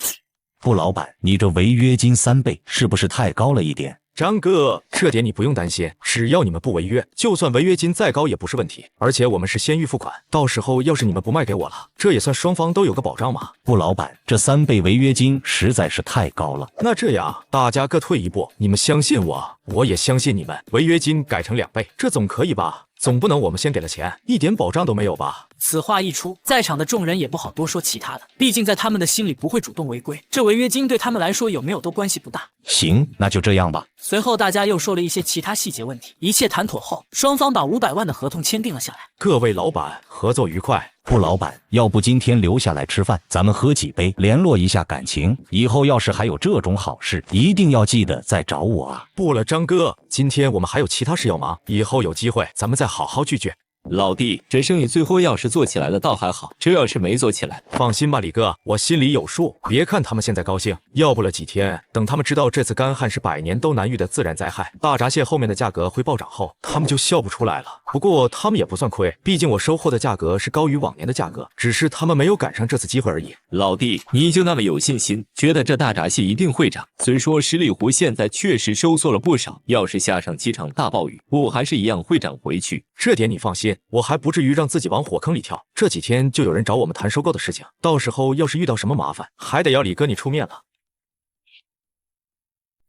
布老板，你这违约金3倍是不是太高了一点？张哥，这点你不用担心，只要你们不违约，就算违约金再高也不是问题。而且我们是先预付款，到时候要是你们不卖给我了，这也算双方都有个保障嘛。布老板，这3倍违约金实在是太高了。那这样，大家各退一步，你们相信我，我也相信你们，违约金改成2倍，这总可以吧？总不能我们先给了钱，一点保障都没有吧？此话一出，在场的众人也不好多说其他的，毕竟在他们的心里不会主动违规，这违约金对他们来说有没有都关系不大。行，那就这样吧。随后大家又说了一些其他细节问题，一切谈妥后，双方把500万的合同签订了下来。各位老板，合作愉快。布老板，要不今天留下来吃饭，咱们喝几杯，联络一下感情。以后要是还有这种好事，一定要记得再找我啊。不了，张哥，今天我们还有其他事要忙，以后有机会咱们再好好聚聚。老弟，这生意最后要是做起来了倒还好，这要是没做起来，放心吧，李哥，我心里有数。别看他们现在高兴，要不了几天，等他们知道这次干旱是100年都难遇的自然灾害，大闸蟹后面的价格会暴涨后，他们就笑不出来了。不过他们也不算亏，毕竟我收获的价格是高于往年的价格，只是他们没有赶上这次机会而已。老弟，你就那么有信心，觉得这大闸蟹一定会涨？虽说十里湖现在确实收缩了不少，要是下上几场大暴雨，我还是一样会涨回去。这点你放心，心，我还不至于让自己往火坑里跳。这几天就有人找我们谈收购的事情，到时候要是遇到什么麻烦，还得要李哥你出面了。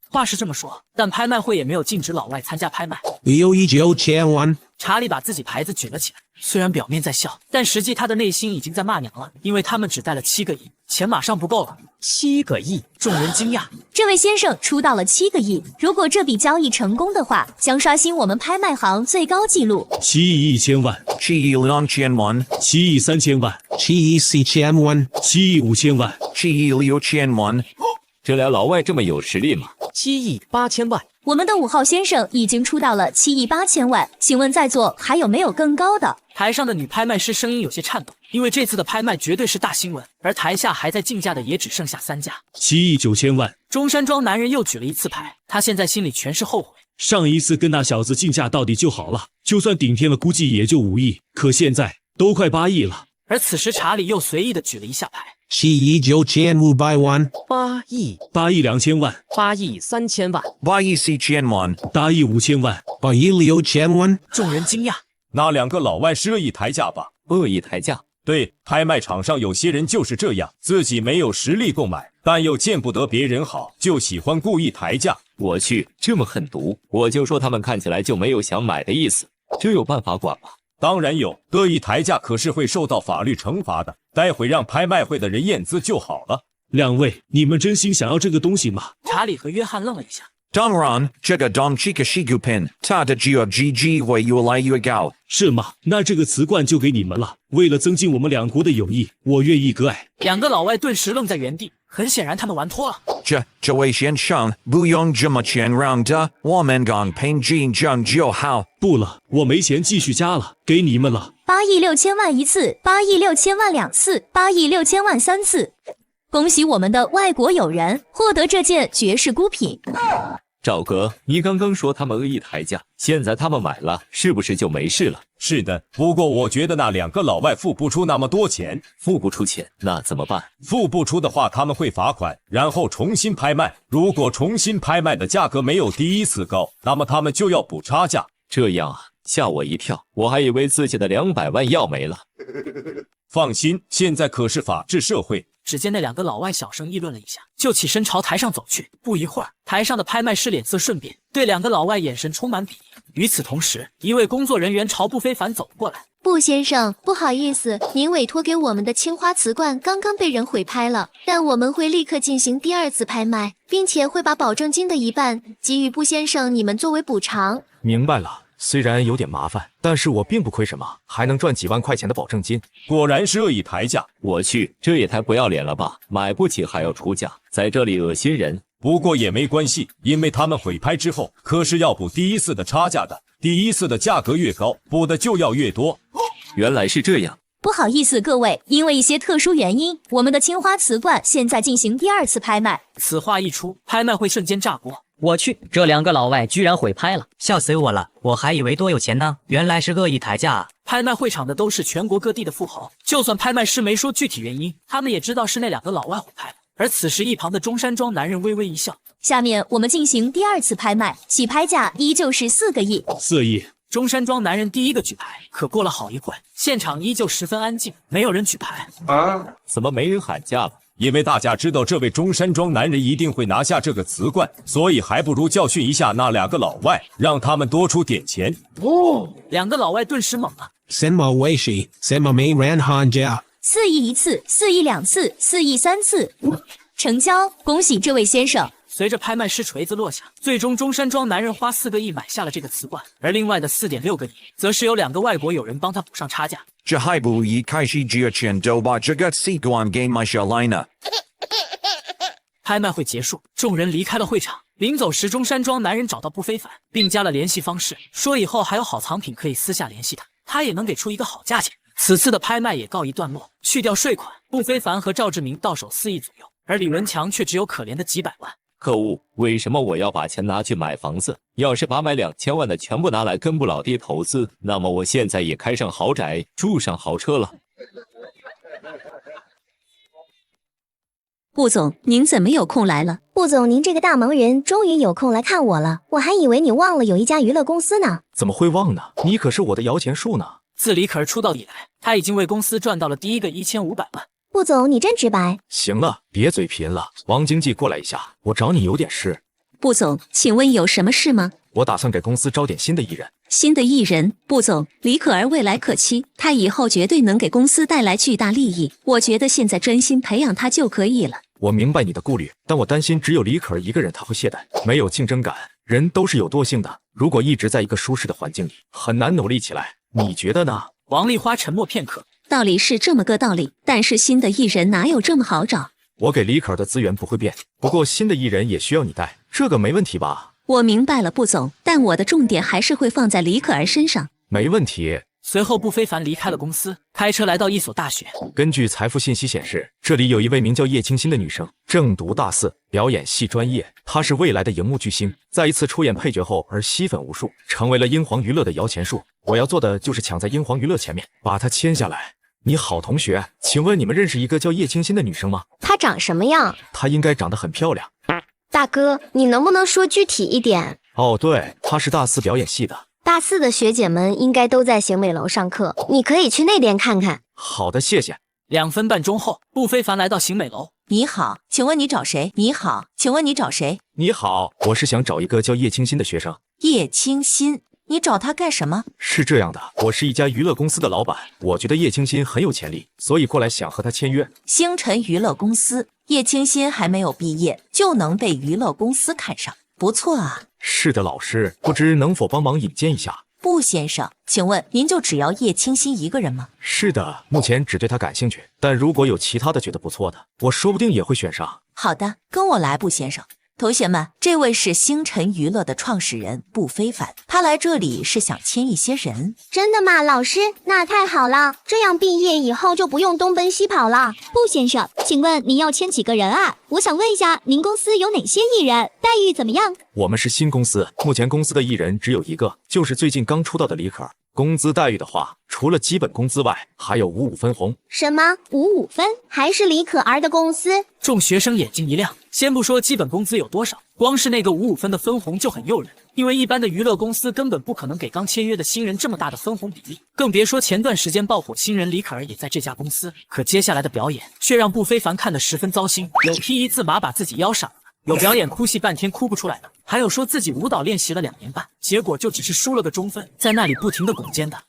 话是这么说，但拍卖会也没有禁止老外参加拍卖。119,000,000。查理把自己牌子举了起来，虽然表面在笑，但实际他的内心已经在骂娘了，因为他们只带了7个亿，钱马上不够了。7个亿，众人惊讶。这位先生出到了7个亿，如果这笔交易成功的话，将刷新我们拍卖行最高纪录。7亿1千万7亿2,000,000 7亿3千万7亿4,000,000 7亿5千万7亿6,000,000。这俩老外这么有实力吗？7亿8千万。我们的5号先生已经出到了7亿8千万，请问在座还有没有更高的？台上的女拍卖师声音有些颤抖，因为这次的拍卖绝对是大新闻，而台下还在竞价的也只剩下3家。7亿9千万。中山装男人又举了一次牌，他现在心里全是后悔。上一次跟那小子竞价到底就好了，就算顶天了估计也就5亿，可现在都快8亿了。而此时查理又随意的举了一下牌。7亿9,500,000 8亿8亿2千万8亿3千万8亿4,000,000 8亿5千万8亿6,000,000。众人惊讶，那2个老外是恶意抬价吧？恶意抬价？对，拍卖场上有些人就是这样，自己没有实力购买，但又见不得别人好，就喜欢故意抬价。我去，这么狠毒！我就说他们看起来就没有想买的意思，这有办法管吗？当然有，恶意抬价可是会受到法律惩罚的。待会让拍卖会的人验资就好了。2位，你们真心想要这个东西吗？查理和约翰愣了一下。当然，这个东西是股票，它的只有机会越来越高。是吗？那这个瓷罐就给你们了。为了增进我们2国的友谊，我愿意割爱。2个老外顿时愣在原地，很显然他们玩脱了。这位先生，不用这么谦让的，我们刚平均账就好。不了，我没钱继续加了，给你们了。8亿6千万1次，8亿6千万2次，8亿6千万3次。恭喜我们的外国友人获得这件绝世孤品。赵哥，你刚刚说他们恶意抬价，现在他们买了，是不是就没事了？是的，不过我觉得那2个老外付不出那么多钱。付不出钱，那怎么办？付不出的话，他们会罚款，然后重新拍卖。如果重新拍卖的价格没有第一次高，那么他们就要补差价。这样啊，吓我一跳，我还以为自己的200万要没了。放心，现在可是法治社会。只见那2个老外小声议论了一下，就起身朝台上走去。不一会儿，台上的拍卖师脸色瞬变，对2个老外眼神充满鄙夷。与此同时，一位工作人员朝不非凡走过来。布先生，不好意思，您委托给我们的青花瓷罐刚刚被人毁拍了，但我们会立刻进行第2次拍卖，并且会把保证金的1半给予布先生你们作为补偿。明白了。虽然有点麻烦，但是我并不亏什么，还能赚几万块钱的保证金。果然是恶意抬价，我去，这也太不要脸了吧！买不起还要出价，在这里恶心人。不过也没关系，因为他们毁拍之后可是要补第1次的差价的，第1次的价格越高，补的就要越多。原来是这样。不好意思，各位，因为一些特殊原因，我们的青花瓷罐现在进行第2次拍卖。此话一出，拍卖会瞬间炸锅。我去，这2个老外居然毁拍了，笑死我了！我还以为多有钱呢，原来是恶意抬价啊！拍卖会场的都是全国各地的富豪，就算拍卖师没说具体原因，他们也知道是那2个老外毁拍了。而此时一旁的中山装男人微微一笑。下面我们进行第2次拍卖，起拍价依旧是4个亿。4亿。中山装男人第一个举牌，可过了好一会儿，现场依旧十分安静，没有人举牌。怎么没人喊价了？因为大家知道这位中山装男人一定会拿下这个瓷罐，所以还不如教训一下那2个老外，让他们多出点钱。2个老外顿时懵了。什么威胁？什么没人喊价？4亿1次，4亿2次，4亿3次，成交！恭喜这位先生。随着拍卖师锤子落下，最终中山装男人花4个亿买下了这个瓷罐，而另外的4.6个亿，则是由2个外国友人帮他补上差价。这还不一开始之前就把这个瓷罐给买下来呢。拍卖会结束，众人离开了会场。临走时，中山装男人找到不非凡，并加了联系方式，说以后还有好藏品可以私下联系他也能给出一个好价钱。此次的拍卖也告一段落，去掉税款，不非凡和赵志明到手4亿左右，而李文强却只有可怜的几百万。可恶，为什么我要把钱拿去买房子？要是把买2000万的全部拿来跟布老弟投资，那么我现在也开上豪宅，住上豪车了。布总，您怎么有空来了？布总，您这个大忙人终于有空来看我了，我还以为你忘了有一家娱乐公司呢。怎么会忘呢？你可是我的摇钱树呢。自李可儿出道以来，他已经为公司赚到了第一个1500万。顾总，你真直白。行了，别嘴贫了。王经济，过来一下，我找你有点事。顾总，请问有什么事吗？我打算给公司招点新的艺人。新的艺人，顾总，李可儿未来可期，她以后绝对能给公司带来巨大利益。我觉得现在专心培养她就可以了。我明白你的顾虑，但我担心只有李可儿一个人她会懈怠，没有竞争感。人都是有惰性的，如果一直在一个舒适的环境里，很难努力起来。你觉得呢？王丽花沉默片刻，道理是这么个道理，但是新的艺人哪有这么好找？我给李可儿的资源不会变，不过新的艺人也需要你带，这个没问题吧？我明白了，顾总，但我的重点还是会放在李可儿身上。没问题。随后，不非凡离开了公司，开车来到一所大学。根据财富信息显示，这里有一位名叫叶清新的女生，正读大4，表演系专业。她是未来的荧幕巨星，在一次出演配角后而吸粉无数，成为了英皇娱乐的摇钱树。我要做的就是抢在英皇娱乐前面，把她签下来。你好，同学，请问你们认识一个叫叶清新的女生吗？她长什么样？她应该长得很漂亮。大哥，你能不能说具体一点？哦，对，她是大4表演系的。大4的学姐们应该都在邢美楼上课，你可以去那边看看。好的，谢谢。2分半钟后，不非凡来到邢美楼。你好，请问你找谁？你好，请问你找谁？你好，我是想找一个叫叶清新的学生。叶清新，你找他干什么？是这样的，我是一家娱乐公司的老板，我觉得叶清新很有潜力，所以过来想和他签约。星辰娱乐公司，叶清新还没有毕业就能被娱乐公司看上，不错啊。是的，老师，不知能否帮忙引荐一下？布先生，请问您就只要叶清新一个人吗？是的，目前只对他感兴趣，但如果有其他的觉得不错的，我说不定也会选上。好的，跟我来，布先生。同学们，这位是星辰娱乐的创始人布非凡，他来这里是想签一些人。真的吗，老师？那太好了，这样毕业以后就不用东奔西跑了。布先生，请问您要签几个人啊？我想问一下，您公司有哪些艺人，待遇怎么样？我们是新公司，目前公司的艺人只有一个，就是最近刚出道的李可儿。工资待遇的话，除了基本工资外，还有55分红。什么55分？还是李可儿的公司？众学生眼睛一亮。先不说基本工资有多少，光是那个55分的分红就很诱人，因为一般的娱乐公司根本不可能给刚签约的新人这么大的分红比例，更别说前段时间爆火新人李可儿也在这家公司。可接下来的表演却让不非凡看得十分糟心，有披一字马把自己腰闪了，有表演哭戏半天哭不出来的，还有说自己舞蹈练习了2年半，结果就只是输了个中分，在那里不停的拱肩的。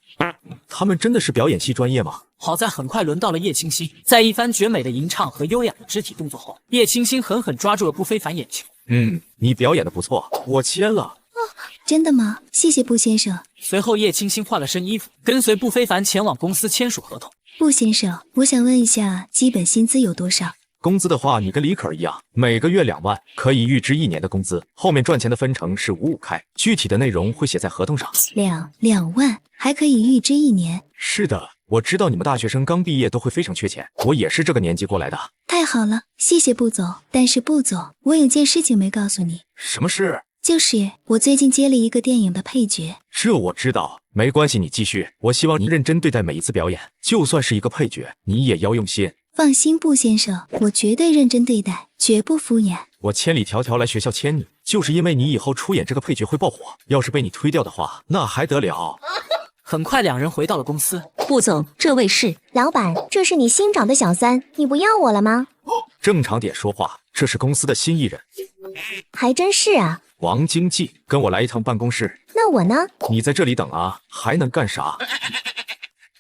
他们真的是表演系专业吗？好在很快轮到了叶清新，在一番绝美的吟唱和优雅的肢体动作后，叶清新狠狠抓住了不非凡眼球。你表演的不错，我签了。真的吗？谢谢布先生。随后叶清新换了身衣服，跟随不非凡前往公司签署合同。布先生，我想问一下，基本薪资有多少？工资的话，你跟李可儿一样，每个月2万，可以预支1年的工资，后面赚钱的分成是55开，具体的内容会写在合同上。2万，还可以预支1年？是的，我知道你们大学生刚毕业都会非常缺钱，我也是这个年纪过来的。太好了，谢谢布总。但是布总，我有件事情没告诉你。什么事？就是我最近接了一个电影的配角。这我知道，没关系，你继续。我希望你认真对待每一次表演，就算是一个配角，你也要用心。放心，布先生，我绝对认真对待，绝不敷衍。我千里迢迢来学校签你，就是因为你以后出演这个配角会爆火，要是被你推掉的话，那还得了。很快2人回到了公司。布总，这位是老板，这是你新找的小三，你不要我了吗？正常点说话，这是公司的新艺人。还真是啊。王经济，跟我来一趟办公室。那我呢？你在这里等啊，还能干啥？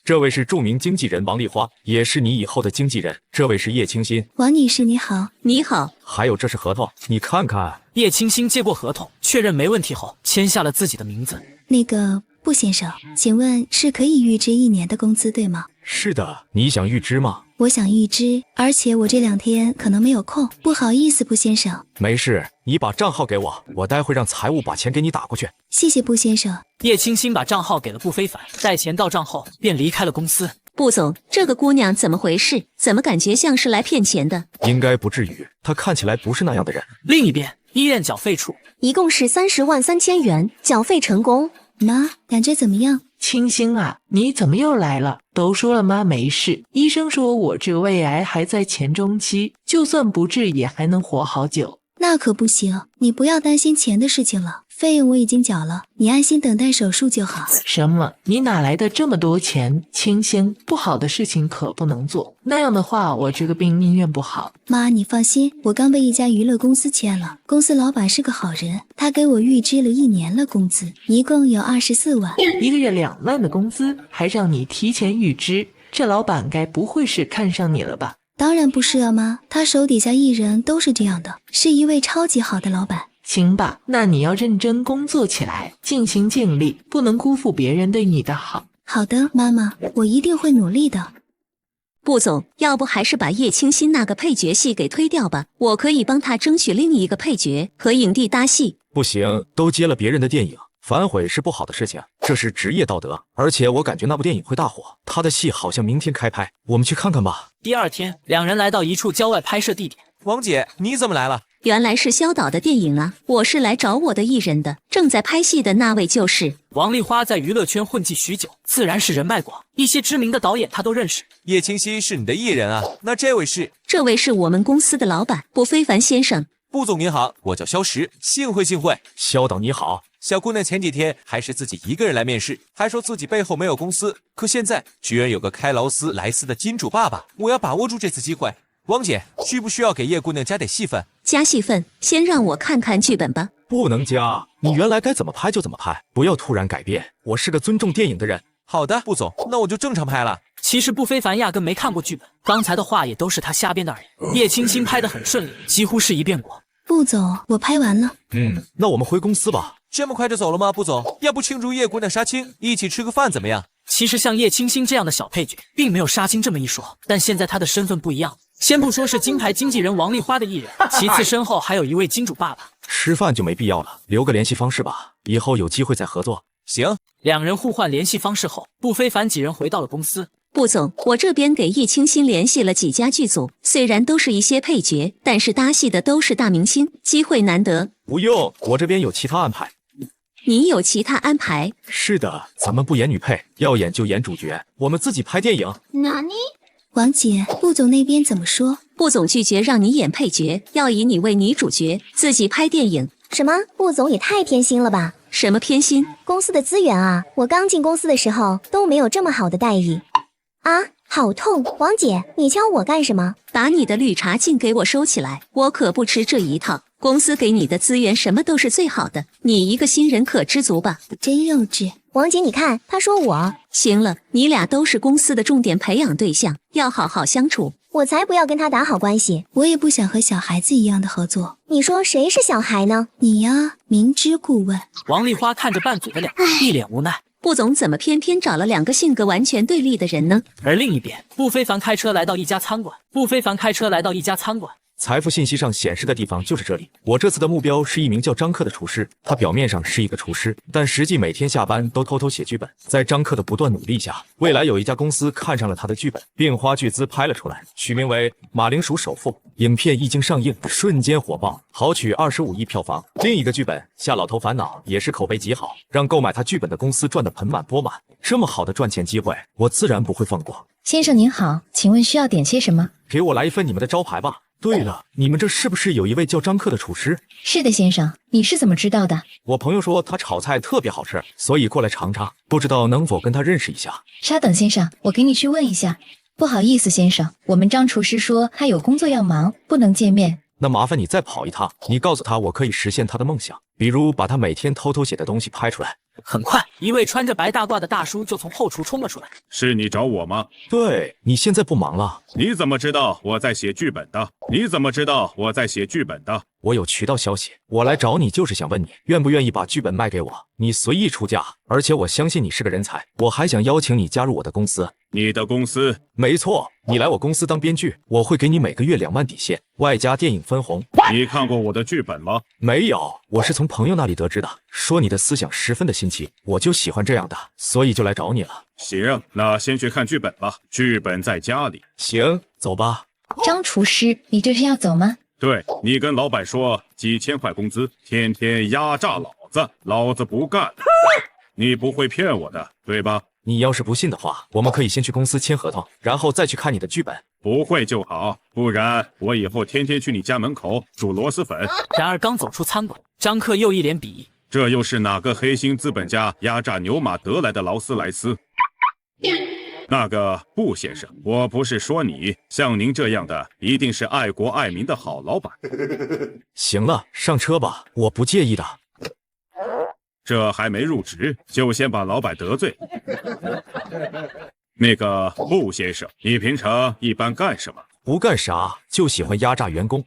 这位是著名经纪人王丽花，也是你以后的经纪人。这位是叶清新。王女士你好。你好。还有这是合同，你看看。叶清新接过合同，确认没问题后，签下了自己的名字。那个布先生，请问是可以预支1年的工资对吗？是的，你想预支吗？我想预支，而且我这2天可能没有空，不好意思，布先生。没事，你把账号给我，我待会让财务把钱给你打过去。谢谢布先生。叶清新把账号给了布非凡，带钱到账后便离开了公司。布总，这个姑娘怎么回事？怎么感觉像是来骗钱的？应该不至于，她看起来不是那样的人。另一边，医院缴费处，一共是30万3千元，缴费成功。妈，感觉怎么样？清新啊，你怎么又来了？都说了妈没事，医生说我这胃癌还在前中期，就算不治也还能活好久。那可不行，你不要担心钱的事情了，费用我已经缴了，你安心等待手术就好。什么？你哪来的这么多钱？清新，不好的事情可不能做，那样的话我这个病宁愿不好。妈，你放心，我刚被一家娱乐公司签了，公司老板是个好人，他给我预支了1年了工资，一共有24万，一个月2万的工资，还让你提前预支，这老板该不会是看上你了吧？当然不是啊妈，他手底下艺人都是这样的，是一位超级好的老板。行吧，那你要认真工作起来，尽心尽力，不能辜负别人对你的好。好的，妈妈，我一定会努力的。顾总，要不还是把叶清新那个配角戏给推掉吧，我可以帮他争取另一个配角和影帝搭戏。不行，都接了别人的电影，反悔是不好的事情，这是职业道德。而且我感觉那部电影会大火，他的戏好像明天开拍，我们去看看吧。第二天，两人来到一处郊外拍摄地点。王姐，你怎么来了？原来是萧导的电影啊，我是来找我的艺人的，正在拍戏的那位就是王丽花，在娱乐圈混迹许久，自然是人脉广，一些知名的导演她都认识。叶清新是你的艺人啊？那这位是？这位是我们公司的老板卜非凡先生。卜总您好，我叫萧石，幸会幸会。萧导你好。小姑娘前几天还是自己一个人来面试，还说自己背后没有公司，可现在居然有个开劳斯莱斯的金主爸爸，我要把握住这次机会。王姐，需不需要给叶姑娘加点戏份？加戏份？先让我看看剧本吧。不能加，你原来该怎么拍就怎么拍，不要突然改变。我是个尊重电影的人。好的，卜总，那我就正常拍了。其实卜非凡压根没看过剧本，刚才的话也都是他瞎编的而已。叶清新拍得很顺利，几乎是一遍过。卜总，我拍完了。那我们回公司吧。这么快就走了吗，卜总？要不庆祝叶姑娘杀青，一起吃个饭怎么样？其实像叶清新这样的小配角，并没有杀青这么一说，但现在他的身份不一样。先不说是金牌经纪人王丽花的艺人，其次身后还有一位金主爸爸。吃饭就没必要了，留个联系方式吧，以后有机会再合作。行。两人互换联系方式后，卜非凡几人回到了公司。卜总，我这边给叶清新联系了几家剧组，虽然都是一些配角，但是搭戏的都是大明星，机会难得。不用，我这边有其他安排。你有其他安排？是的，咱们不演女配，要演就演主角，我们自己拍电影。哪里？王姐，卜总那边怎么说？卜总拒绝让你演配角，要以你为女主角，自己拍电影。什么？卜总也太偏心了吧？什么偏心？公司的资源啊，我刚进公司的时候都没有这么好的待遇。啊，好痛！王姐，你敲我干什么？把你的绿茶镜给我收起来，我可不吃这一套。公司给你的资源什么都是最好的，你一个新人可知足吧？真幼稚。王姐，你看，他说我。行了，你俩都是公司的重点培养对象，要好好相处。我才不要跟他打好关系，我也不想和小孩子一样的合作。你说谁是小孩呢？你呀，明知故问。王丽花看着拌嘴的两人，一脸无奈。卜总怎么偏偏找了两个性格完全对立的人呢？而另一边，卜非凡开车来到一家餐馆。财富信息上显示的地方就是这里。我这次的目标是一名叫张克的厨师，他表面上是一个厨师，但实际每天下班都偷偷写剧本。在张克的不断努力下，未来有一家公司看上了他的剧本，并花巨资拍了出来，取名为《马铃薯首富》。影片一经上映，瞬间火爆，豪取25亿票房。另一个剧本《夏老头烦恼》也是口碑极好，让购买他剧本的公司赚得盆满钵满。这么好的赚钱机会，我自然不会放过。先生您好，请问需要点些什么？给我来一份你们的招牌吧。对了，你们这是不是有一位叫张克的厨师？是的，先生，你是怎么知道的？我朋友说他炒菜特别好吃，所以过来尝尝，不知道能否跟他认识一下。稍等，先生，我给你去问一下。不好意思，先生，我们张厨师说他有工作要忙，不能见面。那麻烦你再跑一趟，你告诉他我可以实现他的梦想，比如把他每天偷偷写的东西拍出来。很快，一位穿着白大褂的大叔就从后厨冲了出来。是你找我吗？对，你现在不忙了。你怎么知道我在写剧本的？我有渠道消息，我来找你就是想问你愿不愿意把剧本卖给我，你随意出价，而且我相信你是个人才，我还想邀请你加入我的公司。你的公司？没错，你来我公司当编剧，我会给你每个月2万底线，外加电影分红。你看过我的剧本吗？没有，我是从朋友那里得知的，说你的思想十分的新奇，我就喜欢这样的，所以就来找你了。行，那先去看剧本吧，剧本在家里。行，走吧。张厨师，你这是要走吗？对，你跟老板说几千块工资，天天压榨老子不干。你不会骗我的，对吧？你要是不信的话，我们可以先去公司签合同，然后再去看你的剧本。不会就好，不然我以后天天去你家门口煮螺蛳粉。然而刚走出餐馆，张克又一脸鄙夷。这又是哪个黑心资本家压榨牛马得来的劳斯莱斯？那个布先生，我不是说你，像您这样的一定是爱国爱民的好老板。行了，上车吧，我不介意的。这还没入职，就先把老板得罪。那个布先生，你平常一般干什么？不干啥，就喜欢压榨员工。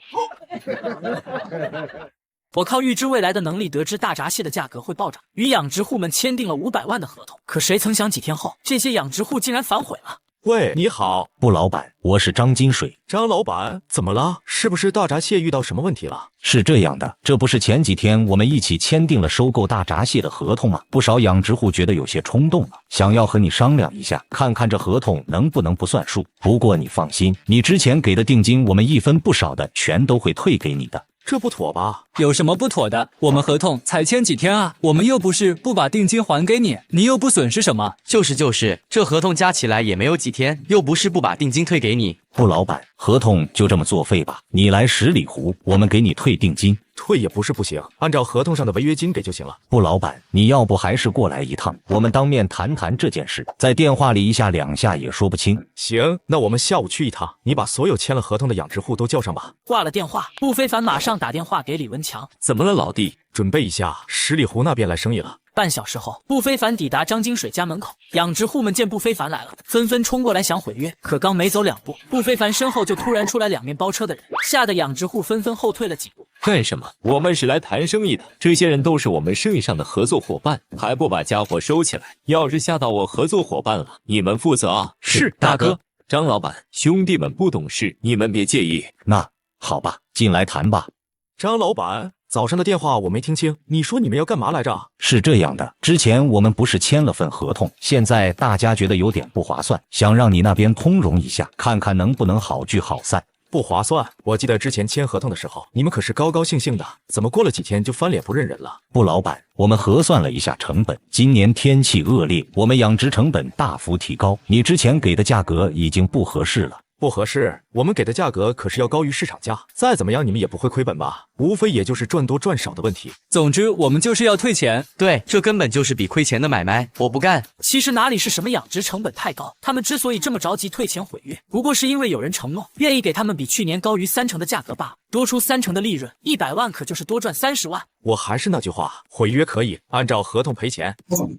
我靠预知未来的能力得知大闸蟹的价格会暴涨，与养殖户们签订了500万的合同。可谁曾想几天后，这些养殖户竟然反悔了。喂，你好，布老板，我是张金水。张老板，怎么了？是不是大闸蟹遇到什么问题了？是这样的，这不是前几天我们一起签订了收购大闸蟹的合同吗？不少养殖户觉得有些冲动了，想要和你商量一下，看看这合同能不能不算数。不过你放心，你之前给的定金我们一分不少的全都会退给你的。这不妥吧？有什么不妥的？我们合同才签几天啊，我们又不是不把定金还给你，你又不损失什么。就是，这合同加起来也没有几天，又不是不把定金退给你。布老板，合同就这么作废吧，你来10里湖，我们给你退定金。退也不是不行，按照合同上的违约金给就行了。布老板，你要不还是过来一趟，我们当面谈谈这件事，在电话里一下两下也说不清。行，那我们下午去一趟，你把所有签了合同的养殖户都叫上吧。挂了电话，不非凡马上打电话给李文强。怎么了，老弟？准备一下，10里湖那边来生意了。半小时后，不非凡抵达张金水家门口，养殖户们见不非凡来了，纷纷冲过来想毁约。可刚没走2步，不非凡身后就突然出来2面包车的人，吓得养殖户纷纷后退了几步。干什么？我们是来谈生意的，这些人都是我们生意上的合作伙伴，还不把家伙收起来？要是吓到我合作伙伴了，你们负责啊！是，大哥。张老板，兄弟们不懂事，你们别介意。那好吧，进来谈吧。张老板，早上的电话我没听清，你说你们要干嘛来着？是这样的，之前我们不是签了份合同，现在大家觉得有点不划算，想让你那边通融一下，看看能不能好聚好散。不划算？我记得之前签合同的时候，你们可是高高兴兴的，怎么过了几天就翻脸不认人了？布老板，我们核算了一下成本，今年天气恶劣，我们养殖成本大幅提高，你之前给的价格已经不合适了。不合适，我们给的价格可是要高于市场价，再怎么样你们也不会亏本吧？无非也就是赚多赚少的问题。总之我们就是要退钱。对，这根本就是笔亏钱的买卖，我不干。其实哪里是什么养殖成本太高，他们之所以这么着急退钱毁约，不过是因为有人承诺愿意给他们比去年高于30%的价格罢了，多出30%的利润，100万可就是多赚30万。我还是那句话，毁约可以，按照合同赔钱。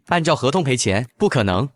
按照合同赔钱，不可能。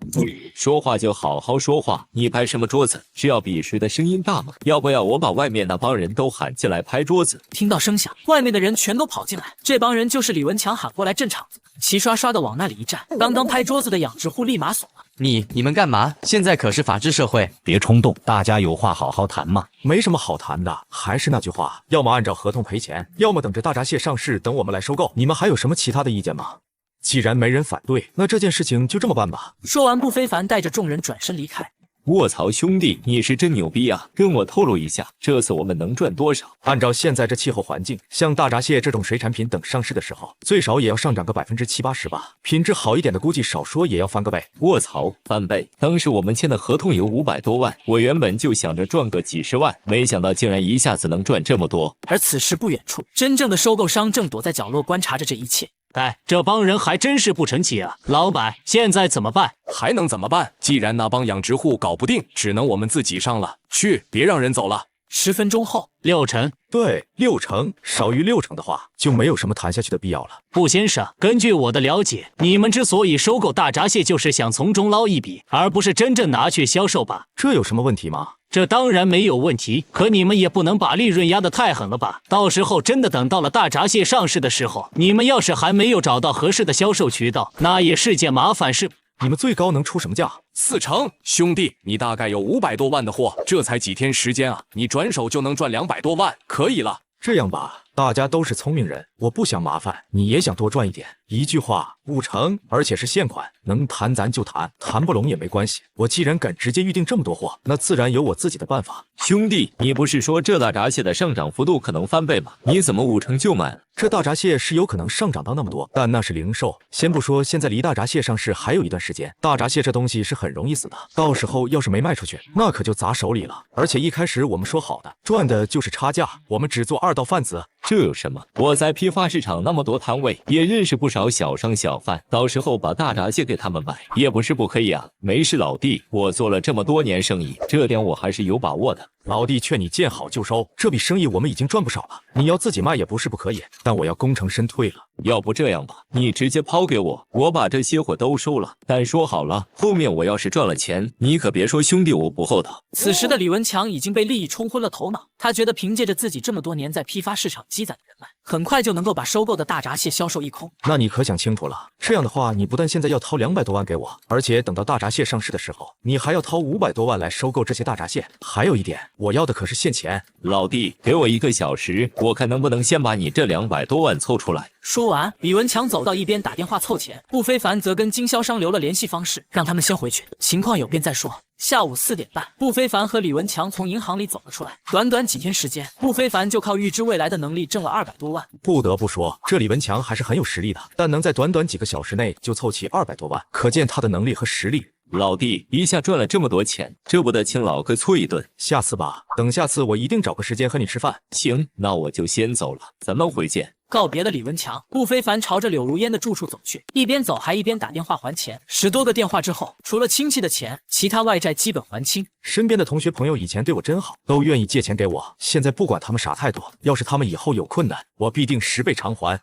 说话就好好说话，你拍什么桌子？是要比谁的声音大吗？要不要我把外面那帮人都喊进来拍桌子？听到声响，外面的人全都跑进来，这帮人就是李文强喊过来镇场子，齐刷刷的往那里一站，刚刚拍桌子的养殖户立马怂了。你们干嘛？现在可是法治社会，别冲动，大家有话好好谈嘛。没什么好谈的，还是那句话，要么按照合同赔钱，要么等着大闸蟹上市，等我们来收购。你们还有什么其他的意见吗？既然没人反对，那这件事情就这么办吧。说完，不非凡带着众人转身离开。卧槽，兄弟，你是真牛逼啊！跟我透露一下，这次我们能赚多少？按照现在这气候环境，像大闸蟹这种水产品等上市的时候，最少也要上涨个70%-80%吧。品质好一点的，估计少说也要翻个倍。卧槽，翻倍！当时我们签的合同有500多万，我原本就想着赚个几十万，没想到竟然一下子能赚这么多。而此时不远处，真正的收购商正躲在角落观察着这一切。哎，这帮人还真是不成器啊！老板，现在怎么办？还能怎么办？既然那帮养殖户搞不定，只能我们自己上了。去，别让人走了。10分钟后，6成。对，6成，少于6成的话，就没有什么谈下去的必要了。布先生，根据我的了解，你们之所以收购大闸蟹，就是想从中捞一笔，而不是真正拿去销售吧？这有什么问题吗？这当然没有问题，可你们也不能把利润压得太狠了吧？到时候真的等到了大闸蟹上市的时候，你们要是还没有找到合适的销售渠道，那也是件麻烦事。你们最高能出什么价？4成，兄弟，你大概有500多万的货，这才几天时间啊，你转手就能赚200多万，可以了。这样吧，大家都是聪明人，我不想麻烦，你也想多赚一点，一句话不成，而且是现款，能谈咱就谈，谈不拢也没关系。我既然敢直接预定这么多货，那自然有我自己的办法。兄弟，你不是说这大闸蟹的上涨幅度可能翻倍吗？你怎么5成就满？这大闸蟹是有可能上涨到那么多，但那是零售。先不说现在离大闸蟹上市还有一段时间，大闸蟹这东西是很容易死的，到时候要是没卖出去，那可就砸手里了。而且一开始我们说好的，赚的就是差价，我们只做2道贩子。这有什么？我在批发市场那么多摊位，也认识不少小商小贩，到时候把大闸蟹给他们买，也不是不可以啊。没事，老弟，我做了这么多年生意，这点我还是有把握的。老弟劝你见好就收，这笔生意我们已经赚不少了。你要自己卖也不是不可以，但我要功成身退了。要不这样吧，你直接抛给我，我把这些货都收了。但说好了，后面我要是赚了钱，你可别说兄弟我不厚道。此时的李文强已经被利益冲昏了头脑，他觉得凭借着自己这么多年在批发市场积攒的人脉，很快就能够把收购的大闸蟹销售一空。那你可想清楚了，这样的话，你不但现在要掏200多万给我，而且等到大闸蟹上市的时候，你还要掏500多万来收购这些大闸蟹。还有一点，我要的可是现钱。老弟，给我1个小时，我看能不能先把你这200多万凑出来。说完，李文强走到一边打电话凑钱，不非凡则跟经销商留了联系方式，让他们先回去，情况有变再说。下午4点半，不非凡和李文强从银行里走了出来。短短几天时间，不非凡就靠预知未来的能力挣了200多万。不得不说，这李文强还是很有实力的，但能在短短几个小时内就凑齐200多万，可见他的能力和实力。老弟，一下赚了这么多钱，这不得请老哥搓一顿？下次吧，等下次我一定找个时间和你吃饭。行，那我就先走了，咱们回见。告别了李文强，不非凡朝着柳如烟的住处走去，一边走还一边打电话还钱。10多个电话之后，除了亲戚的钱，其他外债基本还清。身边的同学朋友以前对我真好，都愿意借钱给我，现在不管他们啥态度，要是他们以后有困难，我必定10倍偿还。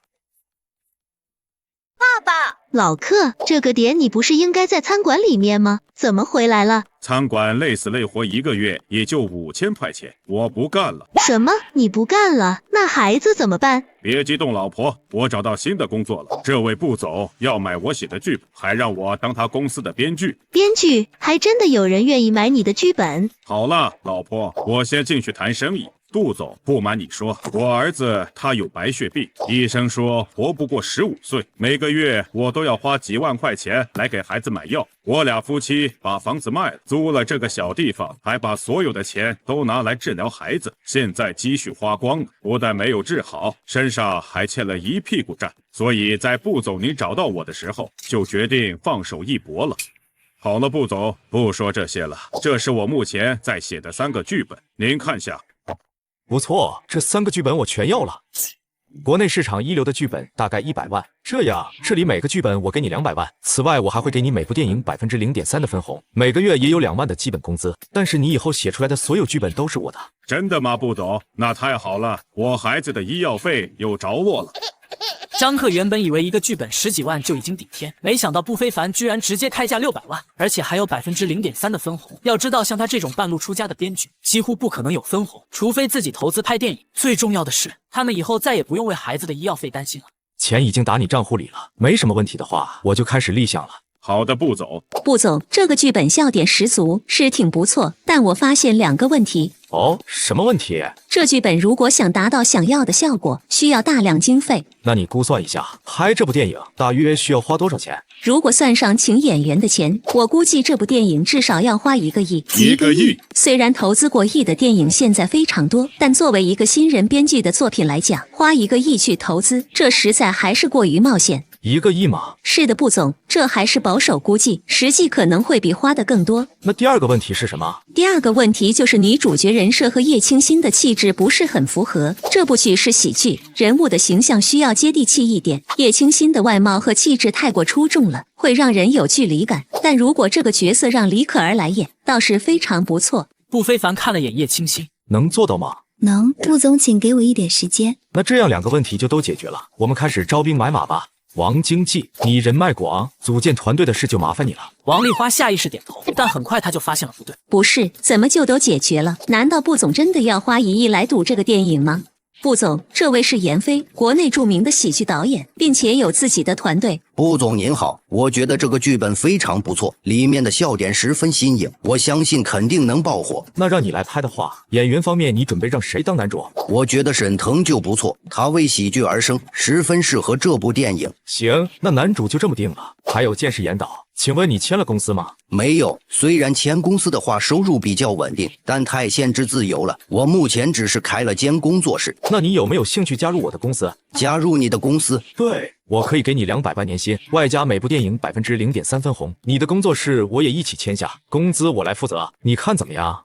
爸爸，老客，这个点你不是应该在餐馆里面吗？怎么回来了？餐馆累死累活1个月也就5000块钱，我不干了。什么？你不干了？那孩子怎么办？别激动，老婆，我找到新的工作了。这位步走要买我写的剧本，还让我当他公司的编剧。编剧？还真的有人愿意买你的剧本？好了，老婆，我先进去谈生意。杜总，不瞒你说，我儿子他有白血病，医生说活不过15岁，每个月我都要花几万块钱来给孩子买药。我俩夫妻把房子卖了，租了这个小地方，还把所有的钱都拿来治疗孩子，现在积蓄花光了，不但没有治好，身上还欠了一屁股债。所以在步总你找到我的时候，就决定放手一搏了。好了，步总，不说这些了，这是我目前在写的3个剧本，您看下。不错，这3个剧本我全要了。国内市场一流的剧本大概100万，这样这里每个剧本我给你200万，此外我还会给你每部电影0.3%的分红，每个月也有2万的基本工资。但是你以后写出来的所有剧本都是我的。真的吗，步总？那太好了，我孩子的医药费有着落了。张克原本以为一个剧本10几万就已经顶天，没想到不非凡居然直接开价600万，而且还有0.3%的分红。要知道，像他这种半路出家的编剧，几乎不可能有分红，除非自己投资拍电影。最重要的是，他们以后再也不用为孩子的医药费担心了。钱已经打你账户里了，没什么问题的话，我就开始立项了。好的，步总。步总，这个剧本笑点十足，是挺不错，但我发现2个问题。哦，什么问题？这剧本如果想达到想要的效果，需要大量经费。那你估算一下，拍这部电影大约需要花多少钱？如果算上请演员的钱，我估计这部电影至少要花1个亿。1个亿？虽然投资过亿的电影现在非常多，但作为一个新人编剧的作品来讲，花1个亿去投资，这实在还是过于冒险。1个亿吗？是的，步总，这还是保守估计，实际可能会比花的更多。那第2个问题是什么？第2个问题就是女主角人设和叶清新的气质不是很符合。这部剧是喜剧，人物的形象需要接地气一点，叶清新的外貌和气质太过出众了，会让人有距离感。但如果这个角色让李可儿来演，倒是非常不错。不非凡看了眼叶清新，能做到吗？能，顾总请给我一点时间。那这样2个问题就都解决了，我们开始招兵买马吧。王经济，你人脉广，组建团队的事就麻烦你了。王丽花下意识点头，但很快他就发现了不对。不是，怎么就都解决了？难道步总真的要花1亿来赌这个电影吗？顾总，这位是闫飞，国内著名的喜剧导演，并且有自己的团队。顾总您好，我觉得这个剧本非常不错，里面的笑点十分新颖，我相信肯定能爆火。那让你来拍的话，演员方面你准备让谁当男主？我觉得沈腾就不错，他为喜剧而生，十分适合这部电影。行，那男主就这么定了。还有剑士严导，请问你签了公司吗？没有，虽然签公司的话收入比较稳定，但太限制自由了。我目前只是开了间工作室。那你有没有兴趣加入我的公司？加入你的公司？对，我可以给你200万年薪，外加每部电影0.3%分红。你的工作室我也一起签下，工资我来负责，你看怎么样？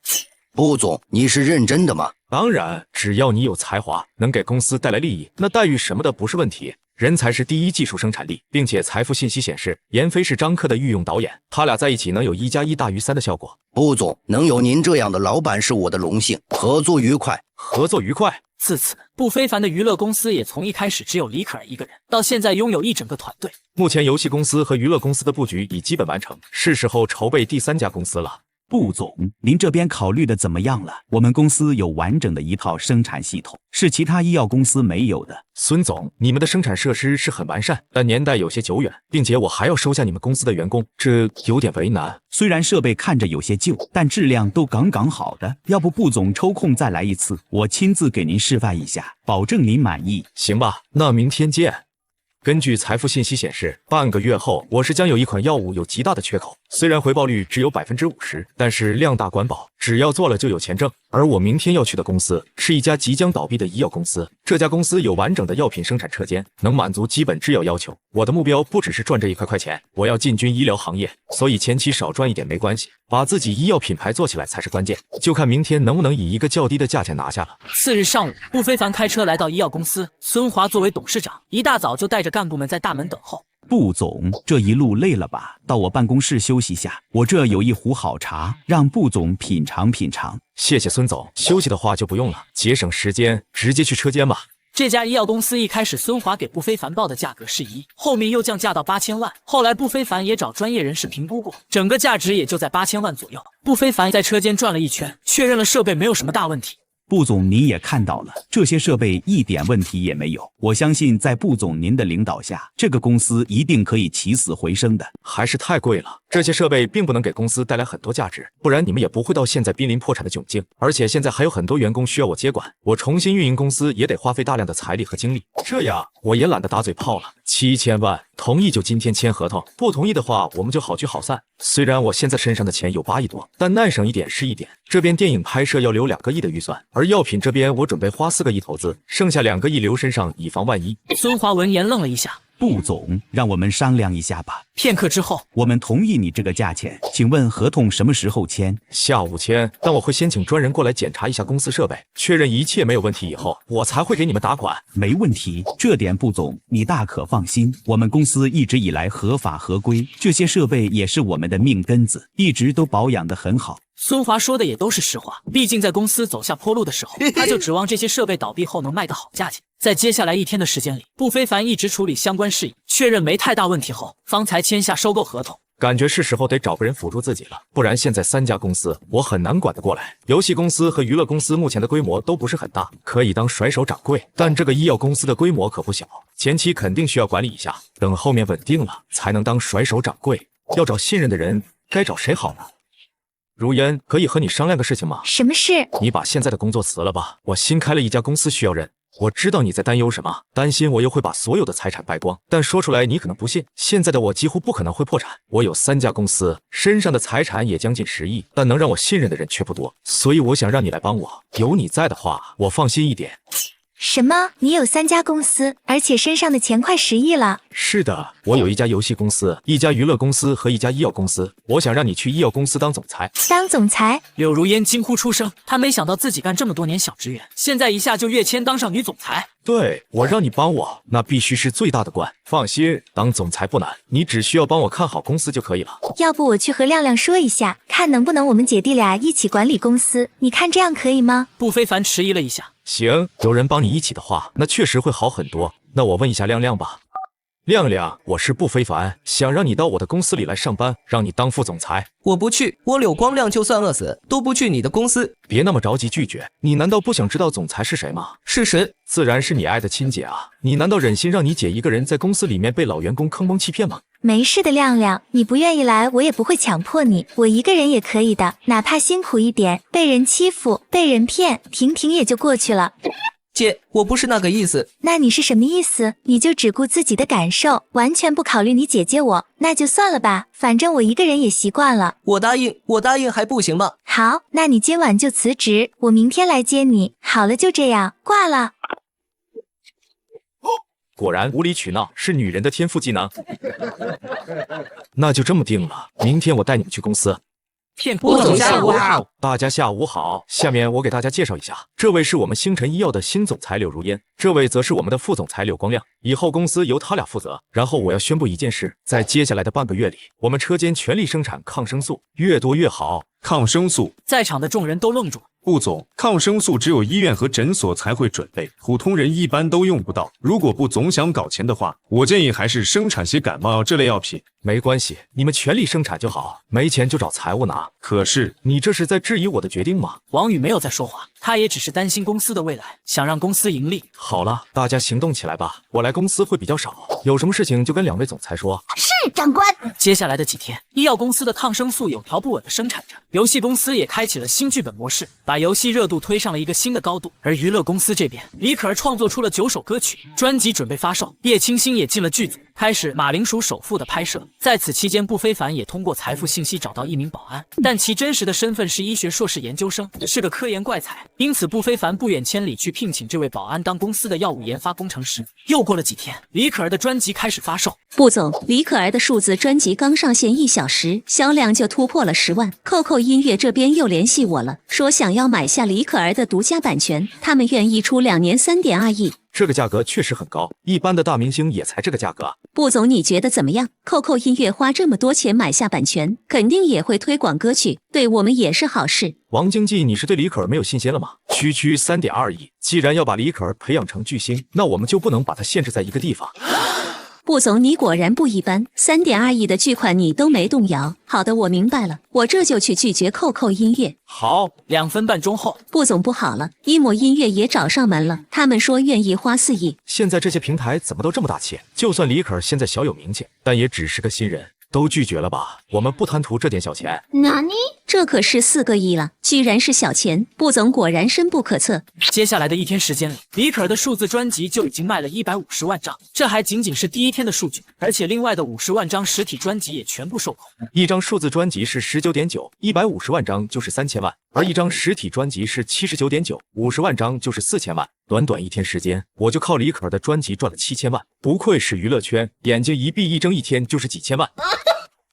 顾总，你是认真的吗？当然，只要你有才华，能给公司带来利益，那待遇什么的不是问题。人才是第一技术生产力，并且财富信息显示，闫飞是张克的御用导演，他俩在一起能有1+1大于3的效果。顾总，能有您这样的老板是我的荣幸，合作愉快。合作愉快。自此，不非凡的娱乐公司也从一开始只有李可儿一个人，到现在拥有一整个团队。目前游戏公司和娱乐公司的布局已基本完成，是时候筹备第3家公司了。顾总，您这边考虑的怎么样了？我们公司有完整的一套生产系统，是其他医药公司没有的。孙总，你们的生产设施是很完善，但年代有些久远，并且我还要收下你们公司的员工，这有点为难。虽然设备看着有些旧，但质量都刚刚好的。要不顾总抽空再来一次，我亲自给您示范一下，保证您满意。行吧，那明天见。根据财富信息显示，半个月后，我市将有一款药物有极大的缺口。虽然回报率只有50%，但是量大管饱，只要做了就有钱挣。而我明天要去的公司是一家即将倒闭的医药公司，这家公司有完整的药品生产车间，能满足基本制药要求。我的目标不只是赚这一块钱，我要进军医疗行业，所以前期少赚一点没关系，把自己医药品牌做起来才是关键。就看明天能不能以一个较低的价钱拿下了。次日上午，不非凡开车来到医药公司，孙华作为董事长，一大早就带着干部们在大门等候。顾总，这一路累了吧？到我办公室休息下，我这有一壶好茶，让顾总品尝品尝。谢谢孙总，休息的话就不用了，节省时间，直接去车间吧。这家医药公司一开始孙华给不非凡报的价格是1，后面又降价到8000万，后来不非凡也找专业人士评估过，整个价值也就在8000万左右。不非凡在车间转了一圈，确认了设备没有什么大问题。顾总，您也看到了，这些设备一点问题也没有。我相信在顾总您的领导下，这个公司一定可以起死回生的。还是太贵了，这些设备并不能给公司带来很多价值，不然你们也不会到现在濒临破产的窘境。而且现在还有很多员工需要我接管，我重新运营公司也得花费大量的财力和精力，这样我也懒得打嘴炮了。7000万，同意就今天签合同，不同意的话我们就好聚好散。虽然我现在身上的钱有8亿多，但耐省一点是一点。这边电影拍摄要留2个亿的预算，而药品这边我准备花4个亿投资，剩下2个亿留身上以防万一。孙华闻言愣了一下。顾总，让我们商量一下吧。片刻之后，我们同意你这个价钱，请问合同什么时候签？下午签，但我会先请专人过来检查一下公司设备，确认一切没有问题以后，我才会给你们打款。没问题，这点顾总你大可放心。我们公司一直以来合法合规，这些设备也是我们的命根子，一直都保养得很好。孙华说的也都是实话，毕竟在公司走下坡路的时候，他就指望这些设备倒闭后能卖个好价钱。在接下来1天的时间里，不非凡一直处理相关事宜，确认没太大问题后，方才签下收购合同。感觉是时候得找个人辅助自己了，不然现在3家公司我很难管得过来。游戏公司和娱乐公司目前的规模都不是很大，可以当甩手掌柜，但这个医药公司的规模可不小，前期肯定需要管理一下，等后面稳定了才能当甩手掌柜。要找信任的人，该找谁好呢？如烟，可以和你商量个事情吗？什么事？你把现在的工作辞了吧，我新开了一家公司需要人。我知道你在担忧什么，担心我又会把所有的财产败光，但说出来你可能不信。现在的我几乎不可能会破产，我有3家公司，身上的财产也将近10亿，但能让我信任的人却不多，所以我想让你来帮我。有你在的话，我放心一点。什么？你有3家公司，而且身上的钱快10亿了？是的，我有一家游戏公司、一家娱乐公司和一家医药公司。我想让你去医药公司当总裁。当总裁？柳如烟惊呼出声，她没想到自己干这么多年小职员，现在一下就跃迁当上女总裁。对，我让你帮我，那必须是最大的官。放心，当总裁不难，你只需要帮我看好公司就可以了。要不我去和亮亮说一下，看能不能我们姐弟俩一起管理公司，你看这样可以吗？不非凡迟疑了一下。行，有人帮你一起的话，那确实会好很多。那我问一下亮亮吧。亮亮，我是不非凡，想让你到我的公司里来上班，让你当副总裁。我不去，我柳光亮就算饿死都不去你的公司。别那么着急拒绝，你难道不想知道总裁是谁吗？是谁？自然是你爱的亲姐啊！你难道忍心让你姐一个人在公司里面被老员工坑蒙欺骗吗？没事的，亮亮，你不愿意来，我也不会强迫你，我一个人也可以的，哪怕辛苦一点，被人欺负，被人骗，停停也就过去了。姐，我不是那个意思。那你是什么意思？你就只顾自己的感受，完全不考虑你姐姐我，那就算了吧，反正我一个人也习惯了。我答应还不行吗？好，那你今晚就辞职，我明天来接你。好了，就这样，挂了。果然无理取闹是女人的天赋技能。那就这么定了，明天我带你们去公司。顾总下午好，大家下午好。下面我给大家介绍一下，这位是我们星辰医药的新总裁柳如烟，这位则是我们的副总裁柳光亮。以后公司由他俩负责。然后我要宣布一件事，在接下来的半个月里，我们车间全力生产抗生素，越多越好。抗生素，在场的众人都愣住。顾总，抗生素只有医院和诊所才会准备，普通人一般都用不到。如果不总想搞钱的话，我建议还是生产些感冒药这类药品。没关系，你们全力生产就好，没钱就找财务拿。可是你这是在质疑我的决定吗？王宇没有再说话，他也只是担心公司的未来，想让公司盈利。好了，大家行动起来吧，我来公司会比较少，有什么事情就跟两位总裁说。是，长官。接下来的几天，医药公司的抗生素有条不紊地生产着，游戏公司也开启了新剧本模式，把游戏热度推上了一个新的高度。而娱乐公司这边，李可儿创作出了9首歌曲，专辑准备发售，叶清新也进了剧组，开始马铃薯首富的拍摄。在此期间，不非凡也通过财富信息找到一名保安，但其真实的身份是医学硕士研究生，是个科研怪才，因此不非凡不远千里去聘请这位保安当公司的药物研发工程师。又过了几天，李可儿的专辑开始发售。顾总，李可儿的数字专辑刚上线1小时，销量就突破了10万。QQ 音乐这边又联系我了，说想要买下李可儿的独家版权，他们愿意出2年3.2亿。这个价格确实很高，一般的大明星也才这个价格。顾总，你觉得怎么样 ？QQ 音乐花这么多钱买下版权，肯定也会推广歌曲，对我们也是好事。王经济，你是对李可儿没有信心了吗？区3.2亿，既然要把李可儿培养成巨星，那我们就不能把它限制在一个地方。顾总，你果然不一般，3.2亿的巨款你都没动摇。好的，我明白了，我这就去拒绝 QQ 音乐。好，2分半钟后，顾总不好了，一模音乐也找上门了，他们说愿意花4亿。现在这些平台怎么都这么大气？就算李可儿现在小有名气，但也只是个新人。都拒绝了吧，我们不贪图这点小钱。哪里？这可是4个亿了，居然是小钱，顾总果然深不可测。接下来的1天时间里，李可儿的数字专辑就已经卖了150万张，这还仅仅是第1天的数据，而且另外的50万张实体专辑也全部售空。一张数字专辑是19.9，150万张就是3000万，而一张实体专辑是79.9，50万张就是4000万。短短1天时间，我就靠李可儿的专辑赚了7000万，不愧是娱乐圈，眼睛一闭一睁，1天就是几千万。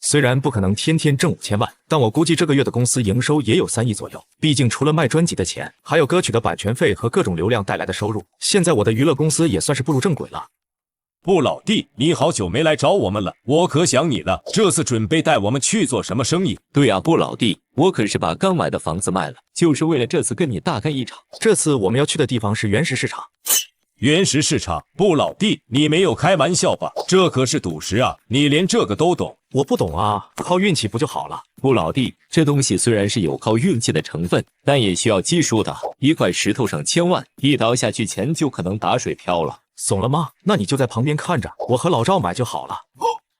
虽然不可能天天挣5000万，但我估计这个月的公司营收也有3亿左右。毕竟除了卖专辑的钱，还有歌曲的版权费和各种流量带来的收入。现在我的娱乐公司也算是步入正轨了。不老弟，你好久没来找我们了，我可想你了。这次准备带我们去做什么生意？对啊，不老弟，我可是把刚买的房子卖了，就是为了这次跟你大干一场。这次我们要去的地方是原石市场。原石市场？不老弟，你没有开玩笑吧？这可是赌石啊，你连这个都懂？我不懂啊，靠运气不就好了？不老弟，这东西虽然是有靠运气的成分，但也需要技术的。一块石头上千万，一刀下去钱就可能打水漂了。怂了吗？那你就在旁边看着，我和老赵买就好了。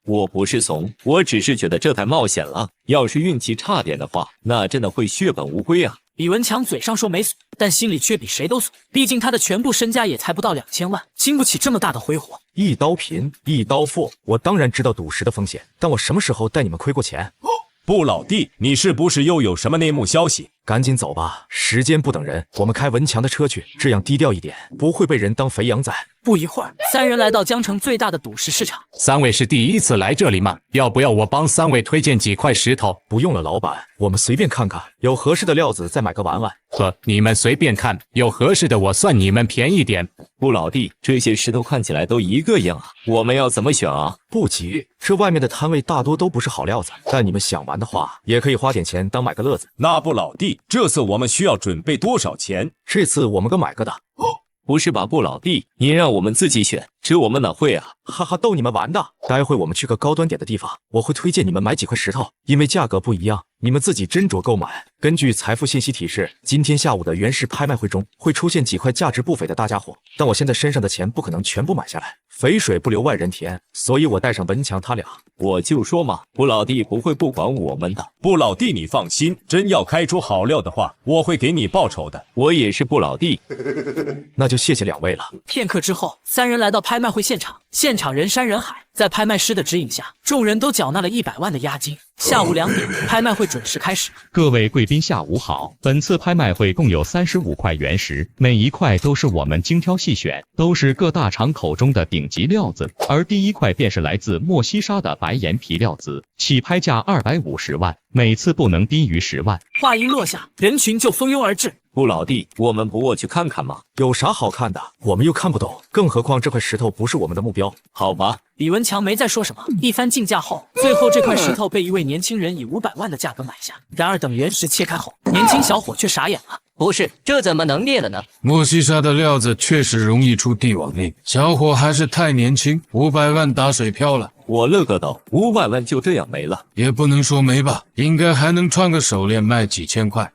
我不是怂，我只是觉得这太冒险了。要是运气差点的话，那真的会血本无归啊。李文强嘴上说没怂，但心里却比谁都怂。毕竟他的全部身家也才不到2000万，经不起这么大的挥霍。一刀贫，一刀富。我当然知道赌石的风险，但我什么时候带你们亏过钱？不老弟，你是不是又有什么内幕消息？赶紧走吧，时间不等人。我们开文强的车去，这样低调一点，不会被人当肥羊宰。不一会儿，3人来到江城最大的赌石市场。3位是第一次来这里吗？要不要我帮3位推荐几块石头？不用了，老板，我们随便看看，有合适的料子再买个玩玩。呵，你们随便看，有合适的我算你们便宜点。不老弟，这些石头看起来都一个样啊，我们要怎么选啊？不急，这外面的摊位大多都不是好料子，但你们想玩的话，也可以花点钱当买个乐子。那不老弟，这次我们需要准备多少钱？这次我们各买个的。不是吧，不老弟，你让我们自己选，这我们哪会啊？哈哈，逗你们玩的。待会我们去个高端点的地方，我会推荐你们买几块石头，因为价格不一样，你们自己斟酌购买。根据财富信息提示，今天下午的原石拍卖会中会出现几块价值不菲的大家伙，但我现在身上的钱不可能全部买下来，肥水不流外人田，所以我带上文强他俩。我就说嘛，布老弟不会不管我们的。布老弟你放心，真要开出好料的话，我会给你报酬的。我也是布老弟。那就谢谢两位了。片刻之后，三人来到拍卖会现场，现场人山人海，在拍卖师的指引下，众人都缴纳了100万的押金。下午2点，拍卖会准时开始。各位贵宾下午好，本次拍卖会共有35块原石，每一块都是我们精挑细选，都是各大厂口中的顶级料子，而第一块便是来自墨西沙的白岩皮料子，起拍价250万，每次不能低于10万。话音落下，人群就蜂拥而至。布老弟，我们不过去看看吗？有啥好看的？我们又看不懂，更何况这块石头不是我们的目标。好吧。李文强没再说什么，一番竞价后，最后这块石头被一位年轻人以500万的价格买下。然而等原石切开后，年轻小伙却傻眼了。不是，这怎么能裂了呢？墨西沙的料子确实容易出帝王令，小伙还是太年轻，500万打水漂了。我勒个豆，500万就这样没了？也不能说没吧，应该还能串个手链卖几千块。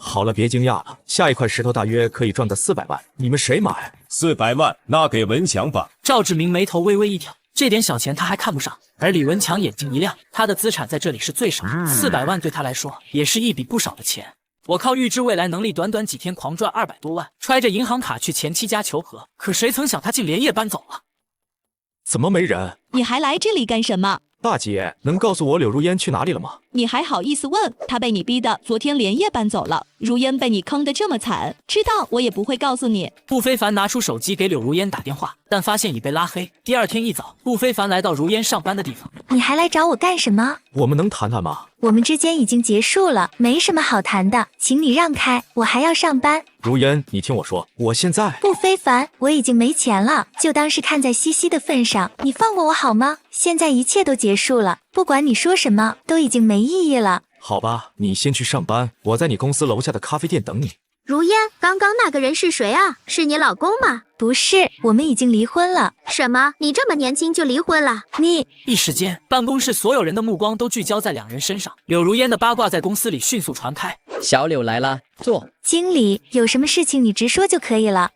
好了，别惊讶了，下一块石头大约可以赚个400万，你们谁买？400万，那给文强吧。赵志明眉头微微一挑，这点小钱他还看不上，而李文强眼睛一亮，他的资产在这里是最少，400万对他来说也是一笔不少的钱。我靠预知未来能力，短短几天狂赚200多万，揣着银行卡去前妻家求和，可谁曾想他竟连夜搬走了。怎么没人？你还来这里干什么？大姐，能告诉我柳如烟去哪里了吗？你还好意思问？她被你逼的，昨天连夜搬走了。如烟被你坑得这么惨，知道我也不会告诉你。顾非凡拿出手机给柳如烟打电话，但发现已被拉黑。第二天一早，顾非凡来到如烟上班的地方。你还来找我干什么？我们能谈谈吗？我们之间已经结束了，没什么好谈的，请你让开，我还要上班。如烟，你听我说，我现在……顾非凡，我已经没钱了，就当是看在西西的份上，你放过我好吗？现在一切都结束了，不管你说什么，都已经没意义了。好吧，你先去上班，我在你公司楼下的咖啡店等你。如烟，刚刚那个人是谁啊？是你老公吗？不是，我们已经离婚了。什么？你这么年轻就离婚了？你……一时间，办公室所有人的目光都聚焦在两人身上。柳如烟的八卦在公司里迅速传开。小柳来了，坐。经理，有什么事情你直说就可以了。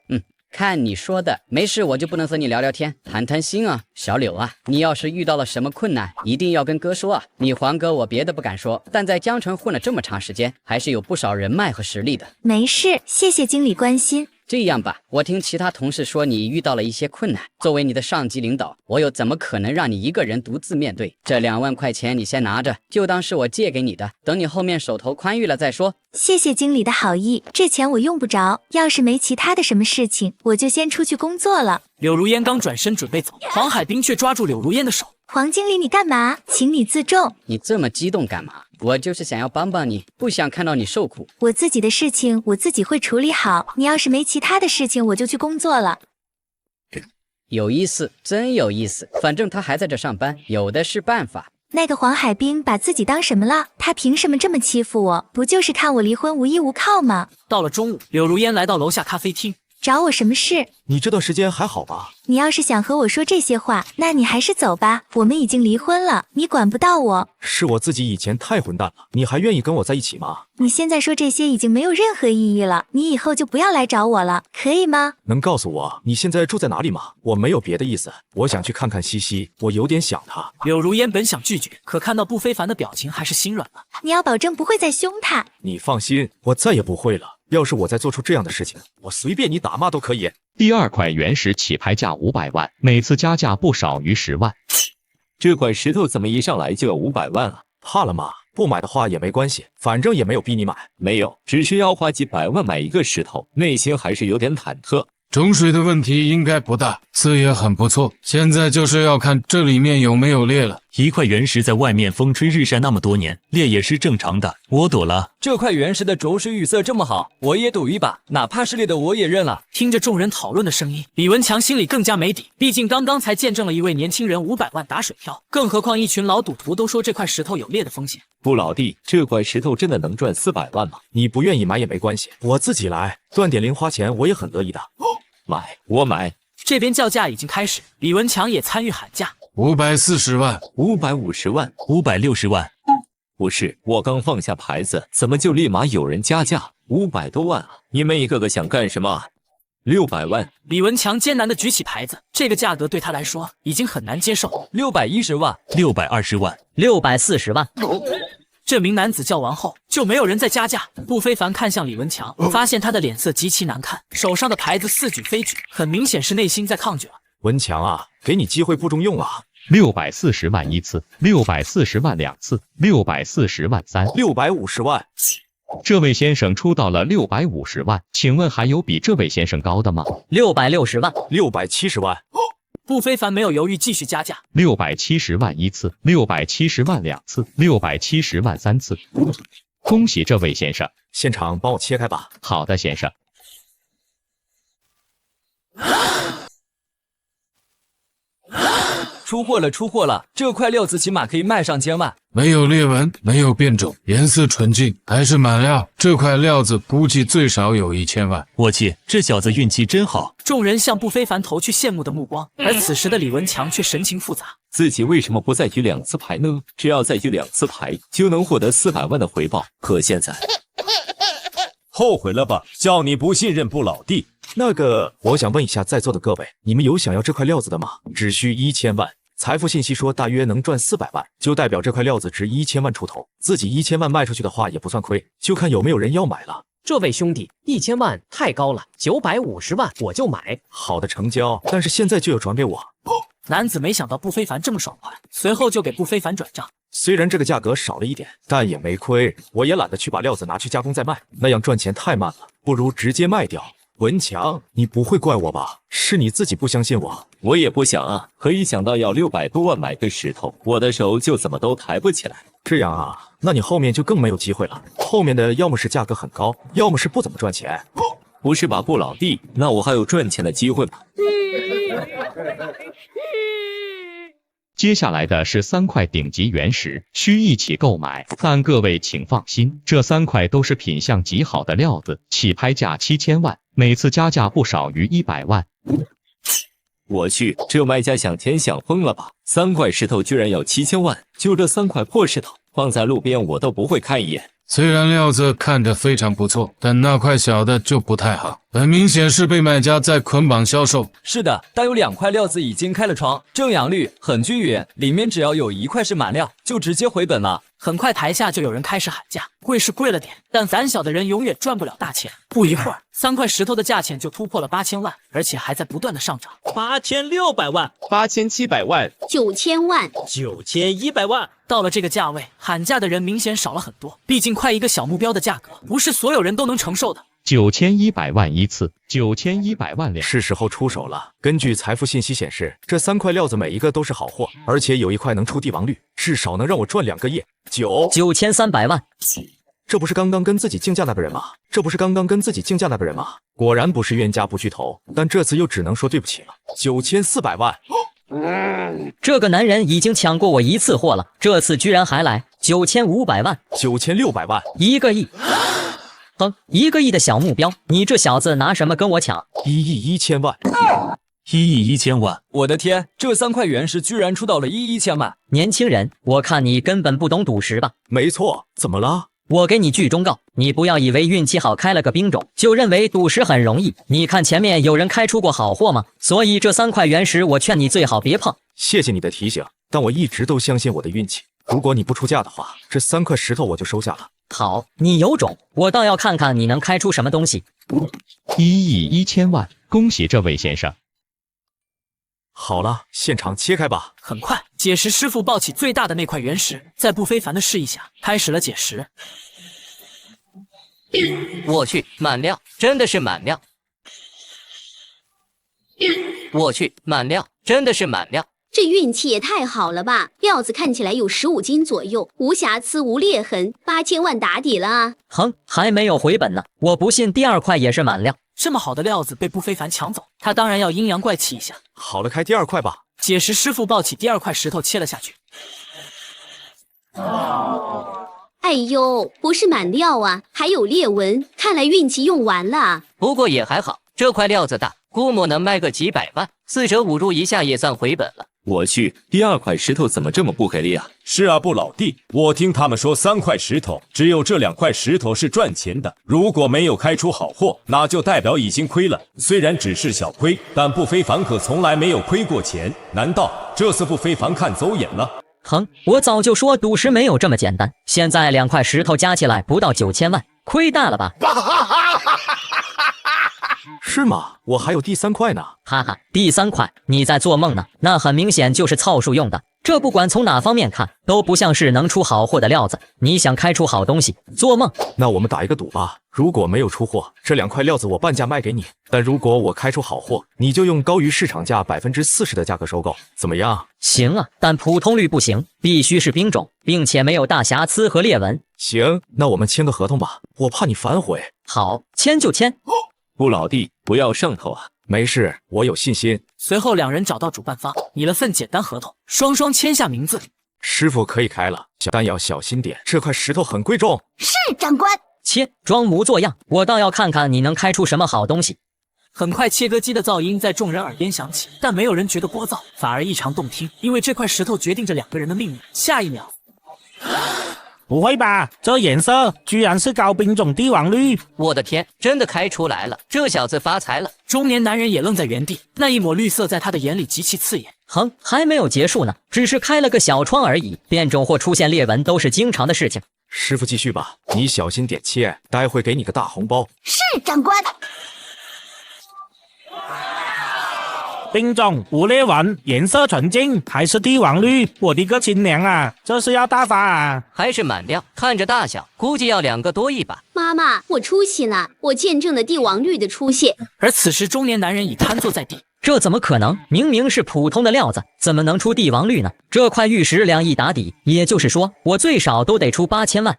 看你说的，没事我就不能和你聊聊天，谈谈心啊。小柳啊，你要是遇到了什么困难，一定要跟哥说啊。你黄哥我别的不敢说，但在江城混了这么长时间，还是有不少人脉和实力的。没事，谢谢经理关心。这样吧，我听其他同事说你遇到了一些困难，作为你的上级领导，我又怎么可能让你一个人独自面对？这2万块钱你先拿着，就当是我借给你的，等你后面手头宽裕了再说。谢谢经理的好意，这钱我用不着，要是没其他的什么事情，我就先出去工作了。柳如烟刚转身准备走，黄海冰却抓住柳如烟的手。黄经理，你干嘛？请你自重。你这么激动干嘛？我就是想要帮帮你，不想看到你受苦。我自己的事情我自己会处理好，你要是没其他的事情，我就去工作了。有意思，真有意思。反正他还在这上班，有的是办法。那个黄海冰把自己当什么了？他凭什么这么欺负我？不就是看我离婚无依无靠吗？到了中午，柳如烟来到楼下咖啡厅。找我什么事？你这段时间还好吧？你要是想和我说这些话，那你还是走吧。我们已经离婚了，你管不到我。是我自己以前太混蛋了，你还愿意跟我在一起吗？你现在说这些已经没有任何意义了，你以后就不要来找我了，可以吗？能告诉我你现在住在哪里吗？我没有别的意思，我想去看看西西，我有点想她。柳如烟本想拒绝，可看到不非凡的表情，还是心软了。你要保证不会再凶他。你放心，我再也不会了。要是我再做出这样的事情，我随便你打骂都可以。第2块原石起拍价500万，每次加价不少于10万。这块石头怎么一上来就要500万啊？怕了吗？不买的话也没关系，反正也没有逼你买。没有，只是要花几百万买一个石头，内心还是有点忐忑。种水的问题应该不大，刺也很不错，现在就是要看这里面有没有裂了。1块原石在外面风吹日晒那么多年，裂也是正常的。我赌了。这块原石的着水语色这么好，我也赌一把，哪怕是裂的我也认了。听着众人讨论的声音，李文强心里更加没底，毕竟刚刚才见证了一位年轻人500万打水漂，更何况一群老赌徒都说这块石头有裂的风险。布老弟，这块石头真的能赚400万吗？你不愿意买也没关系，我自己来，赚点零花钱我也很乐意的。买，我买。这边叫价已经开始，李文强也参与喊价。540万，550万，560万。不是，我刚放下牌子，怎么就立马有人加价？500多万啊！你们一个个想干什么啊？600万。李文强艰难地举起牌子，这个价格对他来说已经很难接受。610万，620万，640万。这名男子叫完后，就没有人再加价。不非凡看向李文强，发现他的脸色极其难看，手上的牌子似举非举，很明显是内心在抗拒了。文强啊，给你机会不中用啊！640万一次，640万两次，640万3，650万。这位先生出到了650万，请问还有比这位先生高的吗？660万，670万。不非凡没有犹豫，继续加价。670万一次，670万两次，670万3次。恭喜这位先生，现场帮我切开吧。好的，先生。出货了，出货了！这块料子起码可以卖上千万。没有裂纹，没有变种，颜色纯净，还是满料。这块料子估计最少有1000万。我去，这小子运气真好！众人向不非凡投去羡慕的目光，而此时的李文强却神情复杂。自己为什么不再举2次牌呢？只要再举2次牌，就能获得400万的回报。可现在，后悔了吧？叫你不信任不老弟。那个，我想问一下在座的各位，你们有想要这块料子的吗？只需1000万。财富信息说大约能赚400万，就代表这块料子值1000万出头。自己1000万卖出去的话也不算亏，就看有没有人要买了。这位兄弟，1000万太高了，950万我就买。好的，成交。但是现在就有转给我。男子没想到不非凡这么爽快，随后就给不非凡转账。虽然这个价格少了一点，但也没亏。我也懒得去把料子拿去加工再卖，那样赚钱太慢了，不如直接卖掉。文强，你不会怪我吧？是你自己不相信我。我也不想啊，可一想到要600多万买个石头，我的手就怎么都抬不起来。这样啊，那你后面就更没有机会了。后面的要么是价格很高，要么是不怎么赚钱。不是吧，不老弟？那我还有赚钱的机会吗？接下来的是3块顶级原石，需一起购买。但各位请放心，这3块都是品相极好的料子，起拍价7000万，每次加价不少于100万。我去，这卖家想钱想疯了吧？3块石头居然要7000万，就这3块破石头，放在路边我都不会看一眼。虽然料子看着非常不错，但那块小的就不太好，很明显是被买家在捆绑销售。是的，但有2块料子已经开了窗，正阳率很均匀，里面只要有1块是满料，就直接回本了。很快台下就有人开始喊价，贵是贵了点，但胆小的人永远赚不了大钱。不一会儿，3块石头的价钱就突破了8000万，而且还在不断的上涨。8600万，8700万，9000万，9100万。到了这个价位，喊价的人明显少了很多，毕竟快一个小目标的价格，不是所有人都能承受的。9100万一次，9100万两。是时候出手了。根据财富信息显示，这3块料子每一个都是好货，而且有1块能出帝王绿，至少能让我赚2个亿。9300万。这不是刚刚跟自己竞价那个人吗？果然不是冤家不聚头，但这次又只能说对不起了。9400万。这个男人已经抢过我1次货了，这次居然还来9500万，9600万，1个亿。1个亿的小目标，你这小子拿什么跟我抢？1亿1000万，1亿1000万！我的天，这3块原石居然出到了1亿1000万！年轻人，我看你根本不懂赌石吧？没错，怎么了？我给你句忠告，你不要以为运气好开了个兵种，就认为赌石很容易。你看前面有人开出过好货吗？所以这3块原石，我劝你最好别碰。谢谢你的提醒，但我一直都相信我的运气。如果你不出价的话，这3块石头我就收下了。好，你有种，我倒要看看你能开出什么东西。1亿1000万，恭喜这位先生。好了，现场切开吧。很快，解石师傅抱起最大的那块原石，在不非凡的示意下，开始了解石。我去，满料，真的是满料！我去，满料，真的是满料！这运气也太好了吧！料子看起来有15斤左右，无瑕疵无裂痕，8000万打底了啊！哼，还没有回本呢，我不信第2块也是满料。这么好的料子被不非凡抢走，他当然要阴阳怪气一下。好了，开第2块吧。解石师傅抱起第2块石头切了下去。哎呦，不是满料啊，还有裂纹，看来运气用完了。不过也还好，这块料子大，估摸能卖个几百万， ，4舍5入一下也算回本了。我去，第2块石头怎么这么不给力啊？是啊，布老弟，我听他们说3块石头，只有这2块石头是赚钱的。如果没有开出好货，那就代表已经亏了。虽然只是小亏，但不非凡可从来没有亏过钱。难道这次不非凡看走眼了？哼，我早就说赌石没有这么简单。现在2块石头加起来不到9000万，亏大了吧？是吗？我还有第3块呢。哈哈，第3块你在做梦呢？那很明显就是凑数用的。这不管从哪方面看，都不像是能出好货的料子。你想开出好东西，做梦！那我们打一个赌吧，如果没有出货，这2块料子我半价卖给你；但如果我开出好货，你就用高于市场价40%的价格收购，怎么样？行啊，但普通率不行，必须是冰种，并且没有大瑕疵和裂纹。行，那我们签个合同吧，我怕你反悔。好，签就签。布老弟，不要上头啊！没事，我有信心。随后2人找到主办方，拟了份简单合同，双双签下名字。师傅可以开了，但要小心点，这块石头很贵重。是，长官。切，装模作样，我倒要看看你能开出什么好东西。很快，切割机的噪音在众人耳边响起，但没有人觉得聒噪，反而异常动听，因为这块石头决定着2个人的命运。下一秒，不会吧？这颜色居然是高冰种帝王绿！我的天，真的开出来了！这小子发财了！中年男人也愣在原地，那一抹绿色在他的眼里极其刺眼。哼，还没有结束呢，只是开了个小窗而已，变种或出现裂纹都是经常的事情。师傅继续吧，你小心点切，待会给你个大红包。是，长官。冰种无裂纹，颜色纯净，还是帝王绿！我的个亲娘啊，这是要大发啊！还是满料，看着大小，估计要2个多亿吧。妈妈，我出息了，我见证了帝王绿的出现。而此时，中年男人已瘫坐在地。这怎么可能？明明是普通的料子，怎么能出帝王绿呢？这块玉石2亿打底，也就是说，我最少都得出8000万。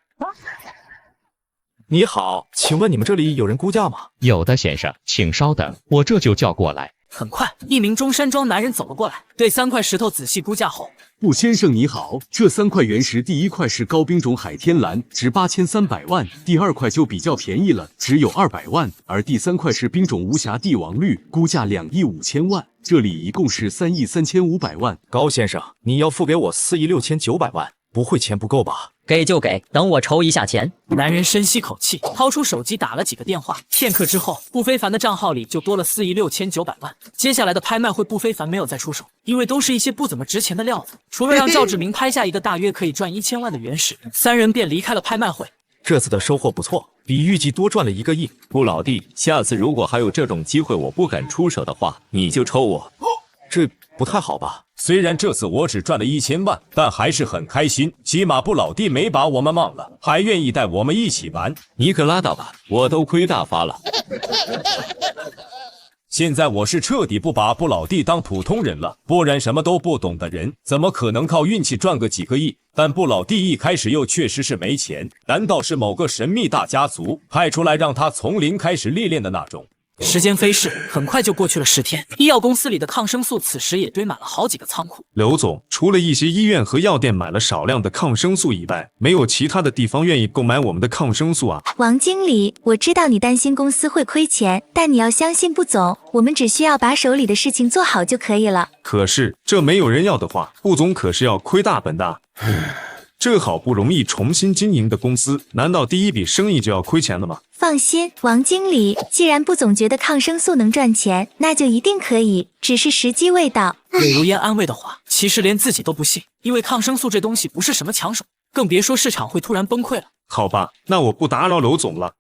你好，请问你们这里有人估价吗？有的，先生，请稍等，我这就叫过来。很快，一名中山装男人走了过来，对3块石头仔细估价后，布先生你好，这3块原石，第1块是高冰种海天蓝，值8300万；第2块就比较便宜了，只有200万；而第3块是冰种无瑕帝王绿，估价2亿5千万。这里一共是3亿3500万。高先生，你要付给我4亿6900万，不会钱不够吧？给就给，等我筹一下钱。男人深吸口气，掏出手机打了几个电话。片刻之后，不非凡的账号里就多了4亿6900万。接下来的拍卖会，不非凡没有再出手，因为都是一些不怎么值钱的料子。除了让赵志明拍下一个大约可以赚1000万的原石，3人便离开了拍卖会。这次的收获不错，比预计多赚了1个亿。布老弟，下次如果还有这种机会，我不敢出手的话，你就抽我。这不太好吧？虽然这次我只赚了1000万，但还是很开心，起码布老弟没把我们忘了，还愿意带我们一起玩。你可拉倒吧，我都亏大发了。现在我是彻底不把布老弟当普通人了，不然什么都不懂的人怎么可能靠运气赚个几个亿？但布老弟一开始又确实是没钱，难道是某个神秘大家族派出来让他从零开始历练的那种？时间飞逝，很快就过去了10天。医药公司里的抗生素此时也堆满了好几个仓库。刘总，除了一些医院和药店买了少量的抗生素以外，没有其他的地方愿意购买我们的抗生素啊？王经理，我知道你担心公司会亏钱，但你要相信布总，我们只需要把手里的事情做好就可以了。可是这没有人要的话，布总可是要亏大本的。这好不容易重新经营的公司，难道第一笔生意就要亏钱了吗？放心，王经理，既然布总觉得抗生素能赚钱，那就一定可以，只是时机未到。柳如烟安慰的话，其实连自己都不信，因为抗生素这东西不是什么抢手，更别说市场会突然崩溃了。好吧，那我不打扰刘总了。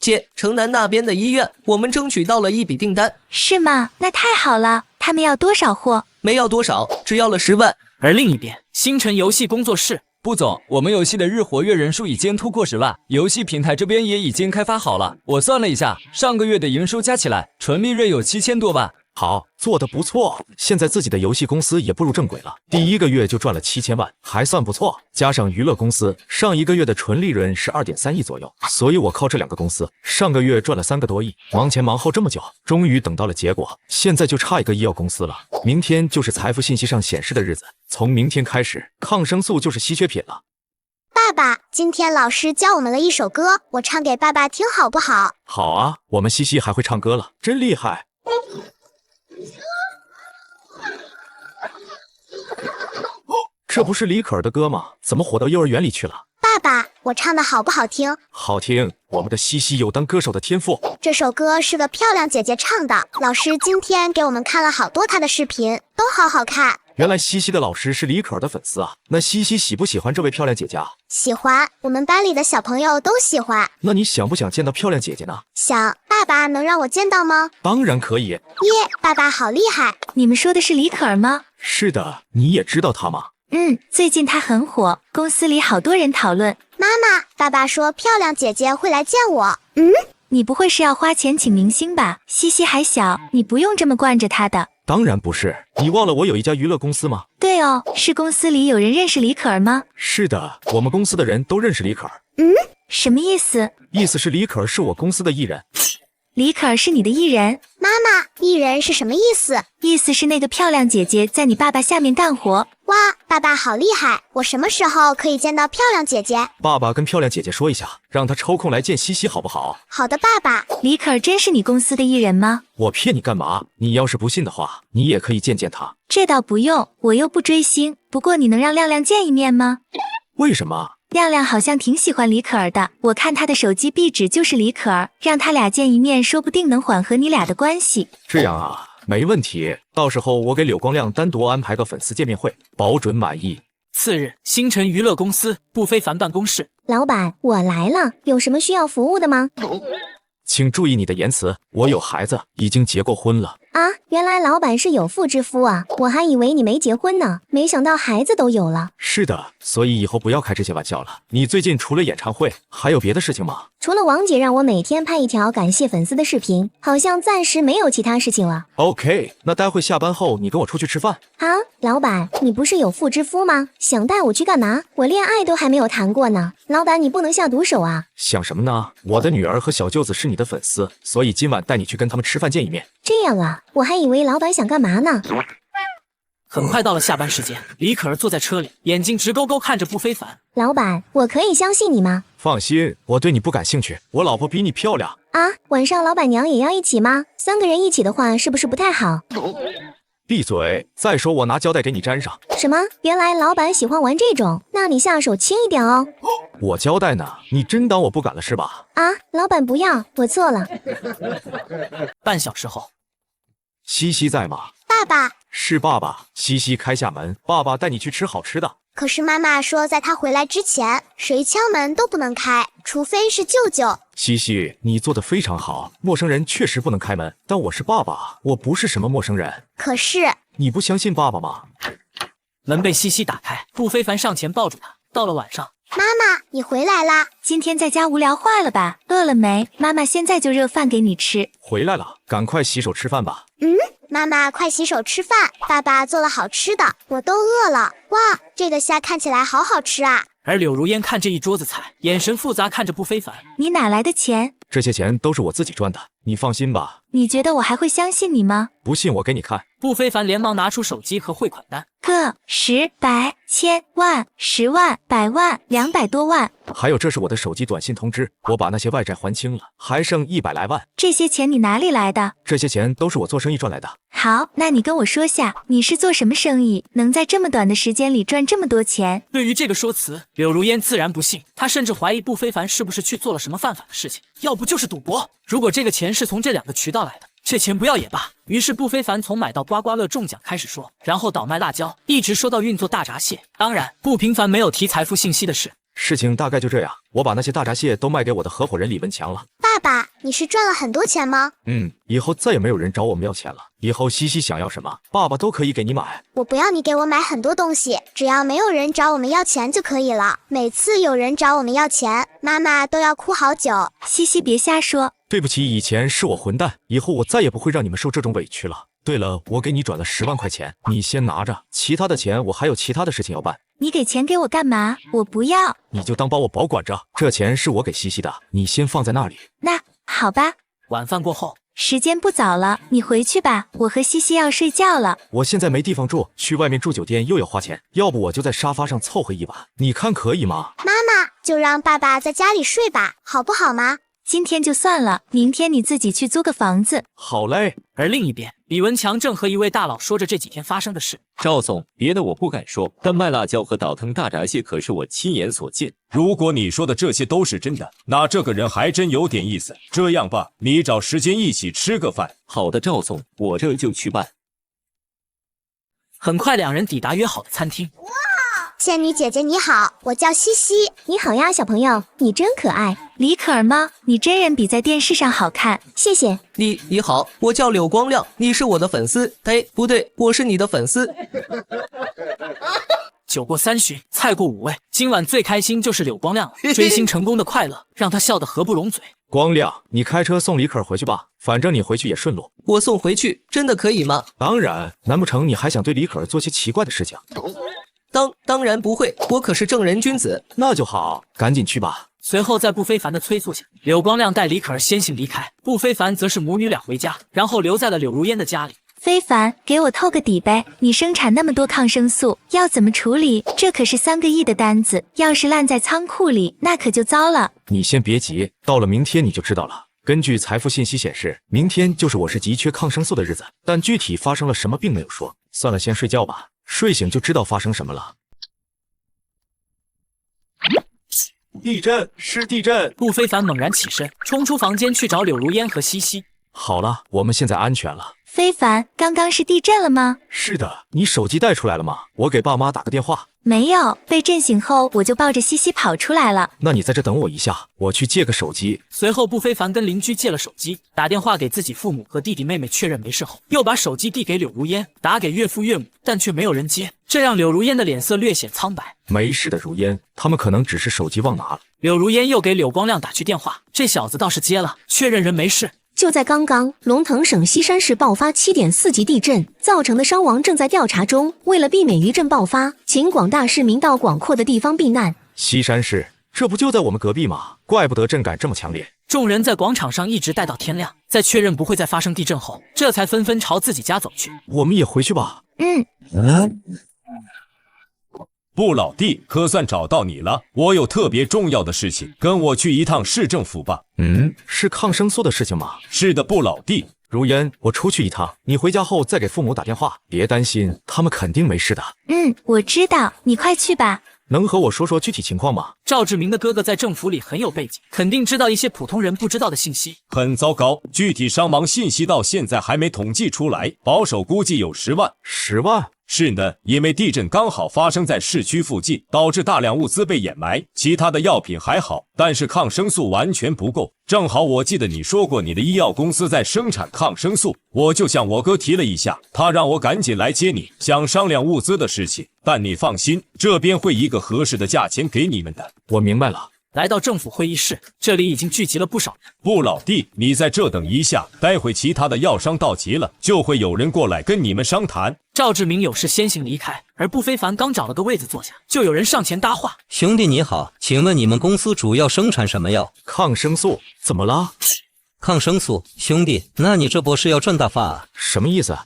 姐，城南那边的医院，我们争取到了一笔订单。是吗？那太好了，他们要多少货？没要多少，只要了10万。而另一边，星辰游戏工作室，布总，我们游戏的日活跃人数已经突破10万，游戏平台这边也已经开发好了。我算了一下，上个月的营收加起来，纯利润有7000多万。好，做得不错。现在自己的游戏公司也步入正轨了，第1个月就赚了7000万，还算不错。加上娱乐公司，上1个月的纯利润是2.3亿左右，所以我靠这2个公司，上个月赚了3个多亿。忙前忙后这么久，终于等到了结果，现在就差一个医药公司了。明天就是财富信息上显示的日子，从明天开始，抗生素就是稀缺品了。爸爸，今天老师教我们了一首歌，我唱给爸爸听好不好？好啊，我们西西还会唱歌了，真厉害。这不是李可儿的歌吗？怎么火到幼儿园里去了？爸爸，我唱的好不好听？好听，我们的西西有当歌手的天赋。这首歌是个漂亮姐姐唱的，老师今天给我们看了好多她的视频，都好好看。原来西西的老师是李可儿的粉丝啊，那西西喜不喜欢这位漂亮姐姐啊？喜欢，我们班里的小朋友都喜欢。那你想不想见到漂亮姐姐呢？想，爸爸能让我见到吗？当然可以。耶，爸爸好厉害！你们说的是李可儿吗？是的，你也知道她吗？最近她很火，公司里好多人讨论。妈妈，爸爸说漂亮姐姐会来见我。你不会是要花钱请明星吧？西西还小，你不用这么惯着她的。当然不是，你忘了我有一家娱乐公司吗？对哦，是公司里有人认识李可儿吗？是的，我们公司的人都认识李可儿。什么意思？意思是李可儿是我公司的艺人。李可儿是你的艺人？妈妈，艺人是什么意思？意思是那个漂亮姐姐在你爸爸下面干活。哇，爸爸好厉害！我什么时候可以见到漂亮姐姐？爸爸跟漂亮姐姐说一下，让她抽空来见西西好不好？好的，爸爸。李可儿真是你公司的艺人吗？我骗你干嘛？你要是不信的话，你也可以见见她。这倒不用，我又不追星。不过你能让亮亮见一面吗？为什么？亮亮好像挺喜欢李可儿的，我看他的手机壁纸就是李可儿，让他俩见一面，说不定能缓和你俩的关系。这样啊，没问题，到时候我给柳光亮单独安排个粉丝见面会，保准满意。次日，星辰娱乐公司不非凡办公室。老板，我来了，有什么需要服务的吗？请注意你的言辞，我有孩子，已经结过婚了。啊，原来老板是有妇之夫啊，我还以为你没结婚呢，没想到孩子都有了。是的，所以以后不要开这些玩笑了。你最近除了演唱会，还有别的事情吗？除了王姐让我每天拍一条感谢粉丝的视频，好像暂时没有其他事情了。OK， 那待会下班后你跟我出去吃饭。啊，老板，你不是有妇之夫吗？想带我去干嘛？我恋爱都还没有谈过呢。老板，你不能下毒手啊！想什么呢？我的女儿和小舅子是你的粉丝，所以今晚带你去跟他们吃饭见一面。这样啊，我还以为老板想干嘛呢。很快到了下班时间，李可儿坐在车里，眼睛直勾勾看着不非凡。老板，我可以相信你吗？放心，我对你不感兴趣，我老婆比你漂亮。啊，晚上老板娘也要一起吗？3个人一起的话，是不是不太好？闭嘴！再说我拿胶带给你粘上。什么？原来老板喜欢玩这种，那你下手轻一点哦。我交代呢，你真当我不敢了是吧？啊，老板不要，我错了。半小时后，西西在吗？爸爸。是爸爸。西西开下门，爸爸带你去吃好吃的。可是妈妈说，在他回来之前，谁敲门都不能开，除非是舅舅。西西，你做得非常好，陌生人确实不能开门，但我是爸爸，我不是什么陌生人。可是你不相信爸爸吗？门被西西打开，不非凡上前抱住他。到了晚上，妈妈，你回来啦！今天在家无聊坏了吧？饿了没？妈妈现在就热饭给你吃。回来了，赶快洗手吃饭吧。妈妈快洗手吃饭，爸爸做了好吃的，我都饿了。哇，这个虾看起来好好吃啊！而柳如烟看这一桌子菜，眼神复杂看着不非凡。你哪来的钱？这些钱都是我自己赚的，你放心吧。你觉得我还会相信你吗？不信我给你看。不非凡连忙拿出手机和汇款单，个、10、100、千、万、10万、100万、200多万。还有，这是我的手机短信通知，我把那些外债还清了，还剩100来万。这些钱你哪里来的？这些钱都是我做生意赚来的。好，那你跟我说下，你是做什么生意，能在这么短的时间里赚这么多钱？对于这个说辞，柳如烟自然不信，她甚至怀疑不非凡是不是去做了什么犯法的事情，要不就是赌博。如果这个钱是从这2个渠道来的，这钱不要也罢。于是不非凡从买到刮刮乐中奖开始说，然后倒卖辣椒，一直说到运作大闸蟹。当然，不平凡没有提财富信息的事。事情大概就这样，我把那些大闸蟹都卖给我的合伙人李文强了。爸爸，你是赚了很多钱吗？以后再也没有人找我们要钱了。以后西西想要什么，爸爸都可以给你买。我不要你给我买很多东西，只要没有人找我们要钱就可以了。每次有人找我们要钱，妈妈都要哭好久。西西别瞎说。对不起，以前是我混蛋，以后我再也不会让你们受这种委屈了。对了，我给你转了10万块钱，你先拿着，其他的钱我还有其他的事情要办。你给钱给我干嘛？我不要。你就当帮我保管着，这钱是我给西西的，你先放在那里。那好吧。晚饭过后，时间不早了，你回去吧，我和西西要睡觉了。我现在没地方住，去外面住酒店又要花钱，要不我就在沙发上凑合一晚，你看可以吗？妈妈，就让爸爸在家里睡吧，好不好吗？今天就算了，明天你自己去租个房子。好嘞。而另一边，李文强正和一位大佬说着这几天发生的事。赵总，别的我不敢说，但卖辣椒和倒腾大闸蟹可是我亲眼所见。如果你说的这些都是真的，那这个人还真有点意思。这样吧，你找时间一起吃个饭。好的，赵总，我这就去办。很快，两人抵达约好的餐厅。仙女姐姐你好，我叫西西。你好呀，小朋友，你真可爱。李可儿吗？你真人比在电视上好看，谢谢。你好，我叫柳光亮，你是我的粉丝。哎，不对，我是你的粉丝。酒过三巡，菜过五味，今晚最开心就是柳光亮了。追星成功的快乐让他笑得合不拢嘴。光亮，你开车送李可儿回去吧，反正你回去也顺路。我送回去真的可以吗？当然，难不成你还想对李可儿做些奇怪的事情？当然不会，我可是正人君子。那就好，赶紧去吧。随后在不非凡的催促下，柳光亮带李可儿先行离开，不非凡则是母女俩回家，然后留在了柳如烟的家里。非凡，给我透个底呗！你生产那么多抗生素，要怎么处理？这可是3个亿的单子，要是烂在仓库里，那可就糟了。你先别急，到了明天你就知道了。根据财富信息显示，明天就是我市急缺抗生素的日子，但具体发生了什么并没有说。算了，先睡觉吧，睡醒就知道发生什么了。地震，是地震！不非凡猛然起身，冲出房间去找柳如烟和西西。好了，我们现在安全了。非凡，刚刚是地震了吗？是的，你手机带出来了吗？我给爸妈打个电话。没有，被震醒后我就抱着西西跑出来了。那你在这等我一下，我去借个手机。随后，不非凡跟邻居借了手机，打电话给自己父母和弟弟妹妹确认没事后，又把手机递给柳如烟，打给岳父岳母，但却没有人接，这让柳如烟的脸色略显苍白。没事的，如烟，他们可能只是手机忘拿了。柳如烟又给柳光亮打去电话，这小子倒是接了，确认人没事。就在刚刚，龙腾省西山市爆发7.4级地震，造成的伤亡正在调查中。为了避免余震爆发，请广大市民到广阔的地方避难。西山市，这不就在我们隔壁吗？怪不得震感这么强烈。众人在广场上一直待到天亮，在确认不会再发生地震后，这才纷纷朝自己家走去。我们也回去吧。不，老弟，可算找到你了。我有特别重要的事情，跟我去一趟市政府吧。是抗生素的事情吗？是的，不，老弟。如烟，我出去一趟，你回家后再给父母打电话，别担心，他们肯定没事的。我知道，你快去吧。能和我说说具体情况吗？赵志明的哥哥在政府里很有背景，肯定知道一些普通人不知道的信息。很糟糕，具体伤亡信息到现在还没统计出来，保守估计有10万。10万？是的，因为地震刚好发生在市区附近，导致大量物资被掩埋，其他的药品还好，但是抗生素完全不够。正好我记得你说过你的医药公司在生产抗生素，我就向我哥提了一下，他让我赶紧来接你，想商量物资的事情。但你放心，这边会一个合适的价钱给你们的。我明白了。来到政府会议室，这里已经聚集了不少人。不，老弟，你在这等一下，待会其他的药商到齐了，就会有人过来跟你们商谈。赵志明有事先行离开，而不非凡刚找了个位子坐下，就有人上前搭话：“兄弟你好，请问你们公司主要生产什么药？抗生素？怎么了？抗生素，兄弟，那你这波是要赚大发啊？什么意思？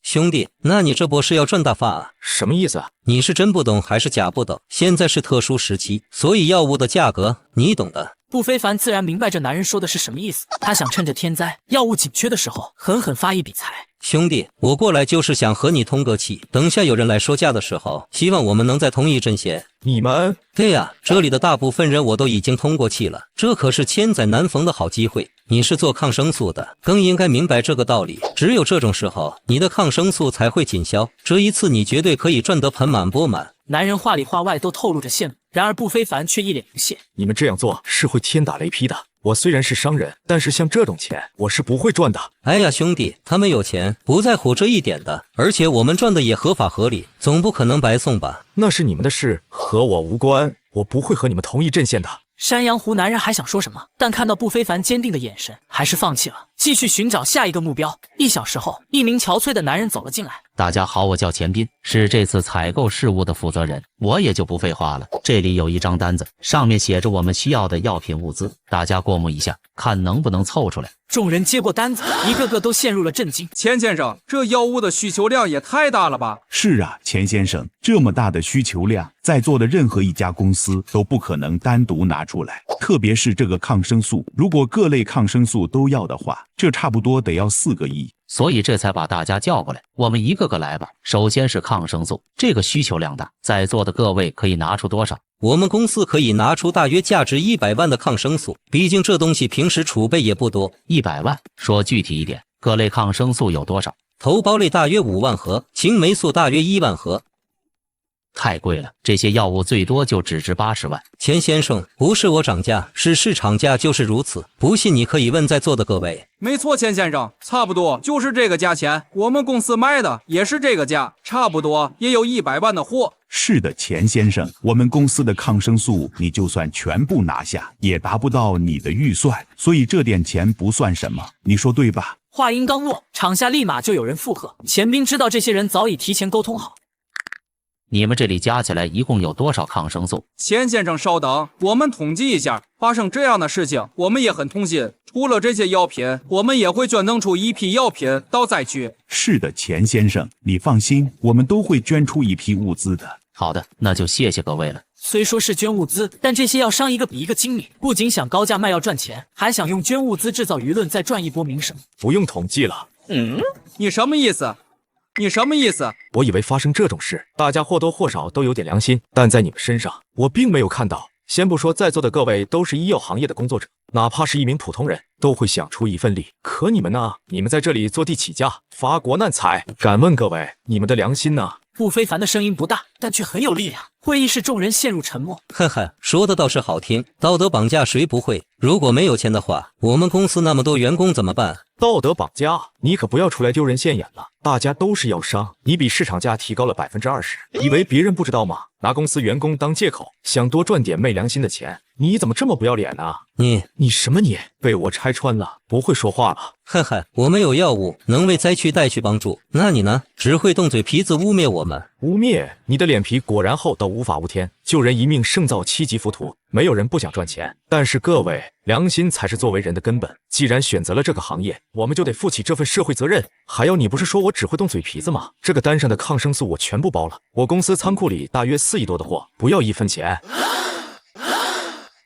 兄弟，那你这波是要赚大发啊？什么意思？你是真不懂还是假不懂？现在是特殊时期，所以药物的价格你懂的。”不非凡自然明白这男人说的是什么意思，他想趁着天灾药物紧缺的时候狠狠发一笔财。兄弟，我过来就是想和你通个气，等下有人来说价的时候，希望我们能在同一阵线。你们？对呀，这里的大部分人我都已经通过气了，这可是千载难逢的好机会。你是做抗生素的，更应该明白这个道理。只有这种时候，你的抗生素才会紧销。这一次你绝对可以赚得盆满钵满。男人话里话外都透露着羡慕，然而不非凡却一脸不屑。你们这样做是会天打雷劈的。我虽然是商人，但是像这种钱我是不会赚的。哎呀，兄弟，他们有钱不在乎这一点的，而且我们赚的也合法合理，总不可能白送吧？那是你们的事，和我无关，我不会和你们同一阵线的。山羊湖男人还想说什么，但看到不非凡坚定的眼神，还是放弃了，继续寻找下一个目标。1小时后，一名憔悴的男人走了进来。大家好，我叫钱斌，是这次采购事务的负责人。我也就不废话了，这里有一张单子，上面写着我们需要的药品物资，大家过目一下，看能不能凑出来。众人接过单子，一个个都陷入了震惊。钱先生，这药物的需求量也太大了吧？是啊，钱先生，这么大的需求量，在座的任何一家公司都不可能单独拿出来，特别是这个抗生素，如果各类抗生素都要的话，这差不多得要4个亿。所以这才把大家叫过来，我们一个个来吧。首先是抗生素，这个需求量大，在座的各位可以拿出多少？我们公司可以拿出大约价值100万的抗生素，毕竟这东西平时储备也不多。100万，说具体一点，各类抗生素有多少？头孢类大约5万盒，青霉素大约1万盒。太贵了，这些药物最多就只值80万。钱先生，不是我涨价，是市场价就是如此。不信你可以问在座的各位。没错，钱先生，差不多就是这个价钱。我们公司卖的也是这个价，差不多也有100万的货。是的，钱先生，我们公司的抗生素你就算全部拿下，也达不到你的预算，所以这点钱不算什么，你说对吧？话音刚落，场下立马就有人附和。钱斌知道这些人早已提前沟通好。你们这里加起来一共有多少抗生素？钱先生稍等，我们统计一下。发生这样的事情，我们也很痛心。除了这些药品，我们也会捐赠出一批药品到灾区。是的，钱先生，你放心，我们都会捐出一批物资的。好的，那就谢谢各位了。虽说是捐物资，但这些药商一个比一个精明，不仅想高价卖药赚钱，还想用捐物资制造舆论，再赚一波名声。不用统计了。你什么意思？你什么意思？我以为发生这种事，大家或多或少都有点良心，但在你们身上，我并没有看到。先不说在座的各位都是医药行业的工作者，哪怕是一名普通人，都会想出一份力。可你们呢？你们在这里坐地起价，发国难财，敢问各位，你们的良心呢？不非凡的声音不大，但却很有力量。会议室众人陷入沉默。呵呵，说的倒是好听，道德绑架谁不会？如果没有钱的话，我们公司那么多员工怎么办？道德绑架？你可不要出来丢人现眼了。大家都是药商，你比市场价提高了20%，以为别人不知道吗？拿公司员工当借口，想多赚点昧良心的钱，你怎么这么不要脸呢？你什么你？被我拆穿了，不会说话了。呵呵，我们有药物能为灾区带去帮助，那你呢？只会动嘴皮子污蔑我们。污蔑？你的脸皮果然厚到无法无天，救人一命胜造7级浮屠。没有人不想赚钱，但是各位，良心才是作为人的根本。既然选择了这个行业，我们就得负起这份社会责任。还有，你不是说我只会动嘴皮子吗？这个单上的抗生素我全部包了，我公司仓库里大约4亿多的货，不要1分钱。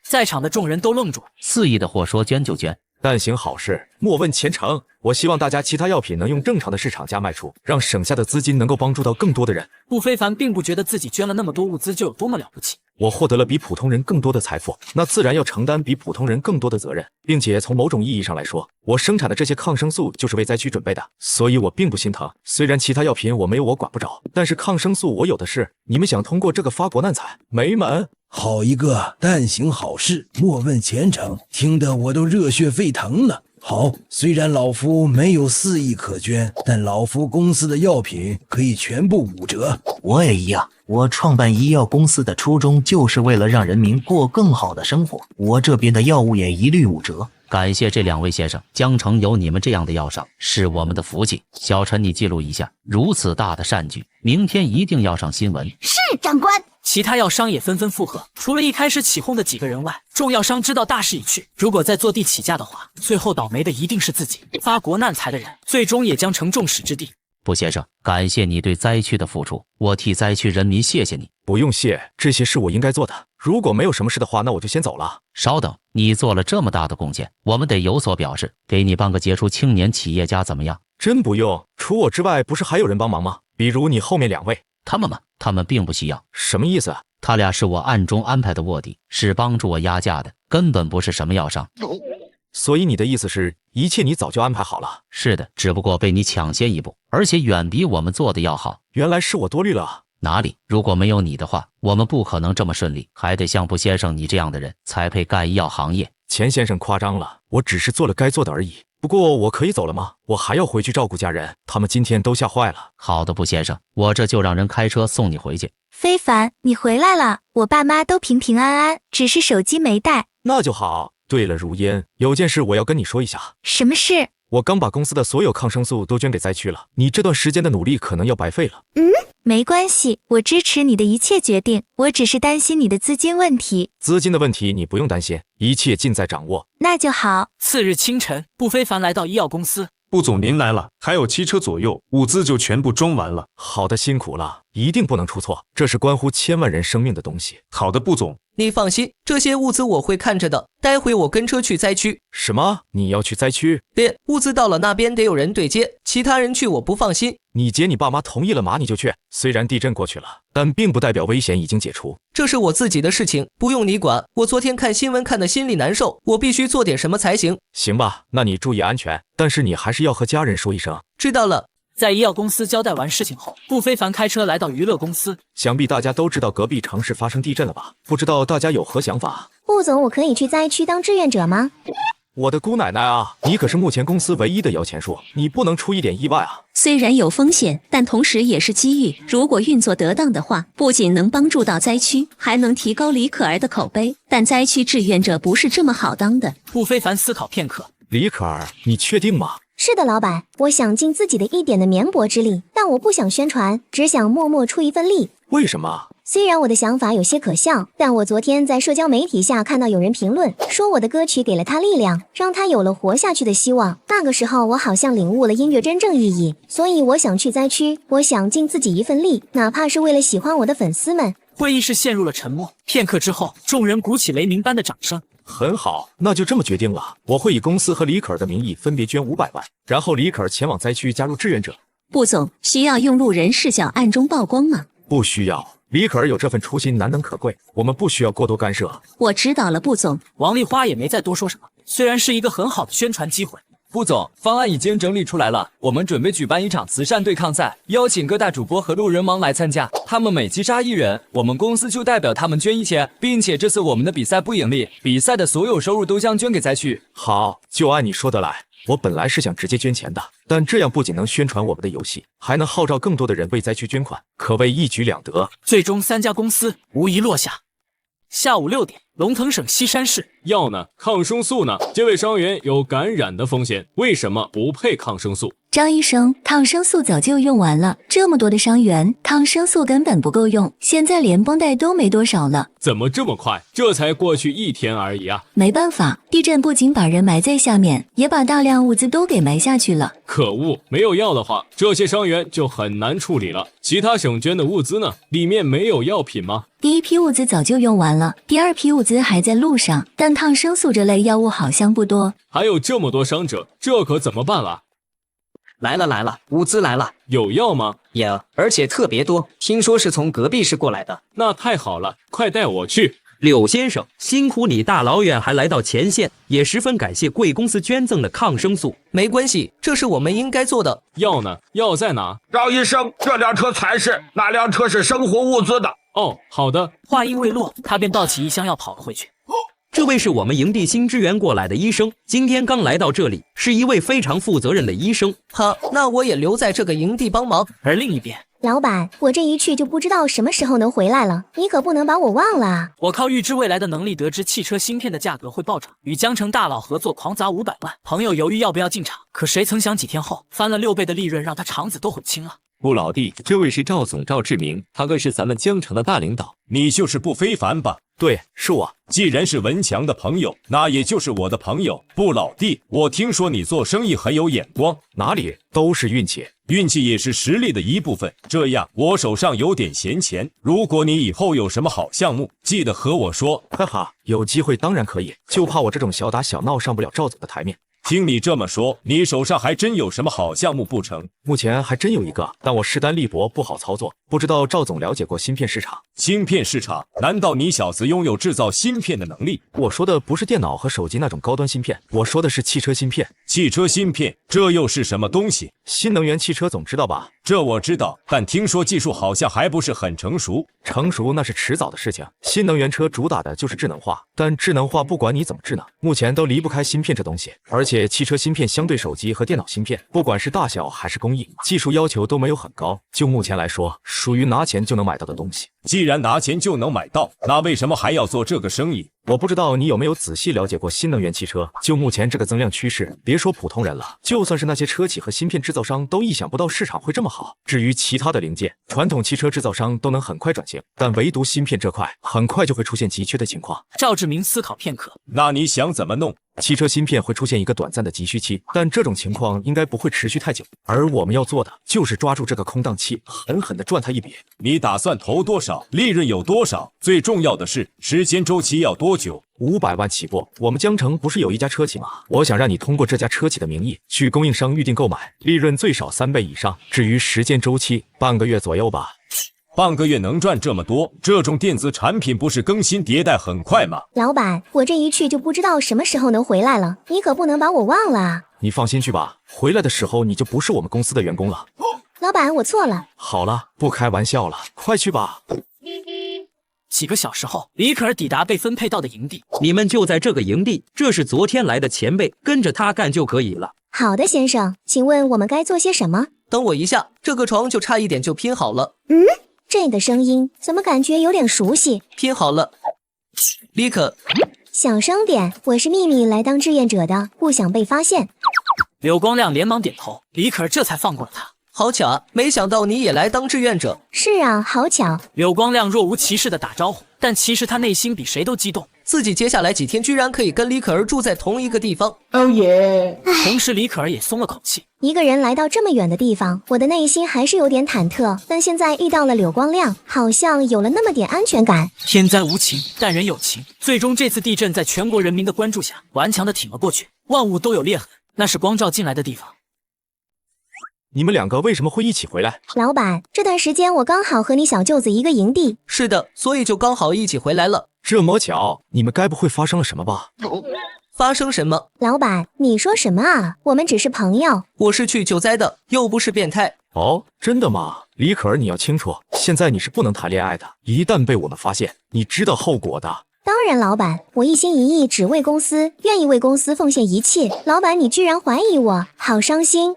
在场的众人都愣住，4亿的货说捐就捐。但行好事，莫问前程。我希望大家其他药品能用正常的市场价卖出，让省下的资金能够帮助到更多的人。不非凡并不觉得自己捐了那么多物资就有多么了不起。我获得了比普通人更多的财富，那自然要承担比普通人更多的责任，并且从某种意义上来说，我生产的这些抗生素就是为灾区准备的，所以我并不心疼。虽然其他药品我没有，我管不着，但是抗生素我有的是。你们想通过这个发国难财，没门！好一个但行好事，莫问前程，听得我都热血沸腾了。好，虽然老夫没有4亿可捐，但老夫公司的药品可以全部5折。我也一样，我创办医药公司的初衷就是为了让人民过更好的生活，我这边的药物也一律5折。感谢这2位先生，江城有你们这样的药商是我们的福气。小陈，你记录一下，如此大的善举，明天一定要上新闻。是，长官。其他药商也纷纷附和，除了一开始起哄的几个人外，众药商知道大势已去，如果再坐地起价的话，最后倒霉的一定是自己。发国难财的人，最终也将成众矢之的。布先生，感谢你对灾区的付出，我替灾区人民谢谢你。不用谢，这些是我应该做的。如果没有什么事的话，那我就先走了。稍等，你做了这么大的贡献，我们得有所表示，给你颁个杰出青年企业家怎么样？真不用，除我之外，不是还有人帮忙吗？比如你后面2位。他们吗？他们并不需要。什么意思？他俩是我暗中安排的卧底，是帮助我压价的，根本不是什么药商。所以你的意思是，一切你早就安排好了？是的，只不过被你抢先一步，而且远比我们做的要好。原来是我多虑了。哪里？如果没有你的话，我们不可能这么顺利，还得像布先生你这样的人才配干医药行业。钱先生夸张了，我只是做了该做的而已。不过我可以走了吗？我还要回去照顾家人，他们今天都吓坏了。好的，布先生，我这就让人开车送你回去。非凡，你回来了，我爸妈都平平安安，只是手机没带。那就好。对了，如烟，有件事我要跟你说一下。什么事？我刚把公司的所有抗生素都捐给灾区了，你这段时间的努力可能要白费了。没关系，我支持你的一切决定，我只是担心你的资金问题。资金的问题你不用担心，一切尽在掌握。那就好。次日清晨，不非凡来到医药公司。顾总您来了，还有7车左右，物资就全部装完了。好的，辛苦了，一定不能出错，这是关乎千万人生命的东西。好的，顾总。你放心，这些物资我会看着的。待会我跟车去灾区。什么？你要去灾区？对，物资到了那边得有人对接，其他人去我不放心。你姐你爸妈同意了嘛你就去，虽然地震过去了，但并不代表危险已经解除。这是我自己的事情，不用你管。我昨天看新闻看得心里难受，我必须做点什么才行。行吧，那你注意安全，但是你还是要和家人说一声。知道了。在医药公司交代完事情后，顾非凡开车来到娱乐公司。想必大家都知道隔壁城市发生地震了吧？不知道大家有何想法？顾总，我可以去灾区当志愿者吗？我的姑奶奶啊，你可是目前公司唯一的摇钱树，你不能出一点意外啊！虽然有风险，但同时也是机遇。如果运作得当的话，不仅能帮助到灾区，还能提高李可儿的口碑。但灾区志愿者不是这么好当的。顾非凡思考片刻，李可儿，你确定吗？是的，老板，我想尽自己的一点的绵薄之力，但我不想宣传，只想默默出一份力。为什么？虽然我的想法有些可笑，但我昨天在社交媒体下看到有人评论说我的歌曲给了他力量，让他有了活下去的希望。那个时候我好像领悟了音乐真正意义，所以我想去灾区，我想尽自己一份力，哪怕是为了喜欢我的粉丝们。会议室陷入了沉默，片刻之后，众人鼓起雷鸣般的掌声。很好，那就这么决定了。我会以公司和李可儿的名义分别捐500万，然后李可儿前往灾区加入志愿者。顾总，需要用路人视角暗中曝光吗？不需要，李可儿有这份初心难能可贵，我们不需要过多干涉。我知道了，顾总。王丽花也没再多说什么，虽然是一个很好的宣传机会。顾总，方案已经整理出来了，我们准备举办一场慈善对抗赛，邀请各大主播和路人王来参加，他们每击杀1人，我们公司就代表他们捐1000，并且这次我们的比赛不盈利，比赛的所有收入都将捐给灾区。好，就按你说的来。我本来是想直接捐钱的，但这样不仅能宣传我们的游戏，还能号召更多的人为灾区捐款，可谓一举两得。最终3家公司无一落下。下午6点，龙腾省西山市。药呢？抗生素呢？这位伤员有感染的风险，为什么不配抗生素？张医生，抗生素早就用完了，这么多的伤员，抗生素根本不够用，现在连绷带都没多少了。怎么这么快？这才过去1天而已啊！没办法，地震不仅把人埋在下面，也把大量物资都给埋下去了。可恶，没有药的话，这些伤员就很难处理了。其他省捐的物资呢？里面没有药品吗？第一批物资早就用完了，第二批物资还在路上，但抗生素这类药物好像不多。还有这么多伤者，这可怎么办啊？来了，物资来了。有药吗？有，而且特别多，听说是从隔壁市过来的。那太好了，快带我去。柳先生，辛苦你大老远还来到前线，也十分感谢贵公司捐赠的抗生素。没关系，这是我们应该做的。药呢？药在哪？赵医生，这辆车才是，那辆车是生活物资的。哦，好的。话音未落，他便抱起一箱药跑了回去。这位是我们营地新支援过来的医生，今天刚来到这里，是一位非常负责任的医生。好，那我也留在这个营地帮忙。而另一边，老板，我这一去就不知道什么时候能回来了，你可不能把我忘了啊！我靠预知未来的能力得知汽车芯片的价格会暴涨，与江城大佬合作狂砸500万。朋友犹豫要不要进场，可谁曾想几天后翻了6倍的利润，让他肠子都悔青了。顾老弟，这位是赵总赵志明，他可是咱们江城的大领导。你就是不非凡吧？对，是我。既然是文强的朋友，那也就是我的朋友。不，老弟，我听说你做生意很有眼光。哪里都是运气，运气也是实力的一部分。这样，我手上有点闲钱，如果你以后有什么好项目，记得和我说。哈哈，有机会当然可以，就怕我这种小打小闹上不了赵总的台面。听你这么说，你手上还真有什么好项目不成？目前还真有一个，但我势单力薄，不好操作。不知道赵总了解过芯片市场？芯片市场？难道你小子拥有制造芯片的能力？我说的不是电脑和手机那种高端芯片，我说的是汽车芯片。汽车芯片，这又是什么东西？新能源汽车总知道吧？这我知道，但听说技术好像还不是很成熟。成熟那是迟早的事情。新能源车主打的就是智能化，但智能化不管你怎么智能，目前都离不开芯片这东西。而且汽车芯片相对手机和电脑芯片，不管是大小还是工艺，技术要求都没有很高。就目前来说，属于拿钱就能买到的东西。既然拿钱就能买到，那为什么还要做这个生意？我不知道你有没有仔细了解过新能源汽车。就目前这个增量趋势，别说普通人了，就算是那些车企和芯片制造商都意想不到市场会这么好。至于其他的零件，传统汽车制造商都能很快转型，但唯独芯片这块，很快就会出现急缺的情况。赵志明思考片刻，那你想怎么弄？汽车芯片会出现一个短暂的急需期，但这种情况应该不会持续太久。而我们要做的就是抓住这个空档期，狠狠地赚它一笔。你打算投多少？利润有多少？最重要的是时间周期要多久？500万起步。我们江城不是有一家车企吗？我想让你通过这家车企的名义去供应商预定购买，利润最少3倍以上。至于时间周期，半个月左右吧。半个月能赚这么多？这种电子产品不是更新迭代很快吗？老板，我这一去就不知道什么时候能回来了，你可不能把我忘了啊！你放心去吧，回来的时候你就不是我们公司的员工了。老板，我错了。好了，不开玩笑了，快去吧。几个小时后，李可儿抵达被分配到的营地。你们就在这个营地，这是昨天来的前辈，跟着他干就可以了。好的，先生，请问我们该做些什么？等我一下，这个床就差一点就拼好了。这个声音怎么感觉有点熟悉？拼好了，李可，小声点，我是秘密来当志愿者的，不想被发现。柳光亮连忙点头，李可儿这才放过了他。好巧啊，没想到你也来当志愿者。是啊，好巧。柳光亮若无其事地打招呼，但其实他内心比谁都激动，自己接下来几天居然可以跟李可儿住在同一个地方。哦耶！同时李可儿也松了口气。一个人来到这么远的地方，我的内心还是有点忐忑，但现在遇到了柳光亮，好像有了那么点安全感。天灾无情，但人有情。最终这次地震在全国人民的关注下，顽强地挺了过去。万物都有裂痕，那是光照进来的地方。你们两个为什么会一起回来？老板，这段时间我刚好和你小舅子一个营地。是的，所以就刚好一起回来了。这么巧，你们该不会发生了什么吧？发生什么？老板，你说什么啊？我们只是朋友。我是去救灾的，又不是变态。哦，真的吗？李可儿，你要清楚，现在你是不能谈恋爱的，一旦被我们发现，你知道后果的。当然，老板，我一心一意只为公司，愿意为公司奉献一切。老板，你居然怀疑我，好伤心。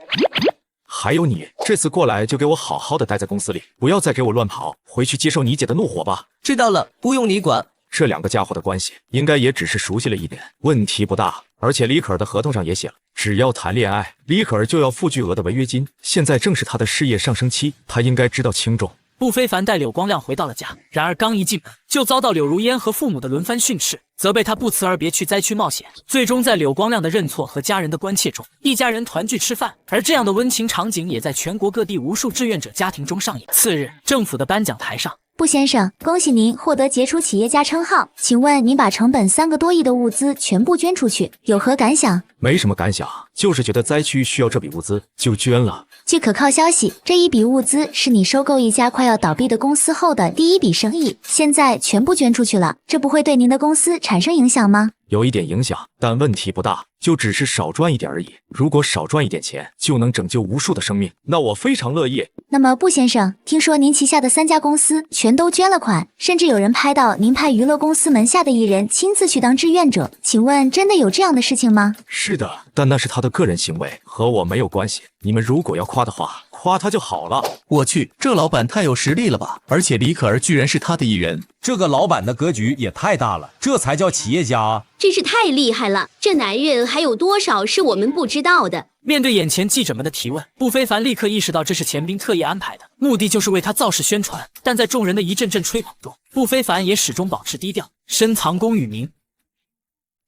还有你，这次过来就给我好好的待在公司里，不要再给我乱跑，回去接受你姐的怒火吧。知道了，不用你管。这两个家伙的关系应该也只是熟悉了一点，问题不大。而且李可儿的合同上也写了，只要谈恋爱，李可儿就要付巨额的违约金。现在正是她的事业上升期，她应该知道轻重。步非凡带柳光亮回到了家，然而刚一进门就遭到柳如烟和父母的轮番训斥，责备他不辞而别去灾区冒险。最终在柳光亮的认错和家人的关切中，一家人团聚吃饭。而这样的温情场景也在全国各地无数志愿者家庭中上演。次日，政府的颁奖台上，步先生，恭喜您获得杰出企业家称号。请问您把成本3个多亿的物资全部捐出去，有何感想？没什么感想，就是觉得灾区需要这笔物资，就捐了。据可靠消息，这一笔物资是你收购一家快要倒闭的公司后的第一笔生意，现在全部捐出去了，这不会对您的公司产生影响吗？有一点影响，但问题不大，就只是少赚一点而已。如果少赚一点钱就能拯救无数的生命，那我非常乐意。那么步先生，听说您旗下的3家公司全都捐了款，甚至有人拍到您派娱乐公司门下的艺人亲自去当志愿者，请问真的有这样的事情吗？是的，但那是他的个人行为，和我没有关系。你们如果要夸的话，夸他就好了。我去，这老板太有实力了吧！而且李可儿居然是他的艺人，这个老板的格局也太大了，这才叫企业家啊！真是太厉害了，这男人还有多少是我们不知道的？面对眼前记者们的提问，步非凡立刻意识到这是钱兵特意安排的，目的就是为他造势宣传。但在众人的一阵阵吹捧中，步非凡也始终保持低调，深藏功与名。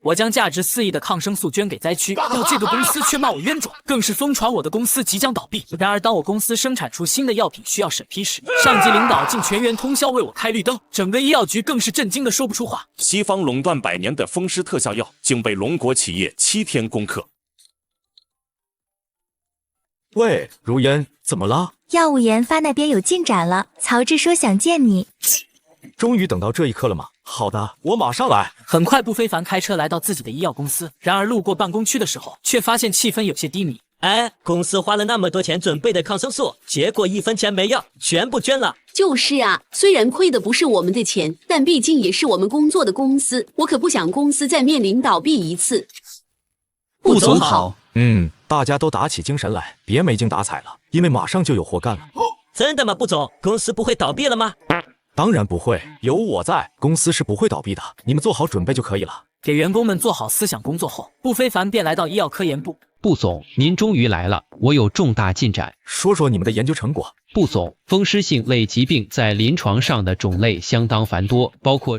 我将价值4亿的抗生素捐给灾区，要这个公司却骂我冤种，更是疯传我的公司即将倒闭。然而当我公司生产出新的药品需要审批时，上级领导竟全员通宵为我开绿灯，整个医药局更是震惊的说不出话。西方垄断100年的风湿特效药，竟被龙国企业7天攻克。喂，如烟，怎么了？药物研发那边有进展了，曹志说想见你。终于等到这一刻了吗？好的，我马上来。很快，步非凡开车来到自己的医药公司，然而路过办公区的时候，却发现气氛有些低迷。哎，公司花了那么多钱准备的抗生素，结果1分钱没要，全部捐了。就是啊，虽然亏的不是我们的钱，但毕竟也是我们工作的公司，我可不想公司再面临倒闭一次。步总好。大家都打起精神来，别没精打采了，因为马上就有活干了。真的吗，步总？公司不会倒闭了吗？当然不会，有我在，公司是不会倒闭的，你们做好准备就可以了。给员工们做好思想工作后，不非凡便来到医药科研部。布总，您终于来了，我有重大进展。说说你们的研究成果。布总，风湿性类疾病在临床上的种类相当繁多，包括……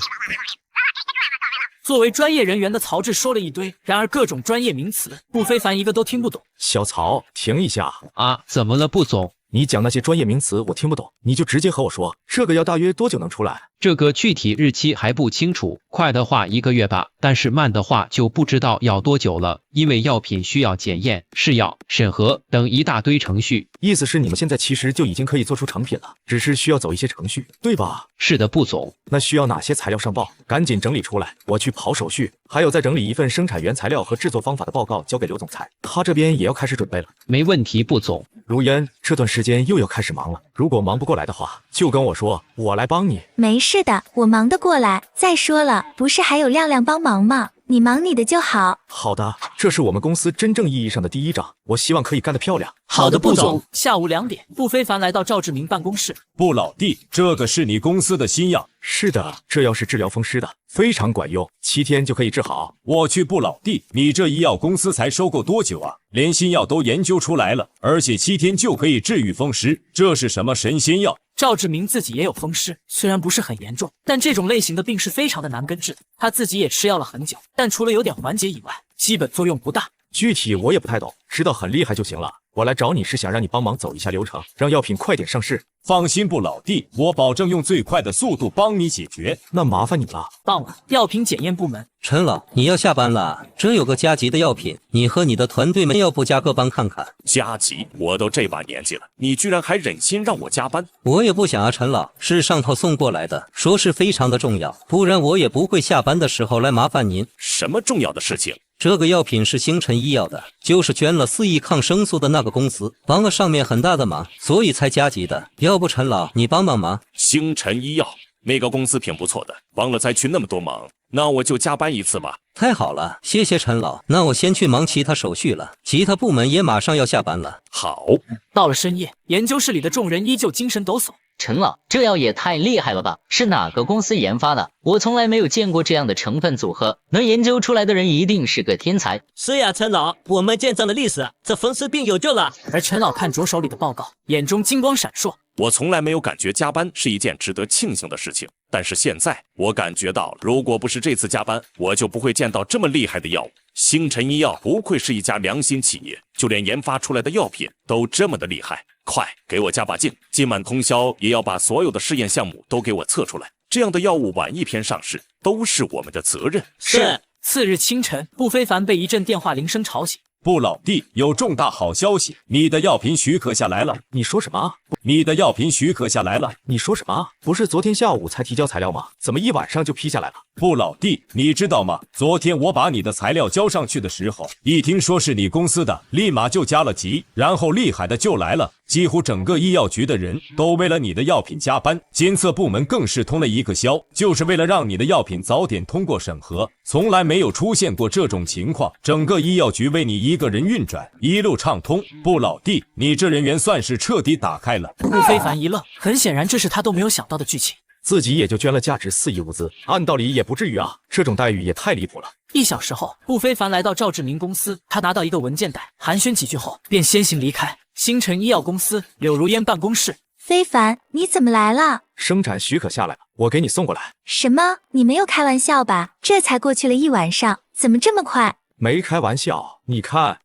作为专业人员的曹志说了一堆，然而各种专业名词，不非凡一个都听不懂。小曹，停一下啊！怎么了，布总？你讲那些专业名词我听不懂，你就直接和我说，这个药大约多久能出来？这个具体日期还不清楚，快的话1个月吧，但是慢的话就不知道要多久了，因为药品需要检验、试药、审核等一大堆程序。意思是你们现在其实就已经可以做出成品了，只是需要走一些程序，对吧？是的，布总。那需要哪些材料上报？赶紧整理出来，我去跑手续。还有再整理一份生产原材料和制作方法的报告交给刘总裁，他这边也要开始准备了。没问题，布总。如烟，这段时间又要开始忙了，如果忙不过来的话，就跟我说，我来帮你。没事的，我忙得过来。再说了，不是还有亮亮帮忙吗？你忙你的就好。好的，这是我们公司真正意义上的第一仗，我希望可以干得漂亮。好的，布总。下午2点，不非凡来到赵志明办公室。布老弟，这个是你公司的新药。是的，这药是治疗风湿的，非常管用，7天就可以治好。我去，布老弟，你这医药公司才收购多久啊？连新药都研究出来了，而且7天就可以治愈风湿，这是什么神仙药？赵志明自己也有风湿，虽然不是很严重，但这种类型的病是非常的难根治的。他自己也吃药了很久，但除了有点缓解以外，基本作用不大。具体我也不太懂，知道很厉害就行了。我来找你是想让你帮忙走一下流程，让药品快点上市。放心，布老弟，我保证用最快的速度帮你解决。那麻烦你了。傍晚，药品检验部门。陈老，你要下班了，这有个加急的药品，你和你的团队们要不加个班看看？加急？我都这把年纪了，你居然还忍心让我加班？我也不想啊，陈老，是上头送过来的，说是非常的重要，不然我也不会下班的时候来麻烦您。什么重要的事情？这个药品是星辰医药的，就是捐了4亿抗生素的那个公司，帮了上面很大的忙，所以才加急的。要不陈老，你帮帮忙？星辰医药那个公司挺不错的，帮了灾区那么多忙，那我就加班1次吧。太好了，谢谢陈老，那我先去忙其他手续了，其他部门也马上要下班了。好。到了深夜，研究室里的众人依旧精神抖擞。陈老，这药也太厉害了吧！是哪个公司研发的？我从来没有见过这样的成分组合，能研究出来的人一定是个天才。是呀，陈老，我们见证了历史，这风湿病有救了。而陈老看着手里的报告，眼中金光闪烁。我从来没有感觉加班是一件值得庆幸的事情，但是现在我感觉到，如果不是这次加班，我就不会见到这么厉害的药物。星辰医药不愧是一家良心企业，就连研发出来的药品都这么的厉害。快给我加把劲，今晚通宵也要把所有的试验项目都给我测出来。这样的药物晚1天上市，都是我们的责任。是。次日清晨，不非凡被一阵电话铃声吵醒。布老弟，有重大好消息，你的药品许可下来了。你说什么？你的药品许可下来了。你说什么？不是昨天下午才提交材料吗？怎么一晚上就批下来了？布老弟，你知道吗？昨天我把你的材料交上去的时候，一听说是你公司的，立马就加了急，然后厉害的就来了。几乎整个医药局的人都为了你的药品加班，监测部门更是通了一个宵，就是为了让你的药品早点通过审核。从来没有出现过这种情况，整个医药局为你一个人运转，一路畅通。布老弟，你这人缘算是彻底打开了。顾非凡一愣，很显然这是他都没有想到的剧情。自己也就捐了价值4亿物资，按道理也不至于啊，这种待遇也太离谱了。1小时后，顾非凡来到赵志明公司，他拿到一个文件袋，寒暄几句后便先行离开。星辰医药公司柳如烟办公室。非凡，你怎么来了？生产许可下来了，我给你送过来。什么？你没有开玩笑吧？这才过去了1晚上，怎么这么快？没开玩笑，你看，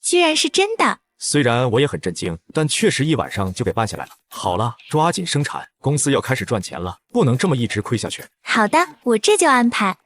居然是真的。虽然我也很震惊，但确实1晚上就给办下来了。好了，抓紧生产，公司要开始赚钱了，不能这么一直亏下去。好的，我这就安排。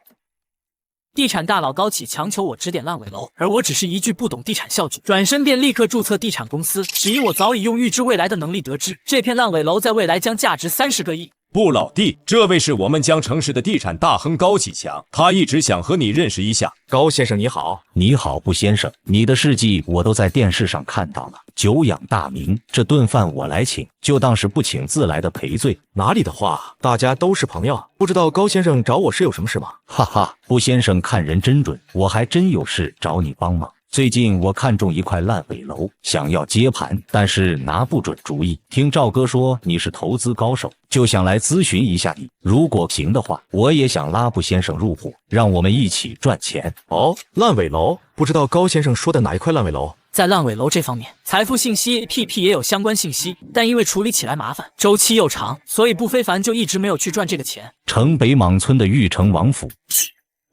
地产大佬高启强求我指点烂尾楼，而我只是一句不懂地产校句，转身便立刻注册地产公司。只以我早已用预知未来的能力得知，这片烂尾楼在未来将价值30个亿。布老弟，这位是我们江城市的地产大亨高启强，他一直想和你认识一下。高先生你好。你好，布先生，你的事迹我都在电视上看到了，久仰大名，这顿饭我来请，就当是不请自来的赔罪。哪里的话，大家都是朋友，不知道高先生找我是有什么事吗？哈哈，布先生看人真准，我还真有事找你帮忙。最近我看中一块烂尾楼，想要接盘，但是拿不准主意。听赵哥说你是投资高手，就想来咨询一下你。如果行的话，我也想拉布先生入伙，让我们一起赚钱。哦，烂尾楼，不知道高先生说的哪一块烂尾楼？在烂尾楼这方面，财富信息 APP 也有相关信息，但因为处理起来麻烦，周期又长，所以不非凡就一直没有去赚这个钱。城北莽村的玉城王府。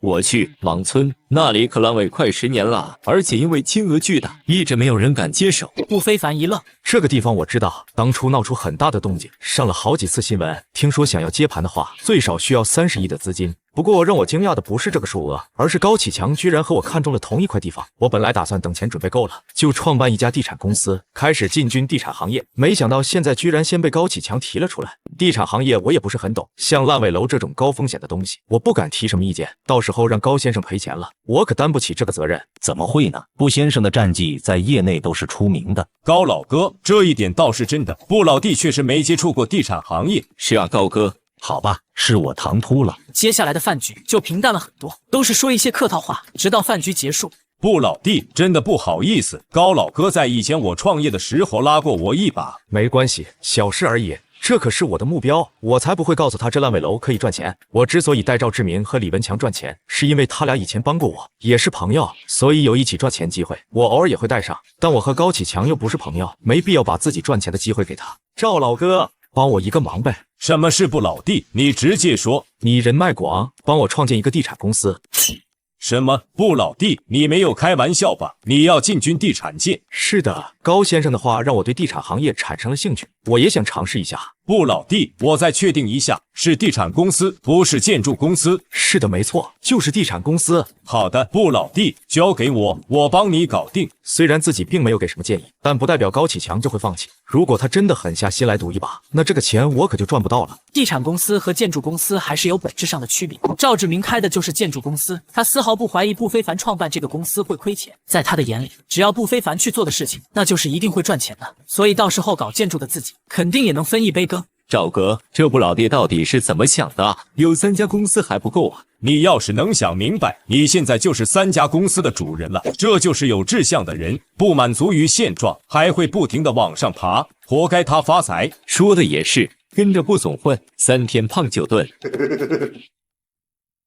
我去莽村，那里可烂尾快10年了，而且因为金额巨大，一直没有人敢接手。不非凡一愣，这个地方我知道，当初闹出很大的动静，上了好几次新闻。听说想要接盘的话，最少需要30亿的资金。不过让我惊讶的不是这个数额，而是高启强居然和我看中了同一块地方。我本来打算等钱准备够了，就创办一家地产公司，开始进军地产行业，没想到现在居然先被高启强提了出来。地产行业我也不是很懂，像烂尾楼这种高风险的东西，我不敢提什么意见，到时候让高先生赔钱了，我可担不起这个责任。怎么会呢？布先生的战绩在业内都是出名的。高老哥，这一点倒是真的，布老弟确实没接触过地产行业。是啊，高哥。好吧，是我唐突了。接下来的饭局就平淡了很多，都是说一些客套话，直到饭局结束。布老弟，真的不好意思，高老哥在以前我创业的时候拉过我一把。没关系，小事而已。这可是我的目标，我才不会告诉他这烂尾楼可以赚钱。我之所以带赵志明和李文强赚钱，是因为他俩以前帮过我，也是朋友，所以有一起赚钱机会，我偶尔也会带上。但我和高启强又不是朋友，没必要把自己赚钱的机会给他。赵老哥，帮我一个忙呗。什么事，布老弟？你直接说。你人脉广，帮我创建一个地产公司。什么？布老弟，你没有开玩笑吧？你要进军地产界？是的，高先生的话让我对地产行业产生了兴趣，我也想尝试一下。布老弟，我再确定一下，是地产公司，不是建筑公司。是的，没错，就是地产公司。好的，布老弟，交给我，我帮你搞定。虽然自己并没有给什么建议，但不代表高启强就会放弃。如果他真的狠下心来赌一把，那这个钱我可就赚不到了。地产公司和建筑公司还是有本质上的区别。赵志明开的就是建筑公司，他丝毫不怀疑不非凡创办这个公司会亏钱。在他的眼里，只要不非凡去做的事情，那就是一定会赚钱的。所以到时候搞建筑的自己，肯定也能分一杯羹。赵哥，这布老弟到底是怎么想的？有3家公司还不够啊！你要是能想明白，你现在就是3家公司的主人了。这就是有志向的人，不满足于现状，还会不停的往上爬，活该他发财。说的也是，跟着布总混，3天胖9顿。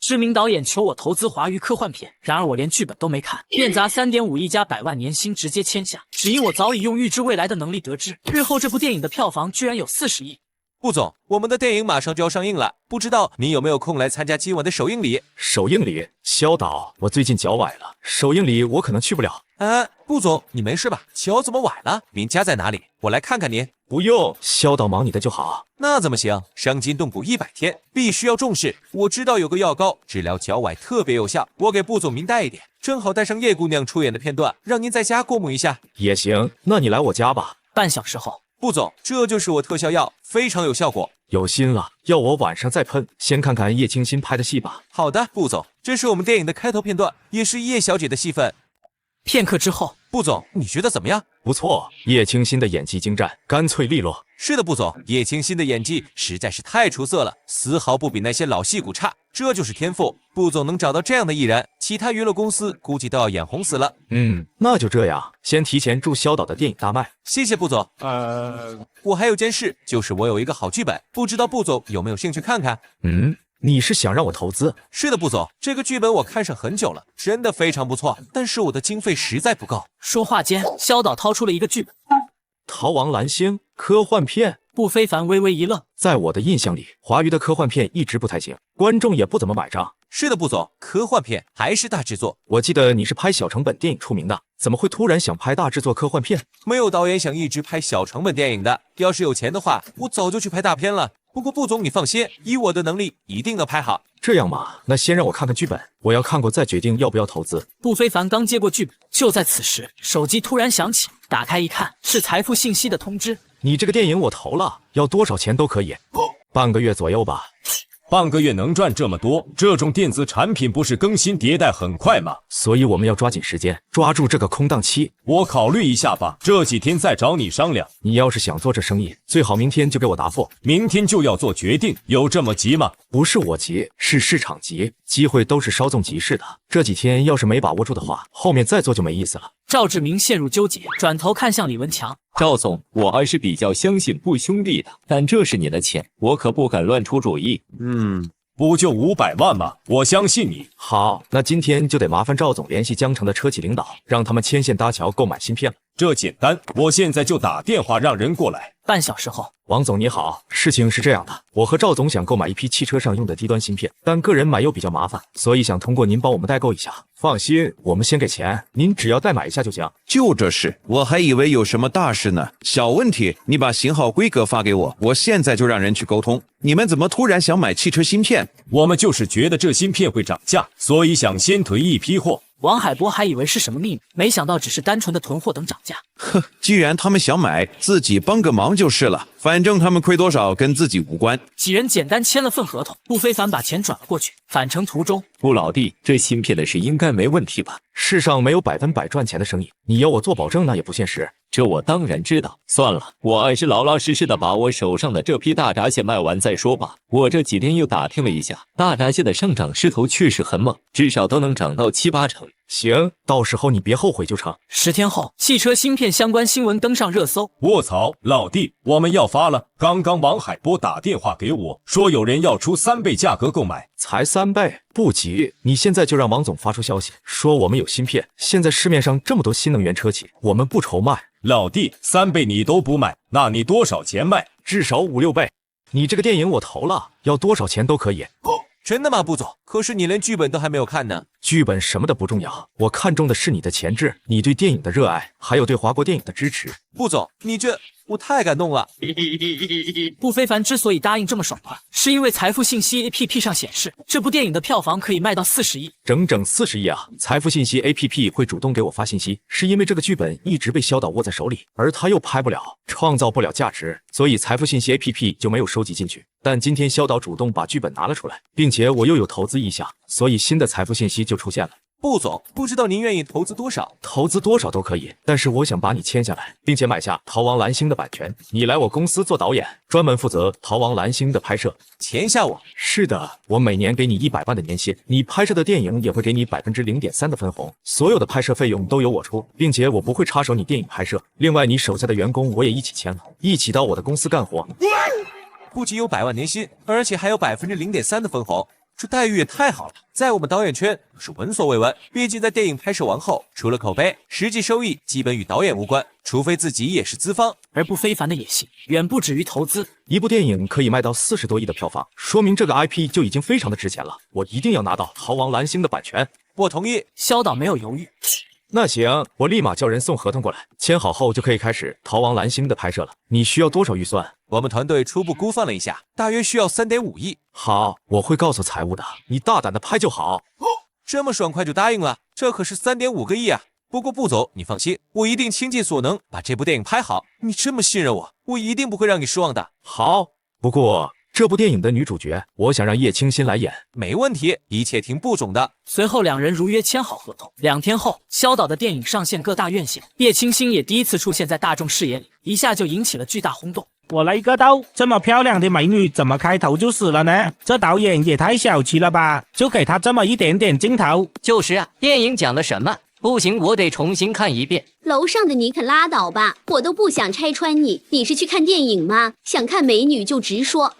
知名导演求我投资华语科幻片，然而我连剧本都没看，便砸3.5亿加100万年薪直接签下。只因我早已用预知未来的能力得知，日后这部电影的票房居然有40亿。布总，我们的电影马上就要上映了，不知道你有没有空来参加今晚的首映礼？首映礼？肖导，我最近脚崴了，首映礼我可能去不了。布总，你没事吧？脚怎么崴了？名家在哪里？我来看看您。不用，肖导忙你的就好。那怎么行？伤筋动骨100天，必须要重视。我知道有个药膏治疗脚崴特别有效，我给布总您带一点，正好带上叶姑娘出演的片段，让您在家过目一下。也行，那你来我家吧。半小时后，布总，这就是我特效药，非常有效果。有心了，要我晚上再喷。先看看叶清新拍的戏吧。好的，布总，这是我们电影的开头片段，也是叶小姐的戏份。片刻之后，布总，你觉得怎么样？不错，叶清新的演技精湛，干脆利落。是的，布总，叶清新的演技实在是太出色了，丝毫不比那些老戏骨差，这就是天赋。布总能找到这样的艺人，其他娱乐公司估计都要眼红死了。那就这样，先提前祝肖导的电影大卖。谢谢布总。我还有件事，就是我有一个好剧本，不知道布总有没有兴趣看看？你是想让我投资？是的，布总，这个剧本我看上很久了，真的非常不错，但是我的经费实在不够。说话间，肖导掏出了一个剧本。逃亡蓝星科幻片。不非凡微微一愣，在我的印象里，华语的科幻片一直不太行，观众也不怎么买账。是的，布总，科幻片还是大制作。我记得你是拍小成本电影出名的，怎么会突然想拍大制作科幻片？没有导演想一直拍小成本电影的，要是有钱的话，我早就去拍大片了。不过布总你放心，以我的能力一定能拍好。这样嘛，那先让我看看剧本，我要看过再决定要不要投资。不非凡刚接过剧本，就在此时，手机突然响起，打开一看，是财富信息的通知。你这个电影我投了，要多少钱都可以，半个月左右吧。半个月能赚这么多，这种电子产品不是更新迭代很快吗？所以我们要抓紧时间，抓住这个空档期。我考虑一下吧，这几天再找你商量。你要是想做这生意，最好明天就给我答复。明天就要做决定，有这么急吗？不是我急，是市场急，机会都是稍纵即逝的。这几天要是没把握住的话，后面再做就没意思了。赵志明陷入纠结，转头看向李文强。赵总，我还是比较相信布兄弟的，但这是你的钱，我可不敢乱出主意。不就500万吗？我相信你。好，那今天就得麻烦赵总联系江城的车企领导，让他们牵线搭桥购买芯片了。这简单，我现在就打电话让人过来。半小时后，王总你好，事情是这样的，我和赵总想购买一批汽车上用的低端芯片，但个人买又比较麻烦，所以想通过您帮我们代购一下。放心，我们先给钱，您只要代买一下就行。就这事，我还以为有什么大事呢。小问题，你把型号规格发给我，我现在就让人去沟通。你们怎么突然想买汽车芯片？我们就是觉得这芯片会涨价，所以想先囤一批货。王海波还以为是什么秘密，没想到只是单纯的囤货等涨价。哼，既然他们想买，自己帮个忙就是了，反正他们亏多少跟自己无关。几人简单签了份合同，不非凡把钱转了过去。返程途中，顾老弟，这芯片的事应该没问题吧？世上没有100%赚钱的生意，你要我做保证那也不现实。这我当然知道，算了，我还是老老实实的把我手上的这批大闸蟹卖完再说吧。我这几天又打听了一下，大闸蟹的上涨势头确实很猛，至少都能涨到7、8成。行，到时候你别后悔就成。10天后，汽车芯片相关新闻登上热搜。卧槽，老弟，我们要发了！刚刚王海波打电话给我，说有人要出3倍价格购买。才3倍？不急，你现在就让王总发出消息，说我们有芯片。现在市面上这么多新能源车企，我们不愁卖。老弟，3倍你都不卖，那你多少钱卖？至少5、6倍。你这个电影我投了，要多少钱都可以。真的吗，布总？可是你连剧本都还没有看呢。剧本什么的不重要，我看重的是你的潜质，你对电影的热爱，还有对华国电影的支持。布总，你这我太感动了。不非凡之所以答应这么爽快，是因为财富信息 APP 上显示，这部电影的票房可以卖到40亿，整整40亿啊！财富信息 APP 会主动给我发信息，是因为这个剧本一直被萧导握在手里，而他又拍不了，创造不了价值，所以财富信息 APP 就没有收集进去。但今天萧导主动把剧本拿了出来，并且我又有投资意向，所以新的财富信息就出现了。布总，不知道您愿意投资多少？投资多少都可以，但是我想把你签下来，并且买下《逃亡蓝星》的版权，你来我公司做导演，专门负责《逃亡蓝星》的拍摄。签下我？是的，我每年给你100万的年薪，你拍摄的电影也会给你0.3%的分红，所有的拍摄费用都由我出，并且我不会插手你电影拍摄。另外，你手下的员工我也一起签了，一起到我的公司干活。不仅有100万年薪，而且还有0.3%的分红。这待遇也太好了，在我们导演圈是闻所未闻。毕竟在电影拍摄完后，除了口碑，实际收益基本与导演无关，除非自己也是资方。而不非凡的野心远不止于投资，一部电影可以卖到40多亿的票房，说明这个 IP 就已经非常的值钱了。我一定要拿到《逃亡蓝星》的版权。我同意。萧导没有犹豫。那行，我立马叫人送合同过来，签好后就可以开始《逃亡蓝星》的拍摄了。你需要多少预算？我们团队初步估算了一下，大约需要3.5亿。好，我会告诉财务的，你大胆的拍就好。这么爽快就答应了，这可是3.5个亿啊！不过布总，你放心，我一定倾尽所能把这部电影拍好。你这么信任我，我一定不会让你失望的。好，不过这部电影的女主角，我想让叶清新来演。没问题，一切听布总的。随后两人如约签好合同。2天后，萧导的电影上线各大院线，叶清新也第一次出现在大众视野里，一下就引起了巨大轰动。我来个刀，这么漂亮的美女怎么开头就死了呢？这导演也太小气了吧，就给她这么一点点镜头。就是啊，电影讲的什么？不行，我得重新看一遍。楼上的你可拉倒吧，我都不想拆穿你。你是去看电影吗？想看美女就直说。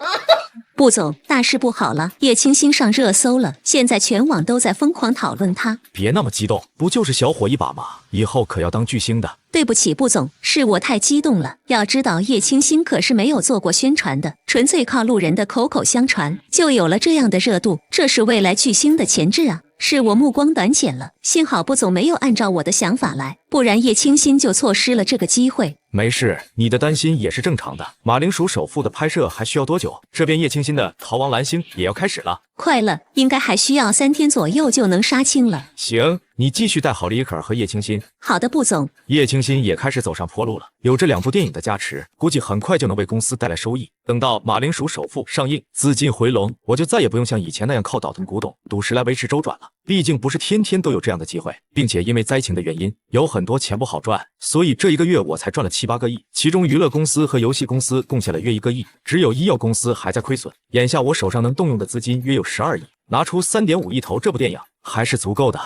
布总，大事不好了，叶清新上热搜了，现在全网都在疯狂讨论她。别那么激动，不就是小火一把吗？以后可要当巨星的。对不起，布总，是我太激动了。要知道，叶清新可是没有做过宣传的，纯粹靠路人的口口相传，就有了这样的热度，这是未来巨星的潜质啊！是我目光短浅了，幸好布总没有按照我的想法来，不然叶清新就错失了这个机会。没事，你的担心也是正常的。马铃薯首富的拍摄还需要多久？这边叶清新的《逃亡蓝星》也要开始了。快了，应该还需要3天左右就能杀青了。行，你继续带好李可儿和叶清新。好的，布总。叶清新也开始走上坡路了，有这2部电影的加持，估计很快就能为公司带来收益。等到《马铃薯首富》上映，资金回笼，我就再也不用像以前那样靠倒腾古董、赌石来维持周转了。毕竟不是天天都有这样的机会，并且因为灾情的原因，有很多钱不好赚，所以这1个月我才赚了7、8个亿，其中娱乐公司和游戏公司贡献了约1个亿，只有医药公司还在亏损。眼下我手上能动用的资金约有12亿，拿出3.5亿投这部电影还是足够的。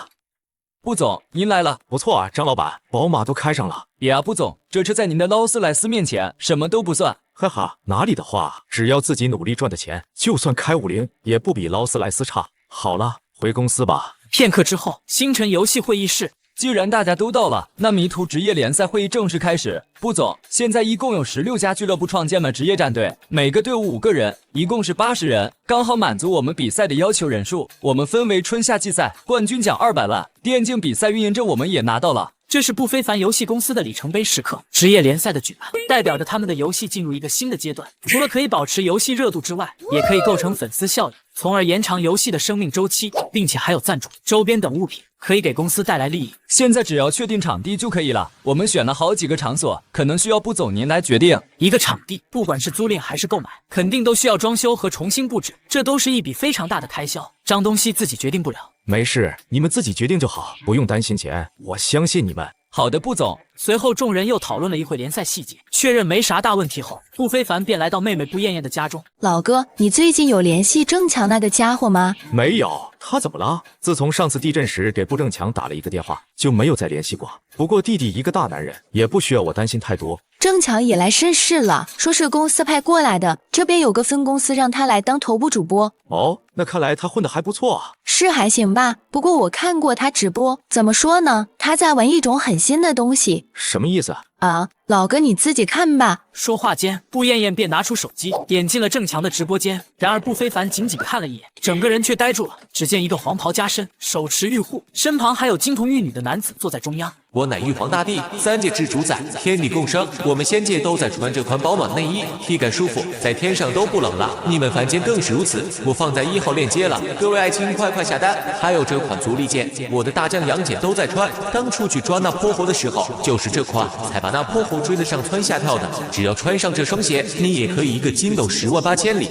布总，您来了。不错啊，张老板，宝马都开上了。呀，布总，这车在您的劳斯莱斯面前什么都不算。哈哈，哪里的话，只要自己努力赚的钱，就算开50也不比劳斯莱斯差。好了，回公司吧。片刻之后，星辰游戏会议室。既然大家都到了，那迷途职业联赛会议正式开始。布总，现在一共有16家俱乐部创建了职业战队，每个队伍5个人，一共是80人，刚好满足我们比赛的要求人数。我们分为春夏季赛，冠军奖200万，电竞比赛运营证我们也拿到了。这是不非凡游戏公司的里程碑时刻，职业联赛的举办，代表着他们的游戏进入一个新的阶段。除了可以保持游戏热度之外，也可以构成粉丝效应，从而延长游戏的生命周期，并且还有赞助、周边等物品，可以给公司带来利益。现在只要确定场地就可以了，我们选了好几个场所，可能需要布总您来决定。一个场地，不管是租赁还是购买，肯定都需要装修和重新布置，这都是一笔非常大的开销。张东西自己决定不了。没事，你们自己决定就好，不用担心钱，我相信你们。好的，布总。随后众人又讨论了一会联赛细节，确认没啥大问题后，不非凡便来到妹妹不艳艳的家中。老哥，你最近有联系郑强那个家伙吗？没有，他怎么了？自从上次地震时给布正强打了一个电话，就没有再联系过。不过弟弟一个大男人，也不需要我担心太多。郑强也来深市了，说是公司派过来的，这边有个分公司让他来当头部主播。哦，那看来他混得还不错啊。是还行吧，不过我看过他直播，怎么说呢？他在玩一种很新的东西。什么意思啊？老哥你自己看吧。说话间，不艳艳便拿出手机，点进了郑强的直播间。然而不非凡仅仅看了一眼，整个人却呆住了。只见一个黄袍加身，手持玉护，身旁还有金童玉女的男子坐在中央。我乃玉皇大帝，3界之主宰，天地共生。我们仙界都在穿这款保暖内衣，体感舒服，在天上都不冷了。你们凡间更是如此。我放在1号链接了，各位爱卿快快下单。还有这款足力剑，我的大将杨戬都在穿。当初去抓那泼猴的时候，就是这款，才把那泼猴追得上蹿下跳的。只要穿上这双鞋，你也可以一个筋斗10万8千里。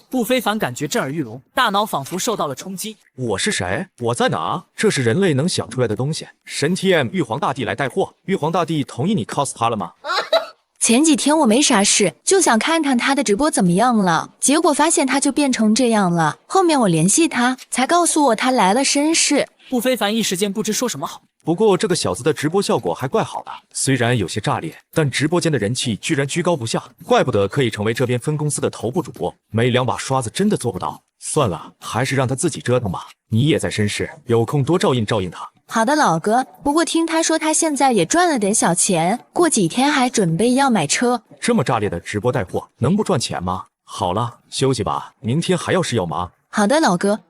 不非凡感觉震耳欲聋，大脑仿佛受到了冲击。我是谁？我在哪？这是人类能想出来的东西。神 TM 玉皇大帝来带货，玉皇大帝同意你 cos 他了吗？前几天我没啥事，就想看看他的直播怎么样了，结果发现他就变成这样了。后面我联系他，才告诉我他来了绅士。不非凡一时间不知说什么好。不过这个小子的直播效果还怪好的，虽然有些炸裂，但直播间的人气居然居高不下，怪不得可以成为这边分公司的头部主播。没2把刷子真的做不到。算了，还是让他自己折腾吧。你也在绅士，有空多照应照应他。好的，老哥。不过听他说他现在也赚了点小钱，过几天还准备要买车。这么炸裂的直播带货，能不赚钱吗？好了，休息吧，明天还有事要忙。好的，老哥。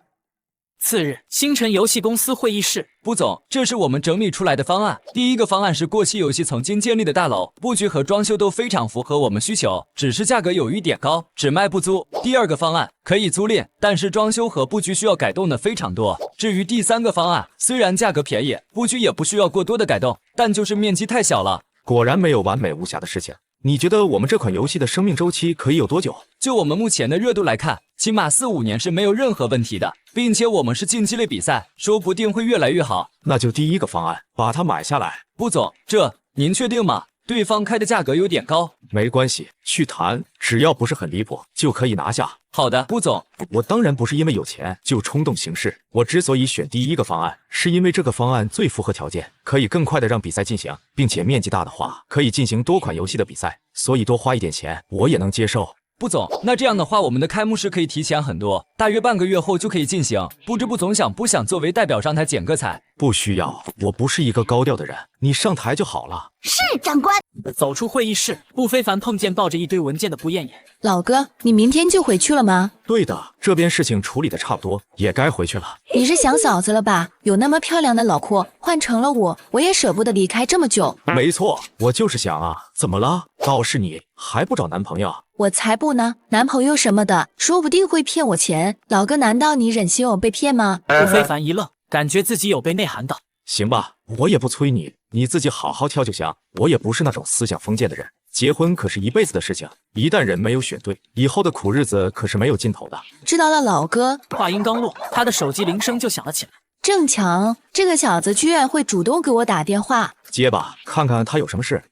次日，星辰游戏公司会议室。布总，这是我们整理出来的方案。第一个方案是过期游戏曾经建立的大楼，布局和装修都非常符合我们需求，只是价格有一点高，只卖不租。第二个方案可以租赁，但是装修和布局需要改动的非常多。至于第3个方案，虽然价格便宜，布局也不需要过多的改动，但就是面积太小了。果然没有完美无瑕的事情。你觉得我们这款游戏的生命周期可以有多久？就我们目前的热度来看，起码4、5年是没有任何问题的，并且我们是竞技类比赛，说不定会越来越好。那就第1个方案，把它买下来。布总，这您确定吗？对方开的价格有点高。没关系，去谈，只要不是很离谱，就可以拿下。好的，布总。我当然不是因为有钱就冲动行事，我之所以选第1个方案，是因为这个方案最符合条件，可以更快的让比赛进行，并且面积大的话，可以进行多款游戏的比赛，所以多花一点钱我也能接受。布总，那这样的话，我们的开幕式可以提前很多，大约半个月后就可以进行。不知布总想不想作为代表上台剪个彩？不需要，我不是一个高调的人，你上台就好了。是长官。走出会议室，不非凡碰见抱着一堆文件的不艳艳。老哥，你明天就回去了吗？对的，这边事情处理的差不多，也该回去了。你是想嫂子了吧？有那么漂亮的老婆，换成了我也舍不得离开这么久。没错，我就是想啊，怎么了？倒是你还不找男朋友？我才不呢，男朋友什么的，说不定会骗我钱。老哥，难道你忍心我被骗吗？不非凡一愣，感觉自己有被内涵到。行吧，我也不催你，你自己好好挑就行。我也不是那种思想封建的人，结婚可是一辈子的事情，一旦人没有选对，以后的苦日子可是没有尽头的。知道了，老哥。话音刚落，他的手机铃声就响了起来。郑强，这个小子居然会主动给我打电话。接吧，看看他有什么事。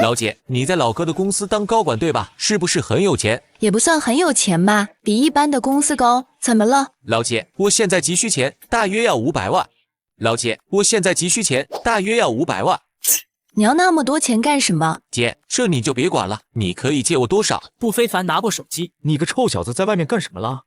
老姐，你在老哥的公司当高管对吧？是不是很有钱？也不算很有钱吧，比一般的公司高。怎么了？老姐，我现在急需钱，大约要500万。老姐，我现在急需钱，大约要500万。你要那么多钱干什么？姐，这你就别管了，你可以借我多少？不非凡拿过手机，你个臭小子在外面干什么了？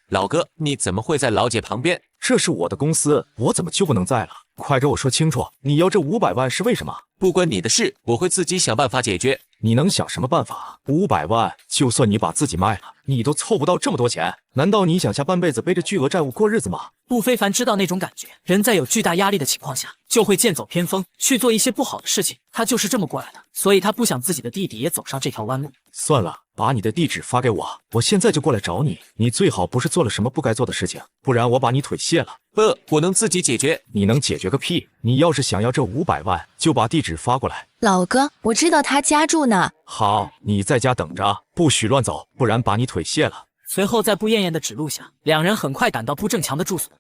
老哥，你怎么会在老姐旁边？这是我的公司，我怎么就不能在了？快给我说清楚，你要这500万是为什么？不关你的事，我会自己想办法解决。你能想什么办法？500万，就算你把自己卖了，你都凑不到这么多钱。难道你想下半辈子背着巨额债务过日子吗？不非凡知道那种感觉，人在有巨大压力的情况下，就会剑走偏锋，去做一些不好的事情。他就是这么过来的，所以他不想自己的弟弟也走上这条弯路。算了，把你的地址发给我，我现在就过来找你。你最好不是做了什么不该做的事情，不然我把你腿卸了。不，我能自己解决。你能解决个屁！你要是想要这500万，就把地址发过来。老哥，我知道他家住呢。好，你在家等着，不许乱走，不然把你腿卸了。随后在步艳艳的指路下，两人很快赶到步正强的住所。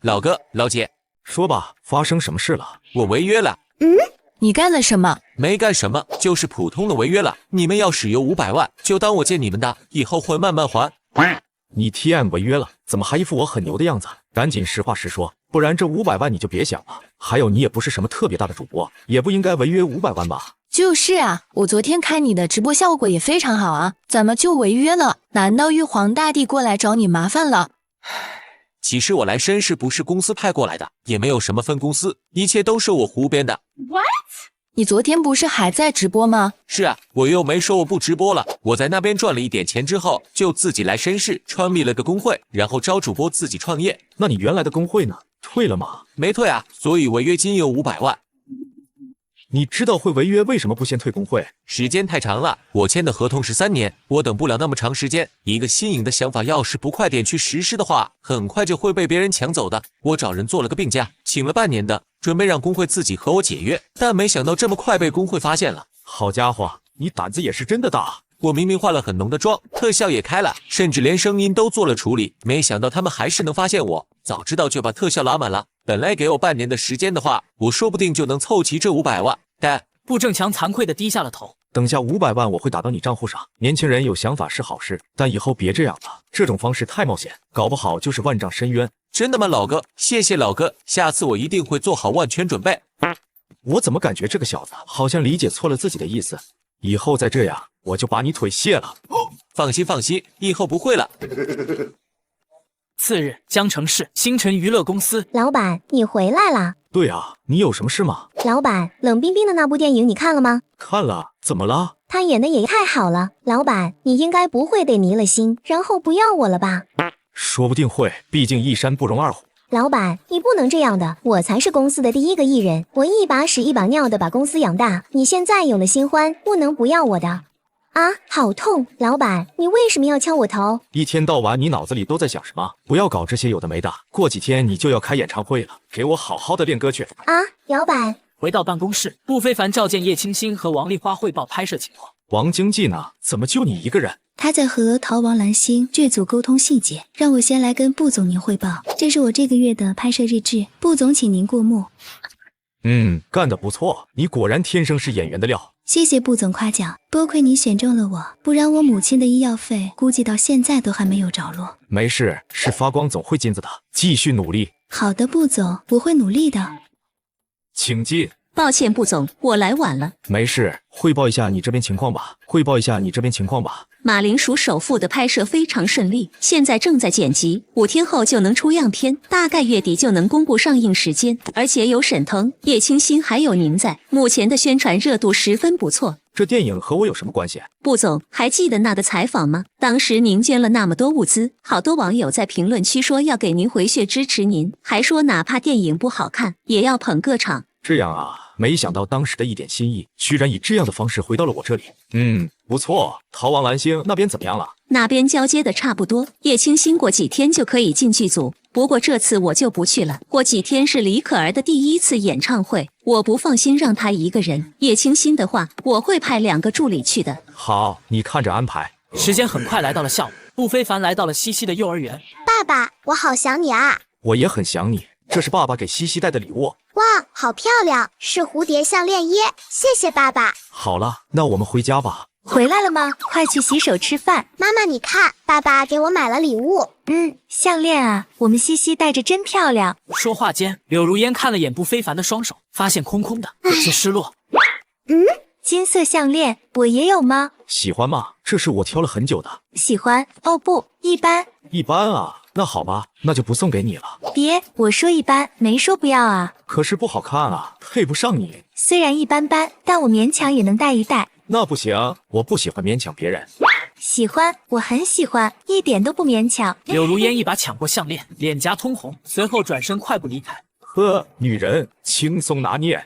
老哥，老姐，说吧，发生什么事了？我违约了。你干了什么？没干什么，就是普通的违约了。你们要使用500万，就当我借你们的，以后会慢慢还。你 TM 违约了，怎么还一副我很牛的样子？赶紧实话实说，不然这500万你就别想了。还有，你也不是什么特别大的主播，也不应该违约500万吧？就是啊，我昨天看你的直播效果也非常好啊，怎么就违约了？难道玉皇大帝过来找你麻烦了？其实我来申是不是公司派过来的，也没有什么分公司，一切都是我胡编的。What？ 你昨天不是还在直播吗？是啊，我又没说我不直播了。我在那边赚了一点钱之后，就自己来申市创立了个工会，然后招主播自己创业。那你原来的工会呢？退了吗？没退啊，所以违约金有500万。你知道会违约，为什么不先退工会？时间太长了，我签的合同是3年，我等不了那么长时间。一个新颖的想法，要是不快点去实施的话，很快就会被别人抢走的。我找人做了个病假，请了半年的，准备让工会自己和我解约，但没想到这么快被工会发现了。好家伙，你胆子也是真的大！我明明化了很浓的妆，特效也开了，甚至连声音都做了处理，没想到他们还是能发现我。早知道就把特效拉满了。本来给我半年的时间的话，我说不定就能凑齐这500万。但步正强惭愧地低下了头。等下500万我会打到你账户上。年轻人有想法是好事，但以后别这样了，这种方式太冒险，搞不好就是万丈深渊。真的吗，老哥？谢谢老哥，下次我一定会做好万全准备。我怎么感觉这个小子好像理解错了自己的意思？以后再这样，我就把你腿卸了。放心，以后不会了。次日，江城市星辰娱乐公司。老板，你回来啦？对啊，你有什么事吗？老板，冷冰冰的那部电影你看了吗？看了，怎么了？他演的也太好了，老板，你应该不会得迷了心，然后不要我了吧？说不定会，毕竟一山不容二虎。老板，你不能这样的，我才是公司的第一个艺人，我一把屎一把尿的把公司养大，你现在有了新欢，不能不要我的。啊，好痛！老板，你为什么要敲我头？一天到晚你脑子里都在想什么？不要搞这些有的没的。过几天你就要开演唱会了，给我好好的练歌去。啊，老板。回到办公室，步非凡召见叶清新和王丽花汇报拍摄情况。王经济呢？怎么就你一个人？他在和逃亡蓝星剧组沟通细节，让我先来跟步总您汇报。这是我这个月的拍摄日志，步总请您过目。干得不错，你果然天生是演员的料。谢谢步总夸奖，多亏你选中了我，不然我母亲的医药费估计到现在都还没有着落。没事，是发光总会金子的，继续努力。好的，步总，我会努力的。请进。抱歉，步总，我来晚了。没事，汇报一下你这边情况吧。马铃薯首富的拍摄非常顺利，现在正在剪辑，5天后就能出样片，大概月底就能公布上映时间。而且有沈腾、叶清新还有您在，目前的宣传热度十分不错。这电影和我有什么关系？步总，还记得那个采访吗？当时您捐了那么多物资，好多网友在评论区说要给您回血支持您，还说哪怕电影不好看，也要捧个场。这样啊，没想到当时的一点心意，居然以这样的方式回到了我这里。不错。逃亡蓝星那边怎么样了？那边交接的差不多，叶清新过几天就可以进剧组，不过这次我就不去了。过几天是李可儿的第1次演唱会，我不放心让她一个人。叶清新的话，我会派2个助理去的。好，你看着安排。时间很快来到了下午，不非凡来到了西西的幼儿园。爸爸，我好想你啊！我也很想你，这是爸爸给西西带的礼物。哇，好漂亮，是蝴蝶项链耶！谢谢爸爸。好了，那我们回家吧。回来了吗？快去洗手吃饭。妈妈，你看，爸爸给我买了礼物。项链啊，我们西西戴着真漂亮。说话间，柳如烟看了眼不非凡的双手，发现空空的，有些失落。金色项链，我也有吗？喜欢吗？这是我挑了很久的。喜欢。哦不，一般。一般啊，那好吧，那就不送给你了。别，我说一般，没说不要啊。可是不好看啊，配不上你。虽然一般般，但我勉强也能戴一戴。那不行，我不喜欢勉强别人。喜欢，我很喜欢，一点都不勉强。柳如烟一把抢过项链，脸颊通红，随后转身快步离开。呵，女人轻松拿捏。